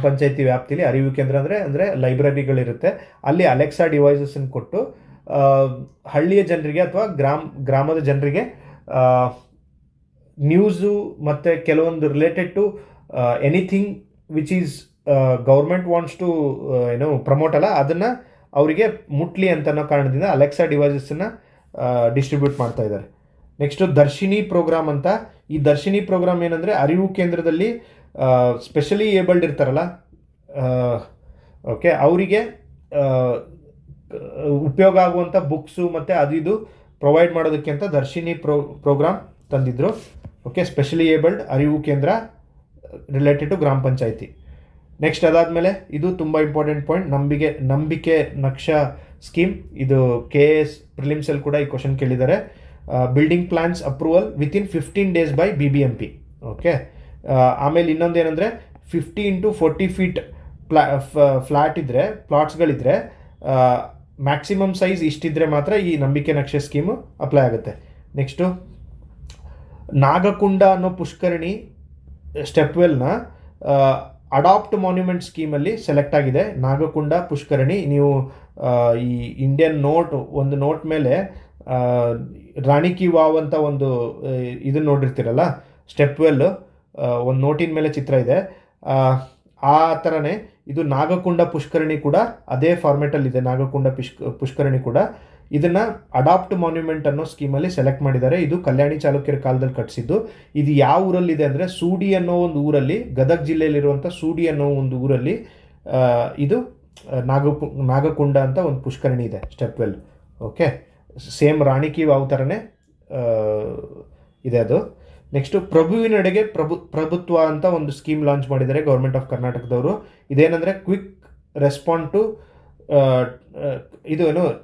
ಪಂಚಾಯಿತಿ ವ್ಯಾಪ್ತಿಲಿ ಅರಿವು ಕೇಂದ್ರ ಅಂದರೆ ಲೈಬ್ರರಿಗಳಿರುತ್ತೆ, ಅಲ್ಲಿ ಅಲೆಕ್ಸಾ ಡಿವೈಸಸ್ಸನ್ನು ಕೊಟ್ಟು ಹಳ್ಳಿಯ ಜನರಿಗೆ ಅಥವಾ ಗ್ರಾಮದ ಜನರಿಗೆ ನ್ಯೂಸು ಮತ್ತು ಕೆಲವೊಂದು related to anything which is government wants to promote ಅಲ್ಲ, ಅದನ್ನು ಅವರಿಗೆ ಮುಟ್ಲಿ ಅಂತ ಅನ್ನೋ ಕಾರಣದಿಂದ ಅಲೆಕ್ಸಾ ಡಿವೈಸಸ್ಸನ್ನು ಡಿಸ್ಟ್ರಿಬ್ಯೂಟ್ ಮಾಡ್ತಾ ಇದ್ದಾರೆ. ನೆಕ್ಸ್ಟು ದರ್ಶಿನಿ ಪ್ರೋಗ್ರಾಮ್ ಅಂತ. ಈ ದರ್ಶಿನಿ ಪ್ರೋಗ್ರಾಮ್ ಏನಂದರೆ ಅರಿವು ಕೇಂದ್ರದಲ್ಲಿ ಸ್ಪೆಷಲಿ ಏಬಲ್ಡ್ ಇರ್ತಾರಲ್ಲ, ಓಕೆ, ಅವರಿಗೆ ಉಪಯೋಗ ಆಗುವಂಥ ಬುಕ್ಸು ಮತ್ತು ಅದು ಇದು ಪ್ರೊವೈಡ್ ಮಾಡೋದಕ್ಕೆ ಅಂತ ದರ್ಶಿನಿ ಪ್ರೋಗ್ರಾಮ್ ತಂದಿದ್ರು. ಓಕೆ, ಸ್ಪೆಷಲಿ ಏಬಲ್ಡ್ ಅರಿವು ಕೇಂದ್ರ ರಿಲೇಟೆಡ್ ಟು ಗ್ರಾಮ ಪಂಚಾಯಿತಿ. ನೆಕ್ಸ್ಟ್ ಅದಾದಮೇಲೆ ಇದು ತುಂಬ ಇಂಪಾರ್ಟೆಂಟ್ ಪಾಯಿಂಟ್, ನಂಬಿಕೆ ನಕ್ಷಾ ಸ್ಕೀಮ್. ಇದು KS ಪ್ರಿಲಿಮ್ಸಲ್ಲಿ ಕೂಡ ಈ ಕ್ವಶನ್ ಕೇಳಿದ್ದಾರೆ. Building plans approval within 15 days by BBMP. Okay, ಆಮೇಲೆ ಇನ್ನೊಂದು ಏನಂದರೆ 50 into 40 feet ಫ್ಲ್ಯಾಟ್ ಇದ್ದರೆ, ಪ್ಲಾಟ್ಸ್ಗಳಿದ್ರೆ ಮ್ಯಾಕ್ಸಿಮಮ್ ಸೈಜ್ ಇಷ್ಟಿದ್ರೆ ಮಾತ್ರ ಈ ನಂಬಿಕೆ ನಕ್ಷೆ ಸ್ಕೀಮು ಅಪ್ಲೈ ಆಗುತ್ತೆ. ನೆಕ್ಸ್ಟು ನಾಗಕುಂಡ ಅನ್ನೋ ಪುಷ್ಕರಣಿ ಸ್ಟೆಪ್ವೆಲ್ನ ಅಡಾಪ್ಟ್ ಮಾನ್ಯುಮೆಂಟ್ ಸ್ಕೀಮಲ್ಲಿ ಸೆಲೆಕ್ಟ್ ಆಗಿದೆ. ನಾಗಕುಂಡ ಪುಷ್ಕರಣಿ, ನೀವು ಈ ಇಂಡಿಯನ್ ಒಂದು ನೋಟ್ ಮೇಲೆ ರಾಣಿ ಕಿ ವಾವ್ ಅಂತ ಒಂದು ಇದನ್ನು ನೋಡಿರ್ತೀರಲ್ಲ, ಸ್ಟೆಪ್ವೆಲ್ ಒಂದು ನೋಟಿನ ಮೇಲೆ ಚಿತ್ರ ಇದೆ, ಆ ಥರನೇ ಇದು ನಾಗಕುಂಡ ಪುಷ್ಕರಣಿ ಕೂಡ ಅದೇ ಫಾರ್ಮೆಟಲ್ಲಿದೆ. ನಾಗಕುಂಡ ಪುಷ್ಕರಣಿ ಕೂಡ ಇದನ್ನು ಅಡಾಪ್ಟ್ ಮಾನ್ಯುಮೆಂಟ್ ಅನ್ನೋ ಸ್ಕೀಮಲ್ಲಿ ಸೆಲೆಕ್ಟ್ ಮಾಡಿದ್ದಾರೆ. ಇದು ಕಲ್ಯಾಣಿ ಚಾಲುಕ್ಯರ ಕಾಲದಲ್ಲಿ ಕಟ್ಟಿಸಿದ್ದು. ಇದು ಯಾವ ಊರಲ್ಲಿದೆ ಅಂದರೆ ಸೂಡಿ ಅನ್ನೋ ಒಂದು ಊರಲ್ಲಿ, ಗದಗ ಜಿಲ್ಲೆಯಲ್ಲಿರುವಂಥ ಸೂಡಿ ಅನ್ನೋ ಒಂದು ಊರಲ್ಲಿ ಇದು ನಾಗಕುಂಡ ಅಂತ ಒಂದು ಪುಷ್ಕರಣಿ ಇದೆ, stepwell. Okay, same Rani ki Vav ಥರನೇ ಇದೆ ಅದು. ನೆಕ್ಸ್ಟು ಪ್ರಭುವಿನೆಡೆಗೆ ಪ್ರಭುತ್ವ ಅಂತ ಒಂದು ಸ್ಕೀಮ್ ಲಾಂಚ್ ಮಾಡಿದ್ದಾರೆ ಗೌರ್ಮೆಂಟ್ ಆಫ್ ಕರ್ನಾಟಕದವರು. ಇದೇನೆಂದರೆ quick respond to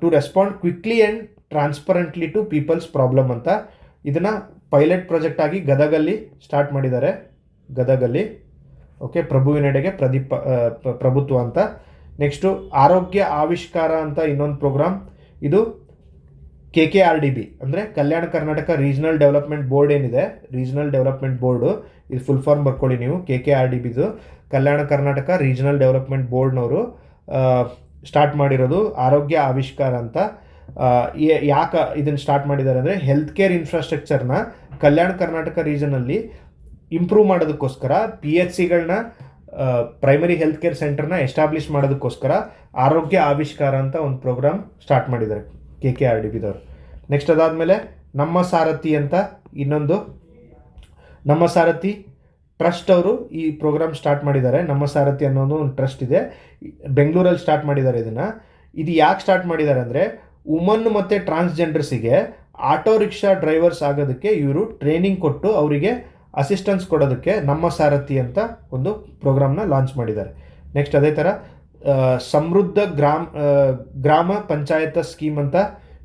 to respond quickly and transparently to people's problem ಅಂತ. ಇದನ್ನು ಪೈಲಟ್ ಪ್ರಾಜೆಕ್ಟ್ ಆಗಿ ಗದಗಲ್ಲಿ ಸ್ಟಾರ್ಟ್ ಮಾಡಿದ್ದಾರೆ, ಗದಗಲ್ಲಿ. ಓಕೆ, ಪ್ರಭುವಿನೆಡೆಗೆ ಪ್ರಭುತ್ವ ಅಂತ. ನೆಕ್ಸ್ಟು ಆರೋಗ್ಯ ಆವಿಷ್ಕಾರ ಅಂತ ಇನ್ನೊಂದು ಪ್ರೋಗ್ರಾಮ್. ಇದು KKRDB ಅಂದರೆ Kalyana Karnataka regional development board ಏನಿದೆ, ರೀಜನಲ್ ಡೆವಲಪ್ಮೆಂಟ್ ಬೋರ್ಡು, ಇದು ಫುಲ್ ಫಾರ್ಮ್ ಬರ್ಕೊಳ್ಳಿ ನೀವು. KKRDBದು Kalyana Karnataka regional development ಬೋರ್ಡ್ನವರು start ಮಾಡಿರೋದು ಆರೋಗ್ಯ ಆವಿಷ್ಕಾರ ಅಂತ. ಯಾಕೆ ಇದನ್ನು ಸ್ಟಾರ್ಟ್ ಮಾಡಿದ್ದಾರೆ ಅಂದರೆ health care ಇನ್ಫ್ರಾಸ್ಟ್ರಕ್ಚರ್ನ Kalyana Karnataka ರೀಜನಲ್ಲಿ improve ಮಾಡೋದಕ್ಕೋಸ್ಕರ, PHCಗಳನ್ನ ಪ್ರೈಮರಿ ಹೆಲ್ತ್ ಕೇರ್ ಸೆಂಟರ್ನ ಎಸ್ಟಾಬ್ಲಿಷ್ ಮಾಡೋದಕ್ಕೋಸ್ಕರ ಆರೋಗ್ಯ ಆವಿಷ್ಕಾರ ಅಂತ ಒಂದು ಪ್ರೋಗ್ರಾಮ್ ಸ್ಟಾರ್ಟ್ ಮಾಡಿದ್ದಾರೆ KKRDBದವರು. ನೆಕ್ಸ್ಟ್ ಅದಾದಮೇಲೆ ನಮ್ಮ ಸಾರಥಿ ಅಂತ ಇನ್ನೊಂದು, ನಮ್ಮ ಸಾರಥಿ ಟ್ರಸ್ಟ್ ಅವರು ಈ ಪ್ರೋಗ್ರಾಮ್ ಸ್ಟಾರ್ಟ್ ಮಾಡಿದ್ದಾರೆ. ನಮ್ಮ ಸಾರಥಿ ಅನ್ನೋದು ಒಂದು ಟ್ರಸ್ಟ್ ಇದೆ, ಬೆಂಗಳೂರಲ್ಲಿ ಸ್ಟಾರ್ಟ್ ಮಾಡಿದ್ದಾರೆ ಇದನ್ನು. ಇದು ಯಾಕೆ ಸ್ಟಾರ್ಟ್ ಮಾಡಿದ್ದಾರೆ ಅಂದರೆ ವುಮನ್ ಮತ್ತು ಟ್ರಾನ್ಸ್ಜೆಂಡರ್ಸಿಗೆ ಆಟೋ ರಿಕ್ಷಾ ಡ್ರೈವರ್ಸ್ ಆಗೋದಕ್ಕೆ ಇವರು ಟ್ರೈನಿಂಗ್ ಕೊಟ್ಟು ಅವರಿಗೆ ಅಸಿಸ್ಟೆನ್ಸ್ ಕೊಡೋದಕ್ಕೆ ನಮ್ಮ ಸಾರಥಿ ಅಂತ ಒಂದು ಪ್ರೋಗ್ರಾಮ್ನ ಲಾಂಚ್ ಮಾಡಿದ್ದಾರೆ. ನೆಕ್ಸ್ಟ್ ಅದೇ ಥರ ಸಮೃದ್ಧ ಗ್ರಾಮ ಪಂಚಾಯತ ಸ್ಕೀಮ್ ಅಂತ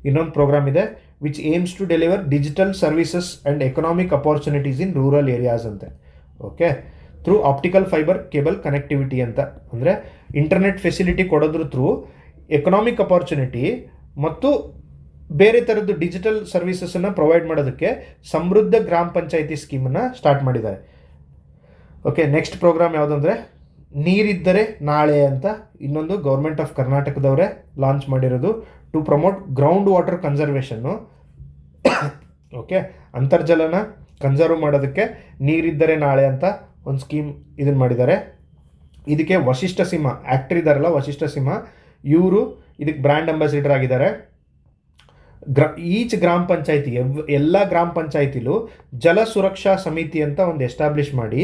ಇನ್ನೊಂದು ಪ್ರೋಗ್ರಾಮ್ ಇದೆ, which aims to deliver digital services and economic opportunities in rural areas ಅಂತೆ. Okay, through optical fibre cable connectivity ಅಂತ, ಅಂದರೆ ಇಂಟರ್ನೆಟ್ ಫೆಸಿಲಿಟಿ ಕೊಡೋದ್ರ ಥ್ರೂ ಎಕನಾಮಿಕ್ ಅಪಾರ್ಚುನಿಟಿ ಮತ್ತು ಬೇರೆ ಥರದ್ದು ಡಿಜಿಟಲ್ ಸರ್ವಿಸಸನ್ನು ಪ್ರೊವೈಡ್ ಮಾಡೋದಕ್ಕೆ ಸಮೃದ್ಧ ಗ್ರಾಮ ಪಂಚಾಯಿತಿ ಸ್ಕೀಮನ್ನು ಸ್ಟಾರ್ಟ್ ಮಾಡಿದ್ದಾರೆ. ಓಕೆ, ನೆಕ್ಸ್ಟ್ ಪ್ರೋಗ್ರಾಮ್ ಯಾವುದಂದರೆ ನೀರಿದ್ದರೆ ನಾಳೆ ಅಂತ ಇನ್ನೊಂದು ಗೌರ್ಮೆಂಟ್ ಆಫ್ ಕರ್ನಾಟಕದವರೇ ಲಾಂಚ್ ಮಾಡಿರೋದು, ಟು ಪ್ರಮೋಟ್ ಗ್ರೌಂಡ್ ವಾಟರ್ ಕನ್ಸರ್ವೇಷನ್ನು. ಓಕೆ, ಅಂತರ್ಜಲನ ಕನ್ಸರ್ವ್ ಮಾಡೋದಕ್ಕೆ ನೀರಿದ್ದರೆ ನಾಳೆ ಅಂತ ಒಂದು ಸ್ಕೀಮ್ ಇದನ್ನು ಮಾಡಿದ್ದಾರೆ. ಇದಕ್ಕೆ ವಶಿಷ್ಠ ಸಿಂಹ ಆ್ಯಕ್ಟರ್ ಇದ್ದಾರಲ್ಲ, ವಶಿಷ್ಠ ಸಿಂಹ, ಇವರು ಇದಕ್ಕೆ ಬ್ರ್ಯಾಂಡ್ ಅಂಬಾಸಿಡರ್ ಆಗಿದ್ದಾರೆ. ಈಚ್ ಗ್ರಾಮ ಪಂಚಾಯಿತಿ, ಎಲ್ಲ ಗ್ರಾಮ ಪಂಚಾಯಿತಿಲೂ ಜಲ ಸುರಕ್ಷಾ ಸಮಿತಿ ಅಂತ ಒಂದು ಎಸ್ಟಾಬ್ಲಿಷ್ ಮಾಡಿ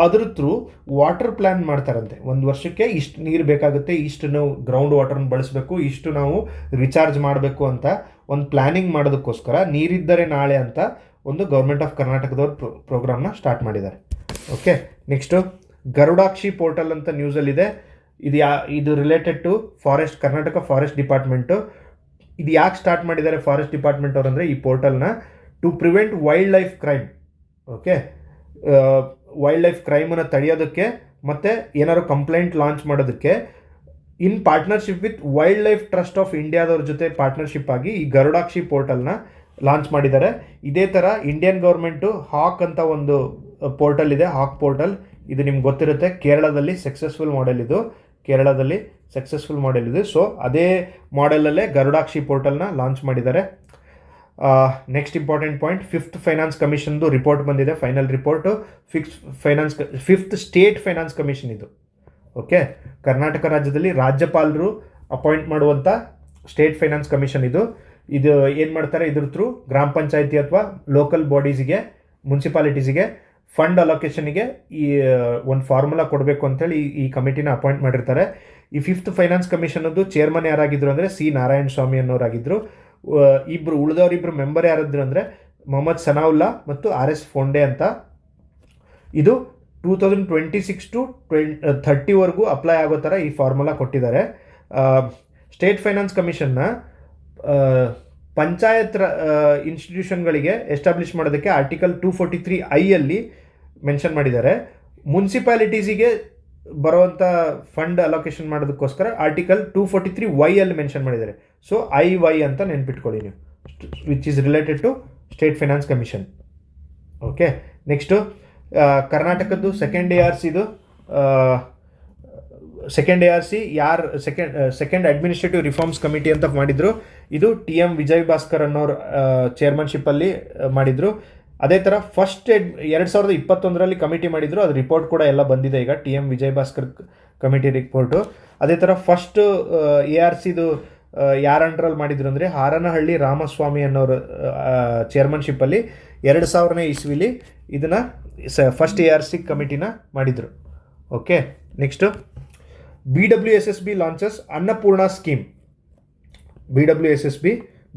ಅದ್ರ ಥ್ರೂ ವಾಟರ್ ಪ್ಲ್ಯಾನ್ ಮಾಡ್ತಾರಂತೆ. ಒಂದು ವರ್ಷಕ್ಕೆ ಇಷ್ಟು ನೀರು ಬೇಕಾಗುತ್ತೆ, ಇಷ್ಟು ನಾವು ಗ್ರೌಂಡ್ ವಾಟರ್ನ ಬಳಸಬೇಕು, ಇಷ್ಟು ನಾವು ರಿಚಾರ್ಜ್ ಮಾಡಬೇಕು ಅಂತ ಒಂದು ಪ್ಲ್ಯಾನಿಂಗ್ ಮಾಡೋದಕ್ಕೋಸ್ಕರ ನೀರಿದ್ದರೆ ನಾಳೆ ಅಂತ ಒಂದು ಗೌರ್ಮೆಂಟ್ ಆಫ್ ಕರ್ನಾಟಕದವ್ರ ಪ್ರೋಗ್ರಾಮ್ನ ಸ್ಟಾರ್ಟ್ ಮಾಡಿದ್ದಾರೆ. ಓಕೆ, ನೆಕ್ಸ್ಟು ಗರುಡಾಕ್ಷಿ ಪೋರ್ಟಲ್ ಅಂತ ನ್ಯೂಸಲ್ಲಿದೆ. ಇದು related to forest, Karnataka forest department. ಇದು ಯಾಕೆ ಸ್ಟಾರ್ಟ್ ಮಾಡಿದ್ದಾರೆ ಫಾರೆಸ್ಟ್ ಡಿಪಾರ್ಟ್ಮೆಂಟ್ ಅವರು ಅಂದರೆ, ಈ ಪೋರ್ಟಲ್ನ to prevent wild life crime. Okay, wild life ಕ್ರೈಮನ್ನು ತಡೆಯೋದಕ್ಕೆ ಮತ್ತು ಏನಾದ್ರು ಕಂಪ್ಲೇಂಟ್ ಲಾಂಚ್ ಮಾಡೋದಕ್ಕೆ in partnership with wild life trust of ಇಂಡಿಯಾದವ್ರ ಜೊತೆ ಪಾರ್ಟ್ನರ್ಶಿಪ್ ಆಗಿ ಈ ಗರುಡಾಕ್ಷಿ ಪೋರ್ಟಲ್ನ ಲಾಂಚ್ ಮಾಡಿದ್ದಾರೆ. ಇದೇ ಥರ ಇಂಡಿಯನ್ ಗೌರ್ಮೆಂಟು ಹಾಕ್ ಅಂತ ಒಂದು ಪೋರ್ಟಲ್ ಇದೆ, ಹಾಕ್ ಪೋರ್ಟಲ್. ಇದು ನಿಮ್ಗೆ ಗೊತ್ತಿರುತ್ತೆ, ಕೇರಳದಲ್ಲಿ ಸಕ್ಸಸ್ಫುಲ್ ಮಾಡೆಲ್ ಇದು, ಕೇರಳದಲ್ಲಿ ಸಕ್ಸಸ್ಫುಲ್ ಮಾಡೆಲ್ ಇದು. ಸೊ ಅದೇ ಮಾಡೆಲಲ್ಲೇ ಗರುಡಾಕ್ಷಿ ಪೋರ್ಟಲ್ನ ಲಾಂಚ್ ಮಾಡಿದ್ದಾರೆ. Next important point, fifth finance ಕಮಿಷನ್ದು ರಿಪೋರ್ಟ್ ಬಂದಿದೆ, final report. Fifth state finance commission ಇದು. ಓಕೆ, ಕರ್ನಾಟಕ ರಾಜ್ಯದಲ್ಲಿ ರಾಜ್ಯಪಾಲರು ಅಪಾಯಿಂಟ್ ಮಾಡುವಂಥ ಸ್ಟೇಟ್ ಫೈನಾನ್ಸ್ ಕಮಿಷನ್ ಇದು. ಇದು ಏನು ಮಾಡ್ತಾರೆ, ಇದ್ರ ಥ್ರೂ ಗ್ರಾಮ ಪಂಚಾಯತಿ ಅಥವಾ ಲೋಕಲ್ ಬಾಡೀಸಿಗೆ, ಮುನ್ಸಿಪಾಲಿಟೀಸಿಗೆ ಫಂಡ್ ಅಲೋಕೇಶನ್ಗೆ ಈ ಒಂದು ಫಾರ್ಮುಲಾ ಕೊಡಬೇಕು ಅಂತೇಳಿ ಈ ಕಮಿಟಿನ ಅಪಾಯಿಂಟ್ ಮಾಡಿರ್ತಾರೆ. ಈ ಫಿಫ್ತ್ ಫೈನಾನ್ಸ್ ಕಮಿಷನದ್ದು ಚೇರ್ಮನ್ ಯಾರಾಗಿದ್ರು ಅಂದರೆ ಸಿ ನಾರಾಯಣ ಸ್ವಾಮಿ ಅನ್ನೋರಾಗಿದ್ದರು. ಉಳಿದವರಿಬ್ಬರು ಮೆಂಬರ್ ಯಾರಿದ್ರು ಅಂದರೆ ಮೊಹಮ್ಮದ್ ಸನಾವುಲ್ಲಾ ಮತ್ತು RS ಫೋಂಡೆ ಅಂತ. ಇದು 2026 to 2030ವರೆಗೂ ಅಪ್ಲೈ ಆಗೋ ಥರ ಈ ಫಾರ್ಮುಲಾ ಕೊಟ್ಟಿದ್ದಾರೆ. ಸ್ಟೇಟ್ ಫೈನಾನ್ಸ್ ಕಮಿಷನ್ನ ಪಂಚಾಯತ್ ಇನ್ಸ್ಟಿಟ್ಯೂಷನ್ಗಳಿಗೆ ಎಸ್ಟಾಬ್ಲಿಷ್ ಮಾಡೋದಕ್ಕೆ ಆರ್ಟಿಕಲ್ 243I ಮೆನ್ಷನ್ ಮಾಡಿದ್ದಾರೆ. ಮುನ್ಸಿಪಾಲಿಟೀಸಿಗೆ ಬರುವಂಥ ಫಂಡ್ ಅಲೋಕೇಶನ್ ಮಾಡೋದಕ್ಕೋಸ್ಕರ ಆರ್ಟಿಕಲ್ 243Y ಮೆನ್ಷನ್ ಮಾಡಿದ್ದಾರೆ. ಸೊ IY ಅಂತ ನೆನ್ಪಿಟ್ಕೊಳ್ಳಿ ನೀವು, which is related to state finance commission. Okay, next ಕರ್ನಾಟಕದ್ದು ಸೆಕೆಂಡ್ ARCದು ಸೆಕೆಂಡ್ ಅಡ್ಮಿನಿಸ್ಟ್ರೇಟಿವ್ ರಿಫಾರ್ಮ್ಸ್ ಕಮಿಟಿ ಅಂತ ಮಾಡಿದ್ರು. ಇದು TM ವಿಜಯ್ ಭಾಸ್ಕರ್ ಅನ್ನೋರು ಚೇರ್ಮನ್ಶಿಪ್ಪಲ್ಲಿ ಮಾಡಿದರು. ಅದೇ ಥರ ಫಸ್ಟ್ 2021ರಲ್ಲಿ ಕಮಿಟಿ ಮಾಡಿದರು, ಅದು ರಿಪೋರ್ಟ್ ಕೂಡ ಎಲ್ಲ ಬಂದಿದೆ ಈಗ, TM Vijay Bhaskar committee report. ಅದೇ ಥರ ಫಸ್ಟ್ ARCದು ಯಾರ ಅಂಡರಲ್ಲಿ ಮಾಡಿದ್ರು ಅಂದರೆ ಹಾರನಹಳ್ಳಿ ರಾಮಸ್ವಾಮಿ ಅನ್ನೋರು ಚೇರ್ಮನ್ಶಿಪ್ಪಲ್ಲಿ 2000ನೇ ಇಸ್ವಿಲಿ ಇದನ್ನು ಫಸ್ಟ್ ARC ಕಮಿಟಿನ ಮಾಡಿದರು. Okay, next BWSSB launches Annapoorna scheme. BWSSB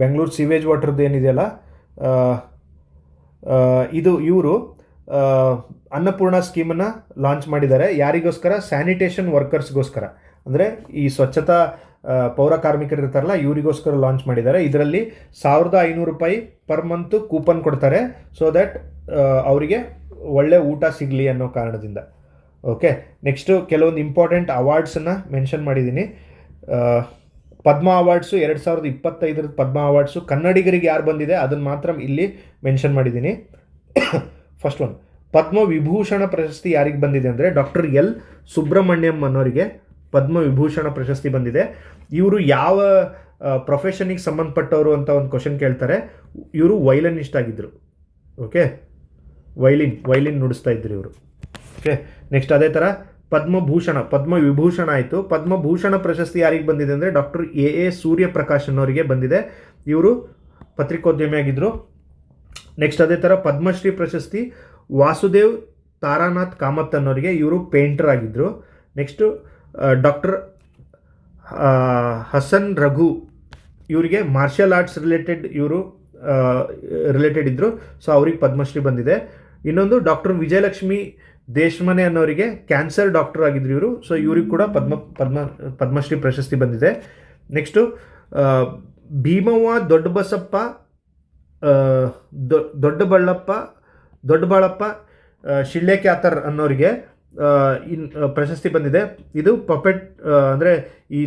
Bengaluru sewage ವಾಟರ್ದು ಏನಿದೆಯಲ್ಲ, ಇವರು ಅನ್ನಪೂರ್ಣ ಸ್ಕೀಮನ್ನು ಲಾಂಚ್ ಮಾಡಿದ್ದಾರೆ. ಯಾರಿಗೋಸ್ಕರ? ಸ್ಯಾನಿಟೇಷನ್ ವರ್ಕರ್ಸ್ಗೋಸ್ಕರ, ಅಂದರೆ ಈ ಸ್ವಚ್ಛತಾ ಪೌರ ಕಾರ್ಮಿಕರು ಇರ್ತಾರಲ್ಲ, ಇವರಿಗೋಸ್ಕರ ಲಾಂಚ್ ಮಾಡಿದ್ದಾರೆ. ಇದರಲ್ಲಿ 1500 ರೂಪಾಯಿ ಪರ್ ಮಂತು ಕೂಪನ್ ಕೊಡ್ತಾರೆ, ಸೊ ದ್ಯಾಟ್ ಅವರಿಗೆ ಒಳ್ಳೆ ಊಟ ಸಿಗಲಿ ಅನ್ನೋ ಕಾರಣದಿಂದ. ಓಕೆ, ನೆಕ್ಸ್ಟು ಕೆಲವೊಂದು ಇಂಪಾರ್ಟೆಂಟ್ ಅವಾರ್ಡ್ಸನ್ನು ಮೆನ್ಷನ್ ಮಾಡಿದ್ದೀನಿ. ಪದ್ಮ ಅವಾರ್ಡ್ಸು 2025 ಪದ್ಮ ಅವಾರ್ಡ್ಸು ಕನ್ನಡಿಗರಿಗೆ ಯಾರು ಬಂದಿದೆ ಅದನ್ನು ಮಾತ್ರ ಇಲ್ಲಿ ಮೆನ್ಷನ್ ಮಾಡಿದ್ದೀನಿ. ಫಸ್ಟ್ ಒನ್, ಪದ್ಮ ವಿಭೂಷಣ ಪ್ರಶಸ್ತಿ ಯಾರಿಗೆ ಬಂದಿದೆ ಅಂದರೆ ಡಾಕ್ಟರ್ L ಸುಬ್ರಹ್ಮಣ್ಯಂ ಅನ್ನೋರಿಗೆ ಪದ್ಮ ವಿಭೂಷಣ ಪ್ರಶಸ್ತಿ ಬಂದಿದೆ. ಇವರು ಯಾವ ಪ್ರೊಫೆಷನಿಗೆ ಸಂಬಂಧಪಟ್ಟವರು ಅಂತ ಒಂದು ಕ್ವಶನ್ ಕೇಳ್ತಾರೆ. ಇವರು ವೈಲಿನಿಸ್ಟ್ ಆಗಿದ್ದರು. ಓಕೆ, ವೈಲಿನ್ ನುಡಿಸ್ತಾ ಇದ್ರು ಇವರು. ಓಕೆ, ನೆಕ್ಸ್ಟ್ ಅದೇ ಥರ ಪದ್ಮ ವಿಭೂಷಣ ಆಯಿತು. ಪದ್ಮಭೂಷಣ ಪ್ರಶಸ್ತಿ ಯಾರಿಗೆ ಬಂದಿದೆ ಅಂದರೆ ಡಾಕ್ಟರ್ AA ಸೂರ್ಯಪ್ರಕಾಶ್ ಅನ್ನೋರಿಗೆ ಬಂದಿದೆ. ಇವರು ಪತ್ರಿಕೋದ್ಯಮಿ ಆಗಿದ್ದರು. ನೆಕ್ಸ್ಟ್ ಅದೇ ಥರ ಪದ್ಮಶ್ರೀ ಪ್ರಶಸ್ತಿ ವಾಸುದೇವ್ ತಾರಾನಾಥ್ ಕಾಮತ್ ಅನ್ನೋರಿಗೆ, ಇವರು ಪೇಂಟರ್ ಆಗಿದ್ದರು. ನೆಕ್ಸ್ಟು ಡಾಕ್ಟರ್ ಹಸನ್ ರಘು, ಇವರಿಗೆ ಮಾರ್ಷಲ್ ಆರ್ಟ್ಸ್ ರಿಲೇಟೆಡ್ ಇದ್ದರು, ಸೊ ಅವ್ರಿಗೆ ಪದ್ಮಶ್ರೀ ಬಂದಿದೆ. ಇನ್ನೊಂದು ಡಾಕ್ಟರ್ ವಿಜಯಲಕ್ಷ್ಮಿ ದೇಶಮನೆ ಅನ್ನೋರಿಗೆ ಕ್ಯಾನ್ಸರ್ ಡಾಕ್ಟರ್ ಆಗಿದ್ರು ಇವರು. ಸೊ ಇವ್ರಿಗೆ ಕೂಡ ಪದ್ಮಶ್ರೀ ಪ್ರಶಸ್ತಿ ಬಂದಿದೆ. ನೆಕ್ಸ್ಟು ಭೀಮವ್ವ ದೊಡ್ಡಬಸಪ್ಪ ದೊಡ್ಡಬಾಳಪ್ಪ ಶಿಳ್ಳೆಕ್ಯಾತರ್ ಅನ್ನೋರಿಗೆ ಪ್ರಶಸ್ತಿ ಬಂದಿದೆ. ಇದು ಪಪೆಟ್ ಅಂದರೆ ಈ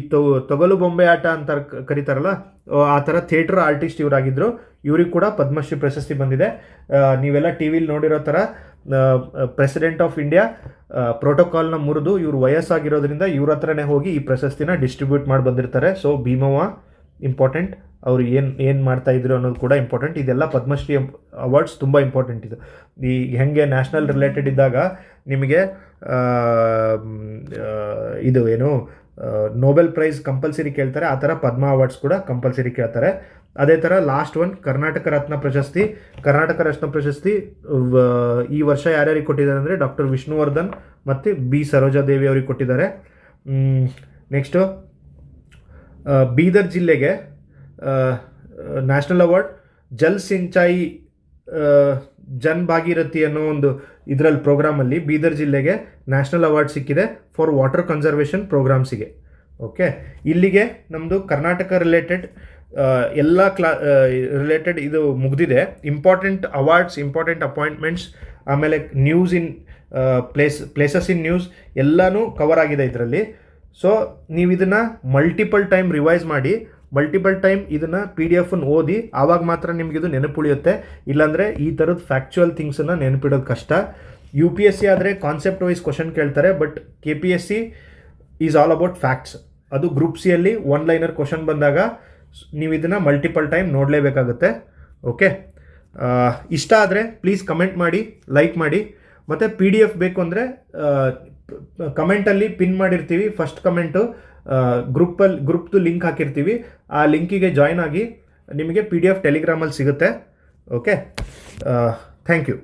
ತೊಗಲು ಬೊಂಬೆ ಆಟ ಅಂತ ಕರೀತಾರಲ್ಲ, ಆ ಥರ ಥಿಯೇಟರ್ ಆರ್ಟಿಸ್ಟ್ ಇವರಾಗಿದ್ದರು. ಇವ್ರಿಗೆ ಕೂಡ ಪದ್ಮಶ್ರೀ ಪ್ರಶಸ್ತಿ ಬಂದಿದೆ. ನೀವೆಲ್ಲ ಟಿ ವಿಲಿ ನೋಡಿರೋ ಥರ ಪ್ರೆಸಿಡೆಂಟ್ ಆಫ್ ಇಂಡಿಯಾ ಪ್ರೋಟೋಕಾಲ್ನ ಮುರಿದು ಇವರು ವಯಸ್ಸಾಗಿರೋದ್ರಿಂದ ಇವ್ರ ಹತ್ರನೇ ಹೋಗಿ ಈ ಪ್ರಶಸ್ತಿನ ಡಿಸ್ಟ್ರಿಬ್ಯೂಟ್ ಮಾಡಿ ಬಂದಿರ್ತಾರೆ. ಸೊ ಭೀಮವ್ವ ಇಂಪಾರ್ಟೆಂಟ್, ಅವರು ಏನು ಮಾಡ್ತಾ ಇದ್ರು ಅನ್ನೋದು ಕೂಡ ಇಂಪಾರ್ಟೆಂಟ್. ಇದೆಲ್ಲ ಪದ್ಮಶ್ರೀ ಅವಾರ್ಡ್ಸ್ ತುಂಬ ಇಂಪಾರ್ಟೆಂಟ್. ಈ ಹೆಂಗೆ ನ್ಯಾಷನಲ್ ರಿಲೇಟೆಡ್ ಇದ್ದಾಗ ನಿಮಗೆ ಇದು ಏನು ನೋಬೆಲ್ ಪ್ರೈಸ್ ಕಂಪಲ್ಸರಿ ಕೇಳ್ತಾರೆ, ಆ ಥರ ಪದ್ಮ ಅವಾರ್ಡ್ಸ್ ಕೂಡ ಕಂಪಲ್ಸರಿ ಕೇಳ್ತಾರೆ. ಅದೇ ಥರ ಲಾಸ್ಟ್ ಒನ್ ಕರ್ನಾಟಕ ರತ್ನ ಪ್ರಶಸ್ತಿ. ಕರ್ನಾಟಕ ರತ್ನ ಪ್ರಶಸ್ತಿ ಈ ವರ್ಷ ಯಾರ್ಯಾರಿಗೆ ಕೊಟ್ಟಿದ್ದಾರೆ ಅಂದರೆ ಡಾಕ್ಟರ್ ವಿಷ್ಣುವರ್ಧನ್ ಮತ್ತು ಬಿ ಸರೋಜಾದೇವಿ ಅವ್ರಿಗೆ ಕೊಟ್ಟಿದ್ದಾರೆ. ನೆಕ್ಸ್ಟು ಬೀದರ್ ಜಿಲ್ಲೆಗೆ ನ್ಯಾಷನಲ್ ಅವಾರ್ಡ್ ಜಲ್ ಸಿಂಚಾಯಿ ಜನ್ ಭಾಗೀರಥಿ ಅನ್ನೋ ಒಂದು ಇದರಲ್ಲಿ ಪ್ರೋಗ್ರಾಮಲ್ಲಿ ಬೀದರ್ ಜಿಲ್ಲೆಗೆ ನ್ಯಾಷನಲ್ ಅವಾರ್ಡ್ ಸಿಕ್ಕಿದೆ ಫಾರ್ ವಾಟರ್ ಕನ್ಸರ್ವೇಷನ್ ಪ್ರೋಗ್ರಾಮ್ಸಿಗೆ. ಓಕೆ, ಇಲ್ಲಿಗೆ ನಮ್ಮದು ಕರ್ನಾಟಕ ರಿಲೇಟೆಡ್ ಎಲ್ಲ ರಿಲೇಟೆಡ್ ಇದು ಮುಗಿದಿದೆ. ಇಂಪಾರ್ಟೆಂಟ್ ಅವಾರ್ಡ್ಸ್, ಇಂಪಾರ್ಟೆಂಟ್ ಅಪಾಯಿಂಟ್ಮೆಂಟ್ಸ್, ಆಮೇಲೆ news in places in news ಎಲ್ಲನೂ ಕವರ್ ಆಗಿದೆ ಇದರಲ್ಲಿ. ಸೊ ನೀವು ಇದನ್ನು ಮಲ್ಟಿಪಲ್ ಟೈಮ್ ರಿವೈಸ್ ಮಾಡಿ, ಮಲ್ಟಿಪಲ್ ಟೈಮ್ ಇದನ್ನು PDF ಓದಿ, ಆವಾಗ ಮಾತ್ರ ನಿಮಗಿದು ನೆನಪುಳಿಯುತ್ತೆ. ಇಲ್ಲಾಂದರೆ ಈ ಥರದ ಫ್ಯಾಕ್ಚುಯಲ್ ಥಿಂಗ್ಸನ್ನು ನೆನಪಿಡೋದು ಕಷ್ಟ. UPSC ಆದರೆ ಕಾನ್ಸೆಪ್ಟ್ ವೈಸ್ ಕ್ವಶನ್ ಕೇಳ್ತಾರೆ, but KPSC is all about facts. ಅದು ಗ್ರೂಪ್ ಸಿಯಲ್ಲಿ ಒನ್ ಲೈನರ್ ಕ್ವಶನ್ ಬಂದಾಗ ನೀವು ಇದನ್ನು ಮಲ್ಟಿಪಲ್ ಟೈಮ್ ನೋಡಲೇಬೇಕಾಗುತ್ತೆ. ಓಕೆ, ಇಷ್ಟ ಆದರೆ ಪ್ಲೀಸ್ ಕಮೆಂಟ್ ಮಾಡಿ, ಲೈಕ್ ಮಾಡಿ. ಮತ್ತು PDF ಬೇಕು ಅಂದರೆ ಕಮೆಂಟಲ್ಲಿ ಪಿನ್ ಮಾಡಿರ್ತೀವಿ. ಫಸ್ಟ್ ಕಮೆಂಟು ಗ್ರೂಪ್ದು ಲಿಂಕ್ ಹಾಕಿರ್ತೀವಿ. ಆ ಲಿಂಕಿಗೆ ಜಾಯ್ನ್ ಆಗಿ ನಿಮಗೆ PDF ಟೆಲಿಗ್ರಾಮಲ್ಲಿ ಸಿಗುತ್ತೆ. Okay, thank you.